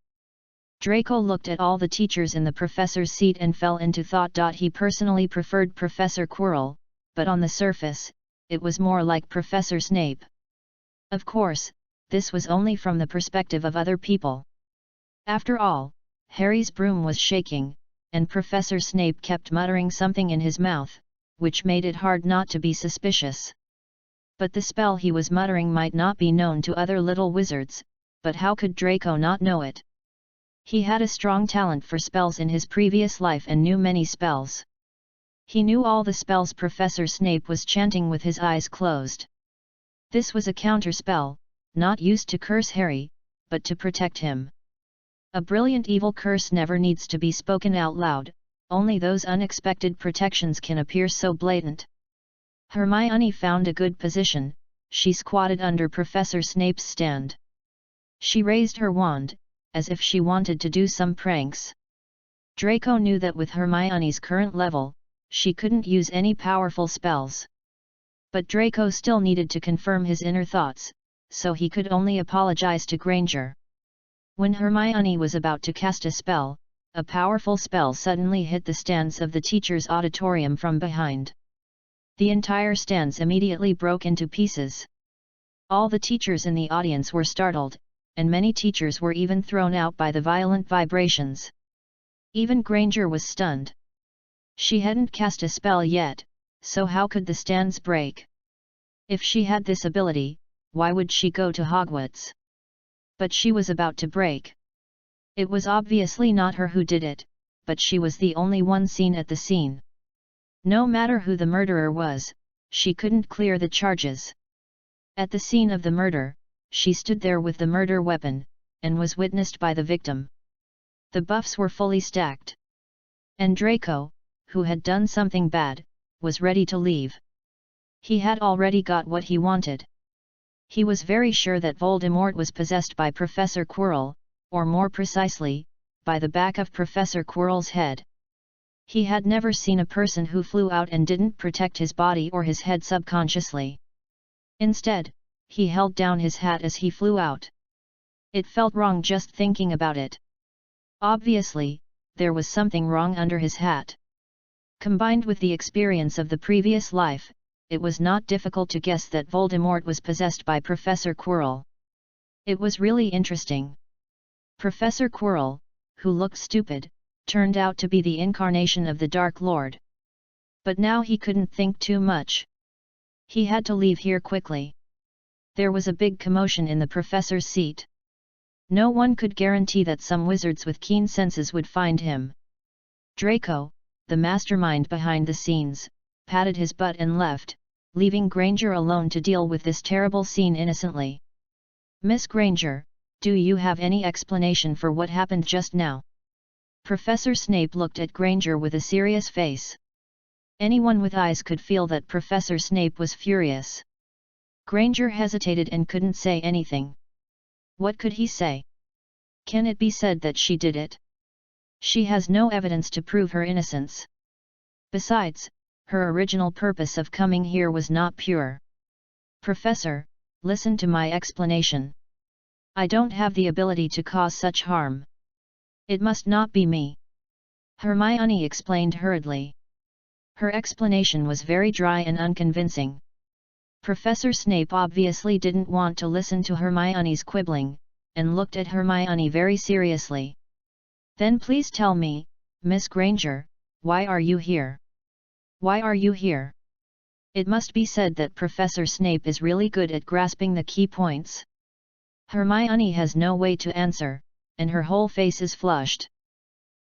Draco looked at all the teachers in the professor's seat and fell into thought. He personally preferred Professor Quirrell, but on the surface, it was more like Professor Snape. Of course, this was only from the perspective of other people. After all, Harry's broom was shaking, and Professor Snape kept muttering something in his mouth, which made it hard not to be suspicious. But the spell he was muttering might not be known to other little wizards, but how could Draco not know it? He had a strong talent for spells in his previous life and knew many spells. He knew all the spells Professor Snape was chanting with his eyes closed. This was a counterspell, not used to curse Harry, but to protect him. A brilliant evil curse never needs to be spoken out loud, only those unexpected protections can appear so blatant. Hermione found a good position. She squatted under Professor Snape's stand. She raised her wand, as if she wanted to do some pranks. Draco knew that with Hermione's current level, she couldn't use any powerful spells. But Draco still needed to confirm his inner thoughts, so he could only apologize to Granger. When Hermione was about to cast a spell, a powerful spell suddenly hit the stands of the teacher's auditorium from behind. The entire stands immediately broke into pieces. All the teachers in the audience were startled, and many teachers were even thrown out by the violent vibrations. Even Granger was stunned. She hadn't cast a spell yet, so how could the stands break? If she had this ability, why would she go to Hogwarts? But she was about to break. It was obviously not her who did it, but she was the only one seen at the scene. No matter who the murderer was, she couldn't clear the charges. At the scene of the murder, she stood there with the murder weapon, and was witnessed by the victim. The buffs were fully stacked. And Draco, who had done something bad, was ready to leave. He had already got what he wanted. He was very sure that Voldemort was possessed by Professor Quirrell, or more precisely, by the back of Professor Quirrell's head. He had never seen a person who flew out and didn't protect his body or his head subconsciously. Instead, he held down his hat as he flew out. It felt wrong just thinking about it. Obviously, there was something wrong under his hat. Combined with the experience of the previous life, it was not difficult to guess that Voldemort was possessed by Professor Quirrell. It was really interesting. Professor Quirrell, who looked stupid, turned out to be the incarnation of the Dark Lord. But now he couldn't think too much. He had to leave here quickly. There was a big commotion in the professor's seat. No one could guarantee that some wizards with keen senses would find him. Draco, the mastermind behind the scenes, patted his butt and left, leaving Granger alone to deal with this terrible scene innocently. "Miss Granger, do you have any explanation for what happened just now?" Professor Snape looked at Granger with a serious face. Anyone with eyes could feel that Professor Snape was furious. Granger hesitated and couldn't say anything. What could he say? Can it be said that she did it? She has no evidence to prove her innocence. Besides, her original purpose of coming here was not pure. "Professor, listen to my explanation. I don't have the ability to cause such harm. It must not be me," Hermione explained hurriedly. Her explanation was very dry and unconvincing. Professor Snape obviously didn't want to listen to Hermione's quibbling, and looked at Hermione very seriously. "Then please tell me, Miss Granger, why are you here? Why are you here?" It must be said that Professor Snape is really good at grasping the key points. Hermione has no way to answer, and her whole face is flushed.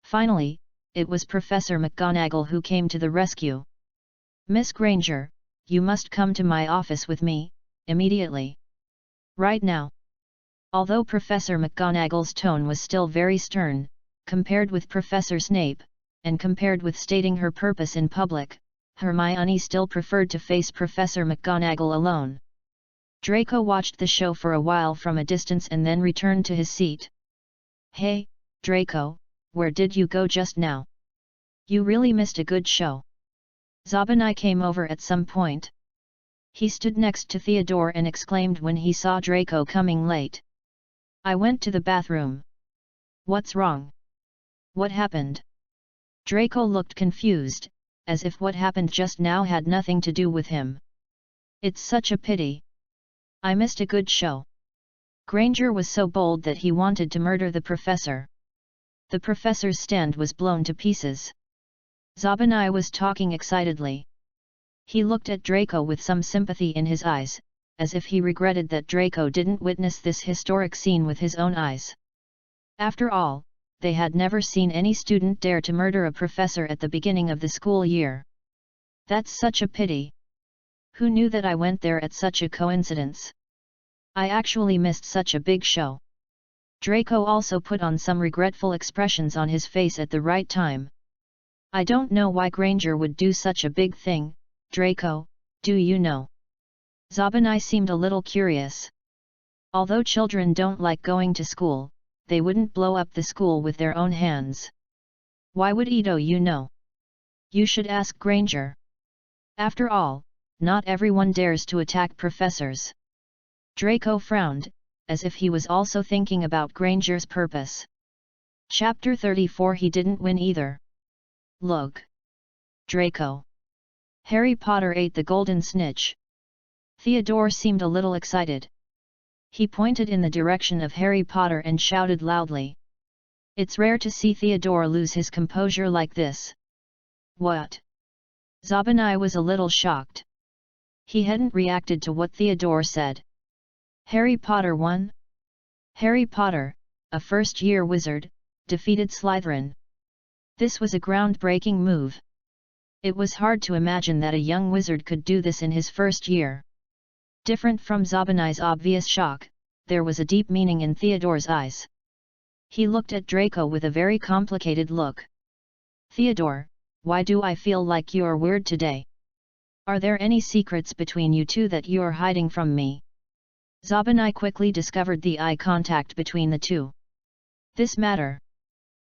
Finally, it was Professor McGonagall who came to the rescue. "Miss Granger, you must come to my office with me, immediately. Right now." Although Professor McGonagall's tone was still very stern, compared with Professor Snape, and compared with stating her purpose in public, Hermione still preferred to face Professor McGonagall alone. Draco watched the show for a while from a distance and then returned to his seat. "Hey, Draco, where did you go just now? You really missed a good show." Zabini came over at some point. He stood next to Theodore and exclaimed when he saw Draco coming late. "I went to the bathroom." "What's wrong? What happened?" Draco looked confused, as if what happened just now had nothing to do with him. "It's such a pity. I missed a good show." Granger was so bold that he wanted to murder the professor. The professor's stand was blown to pieces. Zabini was talking excitedly. He looked at Draco with some sympathy in his eyes, as if he regretted that Draco didn't witness this historic scene with his own eyes. After all, they had never seen any student dare to murder a professor at the beginning of the school year. "That's such a pity. Who knew that I went there at such a coincidence? I actually missed such a big show." Draco also put on some regretful expressions on his face at the right time. "I don't know why Granger would do such a big thing, Draco, do you know?" Zabini seemed a little curious. Although children don't like going to school, they wouldn't blow up the school with their own hands. Why would Ito you know? You should ask Granger. After all, not everyone dares to attack professors. Draco frowned, as if he was also thinking about Granger's purpose. Chapter 34 He didn't win either. Look! Draco! Harry Potter ate the golden snitch. Theodore seemed a little excited. He pointed in the direction of Harry Potter and shouted loudly. It's rare to see Theodore lose his composure like this. What? Zabanai was a little shocked. He hadn't reacted to what Theodore said. Harry Potter won? Harry Potter, a first-year wizard, defeated Slytherin. This was a groundbreaking move. It was hard to imagine that a young wizard could do this in his first year. Different from Zabanai's obvious shock, there was a deep meaning in Theodore's eyes. He looked at Draco with a very complicated look. Theodore, why do I feel like you're weird today? Are there any secrets between you two that you're hiding from me? Zabanai quickly discovered the eye contact between the two. This matter.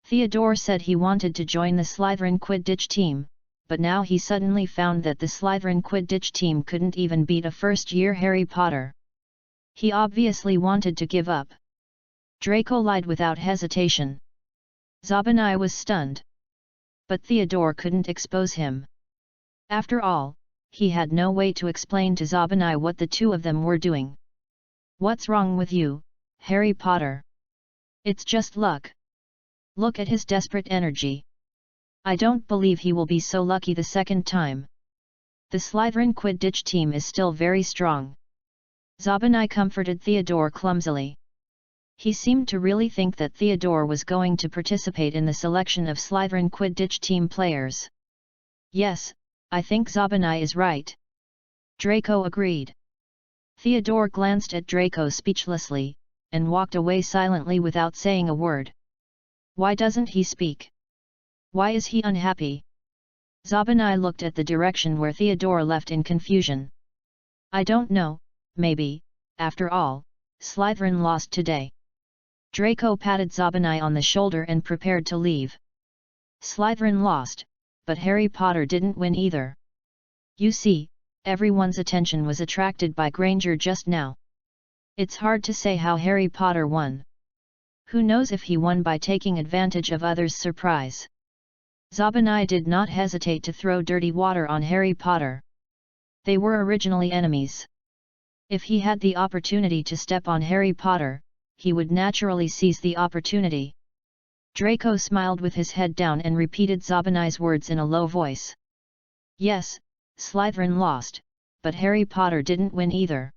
Theodore said he wanted to join the Slytherin Quidditch team, but now he suddenly found that the Slytherin Quidditch team couldn't even beat a first-year Harry Potter. He obviously wanted to give up. Draco lied without hesitation. Zabanai was stunned. But Theodore couldn't expose him. After all, he had no way to explain to Zabanai what the two of them were doing. What's wrong with you, Harry Potter? It's just luck. Look at his desperate energy. I don't believe he will be so lucky the second time. The Slytherin Quidditch team is still very strong. Zabanai comforted Theodore clumsily. He seemed to really think that Theodore was going to participate in the selection of Slytherin Quidditch team players. Yes, I think Zabanai is right. Draco agreed. Theodore glanced at Draco speechlessly, and walked away silently without saying a word. Why doesn't he speak? Why is he unhappy? Zabanai looked at the direction where Theodore left in confusion. I don't know, maybe, after all, Slytherin lost today. Draco patted Zabanai on the shoulder and prepared to leave. Slytherin lost, but Harry Potter didn't win either. You see, everyone's attention was attracted by Granger just now. It's hard to say how Harry Potter won. Who knows if he won by taking advantage of others' surprise. Zabanai did not hesitate to throw dirty water on Harry Potter. They were originally enemies. If he had the opportunity to step on Harry Potter, he would naturally seize the opportunity. Draco smiled with his head down and repeated Zabanai's words in a low voice. Yes, Slytherin lost, but Harry Potter didn't win either.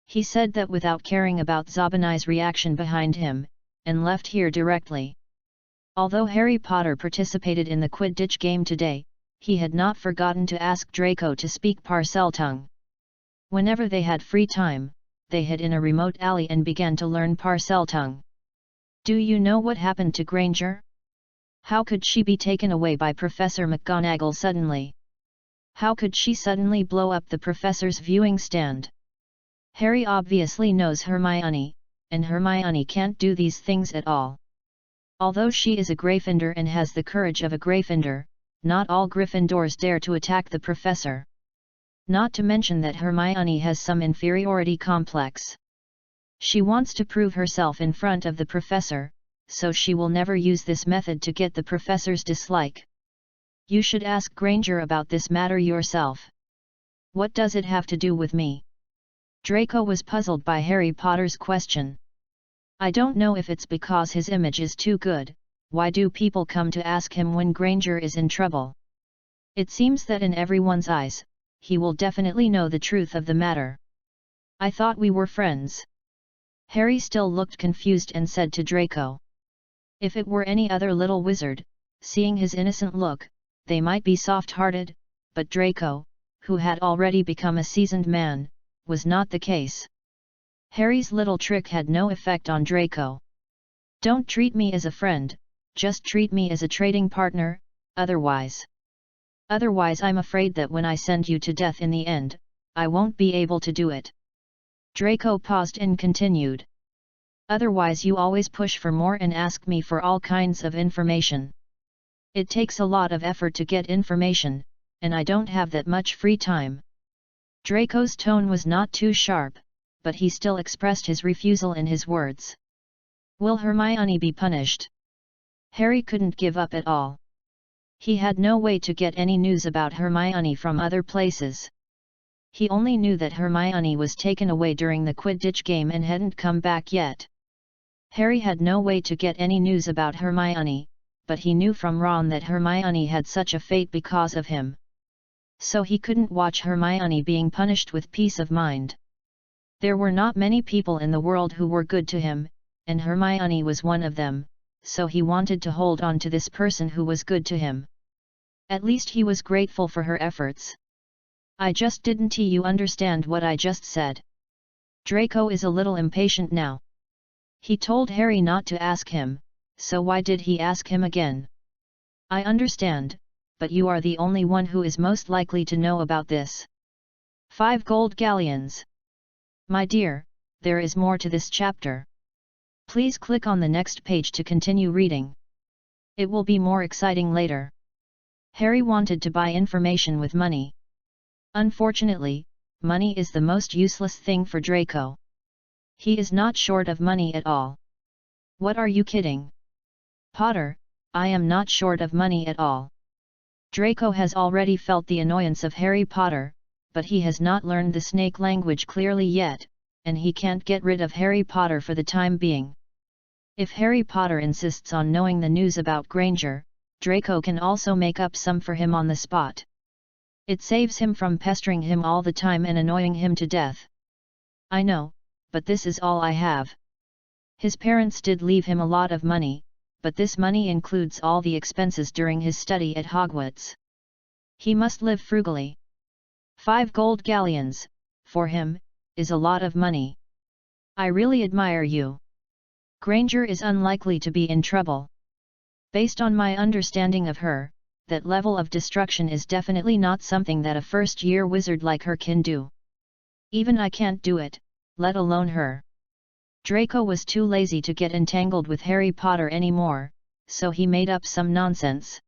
He said that without caring about Zabanai's reaction behind him, and left here directly. Although Harry Potter participated in the Quidditch game today, he had not forgotten to ask Draco to speak Parseltongue. Whenever they had free time, they hid in a remote alley and began to learn Parseltongue. Do you know what happened to Granger? How could she be taken away by Professor McGonagall suddenly? How could she suddenly blow up the professor's viewing stand? Harry obviously knows Hermione, and Hermione can't do these things at all. Although she is a Gryffindor and has the courage of a Gryffindor, not all Gryffindors dare to attack the professor. Not to mention that Hermione has some inferiority complex. She wants to prove herself in front of the professor, so she will never use this method to get the professor's dislike. You should ask Granger about this matter yourself. What does it have to do with me? Draco was puzzled by Harry Potter's question. I don't know if it's because his image is too good. Why do people come to ask him when Granger is in trouble? It seems that in everyone's eyes, he will definitely know the truth of the matter. I thought we were friends. Harry still looked confused and said to Draco. If it were any other little wizard, seeing his innocent look, they might be soft-hearted, but Draco, who had already become a seasoned man, was not the case. Harry's little trick had no effect on Draco. Don't treat me as a friend, just treat me as a trading partner, otherwise I'm afraid that when I send you to death in the end, I won't be able to do it. Draco paused and continued. Otherwise you always push for more and ask me for all kinds of information. It takes a lot of effort to get information, and I don't have that much free time. Draco's tone was not too sharp, but he still expressed his refusal in his words. Will Hermione be punished? Harry couldn't give up at all. He had no way to get any news about Hermione from other places. He only knew that Hermione was taken away during the Quidditch game and hadn't come back yet. Harry had no way to get any news about Hermione, but he knew from Ron that Hermione had such a fate because of him. So he couldn't watch Hermione being punished with peace of mind. There were not many people in the world who were good to him, and Hermione was one of them, so he wanted to hold on to this person who was good to him. At least he was grateful for her efforts. I just didn't you understand what I just said. Draco is a little impatient now. He told Harry not to ask him, so why did he ask him again? I understand, but you are the only one who is most likely to know about this. 5 gold galleons. My dear, there is more to this chapter. Please click on the next page to continue reading. It will be more exciting later. Harry wanted to buy information with money. Unfortunately, money is the most useless thing for Draco. He is not short of money at all. What are you kidding? Potter, I am not short of money at all. Draco has already felt the annoyance of Harry Potter, but he has not learned the snake language clearly yet, and he can't get rid of Harry Potter for the time being. If Harry Potter insists on knowing the news about Granger, Draco can also make up some for him on the spot. It saves him from pestering him all the time and annoying him to death. I know, but this is all I have. His parents did leave him a lot of money, but this money includes all the expenses during his study at Hogwarts. He must live frugally. 5 gold galleons, for him, is a lot of money. I really admire you. Granger is unlikely to be in trouble. Based on my understanding of her, that level of destruction is definitely not something that a first-year wizard like her can do. Even I can't do it, let alone her. Draco was too lazy to get entangled with Harry Potter anymore, so he made up some nonsense.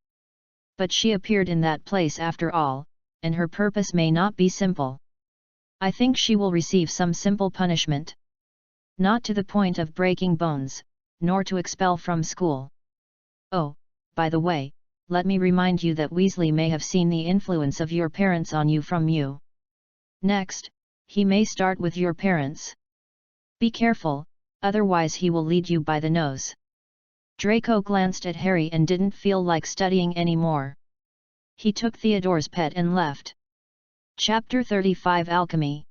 But she appeared in that place after all, and her purpose may not be simple. I think she will receive some simple punishment. Not to the point of breaking bones, nor to expel from school. Oh, by the way, let me remind you that Weasley may have seen the influence of your parents on you from you. Next, he may start with your parents. Be careful, otherwise he will lead you by the nose. Draco glanced at Harry and didn't feel like studying anymore. He took Theodore's pet and left. Chapter 35 Alchemy.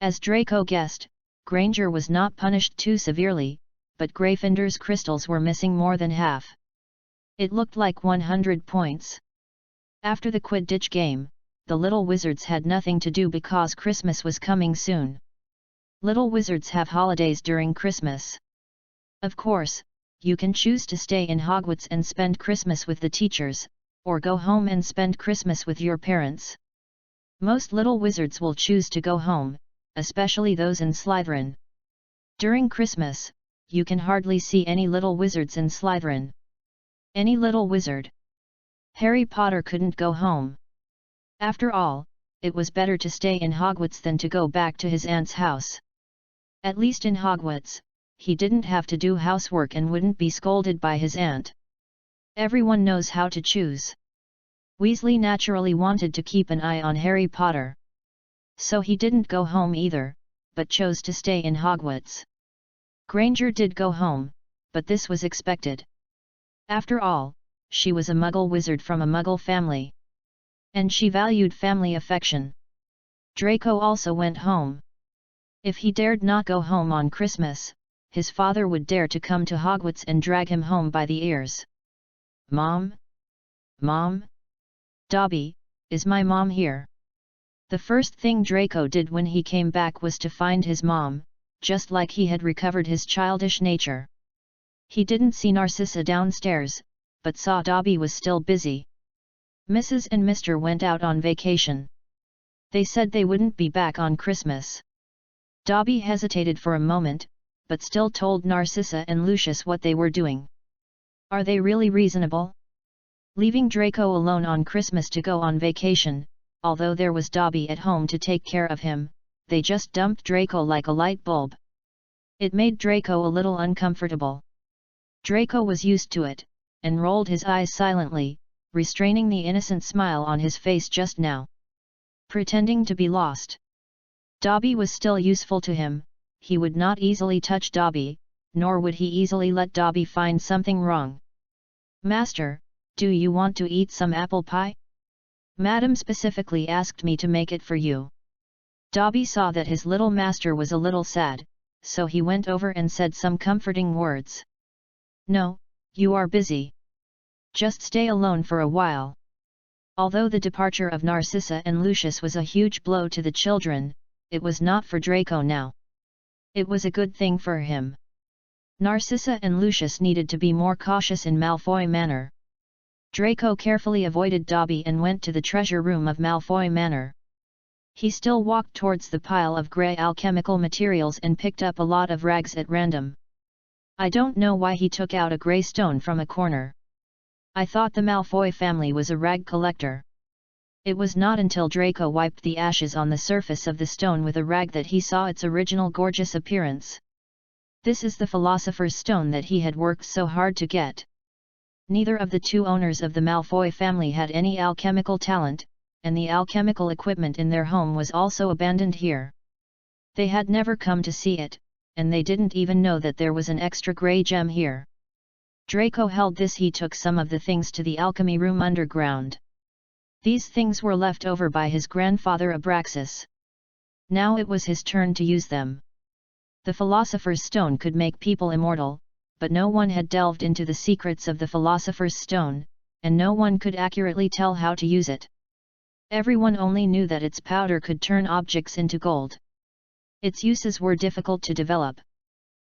As Draco guessed, Granger was not punished too severely, but Gryffindor's crystals were missing more than half. It looked like 100 points. After the Quidditch game, the little wizards had nothing to do because Christmas was coming soon. Little wizards have holidays during Christmas. Of course, you can choose to stay in Hogwarts and spend Christmas with the teachers, or go home and spend Christmas with your parents. Most little wizards will choose to go home, especially those in Slytherin. During Christmas, you can hardly see any little wizards in Slytherin. Any little wizard. Harry Potter couldn't go home. After all, it was better to stay in Hogwarts than to go back to his aunt's house. At least in Hogwarts, he didn't have to do housework and wouldn't be scolded by his aunt. Everyone knows how to choose. Weasley naturally wanted to keep an eye on Harry Potter. So he didn't go home either, but chose to stay in Hogwarts. Granger did go home, but this was expected. After all, she was a Muggle wizard from a Muggle family. And she valued family affection. Draco also went home. If he dared not go home on Christmas, his father would dare to come to Hogwarts and drag him home by the ears. Mom? Mom? Dobby, is my mom here? The first thing Draco did when he came back was to find his mom, just like he had recovered his childish nature. He didn't see Narcissa downstairs, but saw Dobby was still busy. Mrs. and Mr. went out on vacation. They said they wouldn't be back on Christmas. Dobby hesitated for a moment, but still told Narcissa and Lucius what they were doing. Are they really reasonable? Leaving Draco alone on Christmas to go on vacation, although there was Dobby at home to take care of him, they just dumped Draco like a light bulb. It made Draco a little uncomfortable. Draco was used to it, and rolled his eyes silently, restraining the innocent smile on his face just now. Pretending to be lost. Dobby was still useful to him, he would not easily touch Dobby, nor would he easily let Dobby find something wrong. "Master, do you want to eat some apple pie? Madam specifically asked me to make it for you." Dobby saw that his little master was a little sad, so he went over and said some comforting words. "No, you are busy. Just stay alone for a while." Although the departure of Narcissa and Lucius was a huge blow to the children, it was not for Draco now. It was a good thing for him. Narcissa and Lucius needed to be more cautious in Malfoy Manor. Draco carefully avoided Dobby and went to the treasure room of Malfoy Manor. He still walked towards the pile of grey alchemical materials and picked up a lot of rags at random. I don't know why he took out a grey stone from a corner. I thought the Malfoy family was a rag collector. It was not until Draco wiped the ashes on the surface of the stone with a rag that he saw its original gorgeous appearance. This is the Philosopher's Stone that he had worked so hard to get. Neither of the two owners of the Malfoy family had any alchemical talent, and the alchemical equipment in their home was also abandoned here. They had never come to see it, and they didn't even know that there was an extra grey gem here. Draco held this. He took some of the things to the alchemy room underground. These things were left over by his grandfather Abraxas. Now it was his turn to use them. The Philosopher's Stone could make people immortal, but no one had delved into the secrets of the Philosopher's Stone, and no one could accurately tell how to use it. Everyone only knew that its powder could turn objects into gold. Its uses were difficult to develop.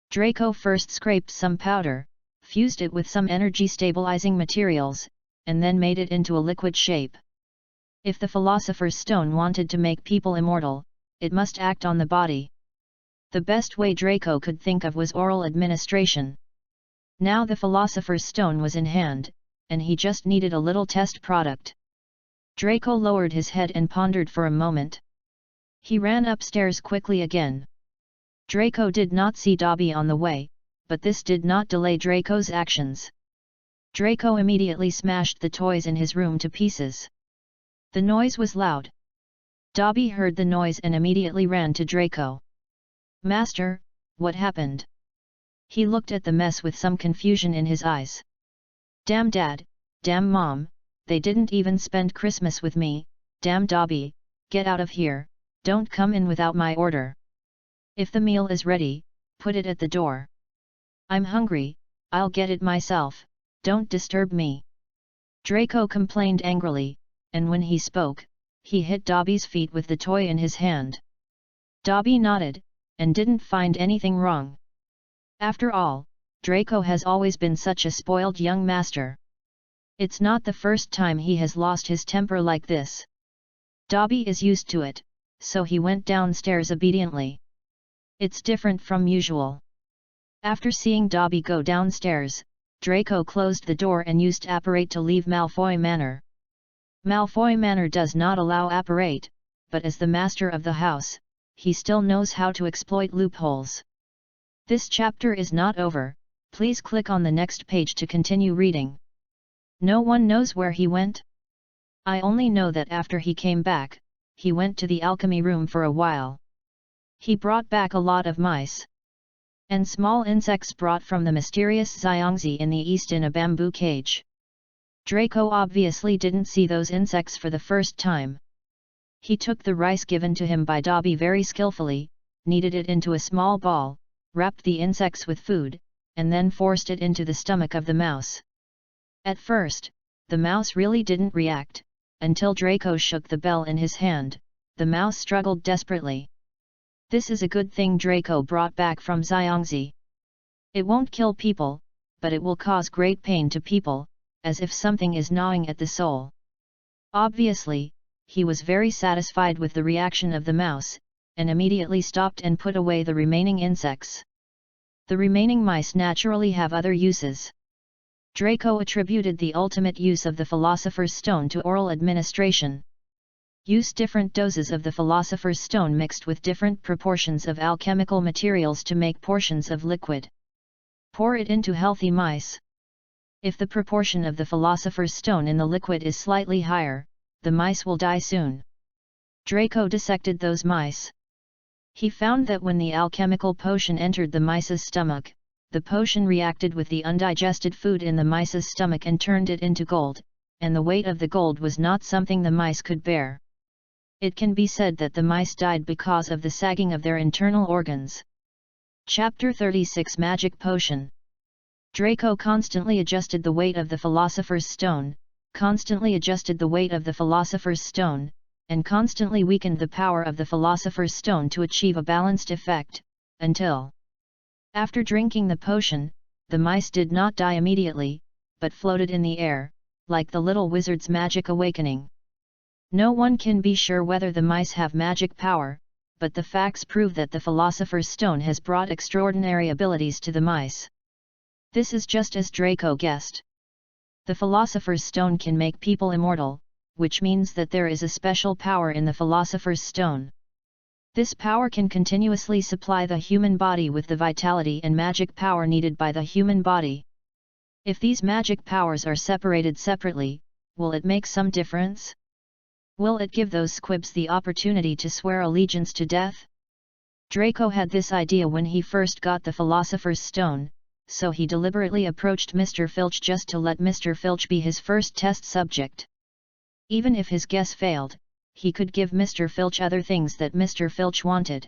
Draco first scraped some powder, fused it with some energy-stabilizing materials, and then made it into a liquid shape. If the Philosopher's Stone wanted to make people immortal, it must act on the body. The best way Draco could think of was oral administration. Now the Philosopher's Stone was in hand, and he just needed a little test product. Draco lowered his head and pondered for a moment. He ran upstairs quickly again. Draco did not see Dobby on the way, but this did not delay Draco's actions. Draco immediately smashed the toys in his room to pieces. The noise was loud. Dobby heard the noise and immediately ran to Draco. "Master, what happened?" He looked at the mess with some confusion in his eyes. "Damn Dad, damn Mom, they didn't even spend Christmas with me, damn Dobby, get out of here, don't come in without my order. If the meal is ready, put it at the door. I'm hungry, I'll get it myself, don't disturb me." Draco complained angrily, and when he spoke, he hit Dobby's feet with the toy in his hand. Dobby nodded, and didn't find anything wrong. After all, Draco has always been such a spoiled young master. It's not the first time he has lost his temper like this. Dobby is used to it, so he went downstairs obediently. It's different from usual. After seeing Dobby go downstairs, Draco closed the door and used apparate to leave Malfoy Manor. Malfoy Manor does not allow apparate, but as the master of the house, he still knows how to exploit loopholes. This chapter is not over, please click on the next page to continue reading. No one knows where he went. I only know that after he came back, he went to the alchemy room for a while. He brought back a lot of mice and small insects brought from the mysterious Xiangzi in the east in a bamboo cage. Draco obviously didn't see those insects for the first time. He took the rice given to him by Dobby very skillfully, kneaded it into a small ball, wrapped the insects with food, and then forced it into the stomach of the mouse. At first, the mouse really didn't react, until Draco shook the bell in his hand. The mouse struggled desperately. This is a good thing Draco brought back from Xiangzi. It won't kill people, but it will cause great pain to people, as if something is gnawing at the soul. Obviously, he was very satisfied with the reaction of the mouse, and immediately stopped and put away the remaining insects. The remaining mice naturally have other uses. Draco attributed the ultimate use of the Philosopher's Stone to oral administration. Use different doses of the Philosopher's Stone mixed with different proportions of alchemical materials to make portions of liquid. Pour it into healthy mice. If the proportion of the Philosopher's Stone in the liquid is slightly higher, the mice will die soon. Draco dissected those mice. He found that when the alchemical potion entered the mice's stomach, the potion reacted with the undigested food in the mice's stomach and turned it into gold, and the weight of the gold was not something the mice could bear. It can be said that the mice died because of the sagging of their internal organs. Chapter 36 Magic Potion. Draco constantly adjusted the weight of the Philosopher's Stone, constantly adjusted the weight of the Philosopher's Stone, and constantly weakened the power of the Philosopher's Stone to achieve a balanced effect, until, after drinking the potion, the mice did not die immediately, but floated in the air, like the little wizard's magic awakening. No one can be sure whether the mice have magic power, but the facts prove that the Philosopher's Stone has brought extraordinary abilities to the mice. This is just as Draco guessed. The Philosopher's Stone can make people immortal, which means that there is a special power in the Philosopher's Stone. This power can continuously supply the human body with the vitality and magic power needed by the human body. If these magic powers are separated separately, will it make some difference? Will it give those squibs the opportunity to swear allegiance to death? Draco had this idea when he first got the Philosopher's Stone, so he deliberately approached Mr. Filch just to let Mr. Filch be his first test subject. Even if his guess failed, he could give Mr. Filch other things that Mr. Filch wanted.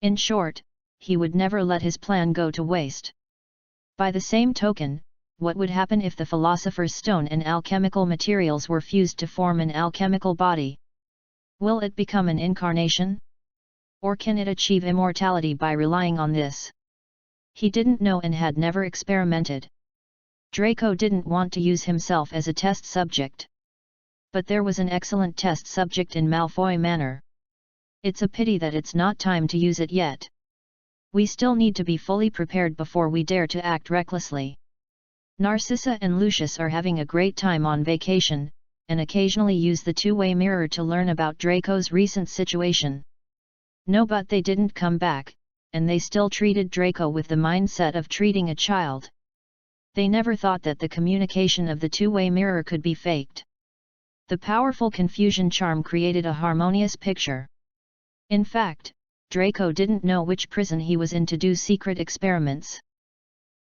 In short, he would never let his plan go to waste. By the same token, what would happen if the Philosopher's Stone and alchemical materials were fused to form an alchemical body? Will it become an incarnation? Or can it achieve immortality by relying on this? He didn't know and had never experimented. Draco didn't want to use himself as a test subject. But there was an excellent test subject in Malfoy Manor. It's a pity that it's not time to use it yet. We still need to be fully prepared before we dare to act recklessly. Narcissa and Lucius are having a great time on vacation, and occasionally use the two-way mirror to learn about Draco's recent situation. No, but they didn't come back, and they still treated Draco with the mindset of treating a child. They never thought that the communication of the two-way mirror could be faked. The powerful confusion charm created a harmonious picture. In fact, Draco didn't know which prison he was in to do secret experiments.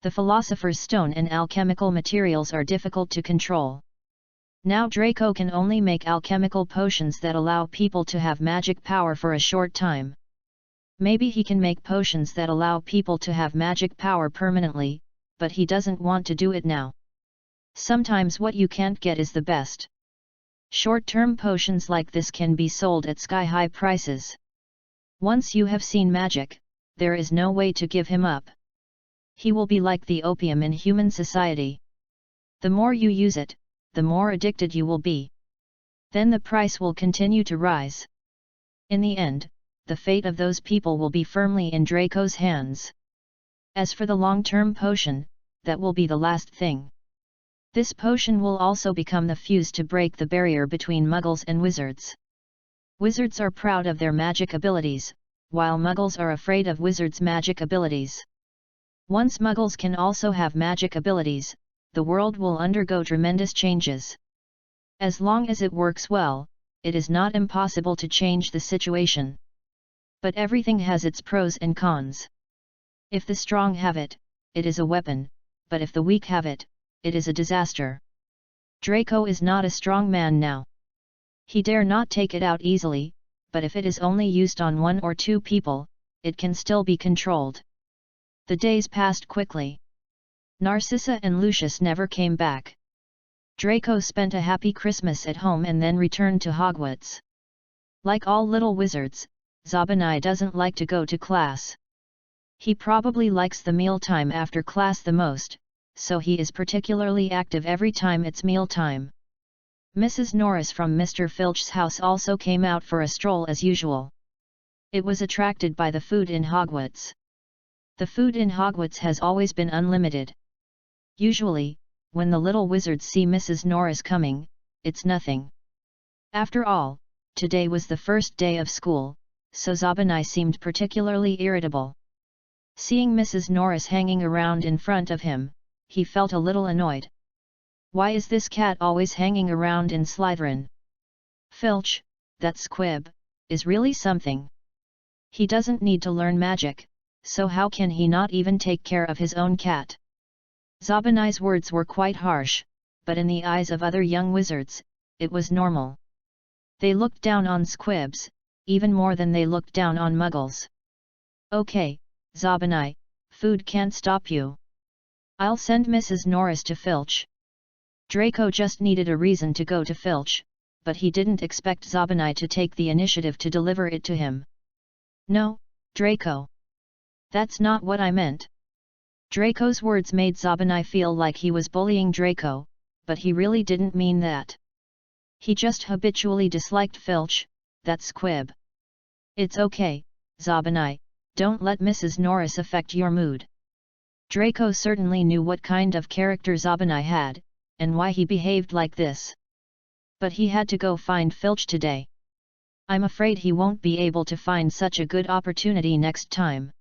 The Philosopher's Stone and alchemical materials are difficult to control. Now Draco can only make alchemical potions that allow people to have magic power for a short time. Maybe he can make potions that allow people to have magic power permanently, but he doesn't want to do it now. Sometimes what you can't get is the best. Short-term potions like this can be sold at sky-high prices. Once you have seen magic, there is no way to give him up. He will be like the opium in human society. The more you use it, the more addicted you will be. Then the price will continue to rise. In the end, the fate of those people will be firmly in Draco's hands. As for the long-term potion, that will be the last thing. This potion will also become the fuse to break the barrier between Muggles and Wizards. Wizards are proud of their magic abilities, while Muggles are afraid of Wizards' magic abilities. Once Muggles can also have magic abilities, the world will undergo tremendous changes. As long as it works well, it is not impossible to change the situation. But everything has its pros and cons. If the strong have it, it is a weapon, but if the weak have it, it is a disaster. Draco is not a strong man now. He dare not take it out easily, but if it is only used on 1 or 2 people, it can still be controlled. The days passed quickly. Narcissa and Lucius never came back. Draco spent a happy Christmas at home and then returned to Hogwarts. Like all little wizards, Zabani doesn't like to go to class. He probably likes the mealtime after class the most, so he is particularly active every time it's mealtime. Mrs. Norris from Mr. Filch's house also came out for a stroll as usual. It was attracted by the food in Hogwarts. The food in Hogwarts has always been unlimited. Usually, when the little wizards see Mrs. Norris coming, it's nothing. After all, today was the first day of school, so Zabanai seemed particularly irritable. Seeing Mrs. Norris hanging around in front of him, he felt a little annoyed. Why is this cat always hanging around in Slytherin? Filch, that squib, is really something. He doesn't need to learn magic, so how can he not even take care of his own cat? Zabanai's words were quite harsh, but in the eyes of other young wizards, it was normal. They looked down on squibs, even more than they looked down on muggles. Okay, Zabanai, food can't stop you. I'll send Mrs. Norris to Filch. Draco just needed a reason to go to Filch, but he didn't expect Zabanai to take the initiative to deliver it to him. No, Draco. That's not what I meant. Draco's words made Zabanai feel like he was bullying Draco, but he really didn't mean that. He just habitually disliked Filch, that squib. It's okay, Zabanai, don't let Mrs. Norris affect your mood. Draco certainly knew what kind of character Zabanai had, and why he behaved like this. But he had to go find Filch today. I'm afraid he won't be able to find such a good opportunity next time.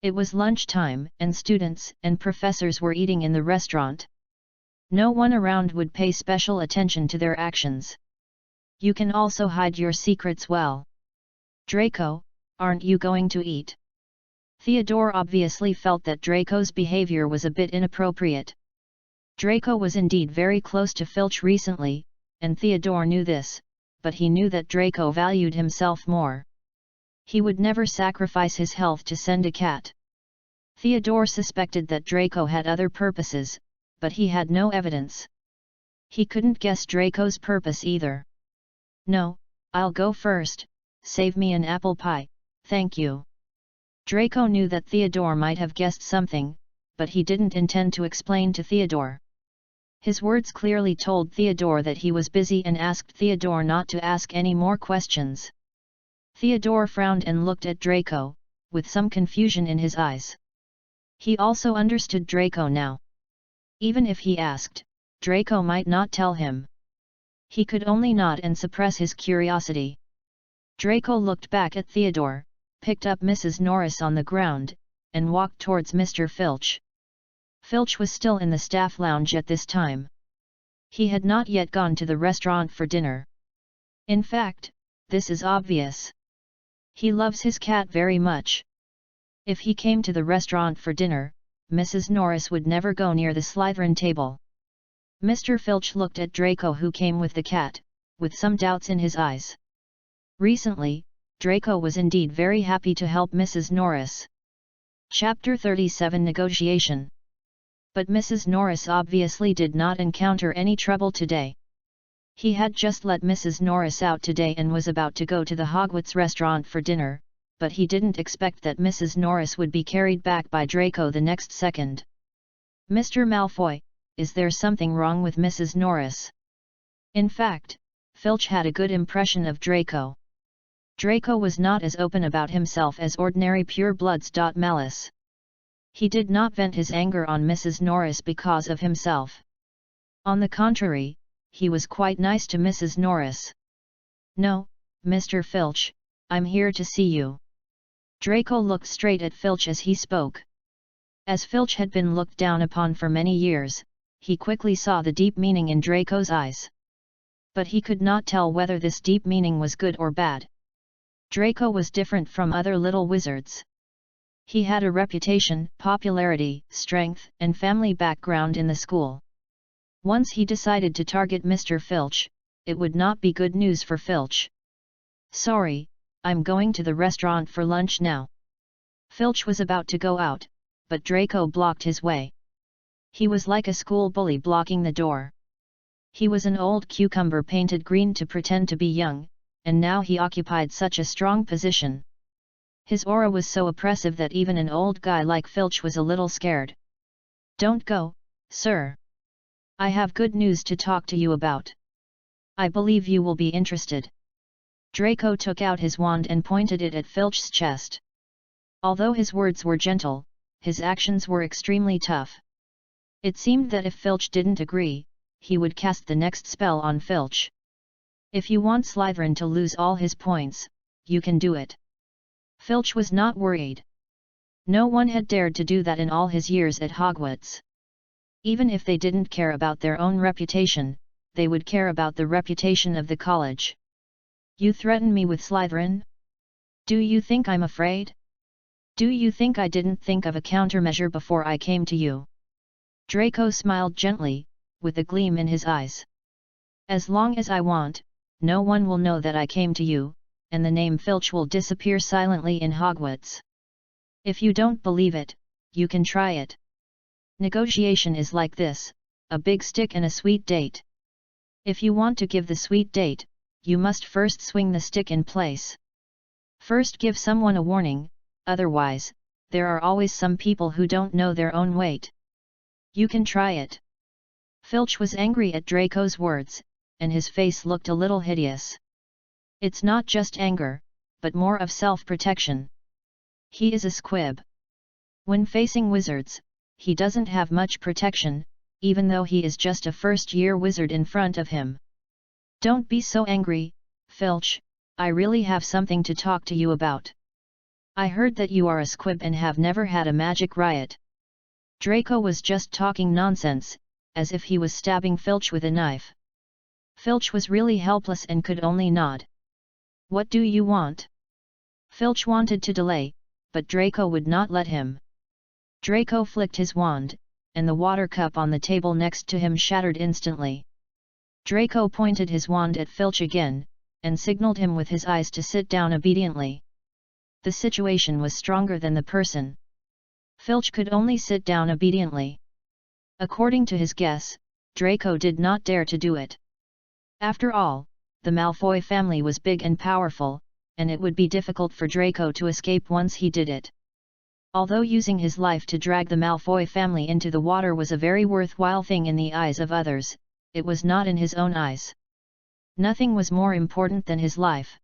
It was lunchtime, and students and professors were eating in the restaurant. No one around would pay special attention to their actions. You can also hide your secrets well. Draco, aren't you going to eat? Theodore obviously felt that Draco's behavior was a bit inappropriate. Draco was indeed very close to Filch recently, and Theodore knew this, but he knew that Draco valued himself more. He would never sacrifice his health to send a cat. Theodore suspected that Draco had other purposes, but he had no evidence. He couldn't guess Draco's purpose either. No, I'll go first, save me an apple pie, thank you. Draco knew that Theodore might have guessed something, but he didn't intend to explain to Theodore. His words clearly told Theodore that he was busy and asked Theodore not to ask any more questions. Theodore frowned and looked at Draco, with some confusion in his eyes. He also understood Draco now. Even if he asked, Draco might not tell him. He could only nod and suppress his curiosity. Draco looked back at Theodore, picked up Mrs. Norris on the ground, and walked towards Mr. Filch. Filch was still in the staff lounge at this time. He had not yet gone to the restaurant for dinner. In fact, this is obvious. He loves his cat very much. If he came to the restaurant for dinner, Mrs. Norris would never go near the Slytherin table. Mr. Filch looked at Draco, who came with the cat, with some doubts in his eyes. Recently, Draco was indeed very happy to help Mrs. Norris. Chapter 37 Negotiation. But Mrs. Norris obviously did not encounter any trouble today. He had just let Mrs. Norris out today and was about to go to the Hogwarts restaurant for dinner, but he didn't expect that Mrs. Norris would be carried back by Draco the next second. Mr. Malfoy, is there something wrong with Mrs. Norris? In fact, Filch had a good impression of Draco. Draco was not as open about himself as ordinary purebloods. Malice. He did not vent his anger on Mrs. Norris because of himself. On the contrary, he was quite nice to Mrs. Norris. No, Mr. Filch, I'm here to see you. Draco looked straight at Filch as he spoke. As Filch had been looked down upon for many years, he quickly saw the deep meaning in Draco's eyes. But he could not tell whether this deep meaning was good or bad. Draco was different from other little wizards. He had a reputation, popularity, strength, and family background in the school. Once he decided to target Mr. Filch, it would not be good news for Filch. Sorry, I'm going to the restaurant for lunch now. Filch was about to go out, but Draco blocked his way. He was like a school bully blocking the door. He was an old cucumber painted green to pretend to be young, and now he occupied such a strong position. His aura was so oppressive that even an old guy like Filch was a little scared. Don't go, sir. I have good news to talk to you about. I believe you will be interested. Draco took out his wand and pointed it at Filch's chest. Although his words were gentle, his actions were extremely tough. It seemed that if Filch didn't agree, he would cast the next spell on Filch. If you want Slytherin to lose all his points, you can do it. Filch was not worried. No one had dared to do that in all his years at Hogwarts. Even if they didn't care about their own reputation, they would care about the reputation of the college. You threaten me with Slytherin? Do you think I'm afraid? Do you think I didn't think of a countermeasure before I came to you? Draco smiled gently, with a gleam in his eyes. As long as I want, no one will know that I came to you, and the name Filch will disappear silently in Hogwarts. If you don't believe it, you can try it. Negotiation is like this, a big stick and a sweet date. If you want to give the sweet date, you must first swing the stick in place. First give someone a warning, otherwise, there are always some people who don't know their own weight. You can try it. Filch was angry at Draco's words, and his face looked a little hideous. It's not just anger, but more of self-protection. He is a squib. When facing wizards, he doesn't have much protection, even though he is just a first-year wizard in front of him. Don't be so angry, Filch, I really have something to talk to you about. I heard that you are a squib and have never had a magic riot. Draco was just talking nonsense, as if he was stabbing Filch with a knife. Filch was really helpless and could only nod. What do you want? Filch wanted to delay, but Draco would not let him. Draco flicked his wand, and the water cup on the table next to him shattered instantly. Draco pointed his wand at Filch again, and signaled him with his eyes to sit down obediently. The situation was stronger than the person. Filch could only sit down obediently. According to his guess, Draco did not dare to do it. After all, the Malfoy family was big and powerful, and it would be difficult for Draco to escape once he did it. Although using his life to drag the Malfoy family into the water was a very worthwhile thing in the eyes of others, it was not in his own eyes. Nothing was more important than his life.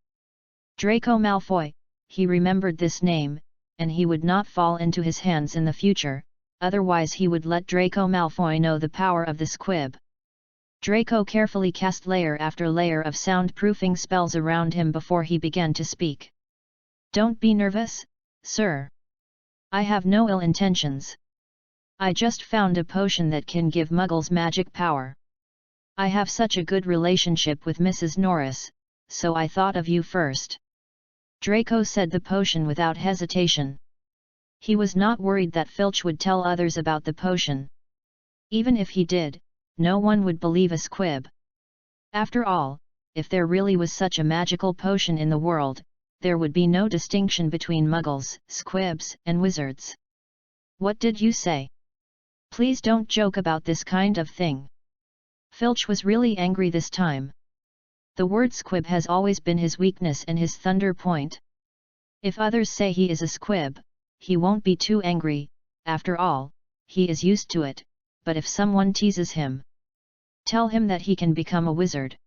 Draco Malfoy, he remembered this name, and he would not fall into his hands in the future, otherwise he would let Draco Malfoy know the power of the squib. Draco carefully cast layer after layer of soundproofing spells around him before he began to speak. Don't be nervous, sir. I have no ill intentions. I just found a potion that can give muggles magic power. I have such a good relationship with Mrs. Norris, so I thought of you first. Draco said the potion without hesitation. He was not worried that Filch would tell others about the potion. Even if he did, no one would believe a squib. After all, if there really was such a magical potion in the world, there would be no distinction between muggles, squibs, and wizards. What did you say? Please don't joke about this kind of thing. Filch was really angry this time. The word squib has always been his weakness and his thunder point. If others say he is a squib, he won't be too angry, after all, he is used to it, but if someone teases him, tell him that he can become a wizard.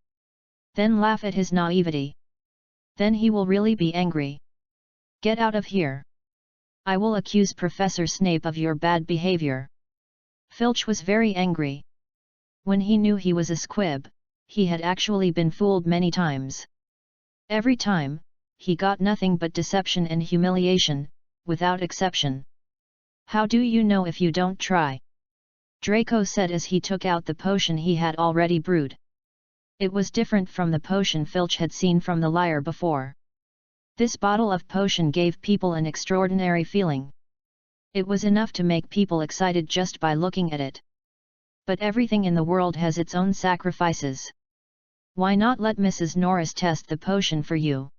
Then laugh at his naivety. Then he will really be angry. Get out of here. I will accuse Professor Snape of your bad behavior. Filch was very angry. When he knew he was a squib, he had actually been fooled many times. Every time, he got nothing but deception and humiliation, without exception. How do you know if you don't try? Draco said as he took out the potion he had already brewed. It was different from the potion Filch had seen from the lyre before. This bottle of potion gave people an extraordinary feeling. It was enough to make people excited just by looking at it. But everything in the world has its own sacrifices. Why not let Mrs. Norris test the potion for you?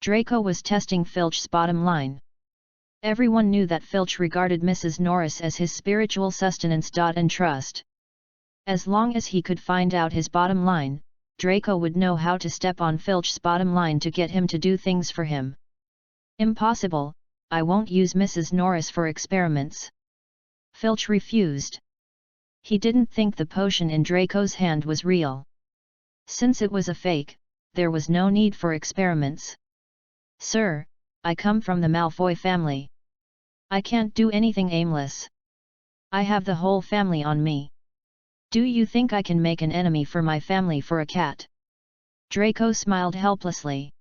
Draco was testing Filch's bottom line. Everyone knew that Filch regarded Mrs. Norris as his spiritual sustenance and trust. As long as he could find out his bottom line, Draco would know how to step on Filch's bottom line to get him to do things for him. Impossible, I won't use Mrs. Norris for experiments. Filch refused. He didn't think the potion in Draco's hand was real. Since it was a fake, there was no need for experiments. Sir, I come from the Malfoy family. I can't do anything aimless. I have the whole family on me. Do you think I can make an enemy for my family for a cat? Draco smiled helplessly.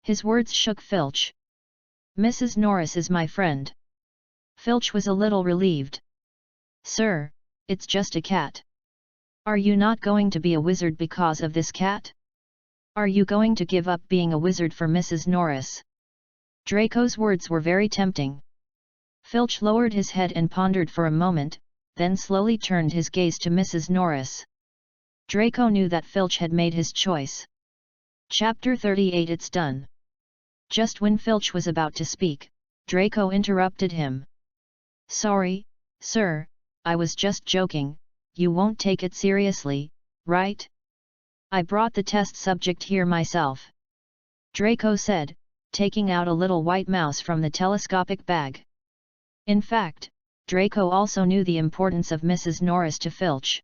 His words shook Filch. Mrs. Norris is my friend. Filch was a little relieved. Sir, it's just a cat. Are you not going to be a wizard because of this cat? Are you going to give up being a wizard for Mrs. Norris? Draco's words were very tempting. Filch lowered his head and pondered for a moment, then slowly turned his gaze to Mrs. Norris. Draco knew that Filch had made his choice. Chapter 38 It's done. Just when Filch was about to speak, Draco interrupted him. Sorry, sir, I was just joking, you won't take it seriously, right? I brought the test subject here myself. Draco said, taking out a little white mouse from the telescopic bag. In fact, Draco also knew the importance of Mrs. Norris to Filch.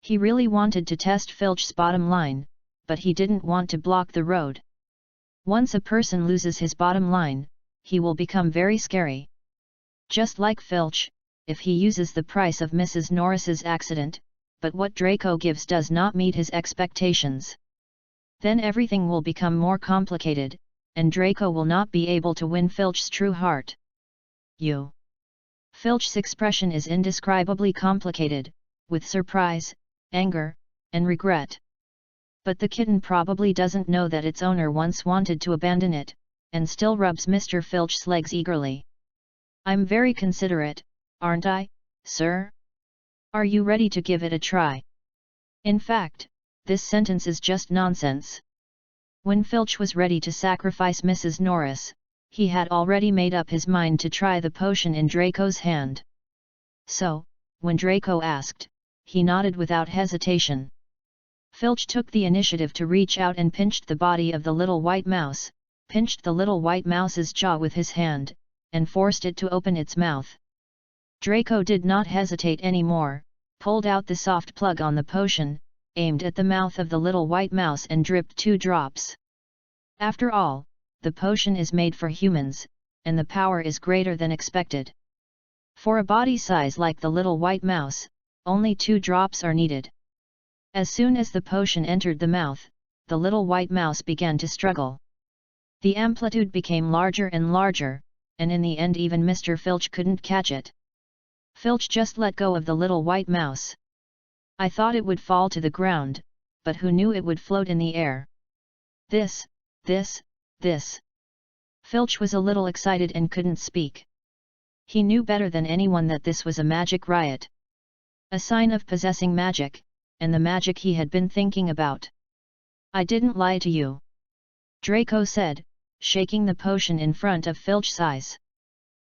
He really wanted to test Filch's bottom line, but he didn't want to block the road. Once a person loses his bottom line, he will become very scary. Just like Filch, if he uses the price of Mrs. Norris's accident, but what Draco gives does not meet his expectations, then everything will become more complicated, and Draco will not be able to win Filch's true heart. Filch's expression is indescribably complicated, with surprise, anger, and regret. But the kitten probably doesn't know that its owner once wanted to abandon it, and still rubs Mr. Filch's legs eagerly. I'm very considerate, aren't I, sir? Are you ready to give it a try? In fact, this sentence is just nonsense. When Filch was ready to sacrifice Mrs. Norris, he had already made up his mind to try the potion in Draco's hand. So, when Draco asked, he nodded without hesitation. Filch took the initiative to reach out and pinched the body of the little white mouse, pinched the little white mouse's jaw with his hand, and forced it to open its mouth. Draco did not hesitate anymore, pulled out the soft plug on the potion, aimed at the mouth of the little white mouse and dripped 2 drops. After all, the potion is made for humans, and the power is greater than expected. For a body size like the little white mouse, only 2 drops are needed. As soon as the potion entered the mouth, the little white mouse began to struggle. The amplitude became larger and larger, and in the end even Mr. Filch couldn't catch it. Filch just let go of the little white mouse. I thought it would fall to the ground, but who knew it would float in the air? This. Filch was a little excited and couldn't speak. He knew better than anyone that this was a magic riot. A sign of possessing magic, and the magic he had been thinking about. I didn't lie to you, Draco said, shaking the potion in front of Filch's eyes.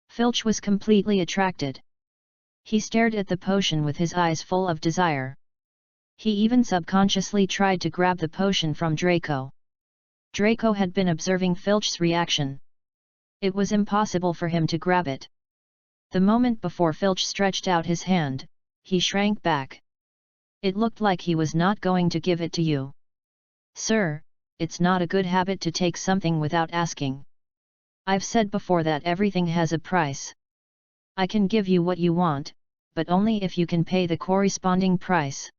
Filch was completely attracted. He stared at the potion with his eyes full of desire. He even subconsciously tried to grab the potion from Draco. Draco had been observing Filch's reaction. It was impossible for him to grab it. The moment before Filch stretched out his hand, he shrank back. It looked like he was not going to give it to you. Sir, it's not a good habit to take something without asking. I've said before that everything has a price. I can give you what you want, but only if you can pay the corresponding price.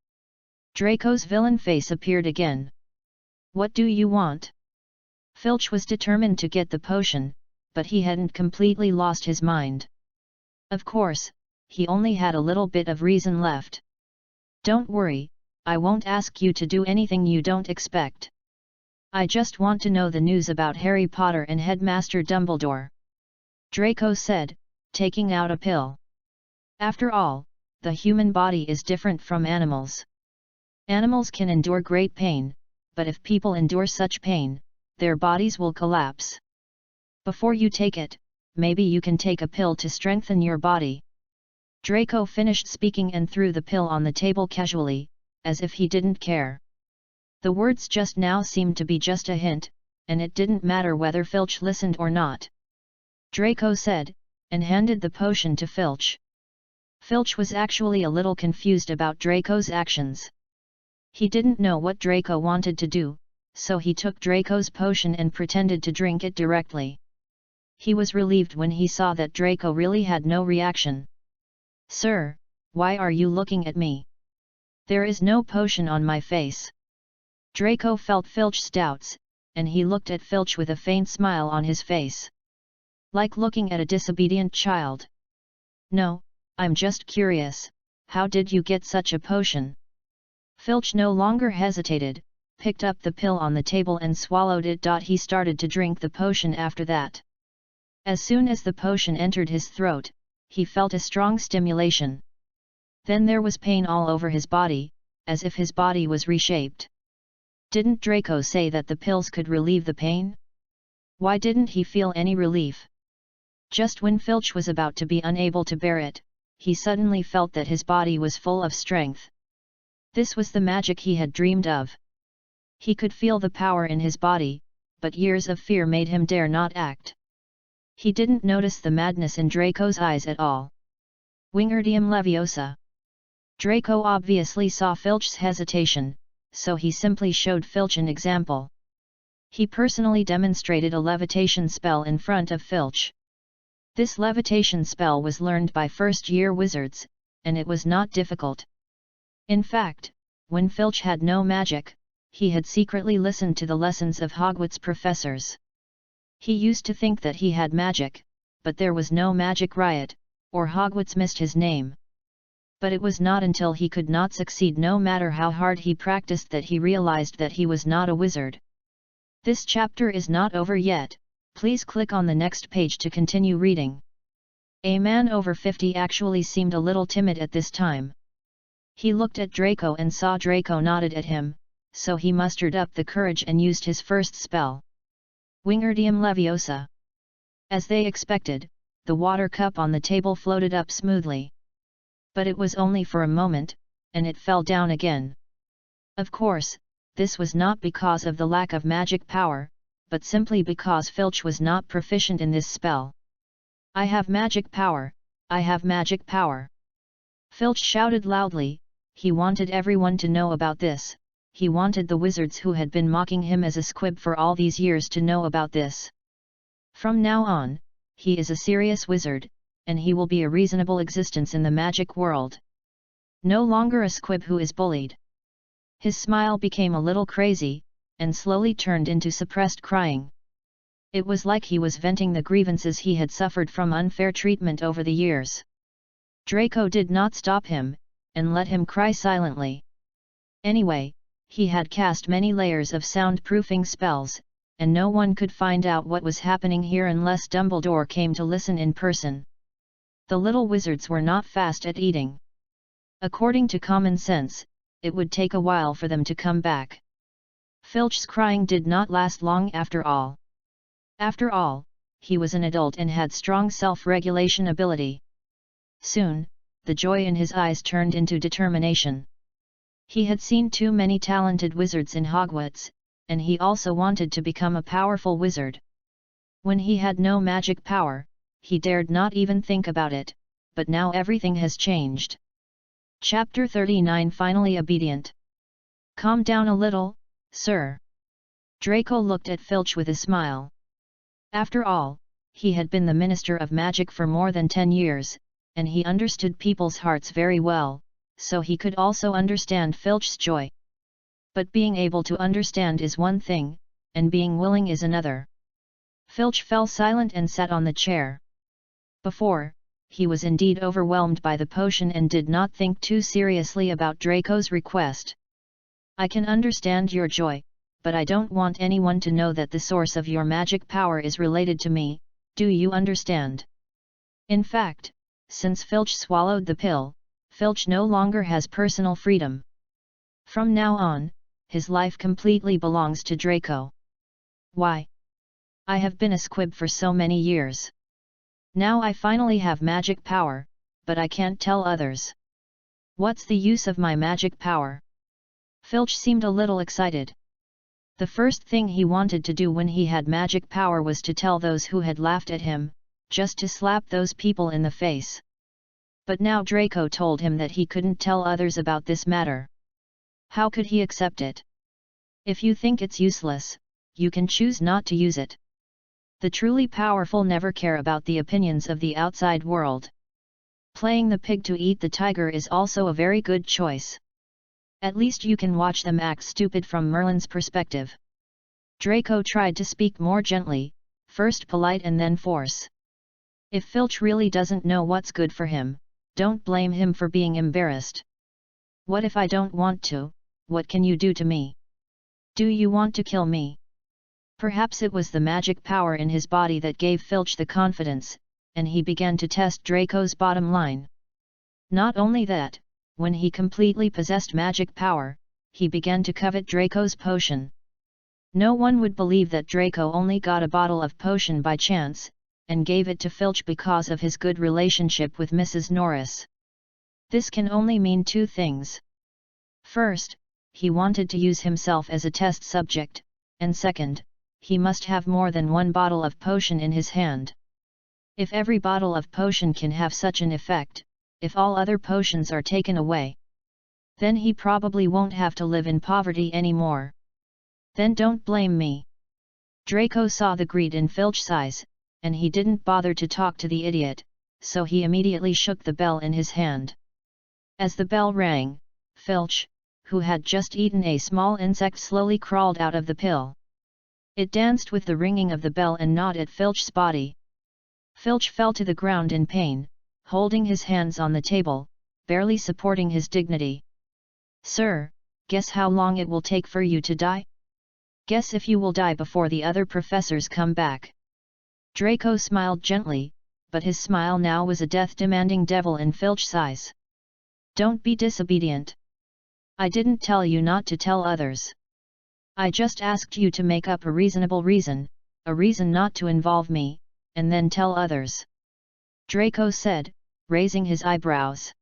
Draco's villain face appeared again. What do you want? Filch was determined to get the potion, but he hadn't completely lost his mind. Of course, he only had a little bit of reason left. Don't worry, I won't ask you to do anything you don't expect. I just want to know the news about Harry Potter and Headmaster Dumbledore. Draco said, taking out a pill. After all, the human body is different from animals. Animals can endure great pain, but if people endure such pain, their bodies will collapse. Before you take it, maybe you can take a pill to strengthen your body. Draco finished speaking and threw the pill on the table casually, as if he didn't care. The words just now seemed to be just a hint, and it didn't matter whether Filch listened or not. Draco said, and handed the potion to Filch. Filch was actually a little confused about Draco's actions. He didn't know what Draco wanted to do, so he took Draco's potion and pretended to drink it directly. He was relieved when he saw that Draco really had no reaction. "Sir, why are you looking at me? There is no potion on my face." Draco felt Filch's doubts, and he looked at Filch with a faint smile on his face. Like looking at a disobedient child. "No, I'm just curious, how did you get such a potion?" Filch no longer hesitated, picked up the pill on the table and swallowed it. He started to drink the potion after that. As soon as the potion entered his throat, he felt a strong stimulation. Then there was pain all over his body, as if his body was reshaped. Didn't Draco say that the pills could relieve the pain? Why didn't he feel any relief? Just when Filch was about to be unable to bear it, he suddenly felt that his body was full of strength. This was the magic he had dreamed of. He could feel the power in his body, but years of fear made him dare not act. He didn't notice the madness in Draco's eyes at all. Wingardium Leviosa. Draco obviously saw Filch's hesitation, so he simply showed Filch an example. He personally demonstrated a levitation spell in front of Filch. This levitation spell was learned by first-year wizards, and it was not difficult. In fact, when Filch had no magic, he had secretly listened to the lessons of Hogwarts professors. He used to think that he had magic, but there was no magic riot, or Hogwarts missed his name. But it was not until he could not succeed no matter how hard he practiced that he realized that he was not a wizard. This chapter is not over yet, please click on the next page to continue reading. A man over 50 actually seemed a little timid at this time. He looked at Draco and saw Draco nodded at him, so he mustered up the courage and used his first spell. Wingardium Leviosa. As they expected, the water cup on the table floated up smoothly. But it was only for a moment, and it fell down again. Of course, this was not because of the lack of magic power, but simply because Filch was not proficient in this spell. "I have magic power, I have magic power!" Filch shouted loudly. He wanted everyone to know about this. He wanted the wizards who had been mocking him as a squib for all these years to know about this. From now on, he is a serious wizard, and he will be a reasonable existence in the magic world. No longer a squib who is bullied. His smile became a little crazy, and slowly turned into suppressed crying. It was like he was venting the grievances he had suffered from unfair treatment over the years. Draco did not stop him, and let him cry silently. Anyway, he had cast many layers of soundproofing spells, and no one could find out what was happening here unless Dumbledore came to listen in person. The little wizards were not fast at eating. According to common sense, it would take a while for them to come back. Filch's crying did not last long after all. After all, he was an adult and had strong self-regulation ability. Soon, the joy in his eyes turned into determination. He had seen too many talented wizards in Hogwarts, and he also wanted to become a powerful wizard. When he had no magic power, he dared not even think about it, but now everything has changed. Chapter 39 Finally obedient. "Calm down a little, sir." Draco looked at Filch with a smile. After all, he had been the Minister of Magic for more than 10 years, and he understood people's hearts very well, so he could also understand Filch's joy. But being able to understand is one thing, and being willing is another. Filch fell silent and sat on the chair. Before, he was indeed overwhelmed by the potion and did not think too seriously about Draco's request. "I can understand your joy, but I don't want anyone to know that the source of your magic power is related to me, do you understand?" In fact, since Filch swallowed the pill, Filch no longer has personal freedom. From now on, his life completely belongs to Draco. "Why? I have been a squib for so many years. Now I finally have magic power, but I can't tell others. What's the use of my magic power?" Filch seemed a little excited. The first thing he wanted to do when he had magic power was to tell those who had laughed at him, just to slap those people in the face. But now Draco told him that he couldn't tell others about this matter. How could he accept it? If you think it's useless, you can choose not to use it. The truly powerful never care about the opinions of the outside world. Playing the pig to eat the tiger is also a very good choice. At least you can watch them act stupid from Merlin's perspective. Draco tried to speak more gently, first polite and then force. If Filch really doesn't know what's good for him, don't blame him for being embarrassed. What if I don't want to? What can you do to me? Do you want to kill me? Perhaps it was the magic power in his body that gave Filch the confidence, and he began to test Draco's bottom line. Not only that, when he completely possessed magic power, he began to covet Draco's potion. No one would believe that Draco only got a bottle of potion by chance, and gave it to Filch because of his good relationship with Mrs. Norris. This can only mean two things. First, he wanted to use himself as a test subject, and second, he must have more than one bottle of potion in his hand. If every bottle of potion can have such an effect, if all other potions are taken away, then he probably won't have to live in poverty anymore. Then don't blame me. Draco saw the greed in Filch's eyes, and he didn't bother to talk to the idiot, so he immediately shook the bell in his hand. As the bell rang, Filch, who had just eaten a small insect, slowly crawled out of the pill. It danced with the ringing of the bell and gnawed at Filch's body. Filch fell to the ground in pain, holding his hands on the table, barely supporting his dignity. "Sir, guess how long it will take for you to die? Guess if you will die before the other professors come back." Draco smiled gently, but his smile now was a death-demanding devil in Filch's eyes. "Don't be disobedient. I didn't tell you not to tell others. I just asked you to make up a reasonable reason, a reason not to involve me, and then tell others," Draco said, raising his eyebrows.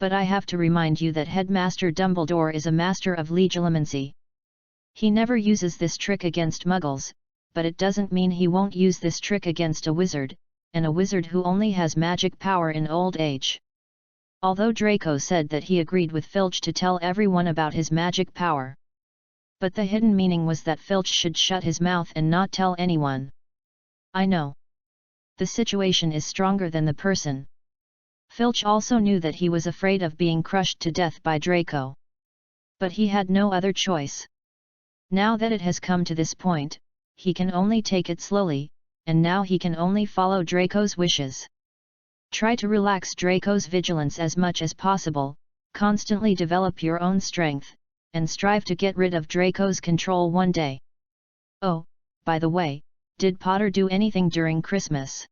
"But I have to remind you that Headmaster Dumbledore is a master of legilimency. He never uses this trick against muggles, but it doesn't mean he won't use this trick against a wizard, and a wizard who only has magic power in old age." Although Draco said that he agreed with Filch to tell everyone about his magic power, but the hidden meaning was that Filch should shut his mouth and not tell anyone. "I know. The situation is stronger than the person." Filch also knew that he was afraid of being crushed to death by Draco. But he had no other choice. Now that it has come to this point, he can only take it slowly, and now he can only follow Draco's wishes. Try to relax Draco's vigilance as much as possible, constantly develop your own strength, and strive to get rid of Draco's control one day. Oh, by the way, did Potter do anything during Christmas?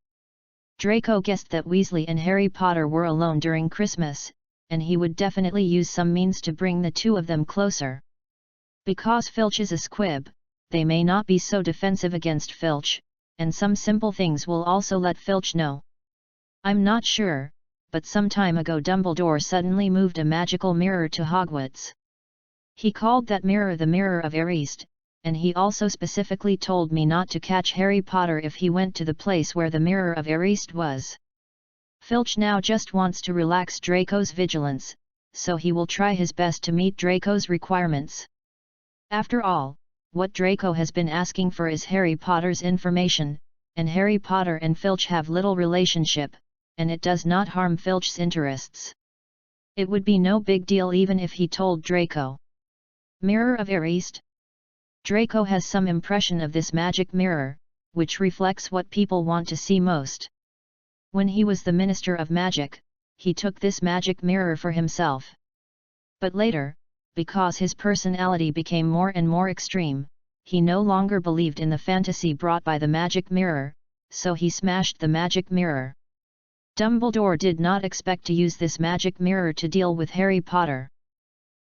Draco guessed that Weasley and Harry Potter were alone during Christmas, and he would definitely use some means to bring the two of them closer. Because Filch is a squib, they may not be so defensive against Filch, and some simple things will also let Filch know. "I'm not sure, but some time ago Dumbledore suddenly moved a magical mirror to Hogwarts. He called that mirror the Mirror of East, and he also specifically told me not to catch Harry Potter if he went to the place where the Mirror of East was." Filch now just wants to relax Draco's vigilance, so he will try his best to meet Draco's requirements. After all, what Draco has been asking for is Harry Potter's information, and Harry Potter and Filch have little relationship, and it does not harm Filch's interests. It would be no big deal even if he told Draco. Mirror of East? Draco has some impression of this magic mirror, which reflects what people want to see most. When he was the Minister of Magic, he took this magic mirror for himself. But later, because his personality became more and more extreme, he no longer believed in the fantasy brought by the magic mirror, so he smashed the magic mirror. Dumbledore did not expect to use this magic mirror to deal with Harry Potter.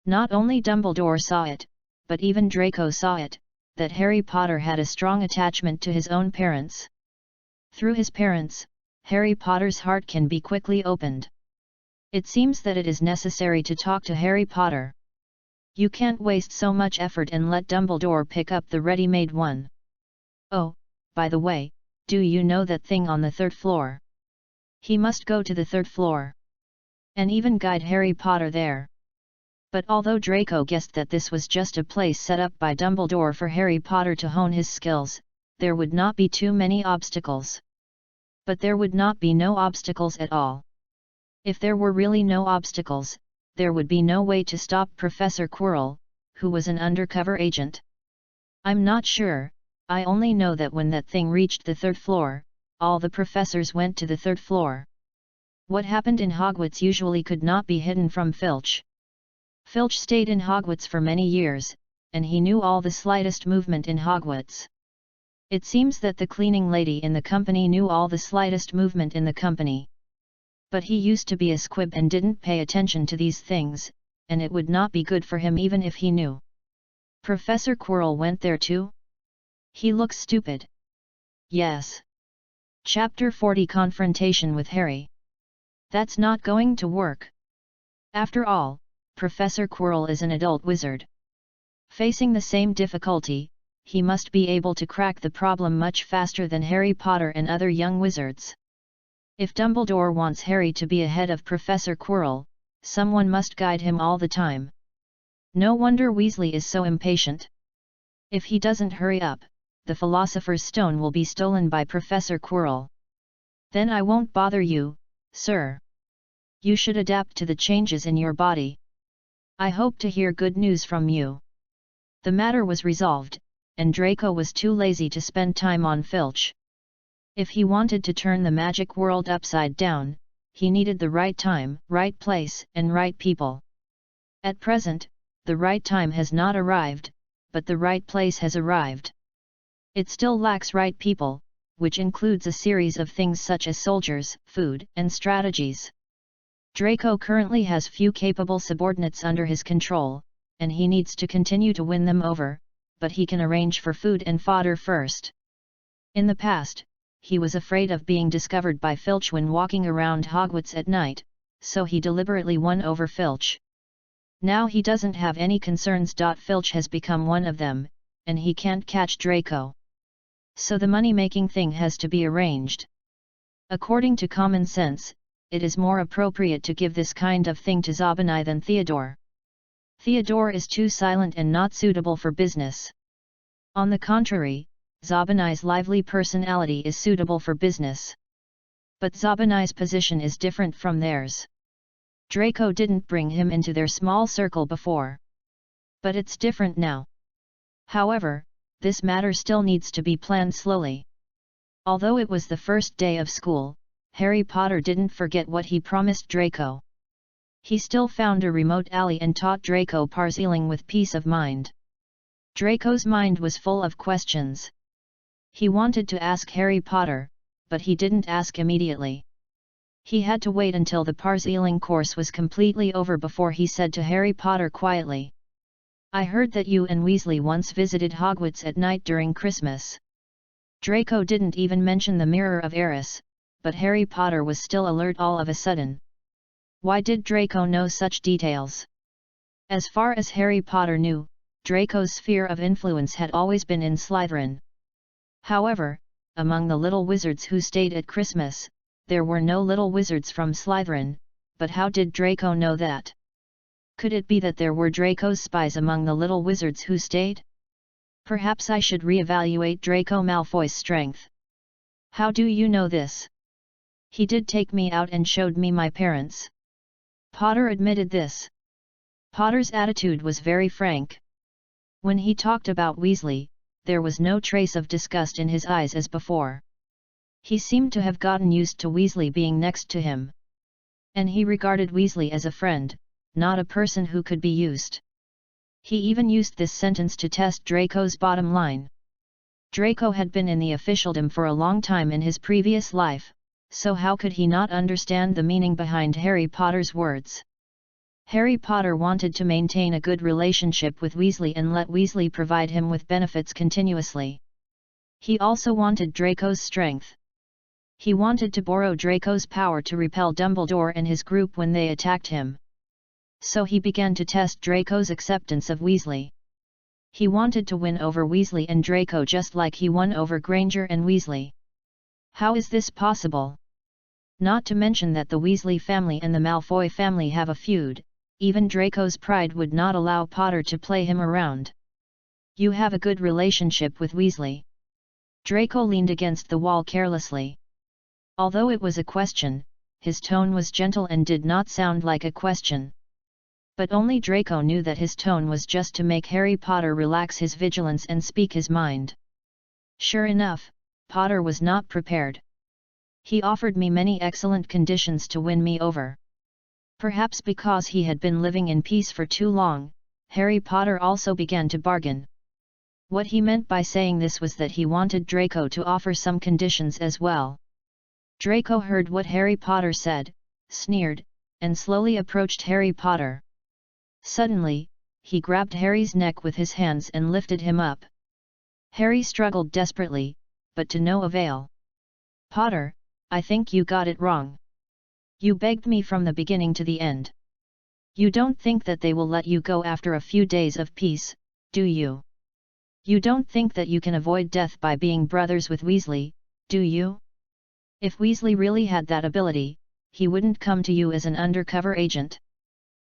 Not only Dumbledore saw it, but even Draco saw it, that Harry Potter had a strong attachment to his own parents. Through his parents, Harry Potter's heart can be quickly opened. It seems that it is necessary to talk to Harry Potter. You can't waste so much effort and let Dumbledore pick up the ready-made one. "Oh, by the way, do you know that thing on the third floor?" He must go to the third floor. And even guide Harry Potter there. But although Draco guessed that this was just a place set up by Dumbledore for Harry Potter to hone his skills, there would not be too many obstacles. But there would not be no obstacles at all. If there were really no obstacles, there would be no way to stop Professor Quirrell, who was an undercover agent. I'm not sure, I only know that when that thing reached the 3rd floor, all the professors went to the 3rd floor. What happened in Hogwarts usually could not be hidden from Filch. Filch stayed in Hogwarts for many years, and he knew all the slightest movement in Hogwarts. It seems that the cleaning lady in the company knew all the slightest movement in the company. But he used to be a squib and didn't pay attention to these things, and it would not be good for him even if he knew. Professor Quirrell went there too? He looks stupid. Yes. Chapter 40 Confrontation with Harry. That's not going to work. After all, Professor Quirrell is an adult wizard. Facing the same difficulty, he must be able to crack the problem much faster than Harry Potter and other young wizards. If Dumbledore wants Harry to be ahead of Professor Quirrell, someone must guide him all the time. No wonder Weasley is so impatient. If he doesn't hurry up, the Philosopher's Stone will be stolen by Professor Quirrell. Then I won't bother you, sir. You should adapt to the changes in your body. I hope to hear good news from you. The matter was resolved, and Draco was too lazy to spend time on Filch. If he wanted to turn the magic world upside down, he needed the right time, right place, and right people. At present, the right time has not arrived, but the right place has arrived. It still lacks right people, which includes a series of things such as soldiers, food, and strategies. Draco currently has few capable subordinates under his control, and he needs to continue to win them over, but he can arrange for food and fodder first. In the past, he was afraid of being discovered by Filch when walking around Hogwarts at night, so he deliberately won over Filch. Now he doesn't have any concerns. Filch has become one of them, and he can't catch Draco. So the money-making thing has to be arranged. According to common sense, it is more appropriate to give this kind of thing to Zabini than Theodore. Theodore is too silent and not suitable for business. On the contrary, Zabini's lively personality is suitable for business. But Zabini's position is different from theirs. Draco didn't bring him into their small circle before. But it's different now. However, this matter still needs to be planned slowly. Although it was the first day of school, Harry Potter didn't forget what he promised Draco. He still found a remote alley and taught Draco parseling with peace of mind. Draco's mind was full of questions. He wanted to ask Harry Potter, but he didn't ask immediately. He had to wait until the parseling course was completely over before he said to Harry Potter quietly, "I heard that you and Weasley once visited Hogwarts at night during Christmas." Draco didn't even mention the Mirror of Eris, but Harry Potter was still alert all of a sudden. Why did Draco know such details? As far as Harry Potter knew, Draco's sphere of influence had always been in Slytherin. However, among the little wizards who stayed at Christmas, there were no little wizards from Slytherin, but how did Draco know that? Could it be that there were Draco's spies among the little wizards who stayed? Perhaps I should re-evaluate Draco Malfoy's strength. How do you know this? He did take me out and showed me my parents. Potter admitted this. Potter's attitude was very frank. When he talked about Weasley, there was no trace of disgust in his eyes as before. He seemed to have gotten used to Weasley being next to him. And he regarded Weasley as a friend, not a person who could be used. He even used this sentence to test Draco's bottom line. Draco had been in the officialdom for a long time in his previous life, so how could he not understand the meaning behind Harry Potter's words? Harry Potter wanted to maintain a good relationship with Weasley and let Weasley provide him with benefits continuously. He also wanted Draco's strength. He wanted to borrow Draco's power to repel Dumbledore and his group when they attacked him. So he began to test Draco's acceptance of Weasley. He wanted to win over Weasley and Draco just like he won over Granger and Weasley. How is this possible? Not to mention that the Weasley family and the Malfoy family have a feud. Even Draco's pride would not allow Potter to play him around. You have a good relationship with Weasley. Draco leaned against the wall carelessly. Although it was a question, his tone was gentle and did not sound like a question. But only Draco knew that his tone was just to make Harry Potter relax his vigilance and speak his mind. Sure enough, Potter was not prepared. He offered me many excellent conditions to win me over. Perhaps because he had been living in peace for too long, Harry Potter also began to bargain. What he meant by saying this was that he wanted Draco to offer some conditions as well. Draco heard what Harry Potter said, sneered, and slowly approached Harry Potter. Suddenly, he grabbed Harry's neck with his hands and lifted him up. Harry struggled desperately, but to no avail. "Potter, I think you got it wrong. You begged me from the beginning to the end. You don't think that they will let you go after a few days of peace, do you? You don't think that you can avoid death by being brothers with Weasley, do you? If Weasley really had that ability, he wouldn't come to you as an undercover agent."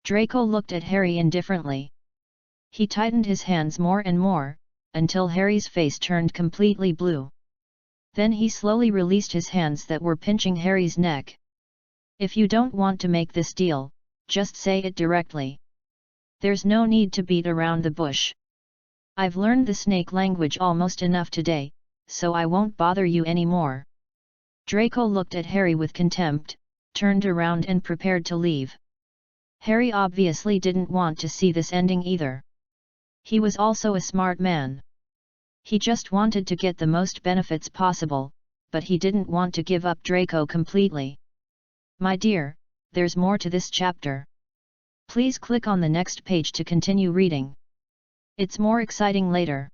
Draco looked at Harry indifferently. He tightened his hands more and more, until Harry's face turned completely blue. Then he slowly released his hands that were pinching Harry's neck. "If you don't want to make this deal, just say it directly. There's no need to beat around the bush. I've learned the snake language almost enough today, so I won't bother you anymore." Draco looked at Harry with contempt, turned around and prepared to leave. Harry obviously didn't want to see this ending either. He was also a smart man. He just wanted to get the most benefits possible, but he didn't want to give up Draco completely. My dear, there's more to this chapter. Please click on the next page to continue reading. It's more exciting later.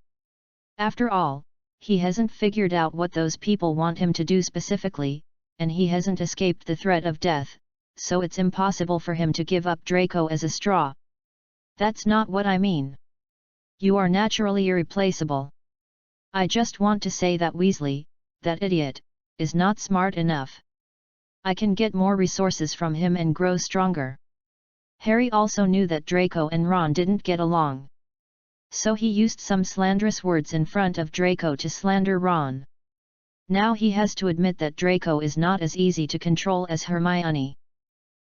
After all, he hasn't figured out what those people want him to do specifically, and he hasn't escaped the threat of death, so it's impossible for him to give up Draco as a straw. That's not what I mean. You are naturally irreplaceable. I just want to say that Weasley, that idiot, is not smart enough. I can get more resources from him and grow stronger. Harry also knew that Draco and Ron didn't get along. So he used some slanderous words in front of Draco to slander Ron. Now he has to admit that Draco is not as easy to control as Hermione.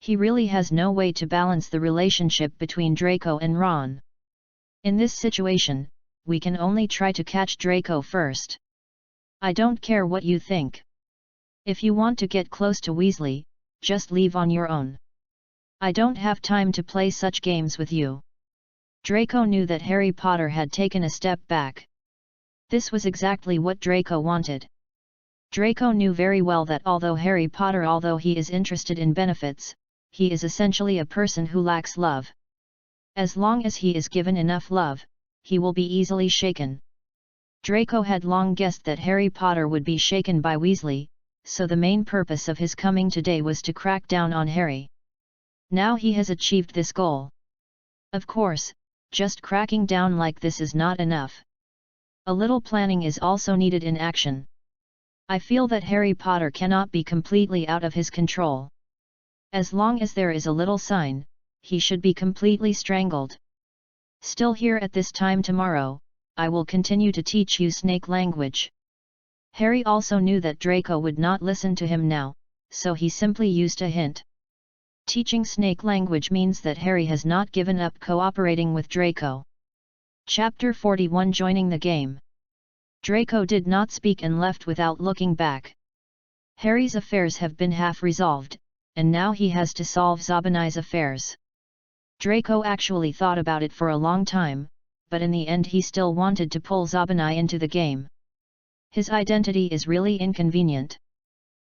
He really has no way to balance the relationship between Draco and Ron. In this situation, we can only try to catch Draco first. I don't care what you think. If you want to get close to Weasley, just leave on your own. I don't have time to play such games with you. Draco knew that Harry Potter had taken a step back. This was exactly what Draco wanted. Draco knew very well that although Harry Potter is interested in benefits, he is essentially a person who lacks love. As long as he is given enough love, he will be easily shaken. Draco had long guessed that Harry Potter would be shaken by Weasley, so the main purpose of his coming today was to crack down on Harry. Now he has achieved this goal. Of course, just cracking down like this is not enough. A little planning is also needed in action. I feel that Harry Potter cannot be completely out of his control. As long as there is a little sign, he should be completely strangled. Still here at this time tomorrow, I will continue to teach you snake language. Harry also knew that Draco would not listen to him now, so he simply used a hint. Teaching snake language means that Harry has not given up cooperating with Draco. Chapter 41 Joining the Game. Draco did not speak and left without looking back. Harry's affairs have been half resolved, and now he has to solve Zabinai's affairs. Draco actually thought about it for a long time, but in the end he still wanted to pull Zabinai into the game. His identity is really inconvenient.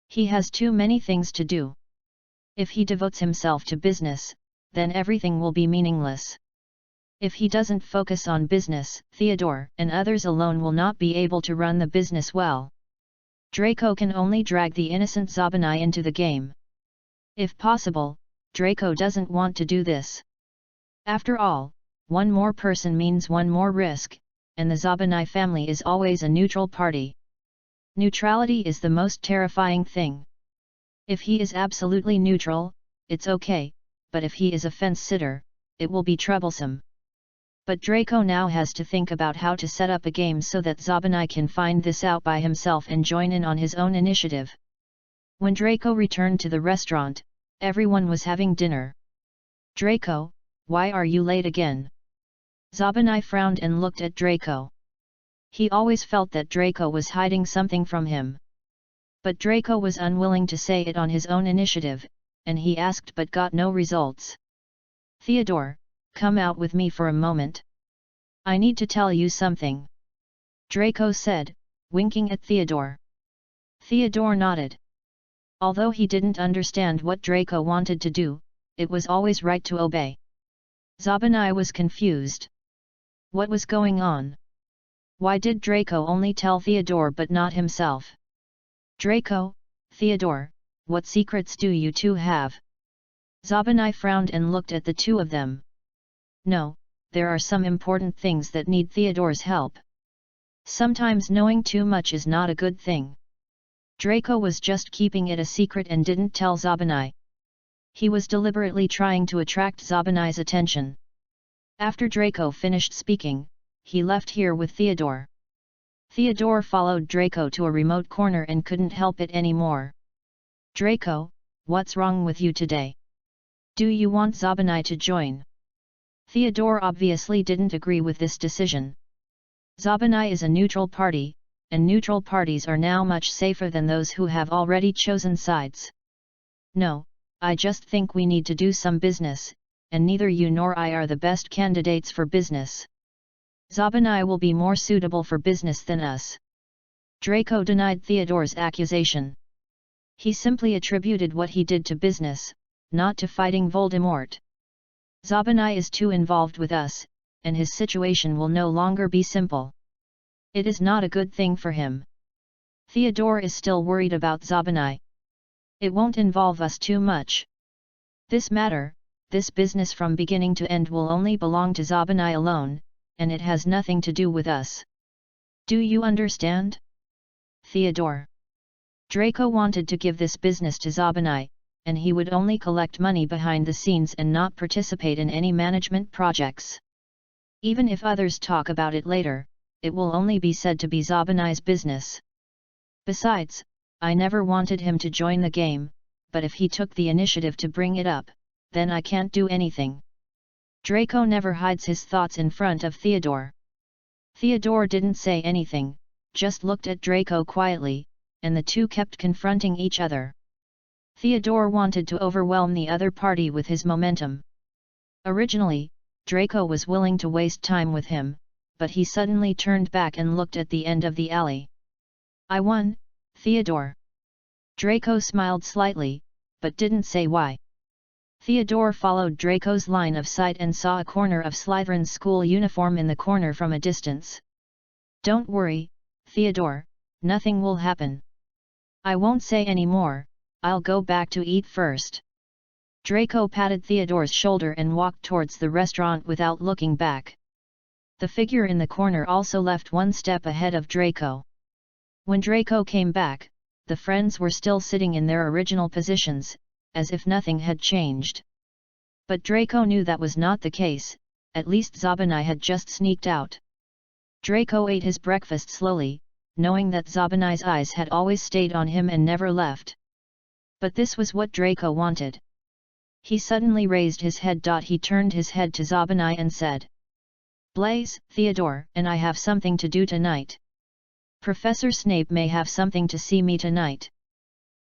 He has too many things to do. If he devotes himself to business, then everything will be meaningless. If he doesn't focus on business, Theodore and others alone will not be able to run the business well. Draco can only drag the innocent Zabinai into the game. If possible, Draco doesn't want to do this. After all, one more person means one more risk, and the Zabinai family is always a neutral party. Neutrality is the most terrifying thing. If he is absolutely neutral, it's okay, but if he is a fence-sitter, it will be troublesome. But Draco now has to think about how to set up a game so that Zabinai can find this out by himself and join in on his own initiative. When Draco returned to the restaurant, everyone was having dinner. "Draco, why are you late again?" Zabanai frowned and looked at Draco. He always felt that Draco was hiding something from him. But Draco was unwilling to say it on his own initiative, and he asked but got no results. "Theodore, come out with me for a moment. I need to tell you something," Draco said, winking at Theodore. Theodore nodded. Although he didn't understand what Draco wanted to do, it was always right to obey. Zabanai was confused. What was going on? Why did Draco only tell Theodore but not himself? "Draco, Theodore, what secrets do you two have?" Zabanai frowned and looked at the two of them. "No, there are some important things that need Theodore's help. Sometimes knowing too much is not a good thing." Draco was just keeping it a secret and didn't tell Zabanai. He was deliberately trying to attract Zabanai's attention. After Draco finished speaking, he left here with Theodore. Theodore followed Draco to a remote corner and couldn't help it anymore. "Draco, what's wrong with you today? Do you want Zabanai to join?" Theodore obviously didn't agree with this decision. Zabanai is a neutral party, and neutral parties are now much safer than those who have already chosen sides. "No, I just think we need to do some business, and neither you nor I are the best candidates for business. Zabanai will be more suitable for business than us." Draco denied Theodore's accusation. He simply attributed what he did to business, not to fighting Voldemort. "Zabanai is too involved with us, and his situation will no longer be simple. It is not a good thing for him. Theodore is still worried about Zabanai. It won't involve us too much. This matter, this business from beginning to end will only belong to Zabanai alone, and it has nothing to do with us. Do you understand, Theodore?" Draco wanted to give this business to Zabanai, and he would only collect money behind the scenes and not participate in any management projects. Even if others talk about it later, it will only be said to be Zabanai's business. Besides, I never wanted him to join the game, but if he took the initiative to bring it up, then I can't do anything. Draco never hides his thoughts in front of Theodore. Theodore didn't say anything, just looked at Draco quietly, and the two kept confronting each other. Theodore wanted to overwhelm the other party with his momentum. Originally, Draco was willing to waste time with him, but he suddenly turned back and looked at the end of the alley. "I won, Theodore." Draco smiled slightly, but didn't say why. Theodore followed Draco's line of sight and saw a corner of Slytherin's school uniform in the corner from a distance. "Don't worry, Theodore, nothing will happen. I won't say any more, I'll go back to eat first." Draco patted Theodore's shoulder and walked towards the restaurant without looking back. The figure in the corner also left one step ahead of Draco. When Draco came back, the friends were still sitting in their original positions, as if nothing had changed. But Draco knew that was not the case, at least Zabanai had just sneaked out. Draco ate his breakfast slowly, knowing that Zabanai's eyes had always stayed on him and never left. But this was what Draco wanted. He suddenly raised his head. He turned his head to Zabanai and said, "Blaise, Theodore and I have something to do tonight. Professor Snape may have something to see me tonight.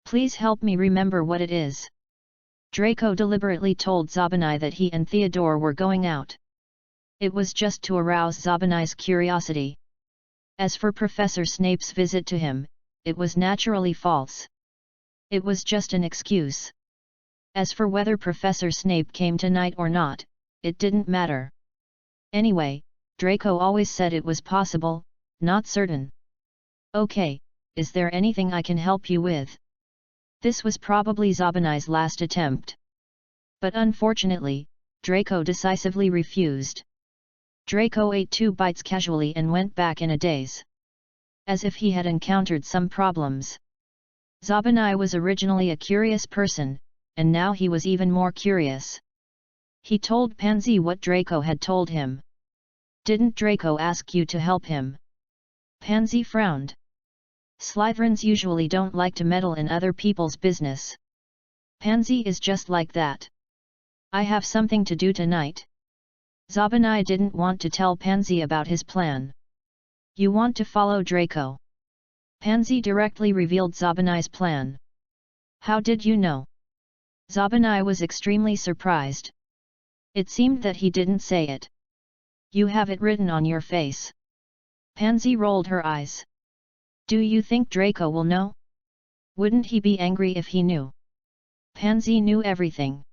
Please help me remember what it is." Draco deliberately told Zabanai that he and Theodore were going out. It was just to arouse Zabanai's curiosity. As for Professor Snape's visit to him, it was naturally false. It was just an excuse. As for whether Professor Snape came tonight or not, it didn't matter. Anyway, Draco always said it was possible, not certain. "Okay, is there anything I can help you with?" This was probably Zabanai's last attempt. But unfortunately, Draco decisively refused. Draco ate 2 bites casually and went back in a daze. As if he had encountered some problems. Zabanai was originally a curious person, and now he was even more curious. He told Pansy what Draco had told him. "Didn't Draco ask you to help him?" Pansy frowned. Slytherins usually don't like to meddle in other people's business. Pansy is just like that. I have something to do tonight. Zabanai didn't want to tell Pansy about his plan. You want to follow Draco? Pansy directly revealed Zabanai's plan. How did you know? Zabanai was extremely surprised. It seemed that he didn't say it. You have it written on your face. Pansy rolled her eyes. Do you think Draco will know? Wouldn't he be angry if he knew? Pansy knew everything.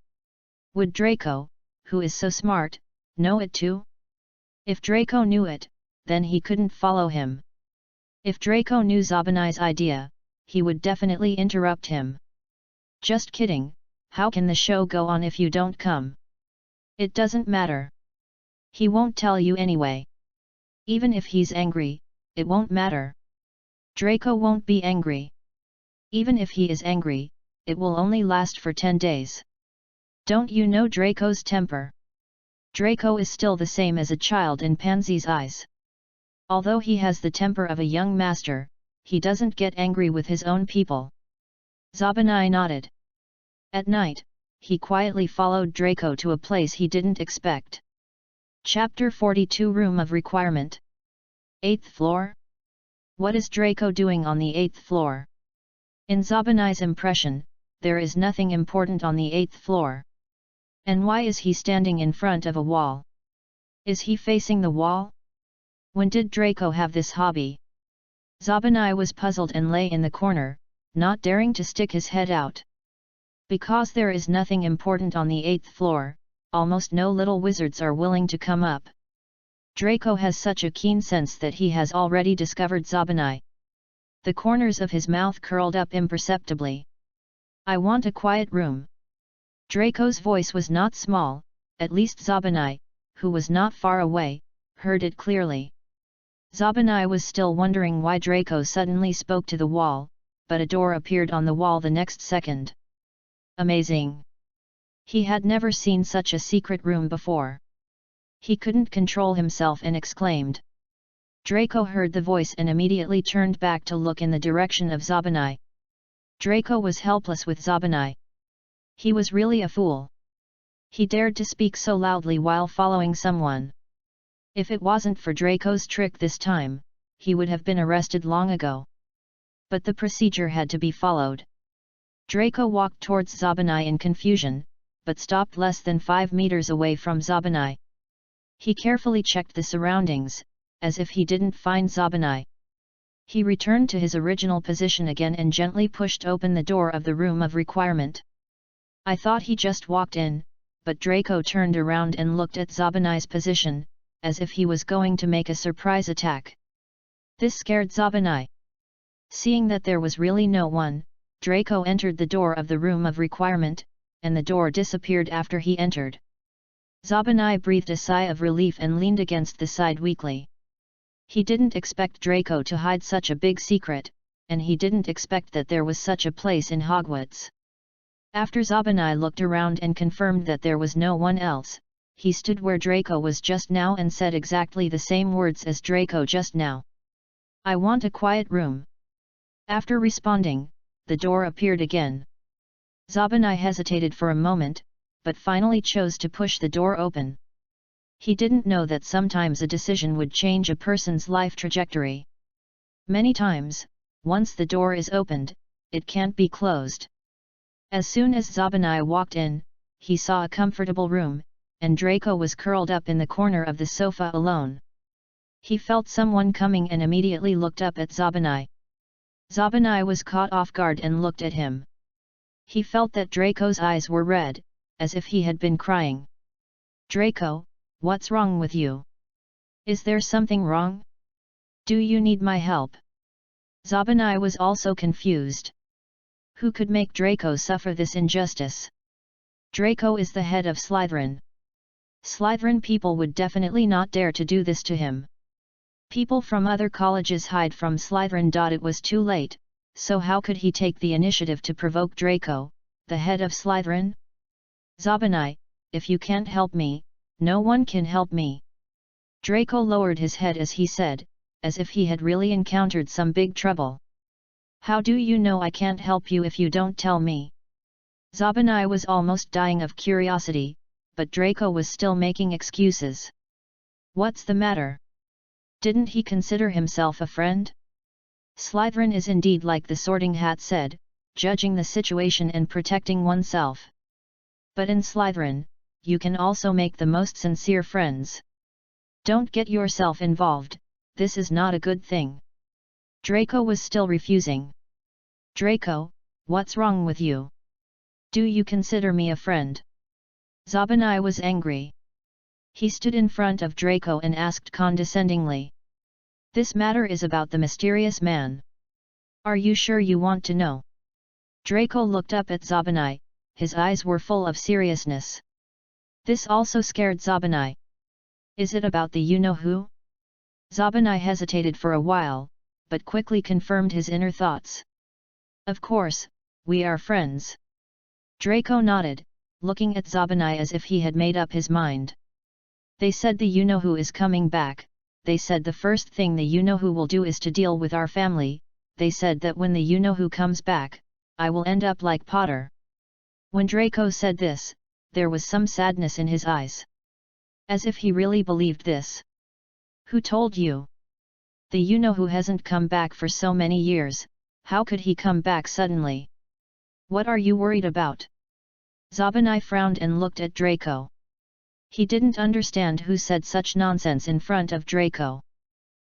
Would Draco, who is so smart, know it too? If Draco knew it, then he couldn't follow him. If Draco knew Zabanai's idea, he would definitely interrupt him. Just kidding, how can the show go on if you don't come? It doesn't matter. He won't tell you anyway. Even if he's angry, it won't matter. Draco won't be angry. Even if he is angry, it will only last for 10 days. Don't you know Draco's temper? Draco is still the same as a child in Pansy's eyes. Although he has the temper of a young master, he doesn't get angry with his own people. Zabanai nodded. At night, he quietly followed Draco to a place he didn't expect. Chapter 42 Room of Requirement. 8th floor? What is Draco doing on the 8th floor? In Zabanai's impression, there is nothing important on the 8th floor. And why is he standing in front of a wall? Is he facing the wall? When did Draco have this hobby? Zabanai was puzzled and lay in the corner, not daring to stick his head out. Because there is nothing important on the 8th floor, almost no little wizards are willing to come up. Draco has such a keen sense that he has already discovered Zabanai. The corners of his mouth curled up imperceptibly. I want a quiet room. Draco's voice was not small, at least Zabanai, who was not far away, heard it clearly. Zabanai was still wondering why Draco suddenly spoke to the wall, but a door appeared on the wall the next second. Amazing! He had never seen such a secret room before. He couldn't control himself and exclaimed. Draco heard the voice and immediately turned back to look in the direction of Zabanai. Draco was helpless with Zabanai. He was really a fool. He dared to speak so loudly while following someone. If it wasn't for Draco's trick this time, he would have been arrested long ago. But the procedure had to be followed. Draco walked towards Zabanai in confusion, but stopped less than 5 meters away from Zabanai. He carefully checked the surroundings, as if he didn't find Zabanai. He returned to his original position again and gently pushed open the door of the room of requirement. I thought he just walked in, but Draco turned around and looked at Zabanai's position, as if he was going to make a surprise attack. This scared Zabanai. Seeing that there was really no one, Draco entered the door of the room of requirement, and the door disappeared after he entered. Zabanai breathed a sigh of relief and leaned against the side weakly. He didn't expect Draco to hide such a big secret, and he didn't expect that there was such a place in Hogwarts. After Zabanai looked around and confirmed that there was no one else, he stood where Draco was just now and said exactly the same words as Draco just now. I want a quiet room. After responding, the door appeared again. Zabanai hesitated for a moment, but finally chose to push the door open. He didn't know that sometimes a decision would change a person's life trajectory. Many times, once the door is opened, it can't be closed. As soon as Zabanai walked in, he saw a comfortable room, and Draco was curled up in the corner of the sofa alone. He felt someone coming and immediately looked up at Zabanai. Zabanai was caught off guard and looked at him. He felt that Draco's eyes were red, as if he had been crying. Draco, what's wrong with you? Is there something wrong? Do you need my help? Zabanai was also confused. Who could make Draco suffer this injustice? Draco is the head of Slytherin. Slytherin people would definitely not dare to do this to him. People from other colleges hide from Slytherin. It was too late, so how could he take the initiative to provoke Draco, the head of Slytherin? Zabanai, if you can't help me, no one can help me. Draco lowered his head as he said, as if he had really encountered some big trouble. How do you know I can't help you if you don't tell me? Zabanai was almost dying of curiosity, but Draco was still making excuses. What's the matter? Didn't he consider himself a friend? Slytherin is indeed like the Sorting Hat said, judging the situation and protecting oneself. But in Slytherin, you can also make the most sincere friends. Don't get yourself involved, this is not a good thing. Draco was still refusing. Draco, what's wrong with you? Do you consider me a friend? Zabanai was angry. He stood in front of Draco and asked condescendingly. This matter is about the mysterious man. Are you sure you want to know? Draco looked up at Zabanai, his eyes were full of seriousness. This also scared Zabanai. Is it about the you-know-who? Zabanai hesitated for a while, but quickly confirmed his inner thoughts. Of course, we are friends. Draco nodded, looking at Zabanai as if he had made up his mind. They said the you-know-who is coming back, they said the first thing the you-know-who will do is to deal with our family, they said that when the you-know-who comes back, I will end up like Potter. When Draco said this, there was some sadness in his eyes. As if he really believed this. Who told you? The you-know-who hasn't come back for so many years, how could he come back suddenly? What are you worried about? Zabanai frowned and looked at Draco. He didn't understand who said such nonsense in front of Draco.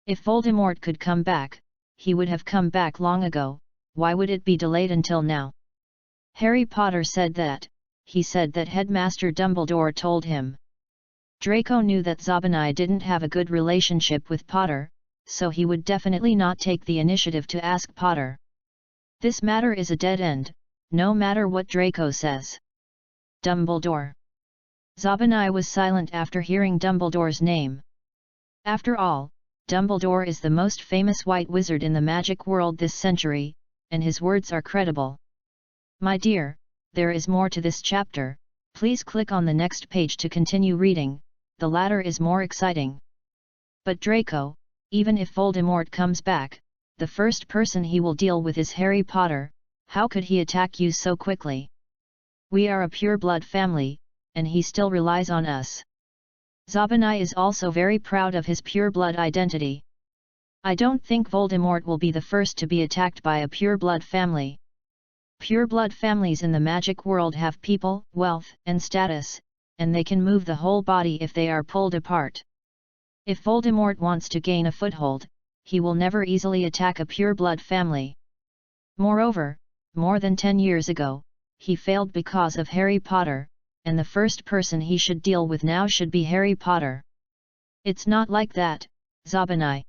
If Voldemort could come back, he would have come back long ago, why would it be delayed until now? Harry Potter said that, he said that Headmaster Dumbledore told him. Draco knew that Zabanai didn't have a good relationship with Potter, so he would definitely not take the initiative to ask Potter. This matter is a dead end, no matter what Draco says. Dumbledore. Zabanai was silent after hearing Dumbledore's name. After all, Dumbledore is the most famous white wizard in the magic world this century, and his words are credible. My dear, there is more to this chapter, please click on the next page to continue reading, the latter is more exciting. But Draco, even if Voldemort comes back, the first person he will deal with is Harry Potter, how could he attack you so quickly? We are a pure-blood family, and he still relies on us. Zabanai is also very proud of his pure-blood identity. I don't think Voldemort will be the first to be attacked by a pure-blood family. Pure-blood families in the magic world have people, wealth, and status, and they can move the whole body if they are pulled apart. If Voldemort wants to gain a foothold, he will never easily attack a pure-blood family. Moreover, more than 10 years ago, he failed because of Harry Potter, and the first person he should deal with now should be Harry Potter. It's not like that, Zabanai.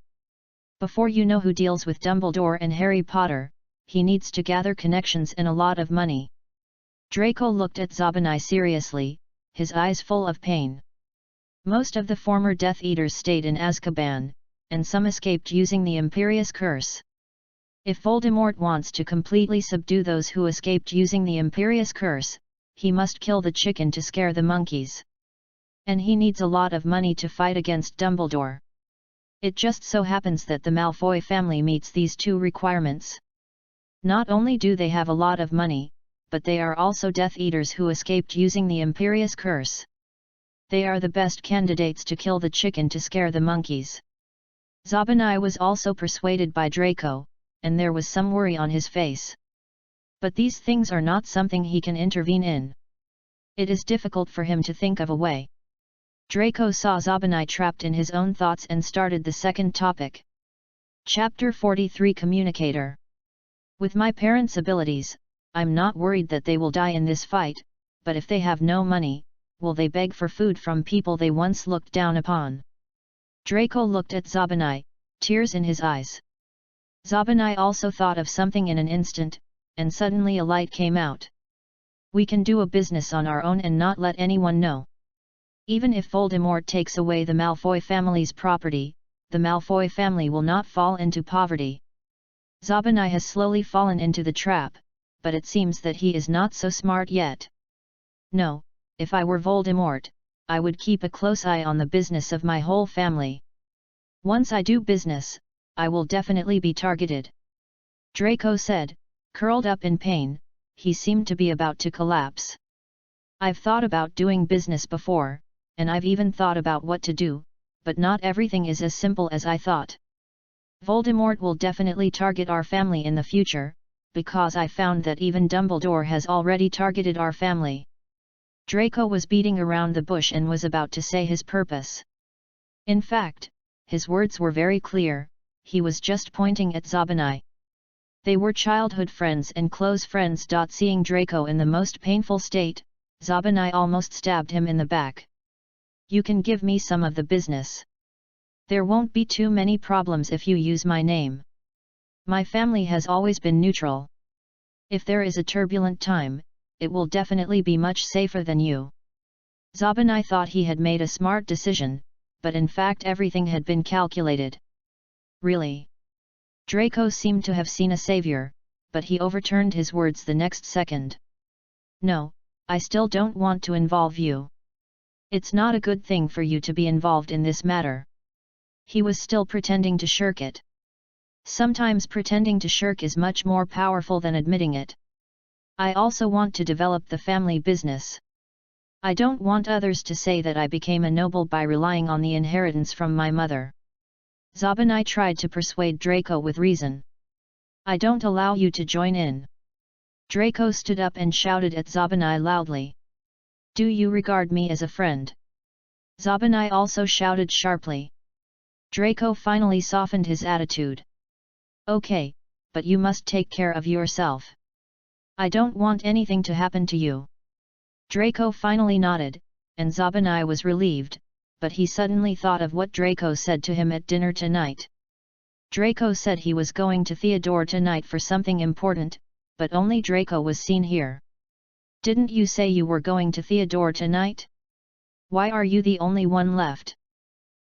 Before you-know-who deals with Dumbledore and Harry Potter, he needs to gather connections and a lot of money. Draco looked at Zabanai seriously, his eyes full of pain. Most of the former Death Eaters stayed in Azkaban, and some escaped using the Imperius Curse. If Voldemort wants to completely subdue those who escaped using the Imperius Curse, he must kill the chicken to scare the monkeys. And he needs a lot of money to fight against Dumbledore. It just so happens that the Malfoy family meets these two requirements. Not only do they have a lot of money, but they are also Death Eaters who escaped using the Imperius Curse. They are the best candidates to kill the chicken to scare the monkeys. Zabanai was also persuaded by Draco, and there was some worry on his face. But these things are not something he can intervene in. It is difficult for him to think of a way. Draco saw Zabanai trapped in his own thoughts and started the second topic. Chapter 43 Communicator. With my parents' abilities, I'm not worried that they will die in this fight, but if they have no money, will they beg for food from people they once looked down upon? Draco looked at Zabanai, tears in his eyes. Zabanai also thought of something in an instant, and suddenly a light came out. We can do a business on our own and not let anyone know. Even if Voldemort takes away the Malfoy family's property, the Malfoy family will not fall into poverty. Zabanai has slowly fallen into the trap, but it seems that he is not so smart yet. No, if I were Voldemort, I would keep a close eye on the business of my whole family. Once I do business, I will definitely be targeted. Draco said, curled up in pain. He seemed to be about to collapse. I've thought about doing business before, and I've even thought about what to do, but not everything is as simple as I thought. Voldemort will definitely target our family in the future, because I found that even Dumbledore has already targeted our family. Draco was beating around the bush and was about to say his purpose. In fact, his words were very clear, he was just pointing at Zabanai. They were childhood friends and close friends. Seeing Draco in the most painful state, Zabanai almost stabbed him in the back. You can give me some of the business. There won't be too many problems if you use my name. My family has always been neutral. If there is a turbulent time, it will definitely be much safer than you. Zabanai thought he had made a smart decision, but in fact everything had been calculated. Really? Draco seemed to have seen a savior, but he overturned his words the next second. No, I still don't want to involve you. It's not a good thing for you to be involved in this matter. He was still pretending to shirk it. Sometimes pretending to shirk is much more powerful than admitting it. I also want to develop the family business. I don't want others to say that I became a noble by relying on the inheritance from my mother. Zabanai tried to persuade Draco with reason. I don't allow you to join in. Draco stood up and shouted at Zabanai loudly. Do you regard me as a friend? Zabanai also shouted sharply. Draco finally softened his attitude. Okay, but you must take care of yourself. I don't want anything to happen to you. Draco finally nodded, and Zabanai was relieved, but he suddenly thought of what Draco said to him at dinner tonight. Draco said he was going to Theodore tonight for something important, but only Draco was seen here. Didn't you say you were going to Theodore tonight? Why are you the only one left?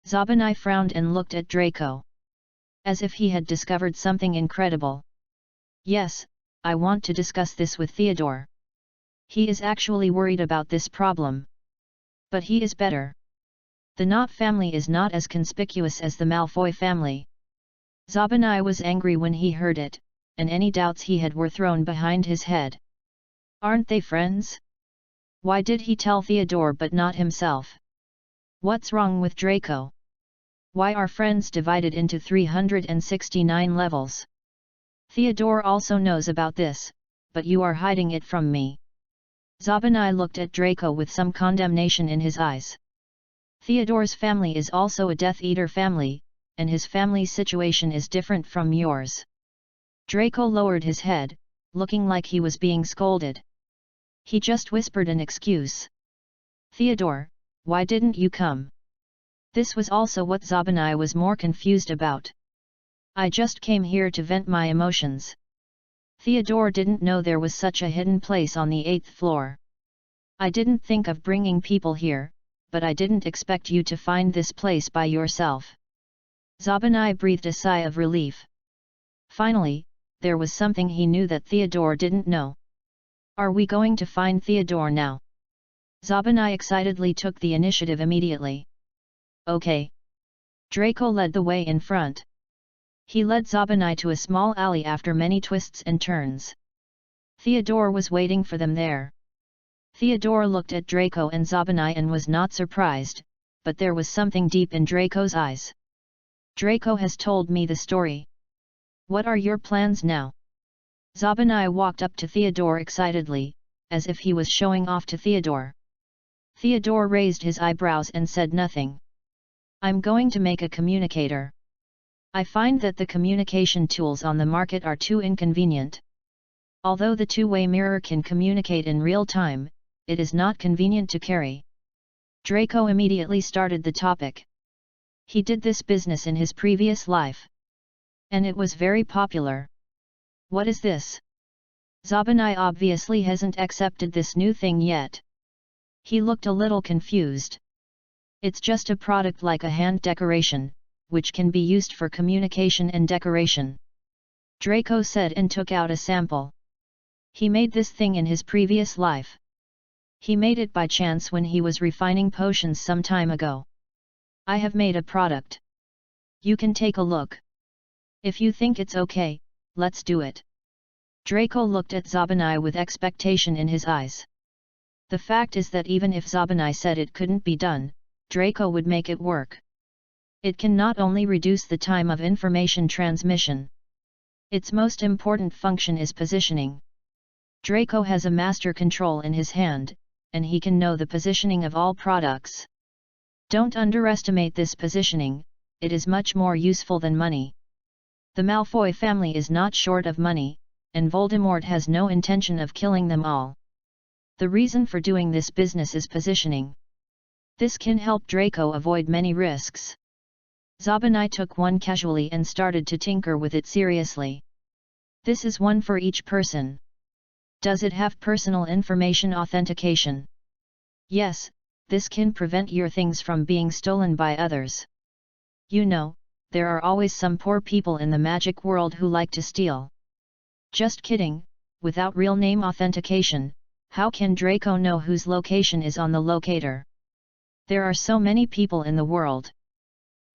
Zabanai frowned and looked at Draco. As if he had discovered something incredible. Yes, I want to discuss this with Theodore. He is actually worried about this problem. But he is better. The Knott family is not as conspicuous as the Malfoy family. Zabanai was angry when he heard it, and any doubts he had were thrown behind his head. Aren't they friends? Why did he tell Theodore but not himself? What's wrong with Draco? Why are friends divided into 369 levels? Theodore also knows about this, but you are hiding it from me. Zabanai looked at Draco with some condemnation in his eyes. Theodore's family is also a Death Eater family, and his family's situation is different from yours. Draco lowered his head, looking like he was being scolded. He just whispered an excuse. Theodore, why didn't you come? This was also what Zabanai was more confused about. I just came here to vent my emotions. Theodore didn't know there was such a hidden place on the 8th floor. I didn't think of bringing people here, but I didn't expect you to find this place by yourself. Zabanai breathed a sigh of relief. Finally, there was something he knew that Theodore didn't know. Are we going to find Theodore now? Zabanai excitedly took the initiative immediately. Okay. Draco led the way in front. He led Zabanai to a small alley after many twists and turns. Theodore was waiting for them there. Theodore looked at Draco and Zabanai and was not surprised, but there was something deep in Draco's eyes. Draco has told me the story. What are your plans now? Zabanai walked up to Theodore excitedly, as if he was showing off to Theodore. Theodore raised his eyebrows and said nothing. I'm going to make a communicator. I find that the communication tools on the market are too inconvenient. Although the two-way mirror can communicate in real time, it is not convenient to carry. Draco immediately started the topic. He did this business in his previous life. And it was very popular. What is this? Zabanai obviously hasn't accepted this new thing yet. He looked a little confused. It's just a product like a hand decoration, which can be used for communication and decoration. Draco said and took out a sample. He made this thing in his previous life. He made it by chance when he was refining potions some time ago. I have made a product. You can take a look. If you think it's okay, let's do it. Draco looked at Zabanai with expectation in his eyes. The fact is that even if Zabanai said it couldn't be done, Draco would make it work. It can not only reduce the time of information transmission. Its most important function is positioning. Draco has a master control in his hand, and he can know the positioning of all products. Don't underestimate this positioning, it is much more useful than money. The Malfoy family is not short of money, and Voldemort has no intention of killing them all. The reason for doing this business is positioning. This can help Draco avoid many risks. Zabanai took one casually and started to tinker with it seriously. This is one for each person. Does it have personal information authentication? Yes, this can prevent your things from being stolen by others. You know, there are always some poor people in the magic world who like to steal. Just kidding, without real name authentication, how can Draco know whose location is on the locator? There are so many people in the world.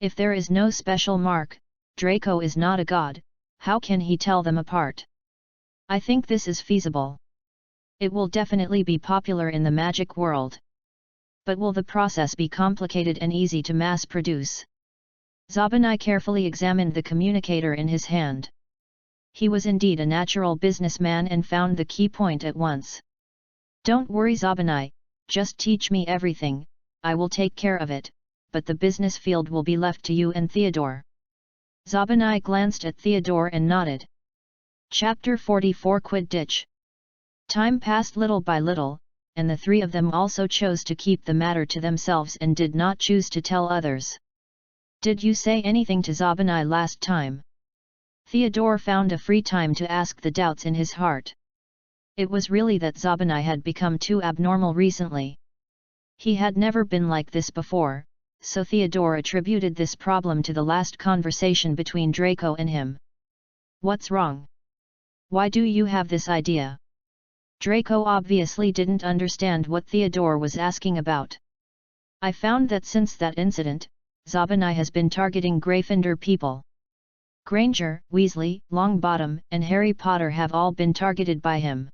If there is no special mark, Draco is not a god, how can he tell them apart? I think this is feasible. It will definitely be popular in the magic world. But will the process be complicated and easy to mass produce? Zabanai carefully examined the communicator in his hand. He was indeed a natural businessman and found the key point at once. Don't worry Zabanai, just teach me everything, I will take care of it, but the business field will be left to you and Theodore. Zabanai glanced at Theodore and nodded. Chapter 44 Quidditch. Time passed little by little, and the three of them also chose to keep the matter to themselves and did not choose to tell others. Did you say anything to Zabanai last time? Theodore found a free time to ask the doubts in his heart. It was really that Zabanai had become too abnormal recently. He had never been like this before, so Theodore attributed this problem to the last conversation between Draco and him. What's wrong? Why do you have this idea? Draco obviously didn't understand what Theodore was asking about. I found that since that incident, Zabanai has been targeting Gryffindor people. Granger, Weasley, Longbottom, and Harry Potter have all been targeted by him.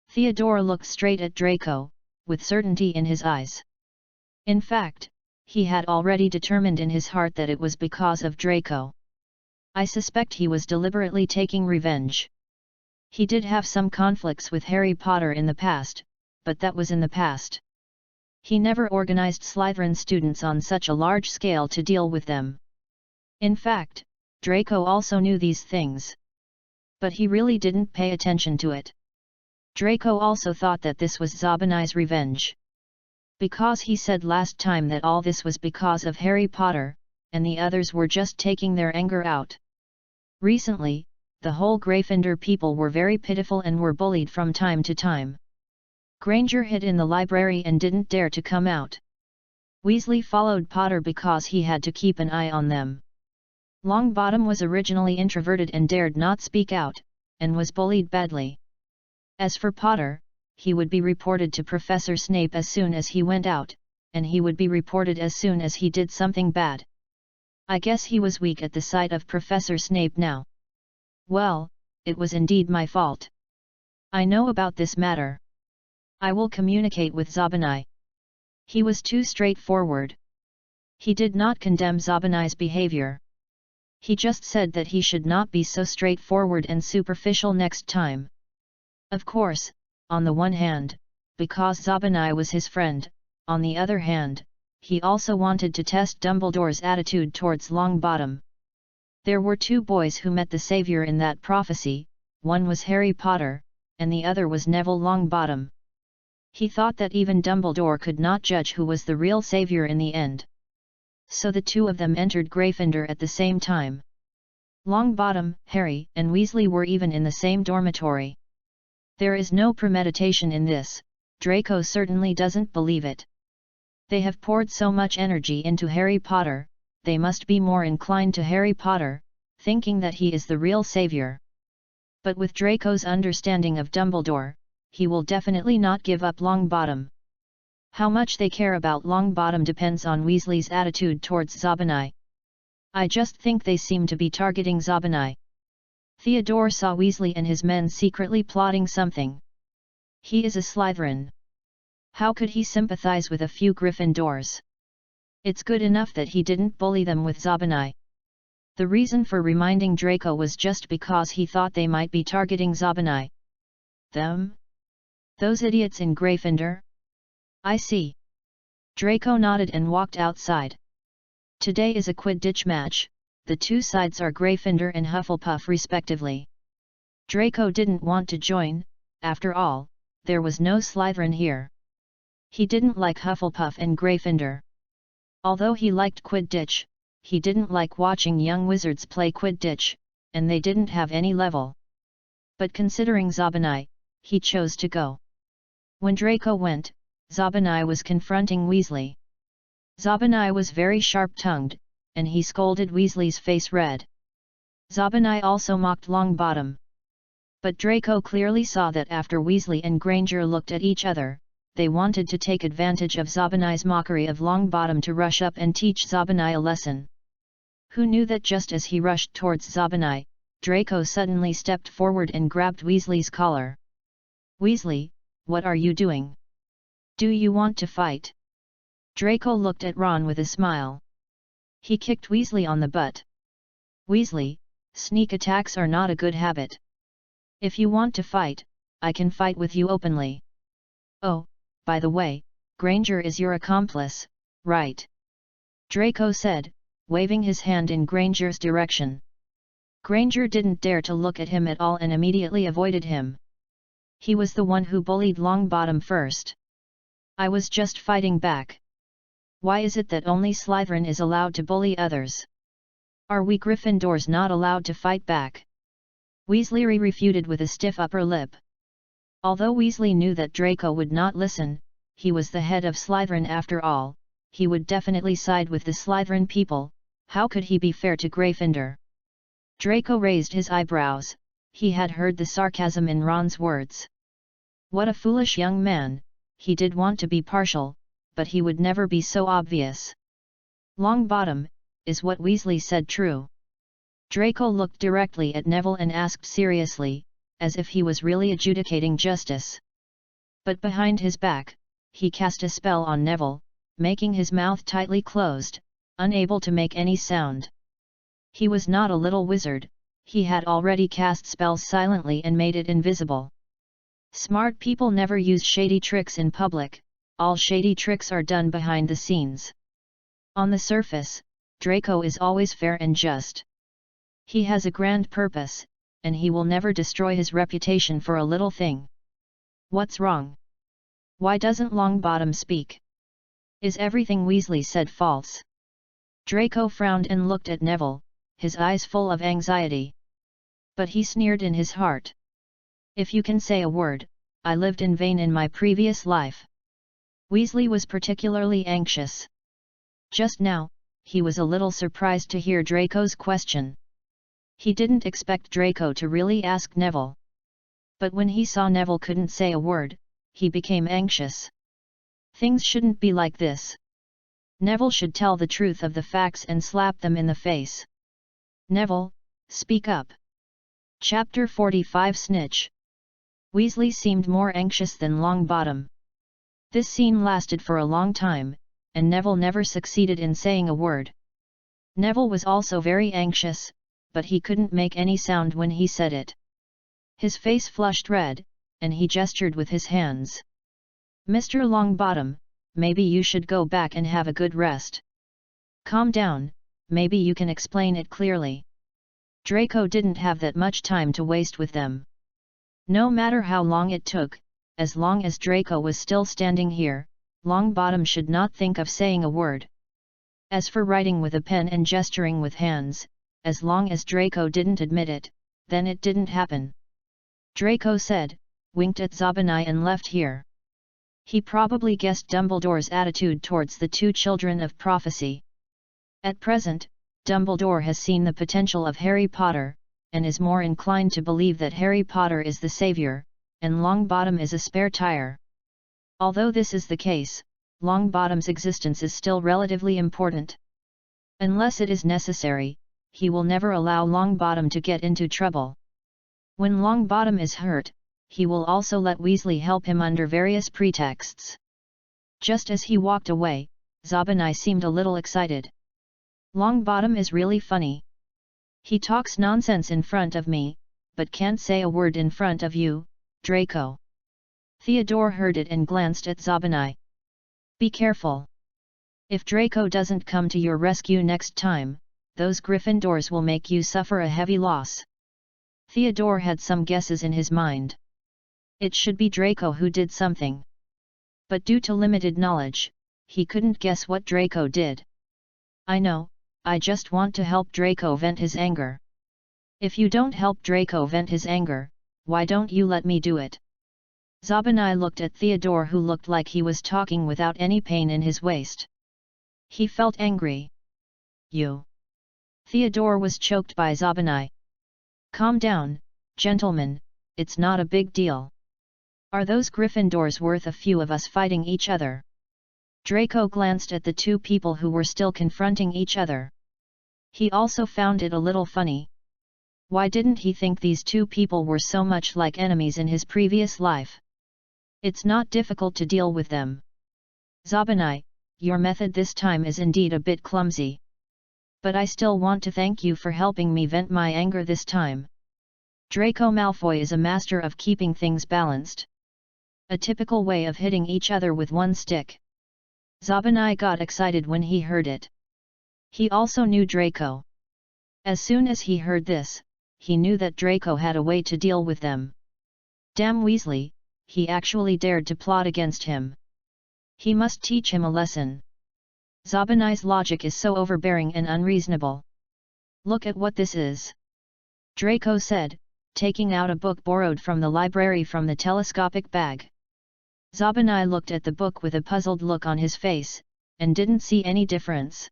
Theodore looked straight at Draco, with certainty in his eyes. In fact, he had already determined in his heart that it was because of Draco. I suspect he was deliberately taking revenge. He did have some conflicts with Harry Potter in the past, but that was in the past. He never organized Slytherin students on such a large scale to deal with them. In fact, Draco also knew these things. But he really didn't pay attention to it. Draco also thought that this was Zabanai's revenge. Because he said last time that all this was because of Harry Potter, and the others were just taking their anger out. Recently, the whole Gryffindor people were very pitiful and were bullied from time to time. Granger hid in the library and didn't dare to come out. Weasley followed Potter because he had to keep an eye on them. Longbottom was originally introverted and dared not speak out, and was bullied badly. As for Potter, he would be reported to Professor Snape as soon as he went out, and he would be reported as soon as he did something bad. I guess he was weak at the sight of Professor Snape now. Well, it was indeed my fault. I know about this matter. I will communicate with Zabanai. He was too straightforward. He did not condemn Zabanai's behavior. He just said that he should not be so straightforward and superficial next time. Of course, on the one hand, because Zabanai was his friend, on the other hand, he also wanted to test Dumbledore's attitude towards Longbottom. There were two boys who met the Savior in that prophecy, one was Harry Potter, and the other was Neville Longbottom. He thought that even Dumbledore could not judge who was the real Savior in the end. So the two of them entered Gryffindor at the same time. Longbottom, Harry, and Weasley were even in the same dormitory. There is no premeditation in this, Draco certainly doesn't believe it. They have poured so much energy into Harry Potter, they must be more inclined to Harry Potter, thinking that he is the real savior. But with Draco's understanding of Dumbledore, he will definitely not give up Longbottom. How much they care about Longbottom depends on Weasley's attitude towards Zabanai. I just think they seem to be targeting Zabanai. Theodore saw Weasley and his men secretly plotting something. He is a Slytherin. How could he sympathize with a few Gryffindors? It's good enough that he didn't bully them with Zabinai. The reason for reminding Draco was just because he thought they might be targeting Zabinai. Them? Those idiots in Gryffindor? I see. Draco nodded and walked outside. Today is a Quidditch match, the two sides are Gryffindor and Hufflepuff respectively. Draco didn't want to join, after all, there was no Slytherin here. He didn't like Hufflepuff and Gryffindor. Although he liked Quidditch, he didn't like watching young wizards play Quidditch, and they didn't have any level. But considering Zabinai, he chose to go. When Draco went, Zabinai was confronting Weasley. Zabinai was very sharp-tongued, and he scolded Weasley's face red. Zabinai also mocked Longbottom. But Draco clearly saw that after Weasley and Granger looked at each other, they wanted to take advantage of Zabinai's mockery of Longbottom to rush up and teach Zabinai a lesson. Who knew that just as he rushed towards Zabinai, Draco suddenly stepped forward and grabbed Weasley's collar. "Weasley, what are you doing? Do you want to fight?" Draco looked at Ron with a smile. He kicked Weasley on the butt. "Weasley, sneak attacks are not a good habit. If you want to fight, I can fight with you openly. Oh, by the way, Granger is your accomplice, right?" Draco said, waving his hand in Granger's direction. Granger didn't dare to look at him at all and immediately avoided him. He was the one who bullied Longbottom first. "I was just fighting back. Why is it that only Slytherin is allowed to bully others? Are we Gryffindors not allowed to fight back?" Weasley refuted with a stiff upper lip. Although Weasley knew that Draco would not listen, he was the head of Slytherin after all, he would definitely side with the Slytherin people. How could he be fair to Gryffindor? Draco raised his eyebrows, he had heard the sarcasm in Ron's words. What a foolish young man, he did want to be partial, but he would never be so obvious. "Longbottom, is what Weasley said true?" Draco looked directly at Neville and asked seriously, as if he was really adjudicating justice. But behind his back, he cast a spell on Neville, making his mouth tightly closed, unable to make any sound. He was not a little wizard, he had already cast spells silently and made it invisible. Smart people never use shady tricks in public, all shady tricks are done behind the scenes. On the surface, Draco is always fair and just. He has a grand purpose, and he will never destroy his reputation for a little thing. What's wrong? Why doesn't Longbottom speak? Is everything Weasley said false? Draco frowned and looked at Neville, his eyes full of anxiety. But he sneered in his heart. "If you can say a word, I lived in vain in my previous life." Weasley was particularly anxious. Just now, he was a little surprised to hear Draco's question. He didn't expect Draco to really ask Neville. But when he saw Neville couldn't say a word, he became anxious. Things shouldn't be like this. Neville should tell the truth of the facts and slap them in the face. "Neville, speak up." Chapter 45 Snitch. Weasley seemed more anxious than Longbottom. This scene lasted for a long time, and Neville never succeeded in saying a word. Neville was also very anxious, but he couldn't make any sound when he said it. His face flushed red, and he gestured with his hands. "Mr. Longbottom, maybe you should go back and have a good rest. Calm down, maybe you can explain it clearly." Draco didn't have that much time to waste with them. No matter how long it took, as long as Draco was still standing here, Longbottom should not think of saying a word. As for writing with a pen and gesturing with hands, as long as Draco didn't admit it, then it didn't happen. Draco said, winked at Zabinai and left here. He probably guessed Dumbledore's attitude towards the two children of prophecy. At present, Dumbledore has seen the potential of Harry Potter, and is more inclined to believe that Harry Potter is the savior, and Longbottom is a spare tire. Although this is the case, Longbottom's existence is still relatively important. Unless it is necessary, he will never allow Longbottom to get into trouble. When Longbottom is hurt, he will also let Weasley help him under various pretexts. Just as he walked away, Zabanai seemed a little excited. Longbottom is really funny. He talks nonsense in front of me, but can't say a word in front of you, Draco. Theodore heard it and glanced at Zabanai. Be careful. If Draco doesn't come to your rescue next time, those Gryffindors will make you suffer a heavy loss. Theodore had some guesses in his mind. It should be Draco who did something. But due to limited knowledge, he couldn't guess what Draco did. I know, I just want to help Draco vent his anger. If you don't help Draco vent his anger, why don't you let me do it? Zabanai looked at Theodore, who looked like he was talking without any pain in his waist. He felt angry. You. Theodore was choked by Zabanai. Calm down, gentlemen, it's not a big deal. Are those Gryffindors worth a few of us fighting each other? Draco glanced at the two people who were still confronting each other. He also found it a little funny. Why didn't he think these two people were so much like enemies in his previous life? It's not difficult to deal with them. Zabanai, your method this time is indeed a bit clumsy. But I still want to thank you for helping me vent my anger this time. Draco Malfoy is a master of keeping things balanced. A typical way of hitting each other with one stick. Zabanai got excited when he heard it. He also knew Draco. As soon as he heard this, he knew that Draco had a way to deal with them. Damn Weasley, he actually dared to plot against him. He must teach him a lesson. Zabanai's logic is so overbearing and unreasonable. Look at what this is. Draco said, taking out a book borrowed from the library from the telescopic bag. Zabanai looked at the book with a puzzled look on his face, and didn't see any difference.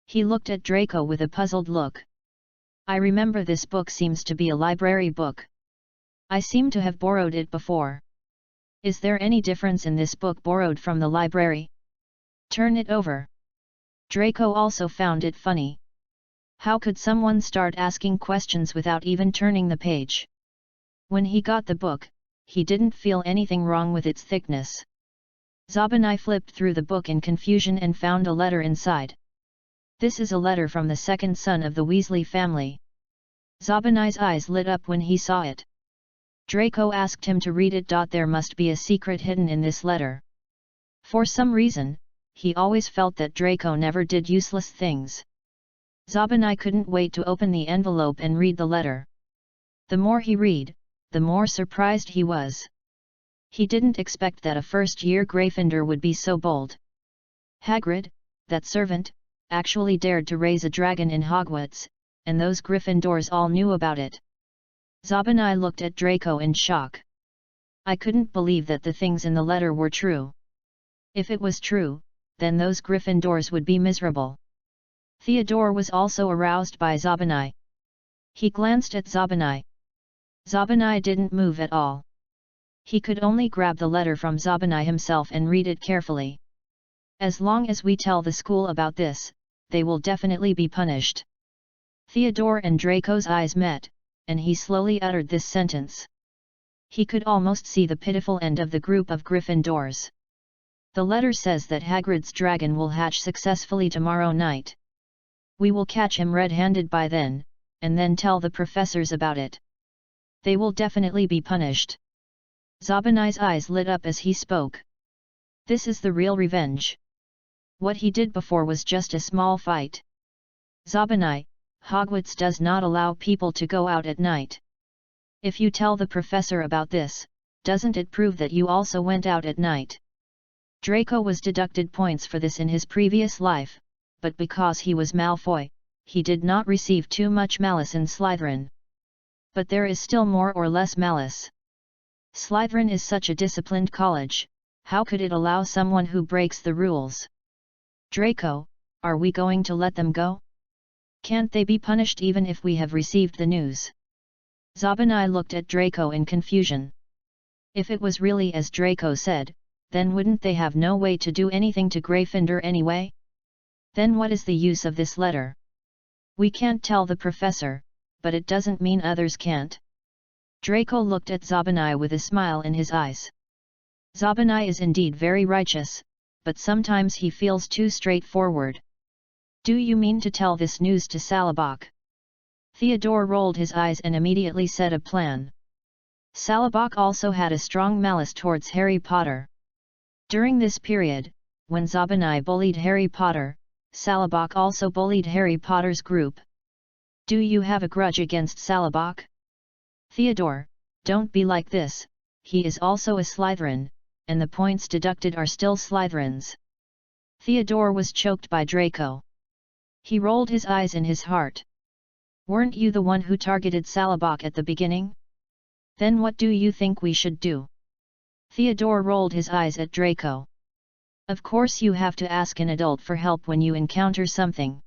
He looked at Draco with a puzzled look. I remember this book seems to be a library book. I seem to have borrowed it before. Is there any difference in this book borrowed from the library? Turn it over. Draco also found it funny. How could someone start asking questions without even turning the page? When he got the book, he didn't feel anything wrong with its thickness. Zabanai flipped through the book in confusion and found a letter inside. This is a letter from the second son of the Weasley family. Zabanai's eyes lit up when he saw it. Draco asked him to read it. There must be a secret hidden in this letter. For some reason, he always felt that Draco never did useless things. Zabanai couldn't wait to open the envelope and read the letter. The more he read, the more surprised he was. He didn't expect that a first-year Gryffindor would be so bold. Hagrid, that servant, actually dared to raise a dragon in Hogwarts, and those Gryffindors all knew about it. Zabanai looked at Draco in shock. I couldn't believe that the things in the letter were true. If it was true, then those Gryffindors would be miserable. Theodore was also aroused by Zabanai. He glanced at Zabanai. Zabanai didn't move at all. He could only grab the letter from Zabanai himself and read it carefully. As long as we tell the school about this, they will definitely be punished. Theodore and Draco's eyes met, and he slowly uttered this sentence. He could almost see the pitiful end of the group of Gryffindors. The letter says that Hagrid's dragon will hatch successfully tomorrow night. We will catch him red-handed by then, and then tell the professors about it. They will definitely be punished. Zabanai's eyes lit up as he spoke. This is the real revenge. What he did before was just a small fight. Zabanai, Hogwarts does not allow people to go out at night. If you tell the professor about this, doesn't it prove that you also went out at night? Draco was deducted points for this in his previous life, but because he was Malfoy, he did not receive too much malice in Slytherin. But there is still more or less malice. Slytherin is such a disciplined college, how could it allow someone who breaks the rules? Draco, are we going to let them go? Can't they be punished even if we have received the news? Zabanai looked at Draco in confusion. If it was really as Draco said, then wouldn't they have no way to do anything to Gryffindor anyway? Then what is the use of this letter? We can't tell the professor, but it doesn't mean others can't. Draco looked at Zabanai with a smile in his eyes. Zabanai is indeed very righteous, but sometimes he feels too straightforward. Do you mean to tell this news to Salabok? Theodore rolled his eyes and immediately said a plan. Salabok also had a strong malice towards Harry Potter. During this period, when Zabanai bullied Harry Potter, Salabok also bullied Harry Potter's group. Do you have a grudge against Salabok? Theodore, don't be like this, he is also a Slytherin, and the points deducted are still Slytherins. Theodore was choked by Draco. He rolled his eyes in his heart. Weren't you the one who targeted Salabok at the beginning? Then what do you think we should do? Theodore rolled his eyes at Draco. Of course you have to ask an adult for help when you encounter something.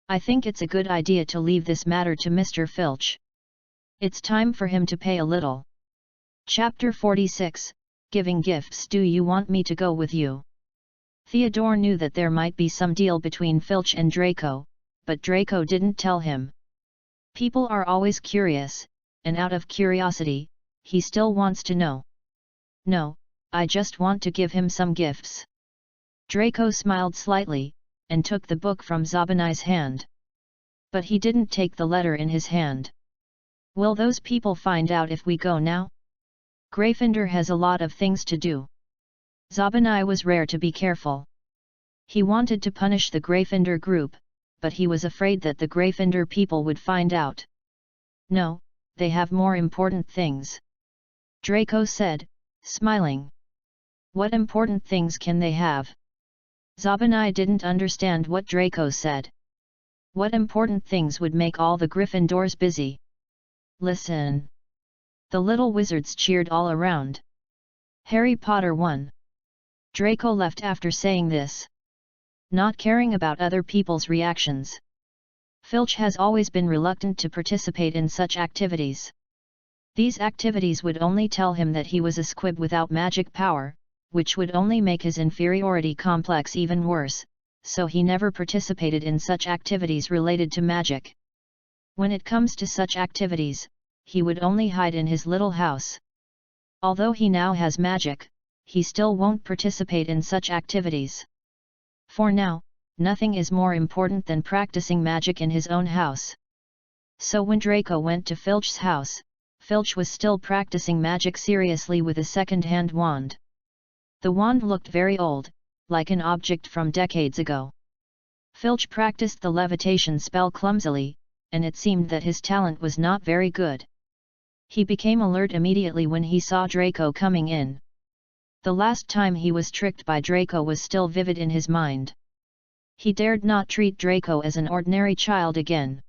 I think it's a good idea to leave this matter to Mr. Filch. It's time for him to pay a little. Chapter 46, Giving Gifts. Do you want me to go with you? Theodore knew that there might be some deal between Filch and Draco, but Draco didn't tell him. People are always curious, and out of curiosity, he still wants to know. No, I just want to give him some gifts. Draco smiled slightly, and took the book from Zabanai's hand. But he didn't take the letter in his hand. Will those people find out if we go now? Gryffindor has a lot of things to do. Zabanai was rare to be careful. He wanted to punish the Gryffindor group, but he was afraid that the Gryffindor people would find out. No, they have more important things. Draco said, smiling. What important things can they have? Zabanai didn't understand what Draco said. What important things would make all the Gryffindors busy? Listen! The little wizards cheered all around. Harry Potter won. Draco left after saying this. Not caring about other people's reactions. Filch has always been reluctant to participate in such activities. These activities would only tell him that he was a squib without magic power, which would only make his inferiority complex even worse, so he never participated in such activities related to magic. When it comes to such activities, he would only hide in his little house. Although he now has magic, he still won't participate in such activities. For now, nothing is more important than practicing magic in his own house. So when Draco went to Filch's house, Filch was still practicing magic seriously with a second-hand wand. The wand looked very old, like an object from decades ago. Filch practiced the levitation spell clumsily, and it seemed that his talent was not very good. He became alert immediately when he saw Draco coming in. The last time he was tricked by Draco was still vivid in his mind. He dared not treat Draco as an ordinary child again.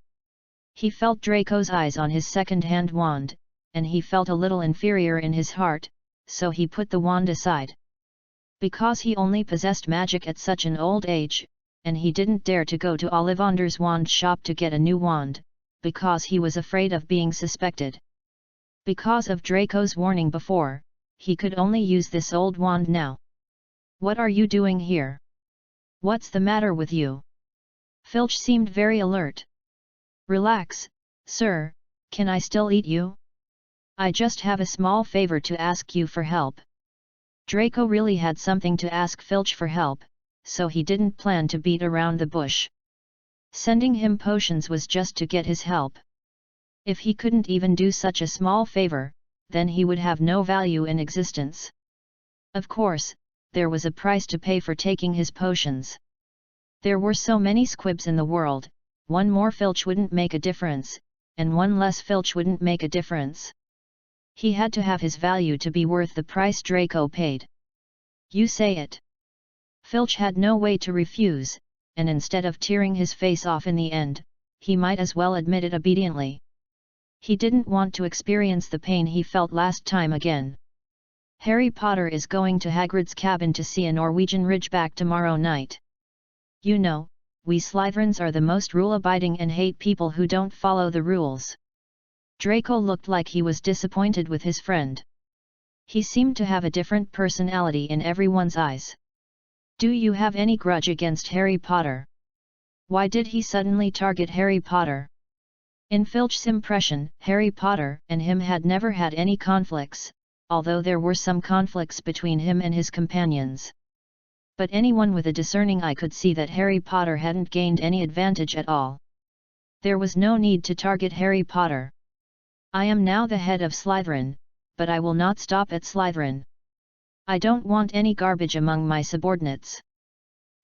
He felt Draco's eyes on his second-hand wand, and he felt a little inferior in his heart, so he put the wand aside. Because he only possessed magic at such an old age, and he didn't dare to go to Ollivander's wand shop to get a new wand, because he was afraid of being suspected. Because of Draco's warning before, he could only use this old wand now. What are you doing here? What's the matter with you? Filch seemed very alert. Relax, sir, can I still eat you? I just have a small favor to ask you for help. Draco really had something to ask Filch for help, so he didn't plan to beat around the bush. Sending him potions was just to get his help. If he couldn't even do such a small favor, then he would have no value in existence. Of course, there was a price to pay for taking his potions. There were so many squibs in the world, one more Filch wouldn't make a difference, and one less Filch wouldn't make a difference. He had to have his value to be worth the price Draco paid. You say it. Filch had no way to refuse, and instead of tearing his face off in the end, he might as well admit it obediently. He didn't want to experience the pain he felt last time again. Harry Potter is going to Hagrid's cabin to see a Norwegian Ridgeback tomorrow night. You know, we Slytherins are the most rule-abiding and hate people who don't follow the rules. Draco looked like he was disappointed with his friend. He seemed to have a different personality in everyone's eyes. Do you have any grudge against Harry Potter? Why did he suddenly target Harry Potter? In Filch's impression, Harry Potter and him had never had any conflicts, although there were some conflicts between him and his companions. But anyone with a discerning eye could see that Harry Potter hadn't gained any advantage at all. There was no need to target Harry Potter. I am now the head of Slytherin, but I will not stop at Slytherin. I don't want any garbage among my subordinates.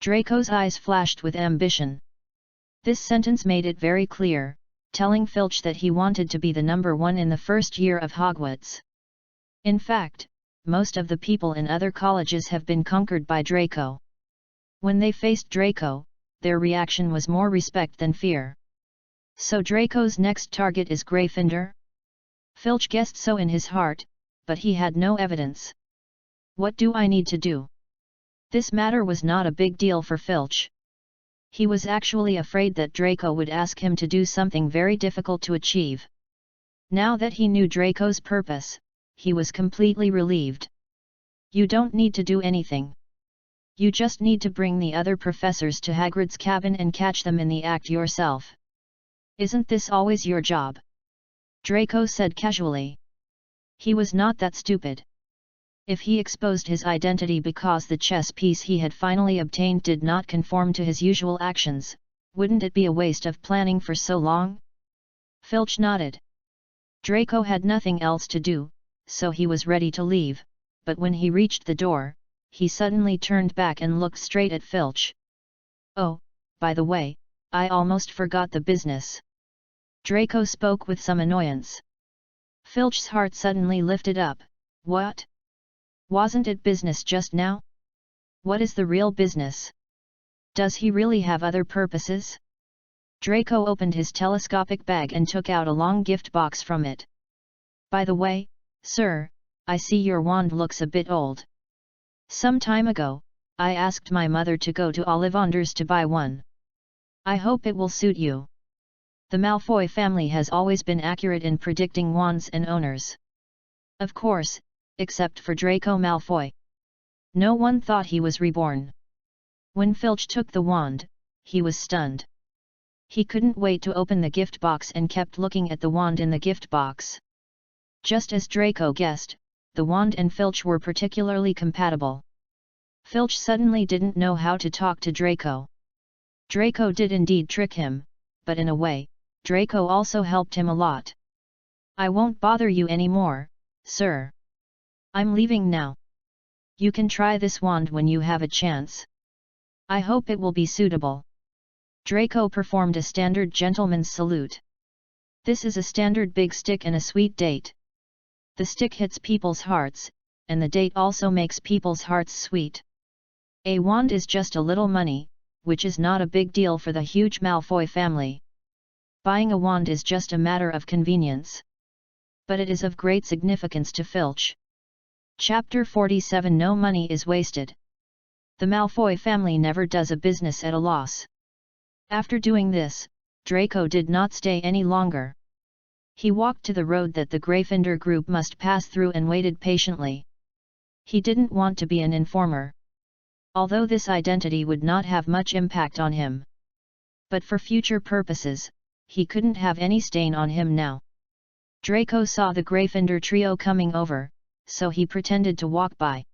Draco's eyes flashed with ambition. This sentence made it very clear, telling Filch that he wanted to be the number one in the first year of Hogwarts. In fact, most of the people in other colleges have been conquered by Draco. When they faced Draco, their reaction was more respect than fear. So Draco's next target is Gryffindor? Filch guessed so in his heart, but he had no evidence. What do I need to do? This matter was not a big deal for Filch. He was actually afraid that Draco would ask him to do something very difficult to achieve. Now that he knew Draco's purpose, he was completely relieved. You don't need to do anything. You just need to bring the other professors to Hagrid's cabin and catch them in the act yourself. Isn't this always your job? Draco said casually. He was not that stupid. If he exposed his identity because the chess piece he had finally obtained did not conform to his usual actions, wouldn't it be a waste of planning for so long? Filch nodded. Draco had nothing else to do, so he was ready to leave, but when he reached the door, he suddenly turned back and looked straight at Filch. Oh, by the way, I almost forgot the business. Draco spoke with some annoyance. Filch's heart suddenly lifted up. What? Wasn't it business just now? What is the real business? Does he really have other purposes? Draco opened his telescopic bag and took out a long gift box from it. By the way, sir, I see your wand looks a bit old. Some time ago, I asked my mother to go to Ollivanders to buy one. I hope it will suit you. The Malfoy family has always been accurate in predicting wands and owners. Of course, except for Draco Malfoy. No one thought he was reborn. When Filch took the wand, he was stunned. He couldn't wait to open the gift box and kept looking at the wand in the gift box. Just as Draco guessed, the wand and Filch were particularly compatible. Filch suddenly didn't know how to talk to Draco. Draco did indeed trick him, but in a way, Draco also helped him a lot. I won't bother you anymore, sir. I'm leaving now. You can try this wand when you have a chance. I hope it will be suitable. Draco performed a standard gentleman's salute. This is a standard big stick and a sweet date. The stick hits people's hearts, and the date also makes people's hearts sweet. A wand is just a little money, which is not a big deal for the huge Malfoy family. Buying a wand is just a matter of convenience. But it is of great significance to Filch. Chapter 47 No money is wasted. The Malfoy family never does a business at a loss. After doing this, Draco did not stay any longer. He walked to the road that the Gryffindor group must pass through and waited patiently. He didn't want to be an informer. Although this identity would not have much impact on him. But for future purposes, he couldn't have any stain on him now. Draco saw the Gryffindor trio coming over, so he pretended to walk by.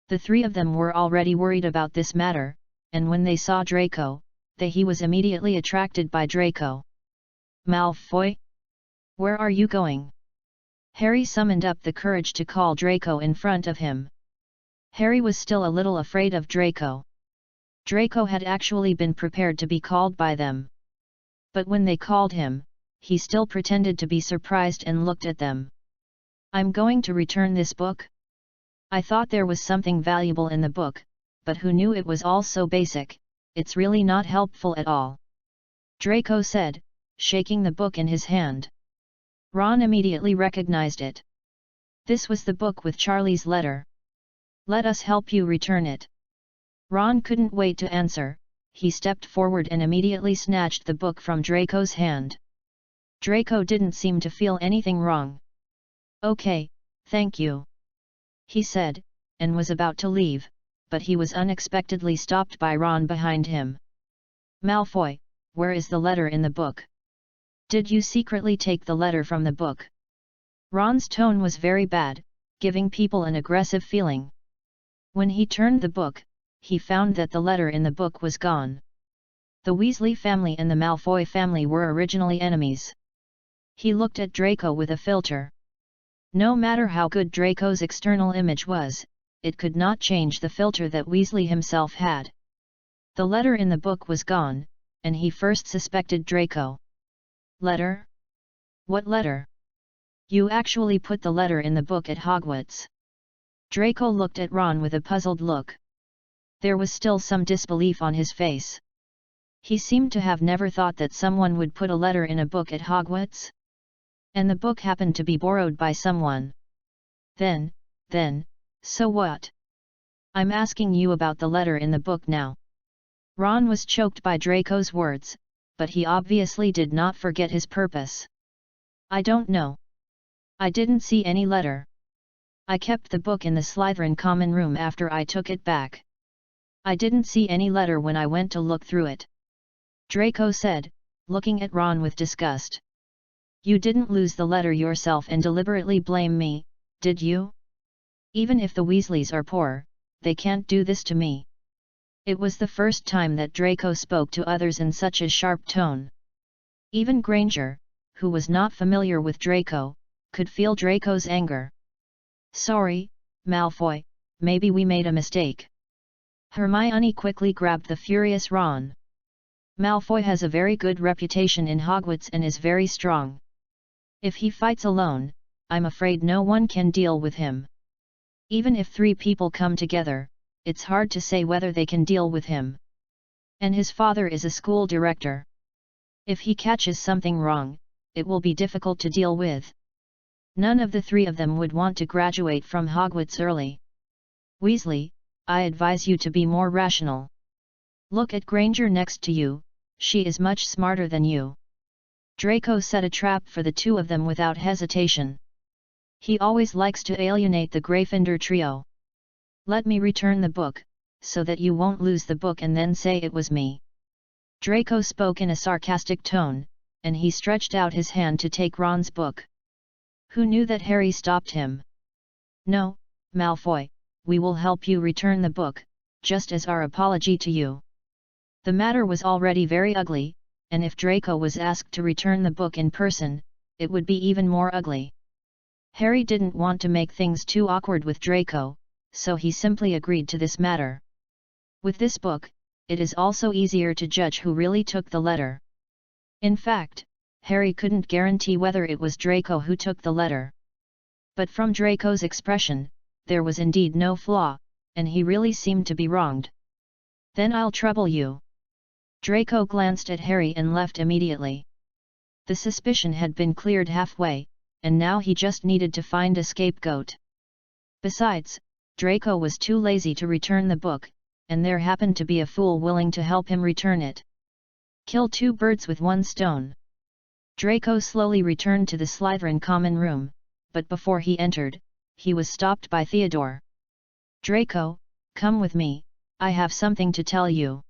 The three of them were already worried about this matter, and when they saw Draco, he was immediately attracted by Draco. Malfoy? Where are you going? Harry summoned up the courage to call Draco in front of him. Harry was still a little afraid of Draco. Draco had actually been prepared to be called by them. But when they called him, he still pretended to be surprised and looked at them. I'm going to return this book? I thought there was something valuable in the book, but who knew it was all so basic, it's really not helpful at all. Draco said, shaking the book in his hand. Ron immediately recognized it. This was the book with Charlie's letter. Let us help you return it. Ron couldn't wait to answer, he stepped forward and immediately snatched the book from Draco's hand. Draco didn't seem to feel anything wrong. Okay, thank you. He said, and was about to leave, but he was unexpectedly stopped by Ron behind him. Malfoy, where is the letter in the book? Did you secretly take the letter from the book? Ron's tone was very bad, giving people an aggressive feeling. When he turned the book, he found that the letter in the book was gone. The Weasley family and the Malfoy family were originally enemies. He looked at Draco with a filter. No matter how good Draco's external image was, it could not change the filter that Weasley himself had. The letter in the book was gone, and he first suspected Draco. Letter? What letter? You actually put the letter in the book at Hogwarts. Draco looked at Ron with a puzzled look. There was still some disbelief on his face. He seemed to have never thought that someone would put a letter in a book at Hogwarts. And the book happened to be borrowed by someone. Then, so what? I'm asking you about the letter in the book now. Ron was choked by Draco's words, but he obviously did not forget his purpose. I don't know. I didn't see any letter. I kept the book in the Slytherin common room after I took it back. I didn't see any letter when I went to look through it. Draco said, looking at Ron with disgust. You didn't lose the letter yourself and deliberately blame me, did you? Even if the Weasleys are poor, they can't do this to me. It was the first time that Draco spoke to others in such a sharp tone. Even Granger, who was not familiar with Draco, could feel Draco's anger. Sorry, Malfoy, maybe we made a mistake. Hermione quickly grabbed the furious Ron. Malfoy has a very good reputation in Hogwarts and is very strong. If he fights alone, I'm afraid no one can deal with him. Even if 3 people come together, it's hard to say whether they can deal with him. And his father is a school director. If he catches something wrong, it will be difficult to deal with. None of the 3 of them would want to graduate from Hogwarts early. Weasley, I advise you to be more rational. Look at Granger next to you, she is much smarter than you. Draco set a trap for the 2 of them without hesitation. He always likes to alienate the Gryffindor trio. Let me return the book, so that you won't lose the book and then say it was me. Draco spoke in a sarcastic tone, and he stretched out his hand to take Ron's book. Who knew that Harry stopped him? No, Malfoy, we will help you return the book, just as our apology to you. The matter was already very ugly, and if Draco was asked to return the book in person, it would be even more ugly. Harry didn't want to make things too awkward with Draco, so he simply agreed to this matter. With this book, it is also easier to judge who really took the letter. In fact, Harry couldn't guarantee whether it was Draco who took the letter. But from Draco's expression, there was indeed no flaw, and he really seemed to be wronged. Then I'll trouble you. Draco glanced at Harry and left immediately. The suspicion had been cleared halfway, and now he just needed to find a scapegoat. Besides, Draco was too lazy to return the book, and there happened to be a fool willing to help him return it. Kill 2 birds with 1 stone. Draco slowly returned to the Slytherin common room, but before he entered, he was stopped by Theodore. Draco, come with me, I have something to tell you.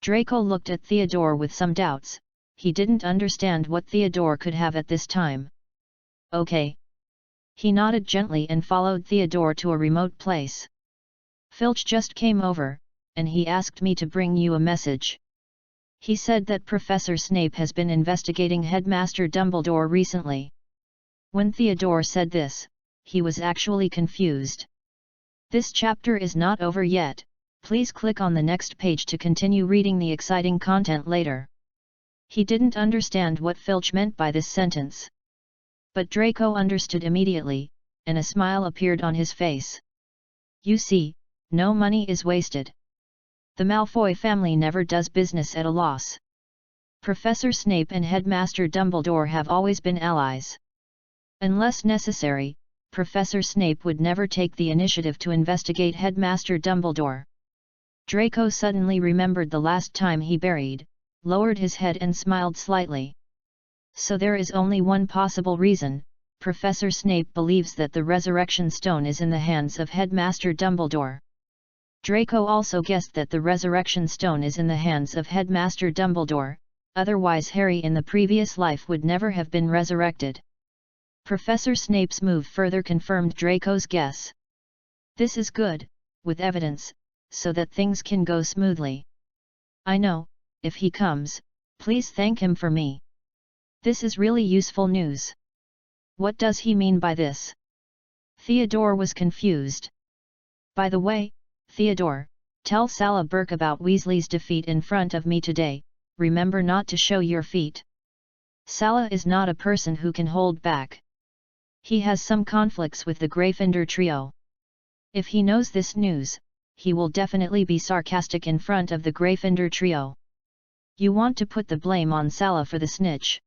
Draco looked at Theodore with some doubts. He didn't understand what Theodore could have at this time. Okay. He nodded gently and followed Theodore to a remote place. Filch just came over, and he asked me to bring you a message. He said that Professor Snape has been investigating Headmaster Dumbledore recently. When Theodore said this, he was actually confused. This chapter is not over yet, please click on the next page to continue reading the exciting content later. He didn't understand what Filch meant by this sentence. But Draco understood immediately, and a smile appeared on his face. You see, no money is wasted. The Malfoy family never does business at a loss. Professor Snape and Headmaster Dumbledore have always been allies. Unless necessary, Professor Snape would never take the initiative to investigate Headmaster Dumbledore. Draco suddenly remembered the last time he buried, lowered his head and smiled slightly. So there is only one possible reason. Professor Snape believes that the Resurrection Stone is in the hands of Headmaster Dumbledore. Draco also guessed that the Resurrection Stone is in the hands of Headmaster Dumbledore, otherwise Harry in the previous life would never have been resurrected. Professor Snape's move further confirmed Draco's guess. This is good, with evidence, so that things can go smoothly. I know, if he comes, please thank him for me. This is really useful news. What does he mean by this? Theodore was confused. By the way, Theodore, tell Sala Burke about Weasley's defeat in front of me today. Remember not to show your feet. Sala is not a person who can hold back. He has some conflicts with the Gryffindor trio. If he knows this news, he will definitely be sarcastic in front of the Gryffindor trio. You want to put the blame on Sala for the snitch.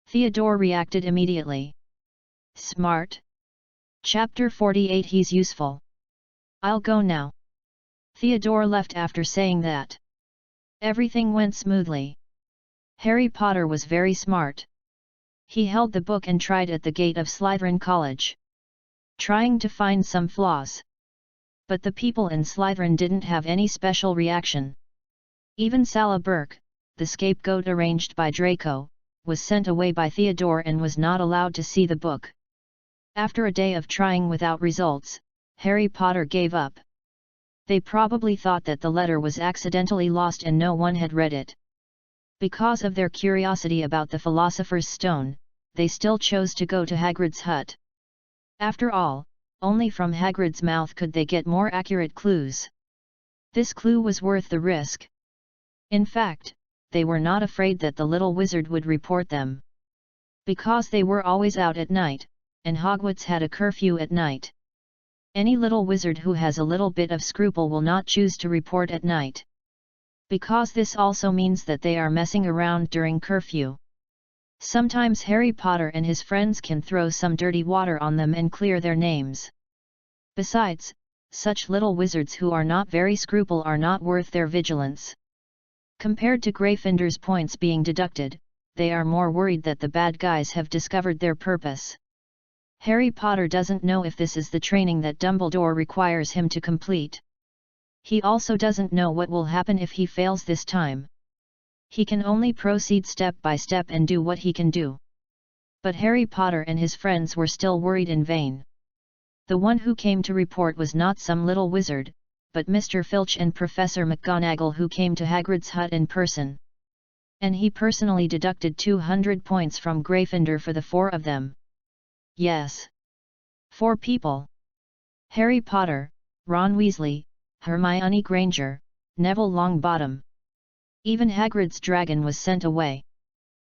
Theodore reacted immediately. Smart. Chapter 48 He's useful. I'll go now. Theodore left after saying that. Everything went smoothly. Harry Potter was very smart. He held the book and tried at the gate of Slytherin College, trying to find some flaws. But the people in Slytherin didn't have any special reaction. Even Sala Burke, the scapegoat arranged by Draco, was sent away by Theodore and was not allowed to see the book. After a day of trying without results, Harry Potter gave up. They probably thought that the letter was accidentally lost and no one had read it. Because of their curiosity about the Philosopher's Stone, they still chose to go to Hagrid's hut. After all, only from Hagrid's mouth could they get more accurate clues. This clue was worth the risk. In fact, they were not afraid that the little wizard would report them. Because they were always out at night, and Hogwarts had a curfew at night. Any little wizard who has a little bit of scruple will not choose to report at night. Because this also means that they are messing around during curfew. Sometimes Harry Potter and his friends can throw some dirty water on them and clear their names. Besides, such little wizards who are not very scruple are not worth their vigilance. Compared to Gryffindor's points being deducted, they are more worried that the bad guys have discovered their purpose. Harry Potter doesn't know if this is the training that Dumbledore requires him to complete. He also doesn't know what will happen if he fails this time. He can only proceed step by step and do what he can do. But Harry Potter and his friends were still worried in vain. The one who came to report was not some little wizard, but Mr. Filch and Professor McGonagall, who came to Hagrid's hut in person. And he personally deducted 200 points from Gryffindor for the 4 of them. Yes. 4 people. Harry Potter, Ron Weasley, Hermione Granger, Neville Longbottom. Even Hagrid's dragon was sent away.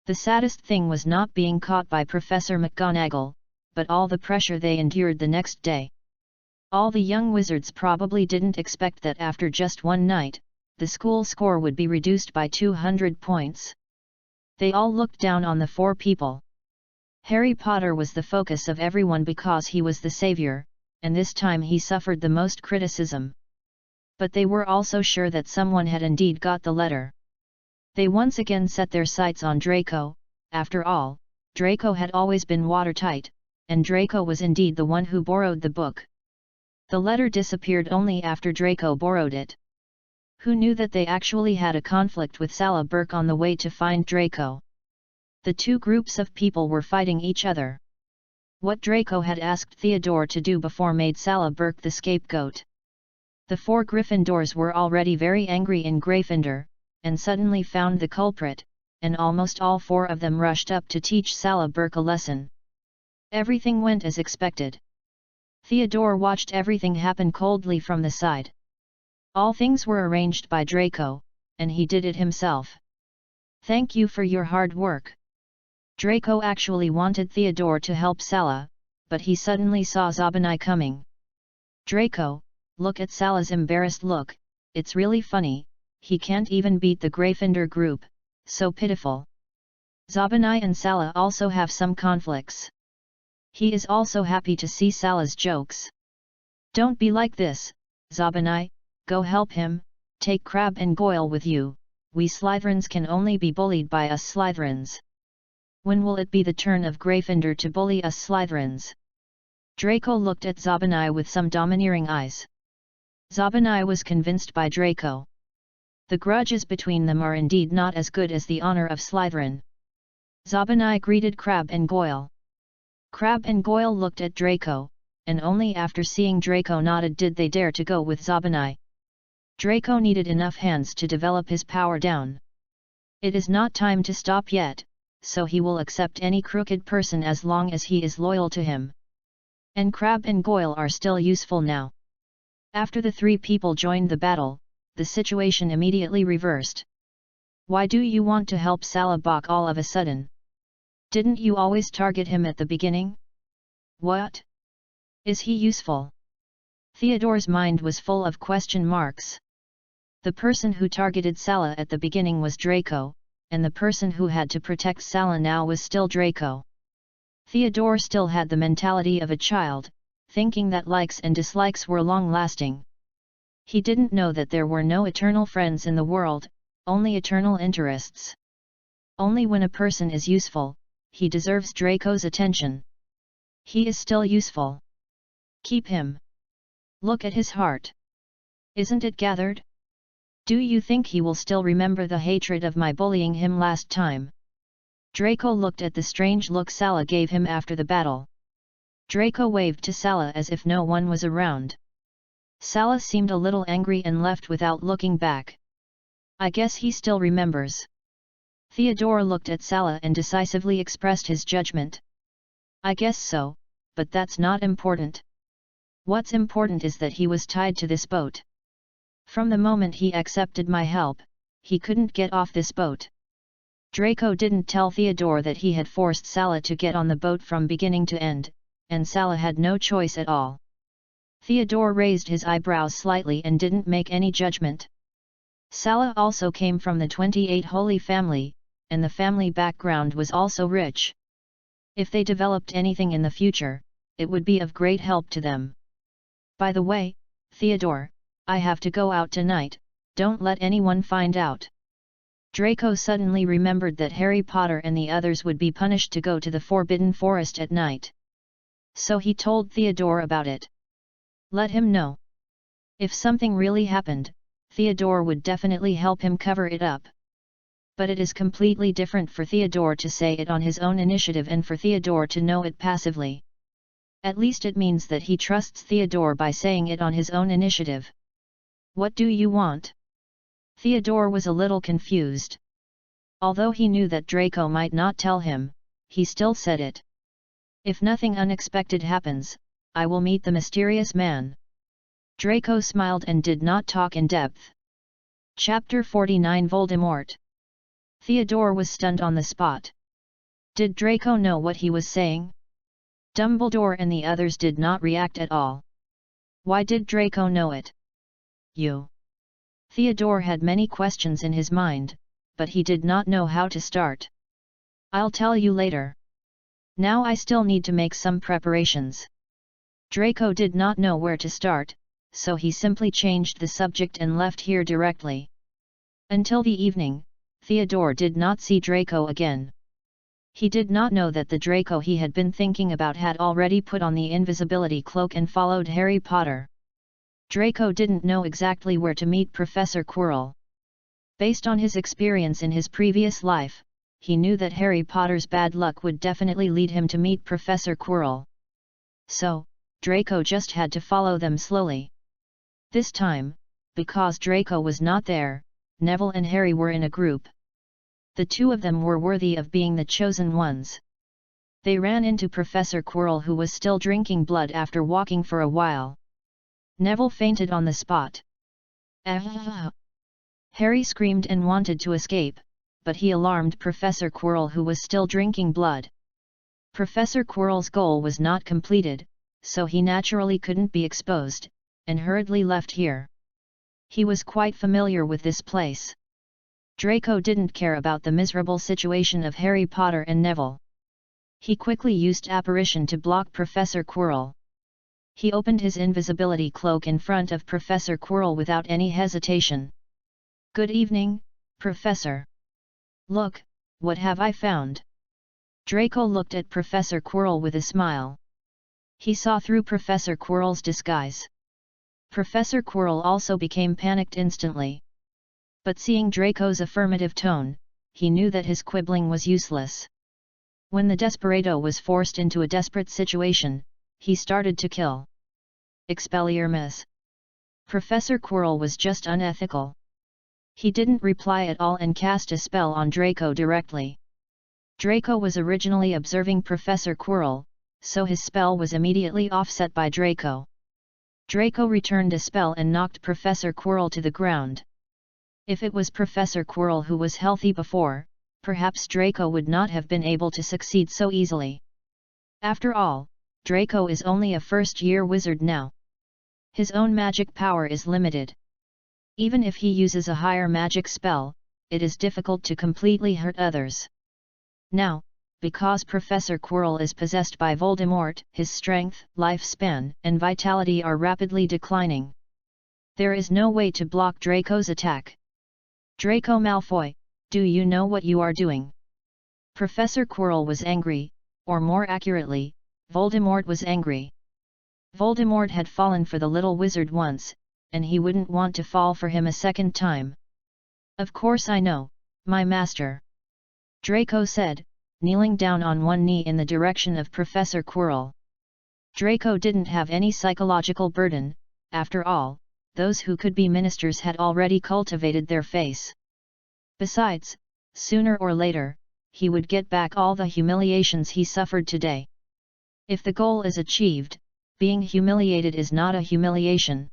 The saddest thing was not being caught by Professor McGonagall, but all the pressure they endured the next day. All the young wizards probably didn't expect that after just one night, the school score would be reduced by 200 points. They all looked down on the 4 people. Harry Potter was the focus of everyone because he was the savior, and this time he suffered the most criticism. But they were also sure that someone had indeed got the letter. They once again set their sights on Draco. After all, Draco had always been watertight, and Draco was indeed the one who borrowed the book. The letter disappeared only after Draco borrowed it. Who knew that they actually had a conflict with Sala Burke on the way to find Draco? The 2 groups of people were fighting each other. What Draco had asked Theodore to do before made Sala Burke the scapegoat. The 4 Gryffindors were already very angry in Gryffindor, and suddenly found the culprit, and almost all 4 of them rushed up to teach Sala Burke a lesson. Everything went as expected. Theodore watched everything happen coldly from the side. All things were arranged by Draco, and he did it himself. Thank you for your hard work. Draco actually wanted Theodore to help Sala, but he suddenly saw Zabini coming. Draco, look at Sala's embarrassed look, it's really funny, he can't even beat the Gryffindor group, so pitiful. Zabini and Sala also have some conflicts. He is also happy to see Sala's jokes. Don't be like this, Zabini, go help him, take Crabbe and Goyle with you, we Slytherins can only be bullied by us Slytherins. When will it be the turn of Gryffindor to bully us Slytherins? Draco looked at Zabini with some domineering eyes. Zabini was convinced by Draco. The grudges between them are indeed not as good as the honor of Slytherin. Zabani greeted Crabbe and Goyle. Crabbe and Goyle looked at Draco, and only after seeing Draco nodded did they dare to go with Zabani. Draco needed enough hands to develop his power down. It is not time to stop yet, so he will accept any crooked person as long as he is loyal to him. And Crabbe and Goyle are still useful now. After the three people joined the battle, the situation immediately reversed. Why do you want to help Salabok all of a sudden? Didn't you always target him at the beginning? What? Is he useful? Theodore's mind was full of question marks. The person who targeted Sala at the beginning was Draco, and the person who had to protect Sala now was still Draco. Theodore still had the mentality of a child, thinking that likes and dislikes were long-lasting. He didn't know that there were no eternal friends in the world, only eternal interests. Only when a person is useful, he deserves Draco's attention. He is still useful. Keep him. Look at his heart. Isn't it gathered? Do you think he will still remember the hatred of my bullying him last time? Draco looked at the strange look Sala gave him after the battle. Draco waved to Sala as if no one was around. Sala seemed a little angry and left without looking back. I guess he still remembers. Theodore looked at Sala and decisively expressed his judgment. I guess so, but that's not important. What's important is that he was tied to this boat. From the moment he accepted my help, he couldn't get off this boat. Draco didn't tell Theodore that he had forced Sala to get on the boat from beginning to end, and Sala had no choice at all. Theodore raised his eyebrows slightly and didn't make any judgment. Sala also came from the 28 Holy family, and the family background was also rich. If they developed anything in the future, it would be of great help to them. By the way, Theodore, I have to go out tonight, don't let anyone find out. Draco suddenly remembered that Harry Potter and the others would be punished to go to the Forbidden Forest at night. So he told Theodore about it. Let him know. If something really happened, Theodore would definitely help him cover it up. But it is completely different for Theodore to say it on his own initiative and for Theodore to know it passively. At least it means that he trusts Theodore by saying it on his own initiative. What do you want? Theodore was a little confused. Although he knew that Draco might not tell him, he still said it. If nothing unexpected happens, I will meet the mysterious man. Draco smiled and did not talk in depth. Chapter 49 Voldemort. Theodore was stunned on the spot. Did Draco know what he was saying? Dumbledore and the others did not react at all. Why did Draco know it? You. Theodore had many questions in his mind, but he did not know how to start. I'll tell you later. Now I still need to make some preparations. Draco did not know where to start, so he simply changed the subject and left here directly. Until the evening, Theodore did not see Draco again. He did not know that the Draco he had been thinking about had already put on the invisibility cloak and followed Harry Potter. Draco didn't know exactly where to meet Professor Quirrell. Based on his experience in his previous life, he knew that Harry Potter's bad luck would definitely lead him to meet Professor Quirrell. So, Draco just had to follow them slowly. This time, because Draco was not there, Neville and Harry were in a group. The two of them were worthy of being the chosen ones. They ran into Professor Quirrell, who was still drinking blood after walking for a while. Neville fainted on the spot. Ah! Harry screamed and wanted to escape, but he alarmed Professor Quirrell, who was still drinking blood. Professor Quirrell's goal was not completed, so he naturally couldn't be exposed, and hurriedly left here. He was quite familiar with this place. Draco didn't care about the miserable situation of Harry Potter and Neville. He quickly used apparition to block Professor Quirrell. He opened his invisibility cloak in front of Professor Quirrell without any hesitation. Good evening, Professor. Look, what have I found? Draco looked at Professor Quirrell with a smile. He saw through Professor Quirrell's disguise. Professor Quirrell also became panicked instantly. But seeing Draco's affirmative tone, he knew that his quibbling was useless. When the desperado was forced into a desperate situation, he started to kill. Expelliarmus. Professor Quirrell was just unethical. He didn't reply at all and cast a spell on Draco directly. Draco was originally observing Professor Quirrell, so his spell was immediately offset by Draco. Draco returned a spell and knocked Professor Quirrell to the ground. If it was Professor Quirrell who was healthy before, perhaps Draco would not have been able to succeed so easily. After all, Draco is only a first-year wizard now. His own magic power is limited. Even if he uses a higher magic spell, it is difficult to completely hurt others. Now, because Professor Quirrell is possessed by Voldemort, his strength, lifespan, and vitality are rapidly declining. There is no way to block Draco's attack. Draco Malfoy, do you know what you are doing? Professor Quirrell was angry, or more accurately, Voldemort was angry. Voldemort had fallen for the little wizard once, and he wouldn't want to fall for him a second time. Of course I know, my master. Draco said, kneeling down on one knee in the direction of Professor Quirrell. Draco didn't have any psychological burden, after all, those who could be ministers had already cultivated their face. Besides, sooner or later, he would get back all the humiliations he suffered today. If the goal is achieved, being humiliated is not a humiliation.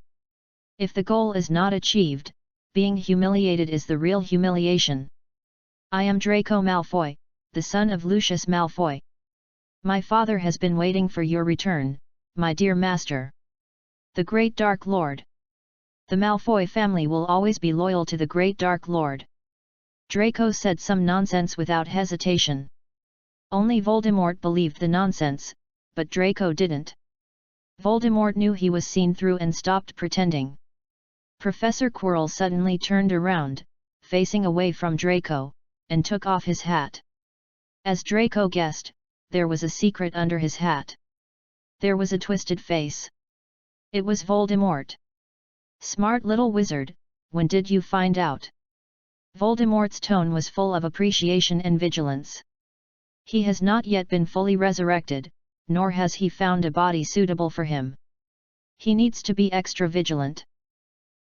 If the goal is not achieved, being humiliated is the real humiliation. I am Draco Malfoy, the son of Lucius Malfoy. My father has been waiting for your return, my dear master. The Great Dark Lord. The Malfoy family will always be loyal to the Great Dark Lord. Draco said some nonsense without hesitation. Only Voldemort believed the nonsense, but Draco didn't. Voldemort knew he was seen through and stopped pretending. Professor Quirrell suddenly turned around, facing away from Draco, and took off his hat. As Draco guessed, there was a secret under his hat. There was a twisted face. It was Voldemort. Smart little wizard, when did you find out? Voldemort's tone was full of appreciation and vigilance. He has not yet been fully resurrected, nor has he found a body suitable for him. He needs to be extra vigilant.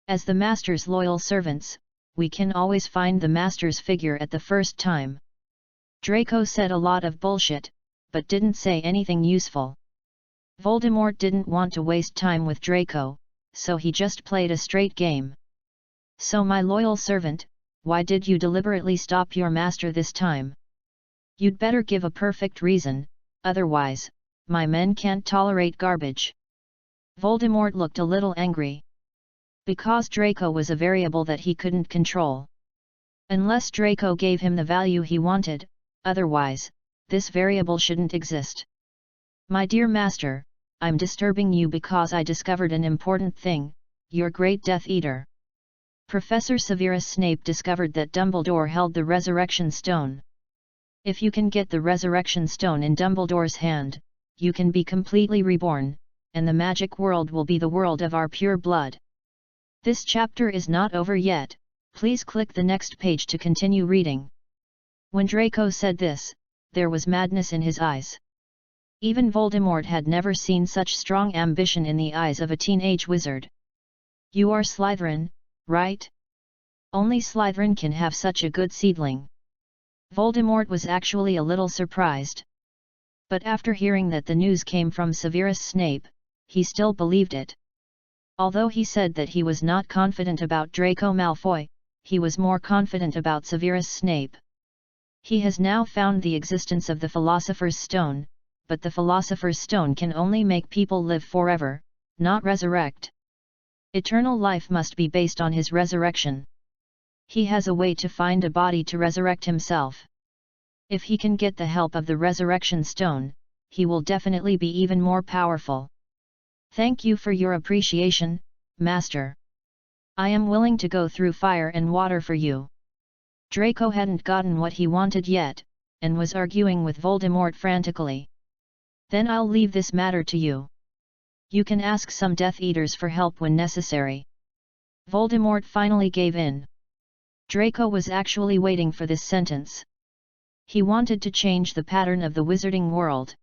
As the Master's loyal servants, we can always find the Master's figure at the first time. Draco said a lot of bullshit, but didn't say anything useful. Voldemort didn't want to waste time with Draco, so he just played a straight game. So my loyal servant, why did you deliberately stop your master this time? You'd better give a perfect reason, otherwise, my men can't tolerate garbage. Voldemort looked a little angry. Because Draco was a variable that he couldn't control. Unless Draco gave him the value he wanted, otherwise, this variable shouldn't exist. My dear master, I'm disturbing you because I discovered an important thing, your great Death Eater. Professor Severus Snape discovered that Dumbledore held the Resurrection Stone. If you can get the Resurrection Stone in Dumbledore's hand, you can be completely reborn, and the magic world will be the world of our pure blood. This chapter is not over yet, please click the next page to continue reading. When Draco said this, there was madness in his eyes. Even Voldemort had never seen such strong ambition in the eyes of a teenage wizard. You are Slytherin, right? Only Slytherin can have such a good seedling. Voldemort was actually a little surprised. But after hearing that the news came from Severus Snape, he still believed it. Although he said that he was not confident about Draco Malfoy, he was more confident about Severus Snape. He has now found the existence of the Philosopher's Stone, but the Philosopher's Stone can only make people live forever, not resurrect. Eternal life must be based on his resurrection. He has a way to find a body to resurrect himself. If he can get the help of the Resurrection Stone, he will definitely be even more powerful. Thank you for your appreciation, Master. I am willing to go through fire and water for you. Draco hadn't gotten what he wanted yet, and was arguing with Voldemort frantically. Then I'll leave this matter to you. You can ask some Death Eaters for help when necessary. Voldemort finally gave in. Draco was actually waiting for this sentence. He wanted to change the pattern of the wizarding world.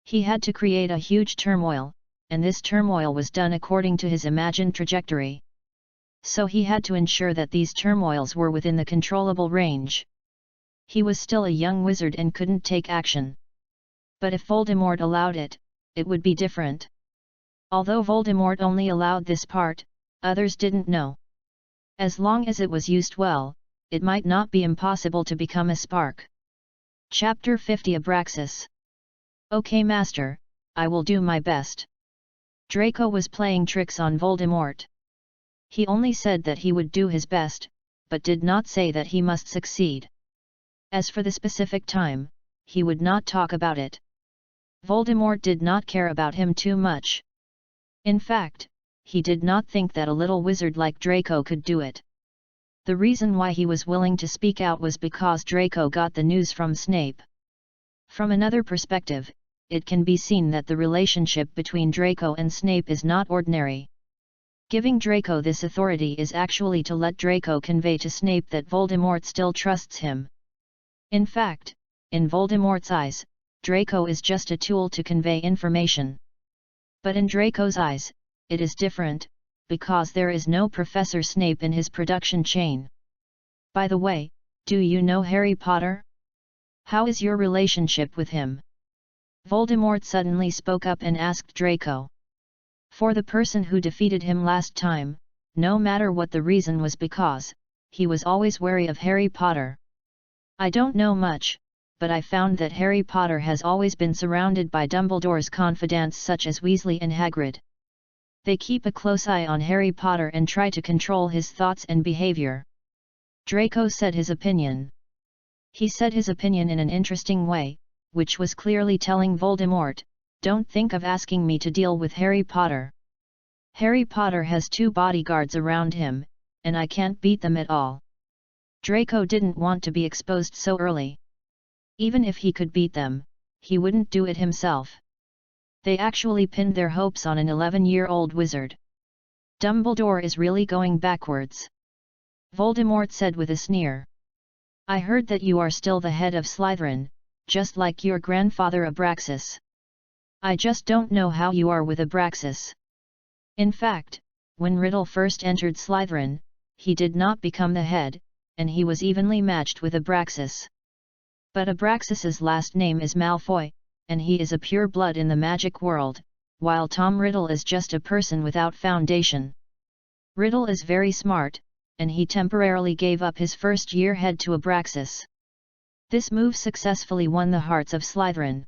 He had to create a huge turmoil, and this turmoil was done according to his imagined trajectory. So he had to ensure that these turmoils were within the controllable range. He was still a young wizard and couldn't take action. But if Voldemort allowed it, it would be different. Although Voldemort only allowed this part, others didn't know. As long as it was used well, it might not be impossible to become a spark. Chapter 50 Abraxas. Okay Master, I will do my best. Draco was playing tricks on Voldemort. He only said that he would do his best, but did not say that he must succeed. As for the specific time, he would not talk about it. Voldemort did not care about him too much. In fact, he did not think that a little wizard like Draco could do it. The reason why he was willing to speak out was because Draco got the news from Snape. From another perspective, it can be seen that the relationship between Draco and Snape is not ordinary. Giving Draco this authority is actually to let Draco convey to Snape that Voldemort still trusts him. In fact, in Voldemort's eyes, Draco is just a tool to convey information. But in Draco's eyes, it is different, because there is no Professor Snape in his production chain. By the way, do you know Harry Potter? How is your relationship with him? Voldemort suddenly spoke up and asked Draco. For the person who defeated him last time, no matter what the reason was because, he was always wary of Harry Potter. I don't know much, but I found that Harry Potter has always been surrounded by Dumbledore's confidants such as Weasley and Hagrid. They keep a close eye on Harry Potter and try to control his thoughts and behavior. Draco said his opinion. He said his opinion in an interesting way, which was clearly telling Voldemort, don't think of asking me to deal with Harry Potter. Harry Potter has 2 bodyguards around him, and I can't beat them at all. Draco didn't want to be exposed so early. Even if he could beat them, he wouldn't do it himself. They actually pinned their hopes on an 11-year-old wizard. Dumbledore is really going backwards. Voldemort said with a sneer. I heard that you are still the head of Slytherin, just like your grandfather Abraxas. I just don't know how you are with Abraxas. In fact, when Riddle first entered Slytherin, he did not become the head, and he was evenly matched with Abraxas. But Abraxas's last name is Malfoy, and he is a pure blood in the magic world, while Tom Riddle is just a person without foundation. Riddle is very smart, and he temporarily gave up his first-year head to Abraxas. This move successfully won the hearts of Slytherin.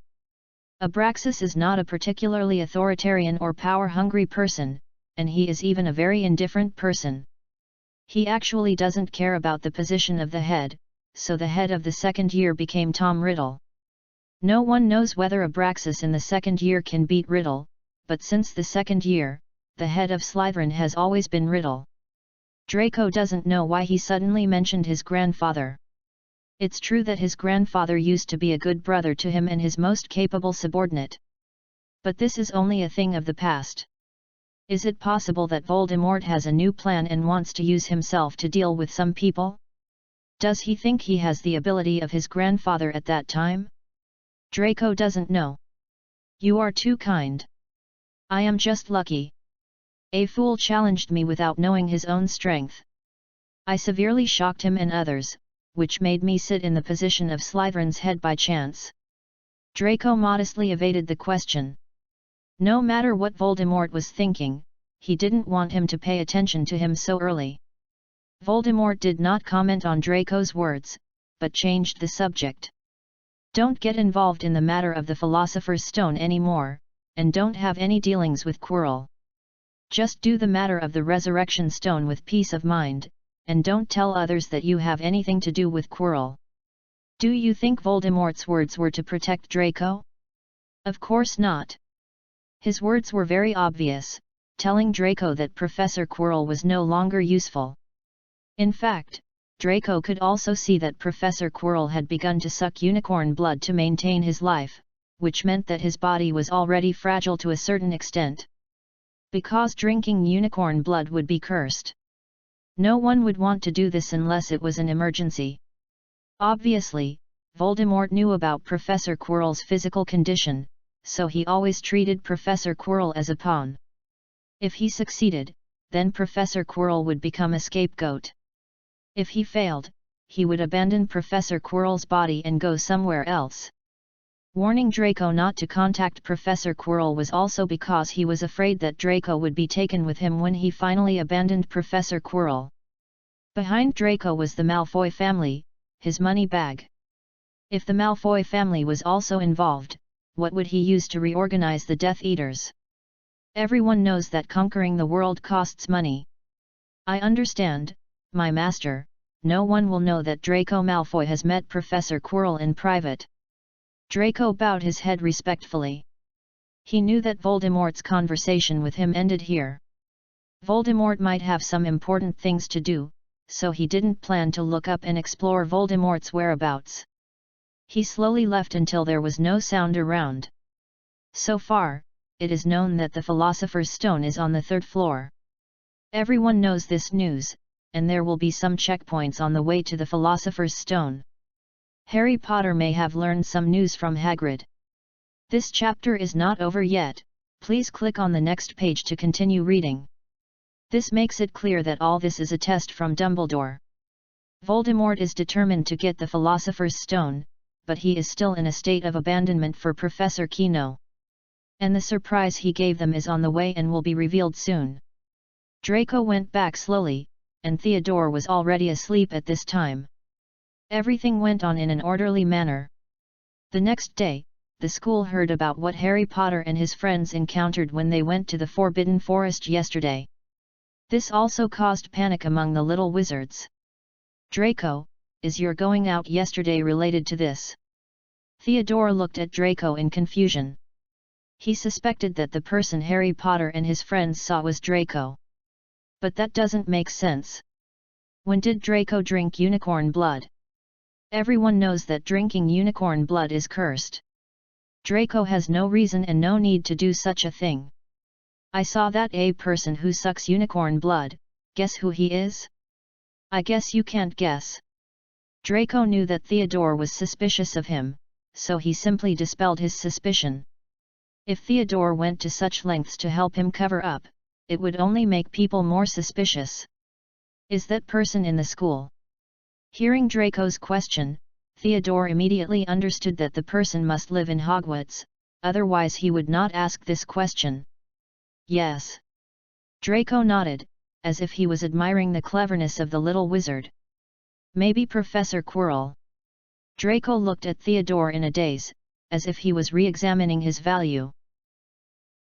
Abraxas is not a particularly authoritarian or power-hungry person, and he is even a very indifferent person. He actually doesn't care about the position of the head, so the head of the second year became Tom Riddle. No one knows whether Abraxas in the second year can beat Riddle, but since the second year, the head of Slytherin has always been Riddle. Draco doesn't know why he suddenly mentioned his grandfather. It's true that his grandfather used to be a good brother to him and his most capable subordinate. But this is only a thing of the past. Is it possible that Voldemort has a new plan and wants to use himself to deal with some people? Does he think he has the ability of his grandfather at that time? Draco doesn't know. You are too kind. I am just lucky. A fool challenged me without knowing his own strength. I severely shocked him and others, which made me sit in the position of Slytherin's head by chance. Draco modestly evaded the question. No matter what Voldemort was thinking, he didn't want him to pay attention to him so early. Voldemort did not comment on Draco's words, but changed the subject. Don't get involved in the matter of the Philosopher's Stone anymore, and don't have any dealings with Quirrell. Just do the matter of the Resurrection Stone with peace of mind, and don't tell others that you have anything to do with Quirrell. Do you think Voldemort's words were to protect Draco? Of course not. His words were very obvious, telling Draco that Professor Quirrell was no longer useful. In fact, Draco could also see that Professor Quirrell had begun to suck unicorn blood to maintain his life, which meant that his body was already fragile to a certain extent. Because drinking unicorn blood would be cursed. No one would want to do this unless it was an emergency. Obviously, Voldemort knew about Professor Quirrell's physical condition, so he always treated Professor Quirrell as a pawn. If he succeeded, then Professor Quirrell would become a scapegoat. If he failed, he would abandon Professor Quirrell's body and go somewhere else. Warning Draco not to contact Professor Quirrell was also because he was afraid that Draco would be taken with him when he finally abandoned Professor Quirrell. Behind Draco was the Malfoy family, his money bag. If the Malfoy family was also involved, what would he use to reorganize the Death Eaters? Everyone knows that conquering the world costs money. I understand, my master, no one will know that Draco Malfoy has met Professor Quirrell in private. Draco bowed his head respectfully. He knew that Voldemort's conversation with him ended here. Voldemort might have some important things to do, so he didn't plan to look up and explore Voldemort's whereabouts. He slowly left until there was no sound around. So far, it is known that the Philosopher's Stone is on the 3rd floor. Everyone knows this news, and there will be some checkpoints on the way to the Philosopher's Stone. Harry Potter may have learned some news from Hagrid. This chapter is not over yet, please click on the next page to continue reading. This makes it clear that all this is a test from Dumbledore. Voldemort is determined to get the Philosopher's Stone, but he is still in a state of abandonment for Professor Kino. And the surprise he gave them is on the way and will be revealed soon. Draco went back slowly, and Theodore was already asleep at this time. Everything went on in an orderly manner. The next day, the school heard about what Harry Potter and his friends encountered when they went to the Forbidden Forest yesterday. This also caused panic among the little wizards. Draco, is your going out yesterday related to this? Theodore looked at Draco in confusion. He suspected that the person Harry Potter and his friends saw was Draco. But that doesn't make sense. When did Draco drink unicorn blood? Everyone knows that drinking unicorn blood is cursed. Draco has no reason and no need to do such a thing. I saw that a person who sucks unicorn blood, guess who he is? I guess you can't guess. Draco knew that Theodore was suspicious of him, so he simply dispelled his suspicion. If Theodore went to such lengths to help him cover up, it would only make people more suspicious. Is that person in the school? Hearing Draco's question, Theodore immediately understood that the person must live in Hogwarts, otherwise he would not ask this question. Yes. Draco nodded, as if he was admiring the cleverness of the little wizard. Maybe Professor Quirrell. Draco looked at Theodore in a daze, as if he was re-examining his value.